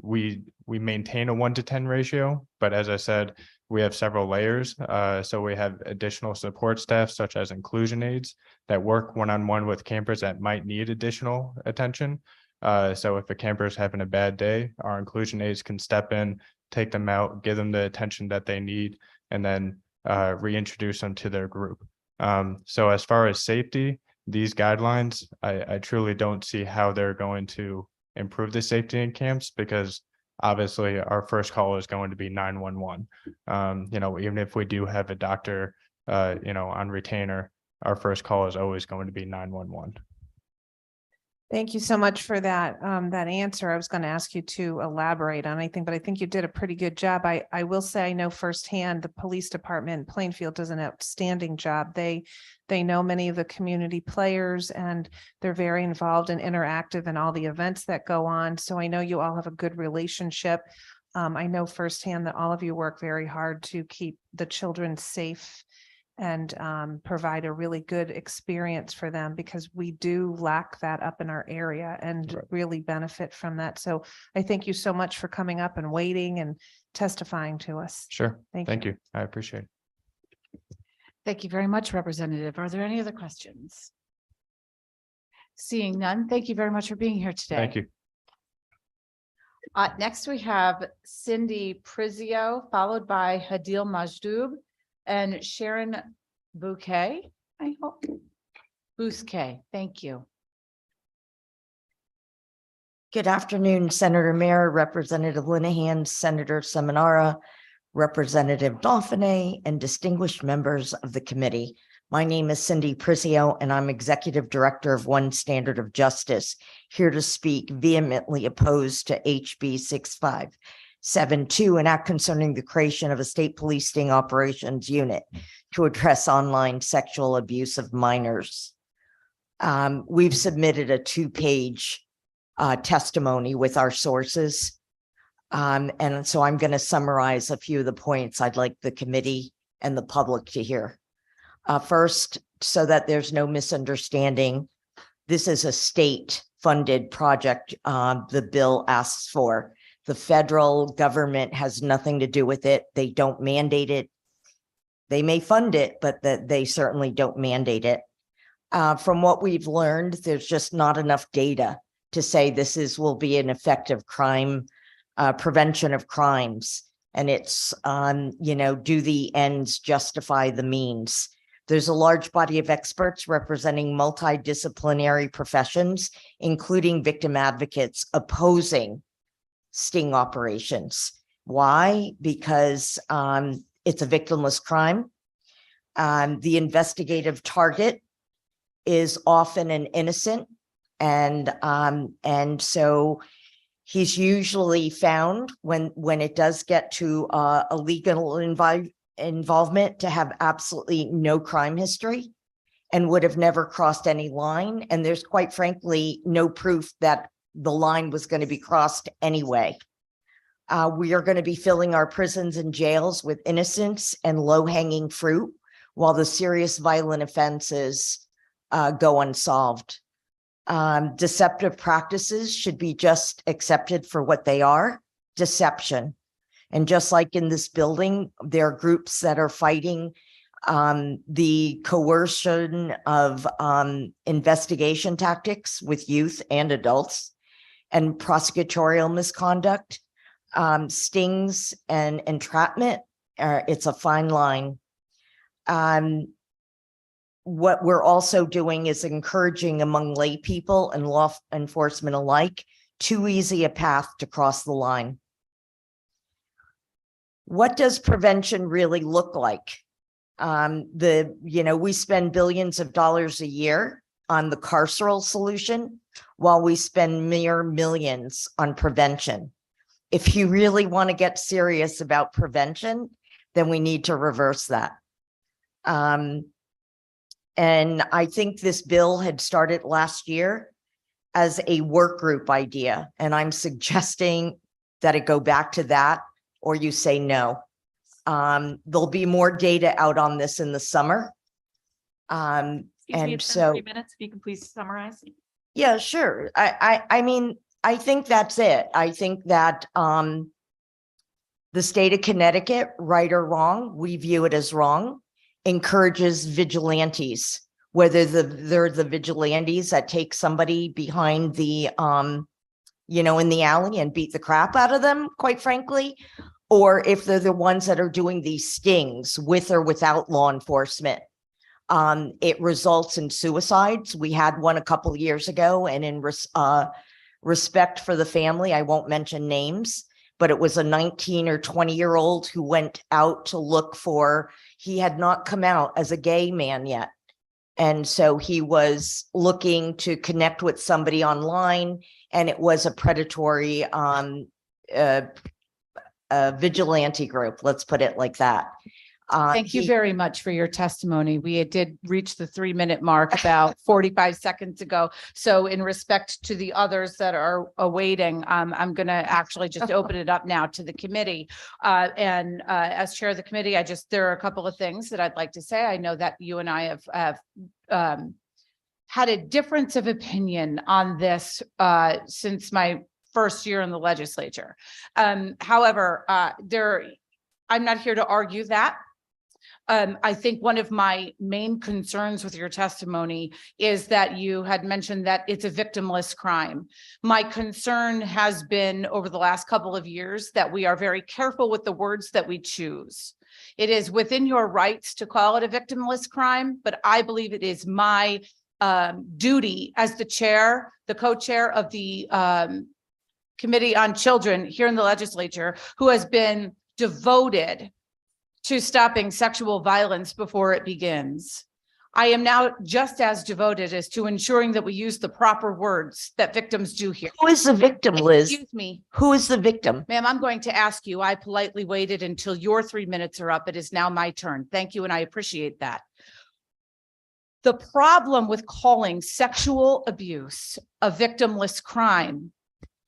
we maintain a 1-to-10 ratio, but as I said, we have several layers. So we have additional support staff such as inclusion aides that work one-on-one with campers that might need additional attention. So if a camper is having a bad day, our inclusion aides can step in, take them out, give them the attention that they need, and then reintroduce them to their group. So as far as safety, these guidelines, I truly don't see how they're going to improve the safety in camps, because obviously our first call is going to be 911. Even if we do have a doctor, on retainer, our first call is always going to be 911. Thank you so much for that answer. I was going to ask you to elaborate on anything, but I think you did a pretty good job. I will say I know firsthand the police department in Plainfield does an outstanding job. They know many of the community players, and they're very involved and interactive in all the events that go on. So I know you all have a good relationship. I know firsthand that all of you work very hard to keep the children safe and provide a really good experience for them, because we do lack that up in our area and really benefit from that. So I thank you so much for coming up and waiting and testifying to us. Sure. Thank you. I appreciate it. Thank you very much, Representative. Are there any other questions? Seeing none, thank you very much for being here today. Thank you. Next, we have Cindy Prizio, followed by Hadil Majdoub and Sharon Bouquet, I hope. Bousquet, thank you. Good afternoon, Senator Mayer, Representative Linehan, Senator Seminara, Representative Dauphiné, and distinguished members of the committee. My name is Cindy Prizio, and I'm Executive Director of One Standard of Justice, here to speak vehemently opposed to HB 6572, an act concerning the creation of a state police sting operations unit to address online sexual abuse of minors. We've submitted a 2-page testimony with our sources. And so I'm going to summarize a few of the points I'd like the committee and the public to hear. First, so that there's no misunderstanding, this is a state-funded project the bill asks for. The federal government has nothing to do with it. They don't mandate it. They may fund it, but that they certainly don't mandate it. From what we've learned, there's just not enough data to say will be an effective crime prevention of crimes. And it's do the ends justify the means? There's a large body of experts representing multidisciplinary professions, including victim advocates, opposing sting operations. Why? Because it's a victimless crime. The investigative target is often an innocent, and so he's usually found when it does get to a legal involvement to have absolutely no crime history and would have never crossed any line. And there's quite frankly no proof that the line was going to be crossed anyway. We are going to be filling our prisons and jails with innocents and low-hanging fruit, while the serious violent offenses go unsolved. Deceptive practices should be just accepted for what they are, deception. And just like in this building, there are groups that are fighting the coercion of investigation tactics with youth and adults and prosecutorial misconduct, stings and entrapment. It's a fine line. What we're also doing is encouraging among lay people and law enforcement alike too easy a path to cross the line. What does prevention really look like? We spend billions of dollars a year on the carceral solution, while we spend mere millions on prevention. If you really want to get serious about prevention, then we need to reverse that. And I think this bill had started last year as a work group idea, and I'm suggesting that it go back to that, or you say no. There'll be more data out on this in the summer. Excuse me, And it's been so, 3 minutes. If you can please summarize. yeah, sure. I mean, I think that's it. I think that the state of Connecticut, right or wrong, we view it as wrong, encourages vigilantes, whether they're the vigilantes that take somebody behind the, in the alley and beat the crap out of them, quite frankly, or if they're the ones that are doing these stings with or without law enforcement. It results in suicides. We had one a couple of years ago, and in respect for the family, I won't mention names, but it was a 19 or 20-year-old who went out to look for, he had not come out as a gay man yet. And so he was looking to connect with somebody online, and it was a predatory vigilante group, let's put it like that. Thank you very much for your testimony. We did reach the 3-minute mark about 45 seconds ago. So in respect to the others that are awaiting, I'm going to actually just open it up now to the committee. As chair of the committee, there are a couple of things that I'd like to say. I know that you and I have had a difference of opinion on this since my first year in the legislature. However, I'm not here to argue that. I think one of my main concerns with your testimony is that you had mentioned that it's a victimless crime. My concern has been over the last couple of years that we are very careful with the words that we choose. It is within your rights to call it a victimless crime, but I believe it is my duty as the co-chair of the Committee on Children here in the legislature, who has been devoted to stopping sexual violence before it begins. I am now just as devoted as to ensuring that we use the proper words that victims do here. Who is the victim, Liz? Excuse me. Who is the victim? Ma'am, I'm going to ask you. I politely waited until your 3 minutes are up. It is now my turn. Thank you, and I appreciate that. The problem with calling sexual abuse a victimless crime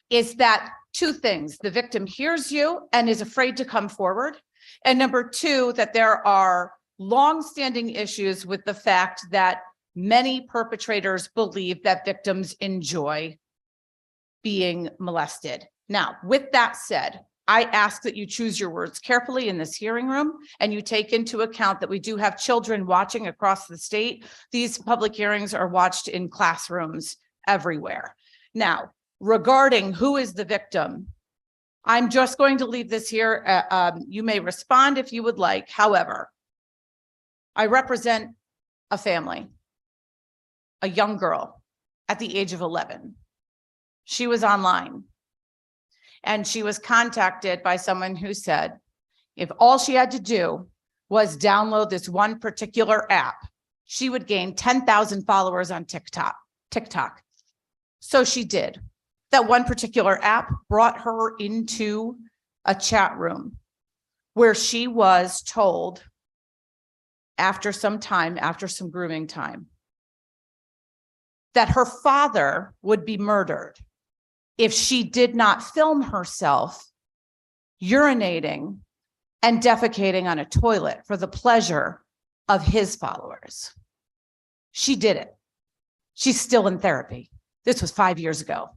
is that two things: the victim hears you and is afraid to come forward. And number two, that there are longstanding issues with the fact that many perpetrators believe that victims enjoy being molested. Now, with that said, I ask that you choose your words carefully in this hearing room and you take into account that we do have children watching across the state. These public hearings are watched in classrooms everywhere. Now, regarding who is the victim, I'm just going to leave this here. You may respond if you would like. However, I represent a family, a young girl at the age of 11. She was online and she was contacted by someone who said, if all she had to do was download this one particular app, she would gain 10,000 followers on TikTok. So she did. That one particular app brought her into a chat room where she was told after some time, after some grooming time, that her father would be murdered if she did not film herself urinating and defecating on a toilet for the pleasure of his followers. She did it. She's still in therapy. This was 5 years ago.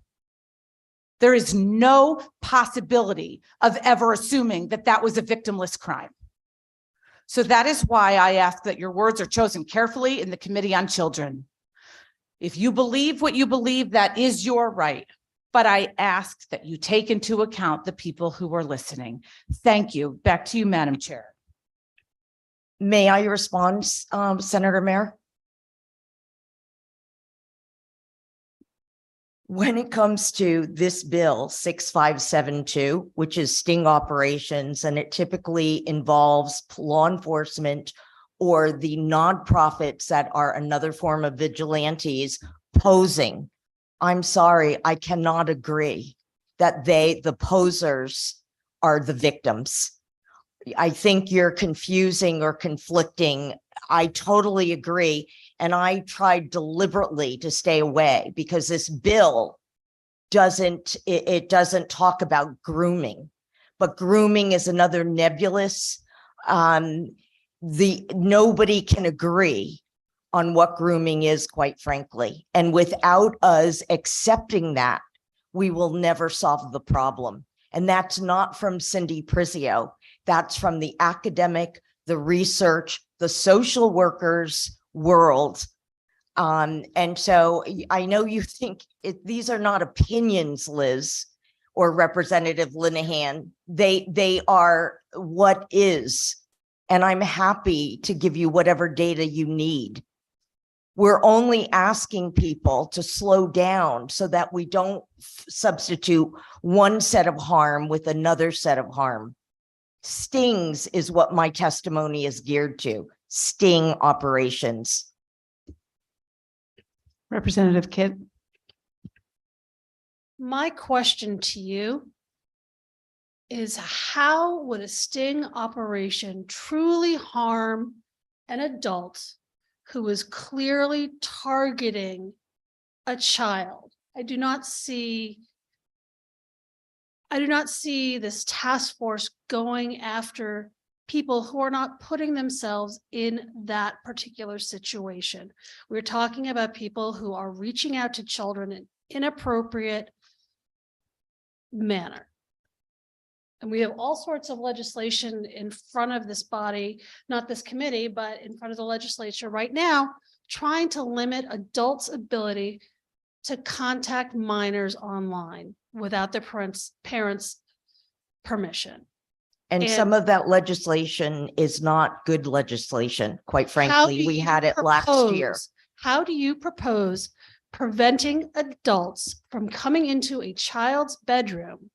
There is no possibility of ever assuming that that was a victimless crime. So that is why I ask that your words are chosen carefully in the Committee on Children. If you believe what you believe, that is your right. But I ask that you take into account the people who are listening. Thank you. Back to you, Madam Chair. May I respond, Senator Mayer? When it comes to this bill 6572, which is sting operations, and it typically involves law enforcement or the nonprofits that are another form of vigilantes posing, I'm sorry, I cannot agree that the posers are the victims. I think you're confusing or conflicting. I totally agree. And I tried deliberately to stay away because this bill doesn't talk about grooming, but grooming is another nebulous. Nobody can agree on what grooming is, quite frankly. And without us accepting that, we will never solve the problem. And that's not from Cindy Prizio. That's from the academic, the research, the social workers world. And so I know you think these are not opinions, Liz or Representative Linehan. They are what is. And I'm happy to give you whatever data you need. We're only asking people to slow down so that we don't substitute one set of harm with another set of harm. Stings is what my testimony is geared to. Sting operations. Representative Kidd. My question to you is, how would a sting operation truly harm an adult who is clearly targeting a child? I do not see this task force going after people who are not putting themselves in that particular situation. We're talking about people who are reaching out to children in inappropriate manner. And we have all sorts of legislation in front of this body, not this committee, but in front of the legislature right now, trying to limit adults' ability to contact minors online without their parents' permission. And some of that legislation is not good legislation, quite frankly. We had it last year. How do you propose preventing adults from coming into a child's bedroom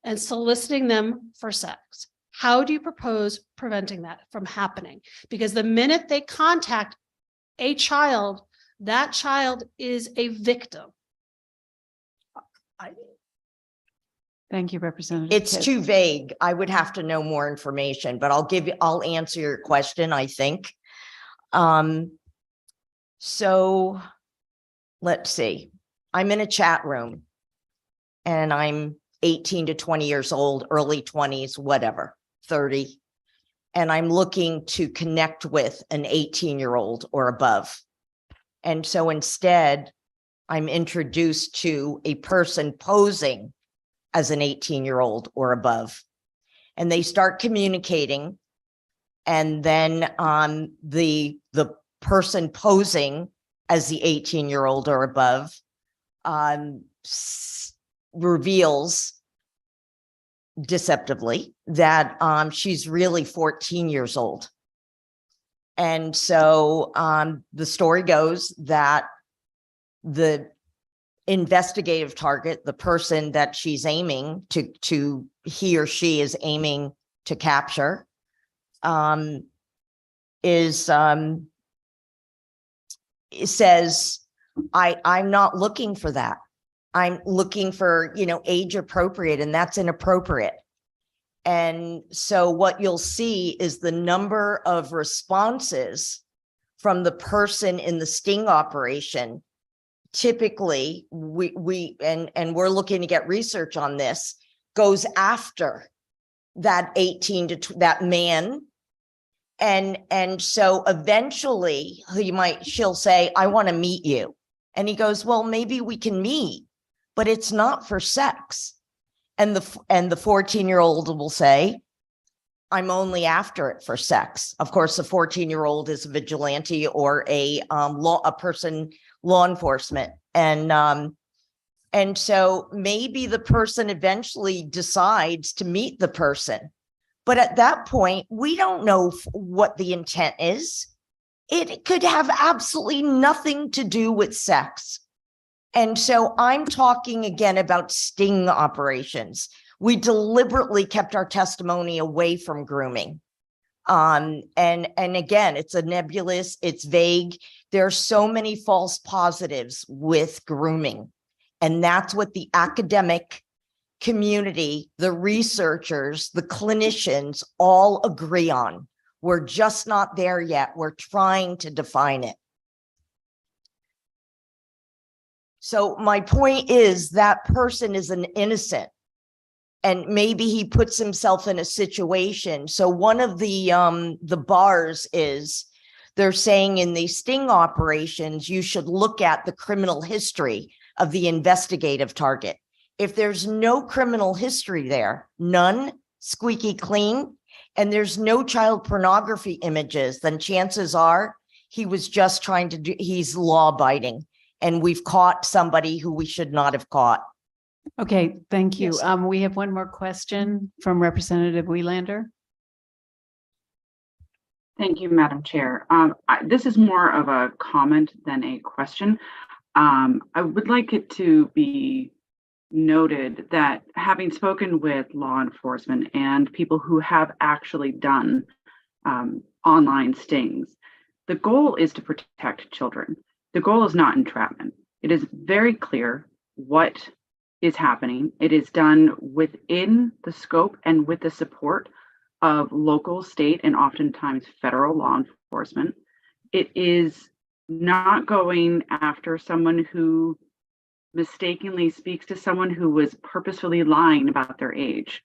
and soliciting them for sex? How do you propose preventing that from happening? Because the minute they contact a child, that child is a victim. Thank you, Representative. It's Kidd. too vague. I would have to know more information, but I'll answer your question, I think. So let's see. I'm in a chat room and I'm 18 to 20 years old, early 20s, whatever, 30. And I'm looking to connect with an 18-year-old or above. And so instead, I'm introduced to a person posing as an 18-year-old or above. And they start communicating. And then the person posing as the 18-year-old or above reveals deceptively that she's really 14 years old. And so the story goes that the investigative target, the person that she's aiming to he or she is aiming to capture, says, I'm not looking for that. I'm looking for, age appropriate, and that's inappropriate. And so what you'll see is the number of responses from the person in the sting operation. Typically, we're looking to get research on this, goes after that 18 to that man. And so eventually she'll say, I want to meet you. And he goes, well, maybe we can meet, but it's not for sex. And the 14-year-old will say, I'm only after it for sex. Of course, the 14-year-old is a vigilante or a law enforcement. And so maybe the person eventually decides to meet the person. But at that point, we don't know what the intent is. It could have absolutely nothing to do with sex. And so I'm talking again about sting operations. We deliberately kept our testimony away from grooming. And again, it's a nebulous, it's vague. There are so many false positives with grooming. And that's what the academic community, the researchers, the clinicians all agree on. We're just not there yet. We're trying to define it. So my point is that person is an innocent, and maybe he puts himself in a situation. So one of the bars is they're saying in these sting operations, you should look at the criminal history of the investigative target. If there's no criminal history there, none, squeaky clean, and there's no child pornography images, then chances are he was just trying to do, he's law abiding. And we've caught somebody who we should not have caught. Okay, thank you. Yes. We have one more question from Representative Welander. Thank you, Madam Chair. This is more of a comment than a question. I would like it to be noted that having spoken with law enforcement and people who have actually done online stings, the goal is to protect children. The goal is not entrapment. It is very clear what is happening. It is done within the scope and with the support of local, state, and oftentimes federal law enforcement. It is not going after someone who mistakenly speaks to someone who was purposefully lying about their age.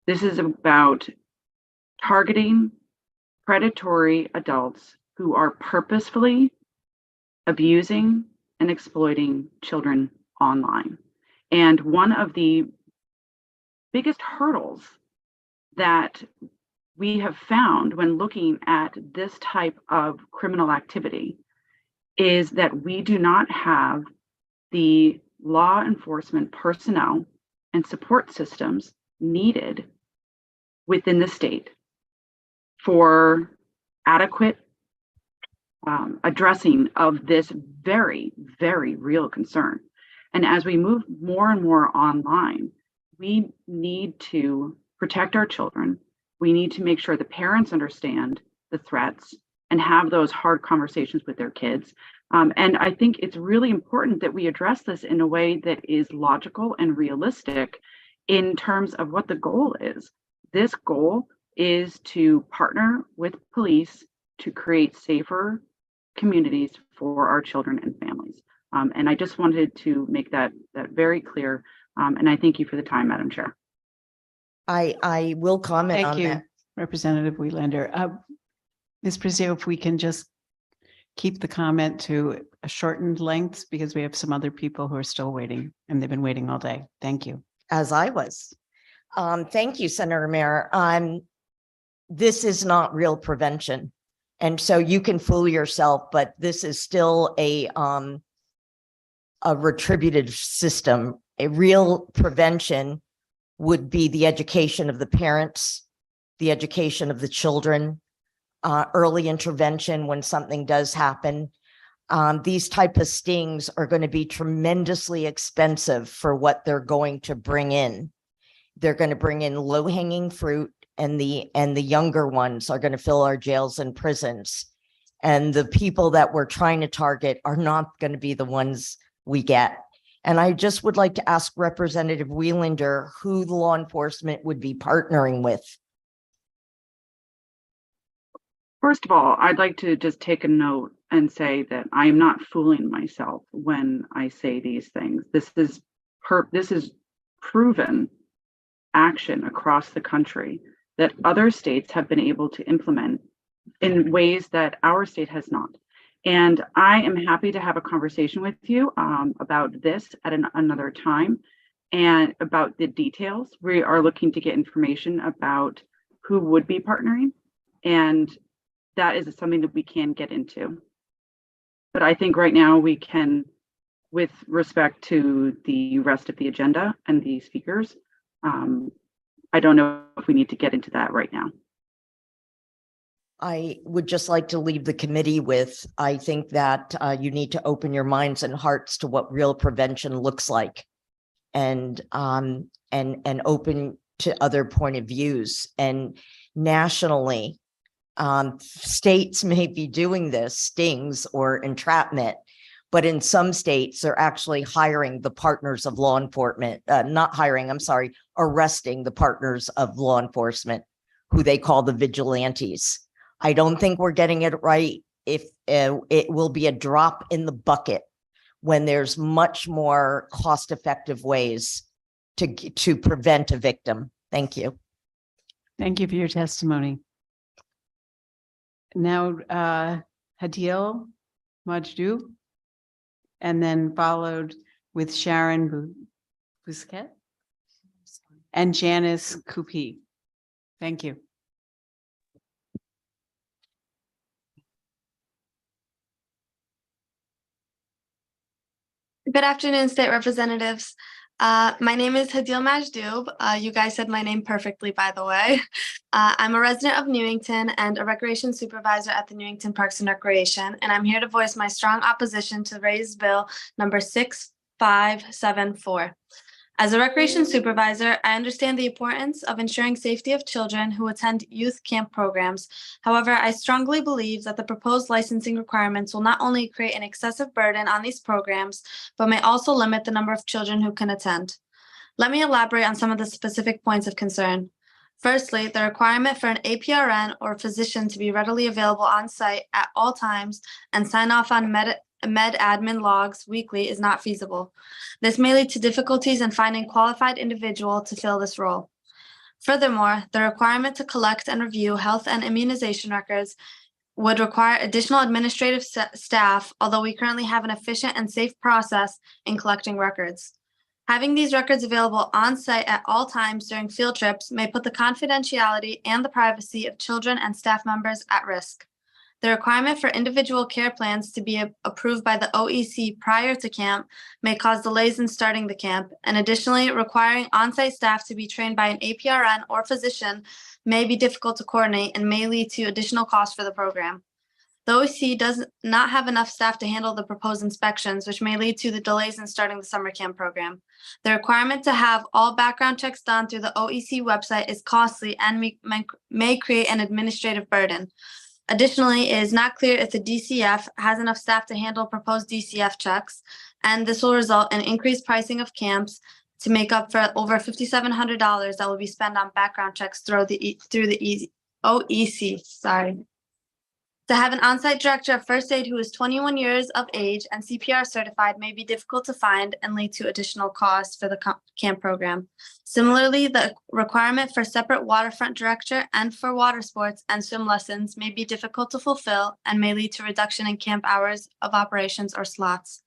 This is about targeting predatory adults who are purposefully abusing and exploiting children online. And one of the biggest hurdles that we have found when looking at this type of criminal activity is that we do not have the law enforcement personnel and support systems needed within the state for adequate addressing of this very, very real concern. And as we move more and more online, we need to protect our children. We need to make sure the parents understand the threats and have those hard conversations with their kids. And I think it's really important that we address this in a way that is logical and realistic in terms of what the goal is. This goal is to partner with police to create safer communities for our children and families. And I just wanted to make that very clear. And I thank you for the time, Madam Chair. I will comment on Thank you, that. Representative Welander. Ms. Prezio, if we can just keep the comment to a shortened length because we have some other people who are still waiting and they've been waiting all day. Thank you. as I was. Thank you, Senator Mayor. This is not real prevention. And so you can fool yourself, but this is still a retributive system. A real prevention would be the education of the parents, the education of the children, early intervention when something does happen. These type of stings are going to be tremendously expensive for what they're going to bring in. They're going to bring in low-hanging fruit, and the younger ones are going to fill our jails and prisons. And the people that we're trying to target are not going to be the ones we get. And I just would like to ask Representative Wieslander who the law enforcement would be partnering with. First of all, I'd like to just take a note and say that I am not fooling myself when I say these things. This is proven action across the country that other states have been able to implement in ways that our state has not. And I am happy to have a conversation with you about this at another time and about the details. We are looking to get information about who would be partnering, and that is something that we can get into. But I think right now we can, with respect to the rest of the agenda and the speakers, I don't know if we need to get into that right now. I would just like to leave the committee with, I think that you need to open your minds and hearts to what real prevention looks like, and open to other point of views. And nationally, states may be doing this, stings or entrapment, but in some states they're actually hiring the partners of law enforcement, arresting the partners of law enforcement, who they call the vigilantes. I don't think we're getting it right. If it will be a drop in the bucket when there's much more cost-effective ways to prevent a victim. Thank you. Thank you for your testimony. Now, Hadil Majdu, and then followed with Sharon Busquet and Janice Kupi. Thank you. Good afternoon, state representatives. My name is Hadil Majdub. You guys said my name perfectly, by the way. I'm a resident of Newington and a recreation supervisor at the Newington Parks and Recreation, and I'm here to voice my strong opposition to raised bill number 6574. As a recreation supervisor, I understand the importance of ensuring safety of children who attend youth camp programs. However, I strongly believe that the proposed licensing requirements will not only create an excessive burden on these programs, but may also limit the number of children who can attend. Let me elaborate on some of the specific points of concern. Firstly, the requirement for an APRN or physician to be readily available on site at all times and sign off on med admin logs weekly is not feasible. This may lead to difficulties in finding qualified individual to fill this role. Furthermore, the requirement to collect and review health and immunization records would require additional administrative staff, although we currently have an efficient and safe process in collecting records. Having these records available on site at all times during field trips may put the confidentiality and the privacy of children and staff members at risk. The requirement for individual care plans to be approved by the OEC prior to camp may cause delays in starting the camp, and additionally, requiring on-site staff to be trained by an APRN or physician may be difficult to coordinate and may lead to additional costs for the program. The OEC does not have enough staff to handle the proposed inspections, which may lead to the delays in starting the summer camp program. The requirement to have all background checks done through the OEC website is costly and may create an administrative burden. Additionally, it is not clear if the DCF has enough staff to handle proposed DCF checks, and this will result in increased pricing of camps to make up for over $5,700 that will be spent on background checks through the OEC. Sorry. To have an on-site director of first aid who is 21 years of age and CPR certified may be difficult to find and lead to additional costs for the camp program. Similarly, the requirement for separate waterfront director and for water sports and swim lessons may be difficult to fulfill and may lead to reduction in camp hours of operations or slots.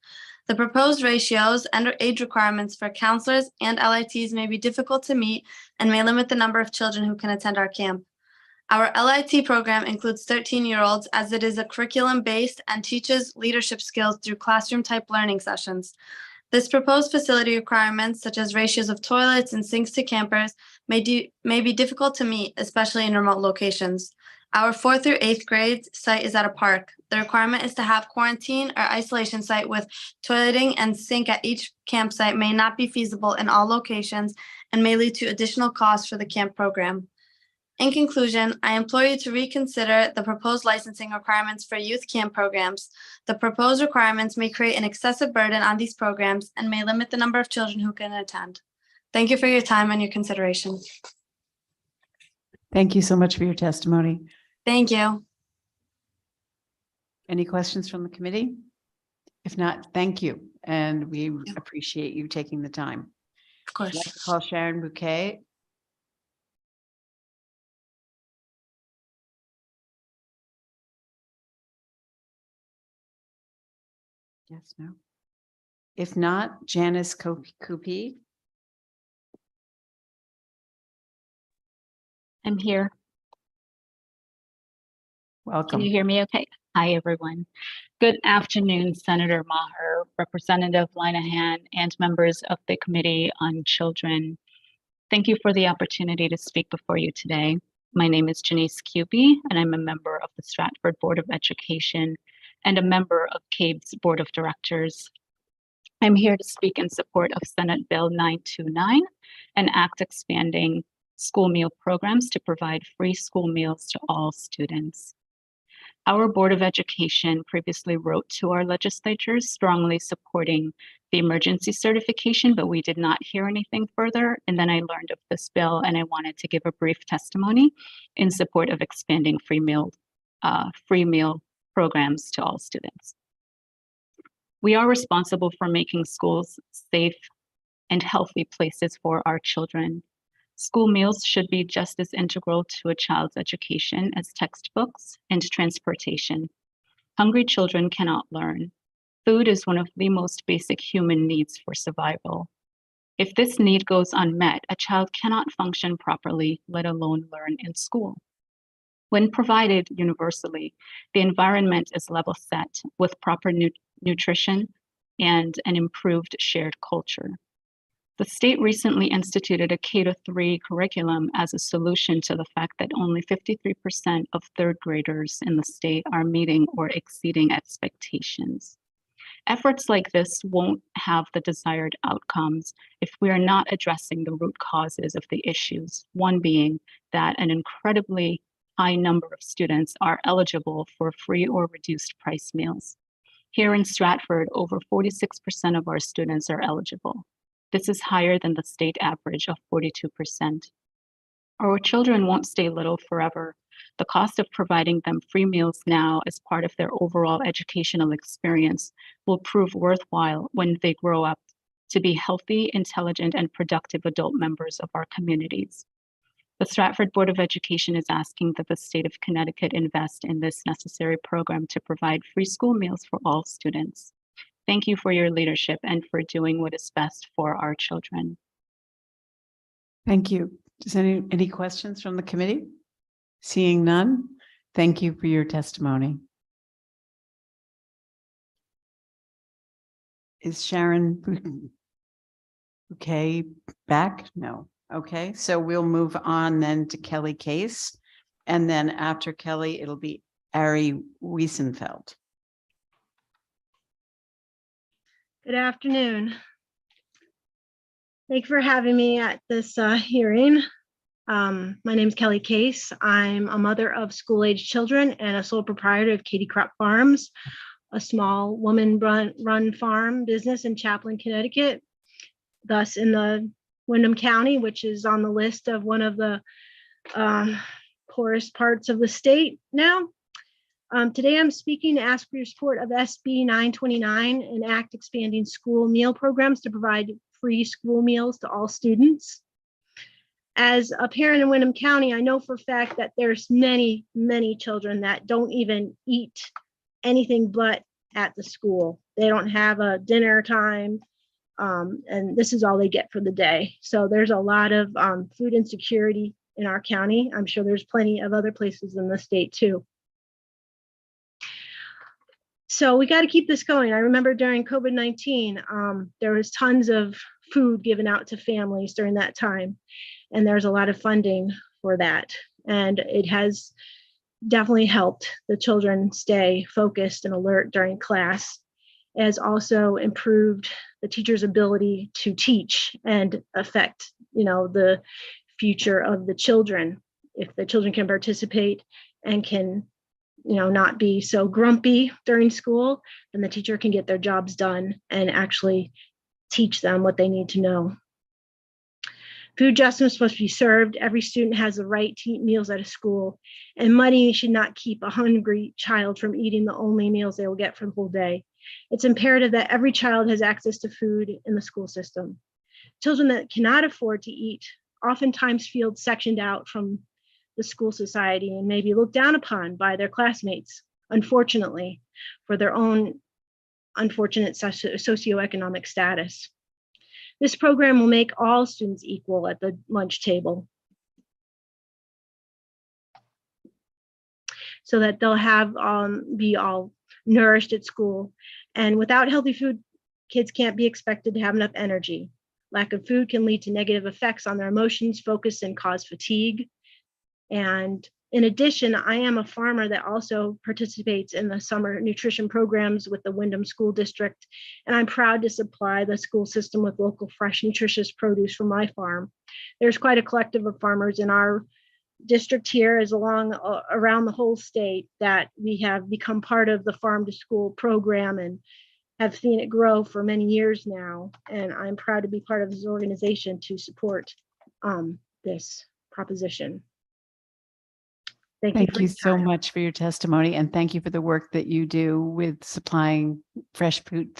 The proposed ratios and age requirements for counselors and LITs may be difficult to meet and may limit the number of children who can attend our camp. Our LIT program includes 13-year-olds as it is a curriculum-based and teaches leadership skills through classroom-type learning sessions. This proposed facility requirements, such as ratios of toilets and sinks to campers, may be difficult to meet, especially in remote locations. Our 4th through 8th grade site is at a park. The requirement is to have quarantine or isolation site with toileting and sink at each campsite may not be feasible in all locations and may lead to additional costs for the camp program. In conclusion, I implore you to reconsider the proposed licensing requirements for youth camp programs. The proposed requirements may create an excessive burden on these programs and may limit the number of children who can attend. Thank you for your time and your consideration. Thank you so much for your testimony. Thank you. Any questions from the committee? If not, thank you. And we appreciate you taking the time. Of course. I'd like to call Sharon Bouquet. Yes, no. If not, Janice Coupy. I'm here. Welcome. Can you hear me okay? Hi, everyone. Good afternoon, Senator Maher, Representative Linehan, and members of the Committee on Children. Thank you for the opportunity to speak before you today. My name is Janice Cupey, and I'm a member of the Stratford Board of Education and a member of CABE's Board of Directors. I'm here to speak in support of Senate Bill 929, an act expanding school meal programs to provide free school meals to all students. Our Board of Education previously wrote to our legislatures strongly supporting the emergency certification, but we did not hear anything further. And then I learned of this bill and I wanted to give a brief testimony in support of expanding free meal programs to all students. We are responsible for making schools safe and healthy places for our children. School meals should be just as integral to a child's education as textbooks and transportation. Hungry children cannot learn. Food is one of the most basic human needs for survival. If this need goes unmet, a child cannot function properly, let alone learn in school. When provided universally, the environment is level set with proper nutrition and an improved shared culture. The state recently instituted a K-3 curriculum as a solution to the fact that only 53% of third graders in the state are meeting or exceeding expectations. Efforts like this won't have the desired outcomes if we are not addressing the root causes of the issues, one being that an incredibly high number of students are eligible for free or reduced price meals. Here in Stratford, over 46% of our students are eligible. This is higher than the state average of 42%. Our children won't stay little forever. The cost of providing them free meals now as part of their overall educational experience will prove worthwhile when they grow up to be healthy, intelligent, and productive adult members of our communities. The Stratford Board of Education is asking that the state of Connecticut invest in this necessary program to provide free school meals for all students. Thank you for your leadership and for doing what is best for our children. Thank you. Does any questions from the committee? Seeing none, thank you for your testimony. Is Sharon Bouquet back? No. Okay, so we'll move on then to Kelly Case. And then after Kelly, it'll be Ari Wiesenfeld. Good afternoon. Thank you for having me at this hearing. My name is Kelly Case. I'm a mother of school-age children and a sole proprietor of Katie Crop Farms, a small woman-run farm business in Chaplin, Connecticut, thus in the Windham County, which is on the list of one of the poorest parts of the state now. Today I'm speaking to ask for your support of SB 929, an act expanding school meal programs to provide free school meals to all students. As a parent in Windham County, I know for a fact that there's many, many children that don't even eat anything but at the school. They don't have a dinner time, and this is all they get for the day. So there's a lot of food insecurity in our county. I'm sure there's plenty of other places in the state too. So we got to keep this going. I remember during COVID-19, there was tons of food given out to families during that time. And there's a lot of funding for that. And it has definitely helped the children stay focused and alert during class. It has also improved the teacher's ability to teach and affect, the future of the children. If the children can participate and can not be so grumpy during school, then the teacher can get their jobs done and actually teach them what they need to know. Food justice must be served. Every student has the right to eat meals at a school, and money should not keep a hungry child from eating the only meals they will get for the whole day. It's imperative that every child has access to food in the school system. Children that cannot afford to eat oftentimes feel sectioned out from the school society and maybe looked down upon by their classmates, unfortunately, for their own unfortunate socioeconomic status. This program will make all students equal at the lunch table, so that they'll have be all nourished at school. And without healthy food, kids can't be expected to have enough energy. Lack of food can lead to negative effects on their emotions, focus, and cause fatigue. And in addition, I am a farmer that also participates in the summer nutrition programs with the Windham School District. And I'm proud to supply the school system with local, fresh, nutritious produce from my farm. There's quite a collective of farmers in our district here, as around the whole state, that we have become part of the Farm to School program and have seen it grow for many years now. And I'm proud to be part of this organization to support this proposition. Thank you so much for your testimony, and thank you for the work that you do with supplying fresh food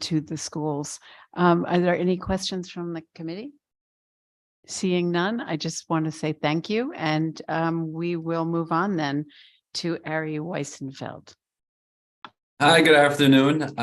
to the schools. Are there any questions from the committee? Seeing none, I just want to say thank you, and we will move on then to Ari Weissenfeld. Hi, good afternoon.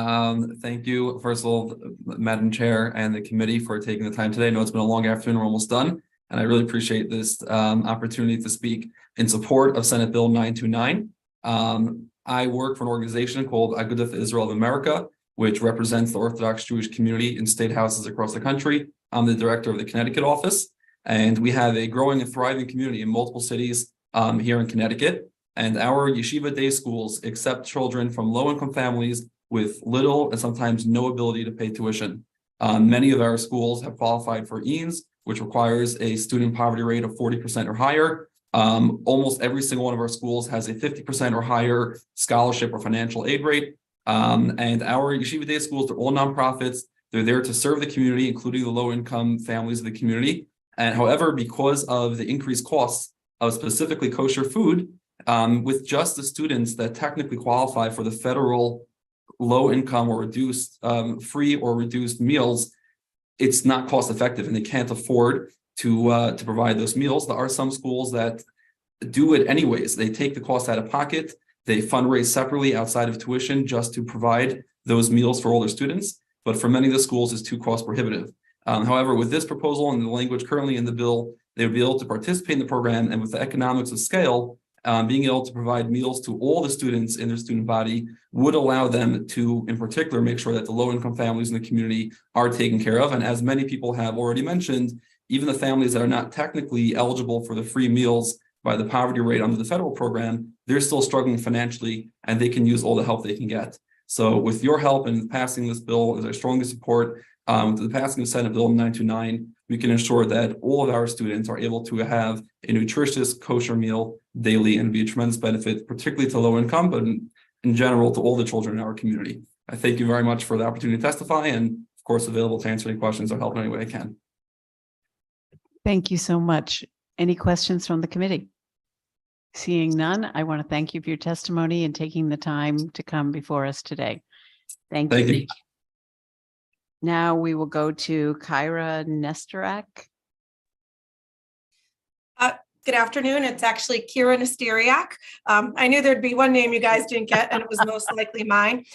Thank you, first of all, Madam Chair and the committee, for taking the time today. I know it's been a long afternoon, we're almost done. And I really appreciate this opportunity to speak in support of Senate Bill 929. I work for an organization called Agudath Israel of America, which represents the Orthodox Jewish community in state houses across the country. I'm the director of the Connecticut office, and we have a growing and thriving community in multiple cities here in Connecticut. And our yeshiva day schools accept children from low-income families with little and sometimes no ability to pay tuition. Many of our schools have qualified for EANS, which requires a student poverty rate of 40% or higher. Almost every single one of our schools has a 50% or higher scholarship or financial aid rate. And our yeshiva day schools are all nonprofits. They're there to serve the community, including the low-income families of the community. And however, because of the increased costs of specifically kosher food, with just the students that technically qualify for the federal low-income or reduced free or reduced meals, it's not cost effective and they can't afford to provide those meals. There are some schools that do it anyways. They take the cost out of pocket. They fundraise separately outside of tuition just to provide those meals for all their students. But for many of the schools, it's too cost prohibitive. However, with this proposal and the language currently in the bill, they would be able to participate in the program, and with the economics of scale, being able to provide meals to all the students in their student body would allow them to, in particular, make sure that the low-income families in the community are taken care of. And as many people have already mentioned, even the families that are not technically eligible for the free meals by the poverty rate under the federal program, they're still struggling financially, and they can use all the help they can get. So with your help in passing this bill, as I strongly support the passing of Senate Bill 929, we can ensure that all of our students are able to have a nutritious kosher meal daily and be a tremendous benefit, particularly to low income, but in general to all the children in our community. I thank you very much for the opportunity to testify, and of course available to answer any questions or help in any way I can. Thank you so much. Any questions from the committee? Seeing none, I want to thank you for your testimony and taking the time to come before us today. Thank Thank you. you. Now we will go to Kyra Nestorak. Good afternoon. It's actually Kira Nesteriak. I knew there'd be one name you guys didn't get, and it was most likely mine.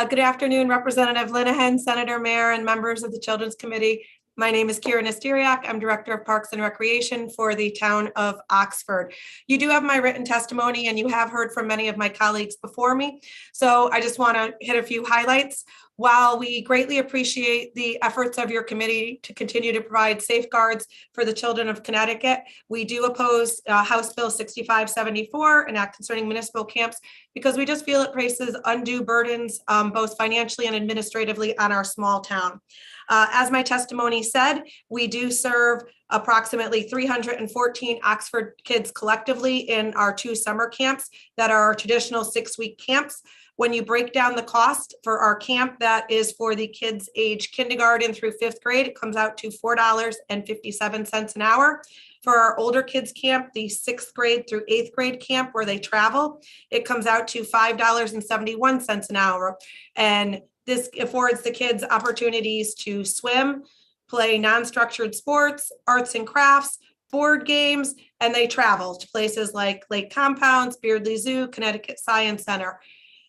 Good afternoon, Representative Linehan, Senator, Mayor, and members of the Children's Committee. My name is Kira Nesteriak. I'm Director of Parks and Recreation for the town of Oxford. You do have my written testimony, and you have heard from many of my colleagues before me. So I just want to hit a few highlights. While we greatly appreciate the efforts of your committee to continue to provide safeguards for the children of Connecticut, we do oppose House Bill 6574, an act concerning municipal camps, because we just feel it places undue burdens, both financially and administratively, on our small town. As my testimony said, we do serve approximately 314 Oxford kids collectively in our 2 summer camps that are our traditional 6-week camps. When you break down the cost for our camp that is for the kids age kindergarten through 5th grade, it comes out to $4.57 an hour. For our older kids camp, the 6th grade through 8th grade camp where they travel, it comes out to $5.71 an hour. And this affords the kids opportunities to swim, play non-structured sports, arts and crafts, board games, and they travel to places like Lake Compounds, Beardley Zoo, Connecticut Science Center.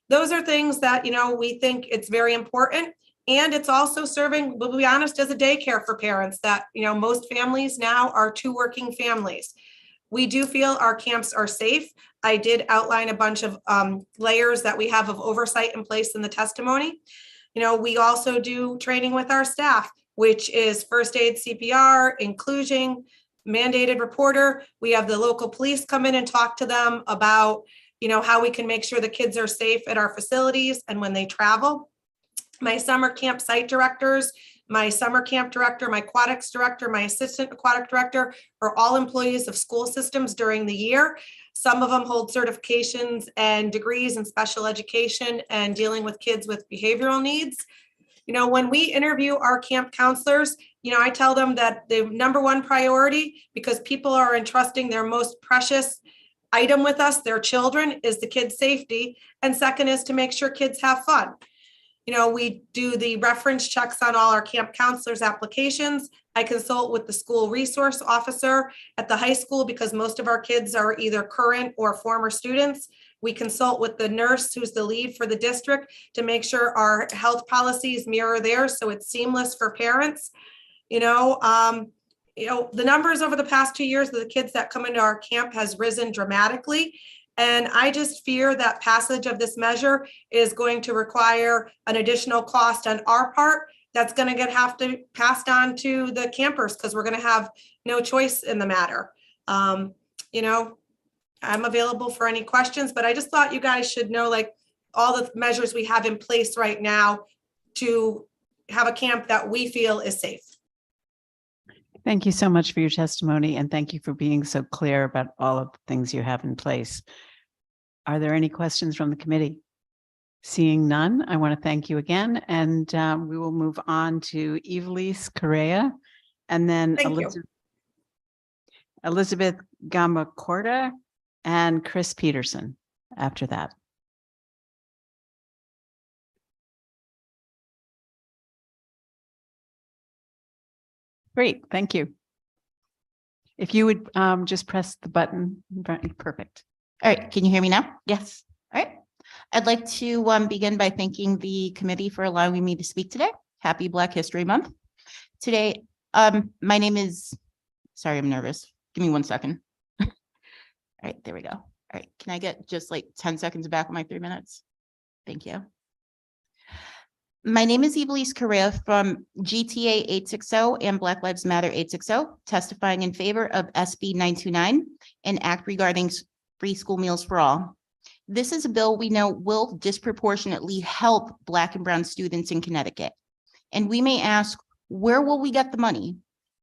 Those are things that, we think it's very important. And it's also serving, we'll be honest, as a daycare for parents that, most families now are 2 working families. We do feel our camps are safe. I did outline a bunch of layers that we have of oversight in place in the testimony. We also do training with our staff, which is first aid, CPR, inclusion, mandated reporter. We have the local police come in and talk to them about how we can make sure the kids are safe at our facilities and when they travel. My summer camp site directors, my summer camp director, my aquatics director, my assistant aquatic director are all employees of school systems during the year. Some of them hold certifications and degrees in special education and dealing with kids with behavioral needs. When we interview our camp counselors, I tell them that the #1 priority, because people are entrusting their most precious item with us, their children, is the kids' safety. And second is to make sure kids have fun. We do the reference checks on all our camp counselors' applications. I consult with the school resource officer at the high school because most of our kids are either current or former students. We consult with the nurse who's the lead for the district to make sure our health policies mirror theirs so it's seamless for parents. The numbers over the past 2 years of the kids that come into our camp has risen dramatically. And I just fear that passage of this measure is going to require an additional cost on our part that's going to have to passed on to the campers because we're going to have no choice in the matter. I'm available for any questions, but I just thought you guys should know all the measures we have in place right now to have a camp that we feel is safe. Thank you so much for your testimony, and thank you for being so clear about all of the things you have in place. Are there any questions from the committee? Seeing none, I want to thank you again, and we will move on to Evelise Correa, and then Elizabeth Gamacorda and Chris Peterson after that. Great, thank you. If you would just press the button, perfect. All right, can you hear me now? Yes. All right. I'd like to begin by thanking the committee for allowing me to speak today. Happy Black History Month. Today, my name is, sorry, I'm nervous. Give me 1 second. All right, there we go. All right, can I get just 10 seconds back on my 3 minutes? Thank you. My name is Evelise Correa from GTA 860 and Black Lives Matter 860, testifying in favor of SB 929, an act regarding free school meals for all. This is a bill we know will disproportionately help Black and Brown students in Connecticut. And we may ask, where will we get the money?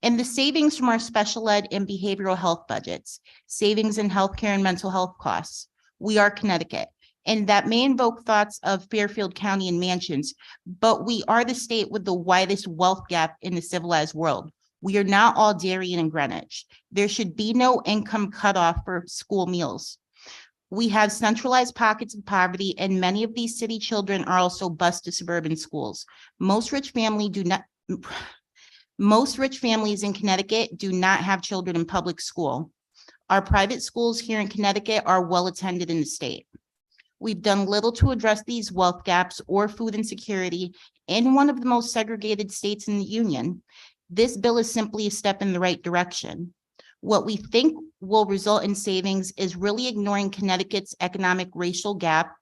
And the savings from our special ed and behavioral health budgets, savings in healthcare and mental health costs. We are Connecticut. And that may invoke thoughts of Fairfield County and mansions, but we are the state with the widest wealth gap in the civilized world. We are not all Darien and Greenwich. There should be no income cutoff for school meals. We have centralized pockets of poverty, and many of these city children are also bused to suburban schools. Most rich families in Connecticut do not have children in public school. Our private schools here in Connecticut are well attended in the state. We've done little to address these wealth gaps or food insecurity in one of the most segregated states in the union. This bill is simply a step in the right direction. What we think will result in savings is really ignoring Connecticut's economic racial gap,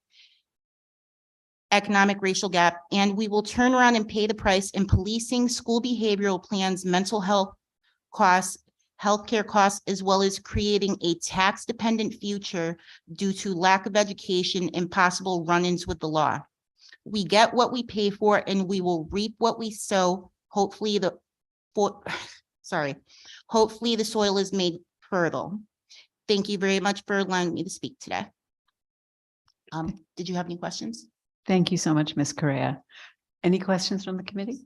and we will turn around and pay the price in policing, school behavioral plans, mental health costs, healthcare costs, as well as creating a tax-dependent future due to lack of education and possible run-ins with the law. We get what we pay for, and we will reap what we sow. Hopefully the soil is made fertile. Thank you very much for allowing me to speak today. Did you have any questions? Thank you so much, Ms. Correa. Any questions from the committee?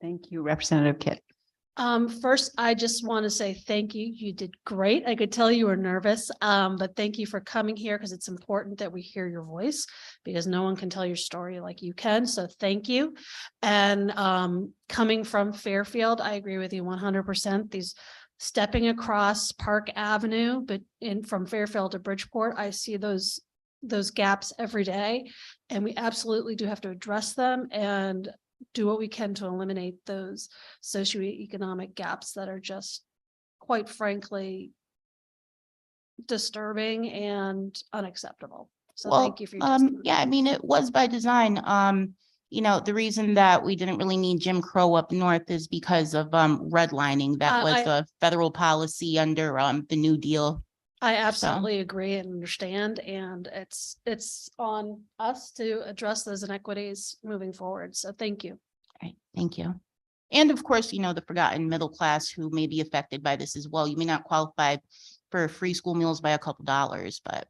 Thank you, Representative Kit. First, I just want to say thank you. You did great. I could tell you were nervous, but thank you for coming here because it's important that we hear your voice because no one can tell your story like you can. So thank you. And coming from Fairfield, I agree with you 100%. These stepping across Park Avenue, but from Fairfield to Bridgeport, I see those gaps every day, and we absolutely do have to address them and do what we can to eliminate those socioeconomic gaps that are just, quite frankly, disturbing and unacceptable. So thank you for your testimony. Yeah, I mean, it was by design. You know, the reason that we didn't really need Jim Crow up north is because of redlining. That was a federal policy under the New Deal. I absolutely agree and understand, and it's on us to address those inequities moving forward. So thank you. All right, thank you. And of course, you know, the forgotten middle class who may be affected by this as well. You may not qualify for free school meals by a couple dollars, but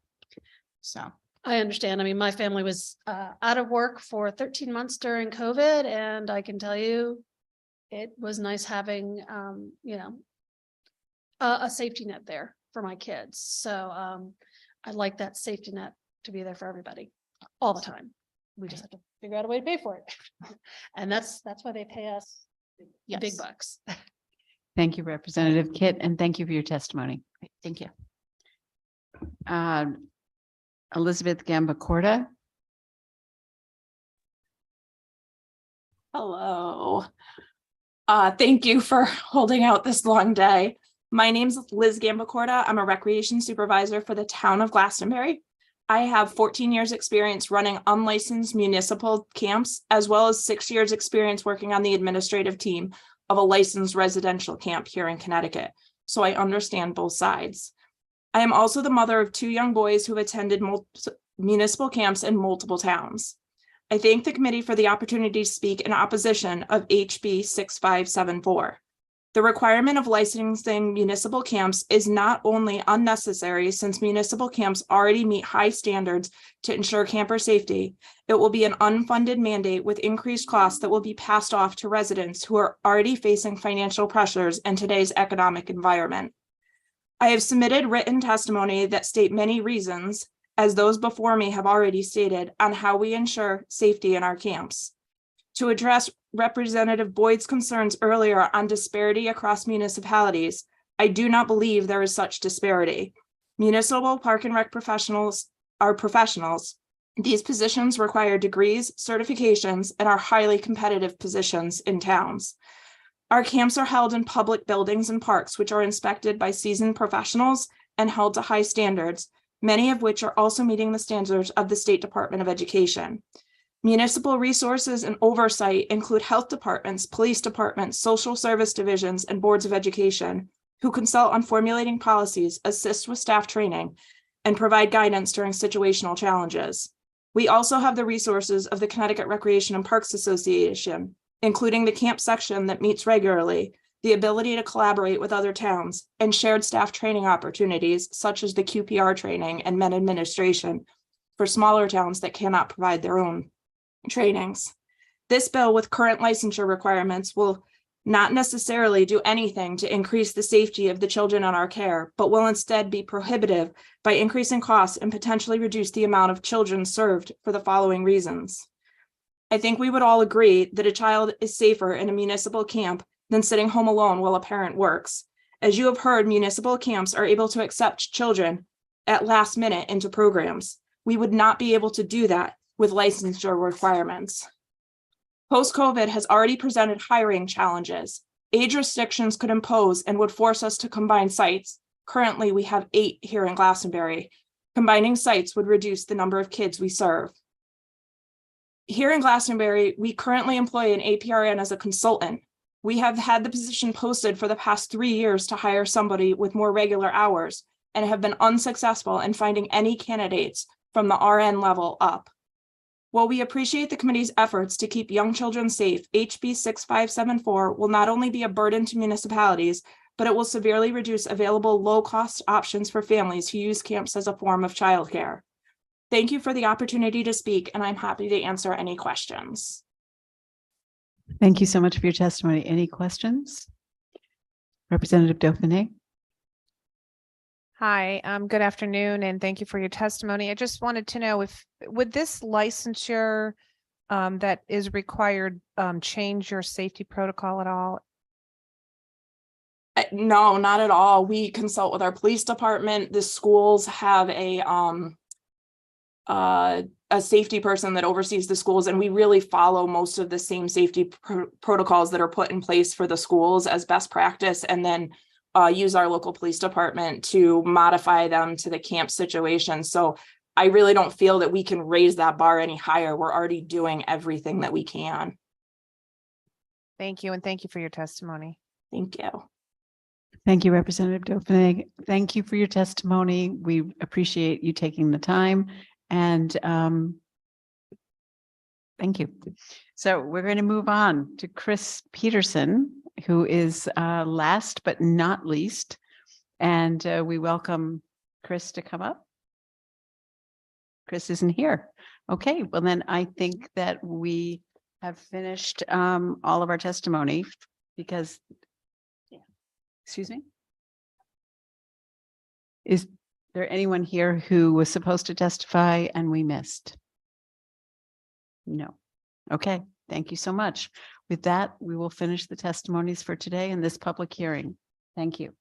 so. I understand. I mean, my family was out of work for 13 months during COVID, and I can tell you it was nice having, you know, a safety net there for my kids. So I'd like that safety net to be there for everybody all the time. We just have to figure out a way to pay for it. And that's why they pay us the big bucks. Thank you, Representative Kit, and thank you for your testimony. Thank you. Elizabeth Gambacorta. Hello. Thank you for holding out this long day. My name's Liz Gambacorta. I'm a recreation supervisor for the town of Glastonbury. I have 14 years experience running unlicensed municipal camps, as well as 6 years experience working on the administrative team of a licensed residential camp here in Connecticut. So I understand both sides. I am also the mother of 2 young boys who have attended municipal camps in multiple towns. I thank the committee for the opportunity to speak in opposition of HB 6574. The requirement of licensing municipal camps is not only unnecessary since municipal camps already meet high standards to ensure camper safety, it will be an unfunded mandate with increased costs that will be passed off to residents who are already facing financial pressures in today's economic environment. I have submitted written testimony that state many reasons, as those before me have already stated, on how we ensure safety in our camps. To address Representative Boyd's concerns earlier on disparity across municipalities, I do not believe there is such disparity. Municipal park and rec professionals are professionals. These positions require degrees, certifications, and are highly competitive positions in towns. Our camps are held in public buildings and parks, which are inspected by seasoned professionals and held to high standards, many of which are also meeting the standards of the State Department of Education. Municipal resources and oversight include health departments, police departments, social service divisions, and boards of education, who consult on formulating policies, assist with staff training, and provide guidance during situational challenges. We also have the resources of the Connecticut Recreation and Parks Association, including the camp section that meets regularly, the ability to collaborate with other towns, and shared staff training opportunities, such as the QPR training and Med Administration, for smaller towns that cannot provide their own trainings. This bill with current licensure requirements will not necessarily do anything to increase the safety of the children in our care, but will instead be prohibitive by increasing costs and potentially reduce the amount of children served for the following reasons. I think we would all agree that a child is safer in a municipal camp than sitting home alone while a parent works. As you have heard, municipal camps are able to accept children at last minute into programs. We would not be able to do that with licensure requirements. Post-COVID has already presented hiring challenges. Age restrictions could impose and would force us to combine sites. Currently, we have 8 here in Glastonbury. Combining sites would reduce the number of kids we serve. Here in Glastonbury, we currently employ an APRN as a consultant. We have had the position posted for the past 3 years to hire somebody with more regular hours and have been unsuccessful in finding any candidates from the RN level up. While we appreciate the committee's efforts to keep young children safe, HB 6574 will not only be a burden to municipalities, but it will severely reduce available low-cost options for families who use camps as a form of childcare. Thank you for the opportunity to speak, and I'm happy to answer any questions. Thank you so much for your testimony. Any questions? Representative Dauphiné. Hi, good afternoon, and thank you for your testimony. I just wanted to know if, would this licensure that is required change your safety protocol at all? No, not at all. We consult with our police department. The schools have a safety person that oversees the schools, and we really follow most of the same safety protocols that are put in place for the schools as best practice, and then use our local police department to modify them to the camp situation. So I really don't feel that we can raise that bar any higher. We're already doing everything that we can. Thank you, and thank you for your testimony. Thank you. Thank you, Representative Dauphiné. Thank you for your testimony. We appreciate you taking the time, and thank you. So we're going to move on to Chris Peterson, who is last but not least, and we welcome Chris to come up. Chris isn't here. Okay, well then I think that we have finished all of our testimony because, excuse me? Is there anyone here who was supposed to testify and we missed? No. Okay, thank you so much. With that, we will finish the testimonies for today in this public hearing. Thank you.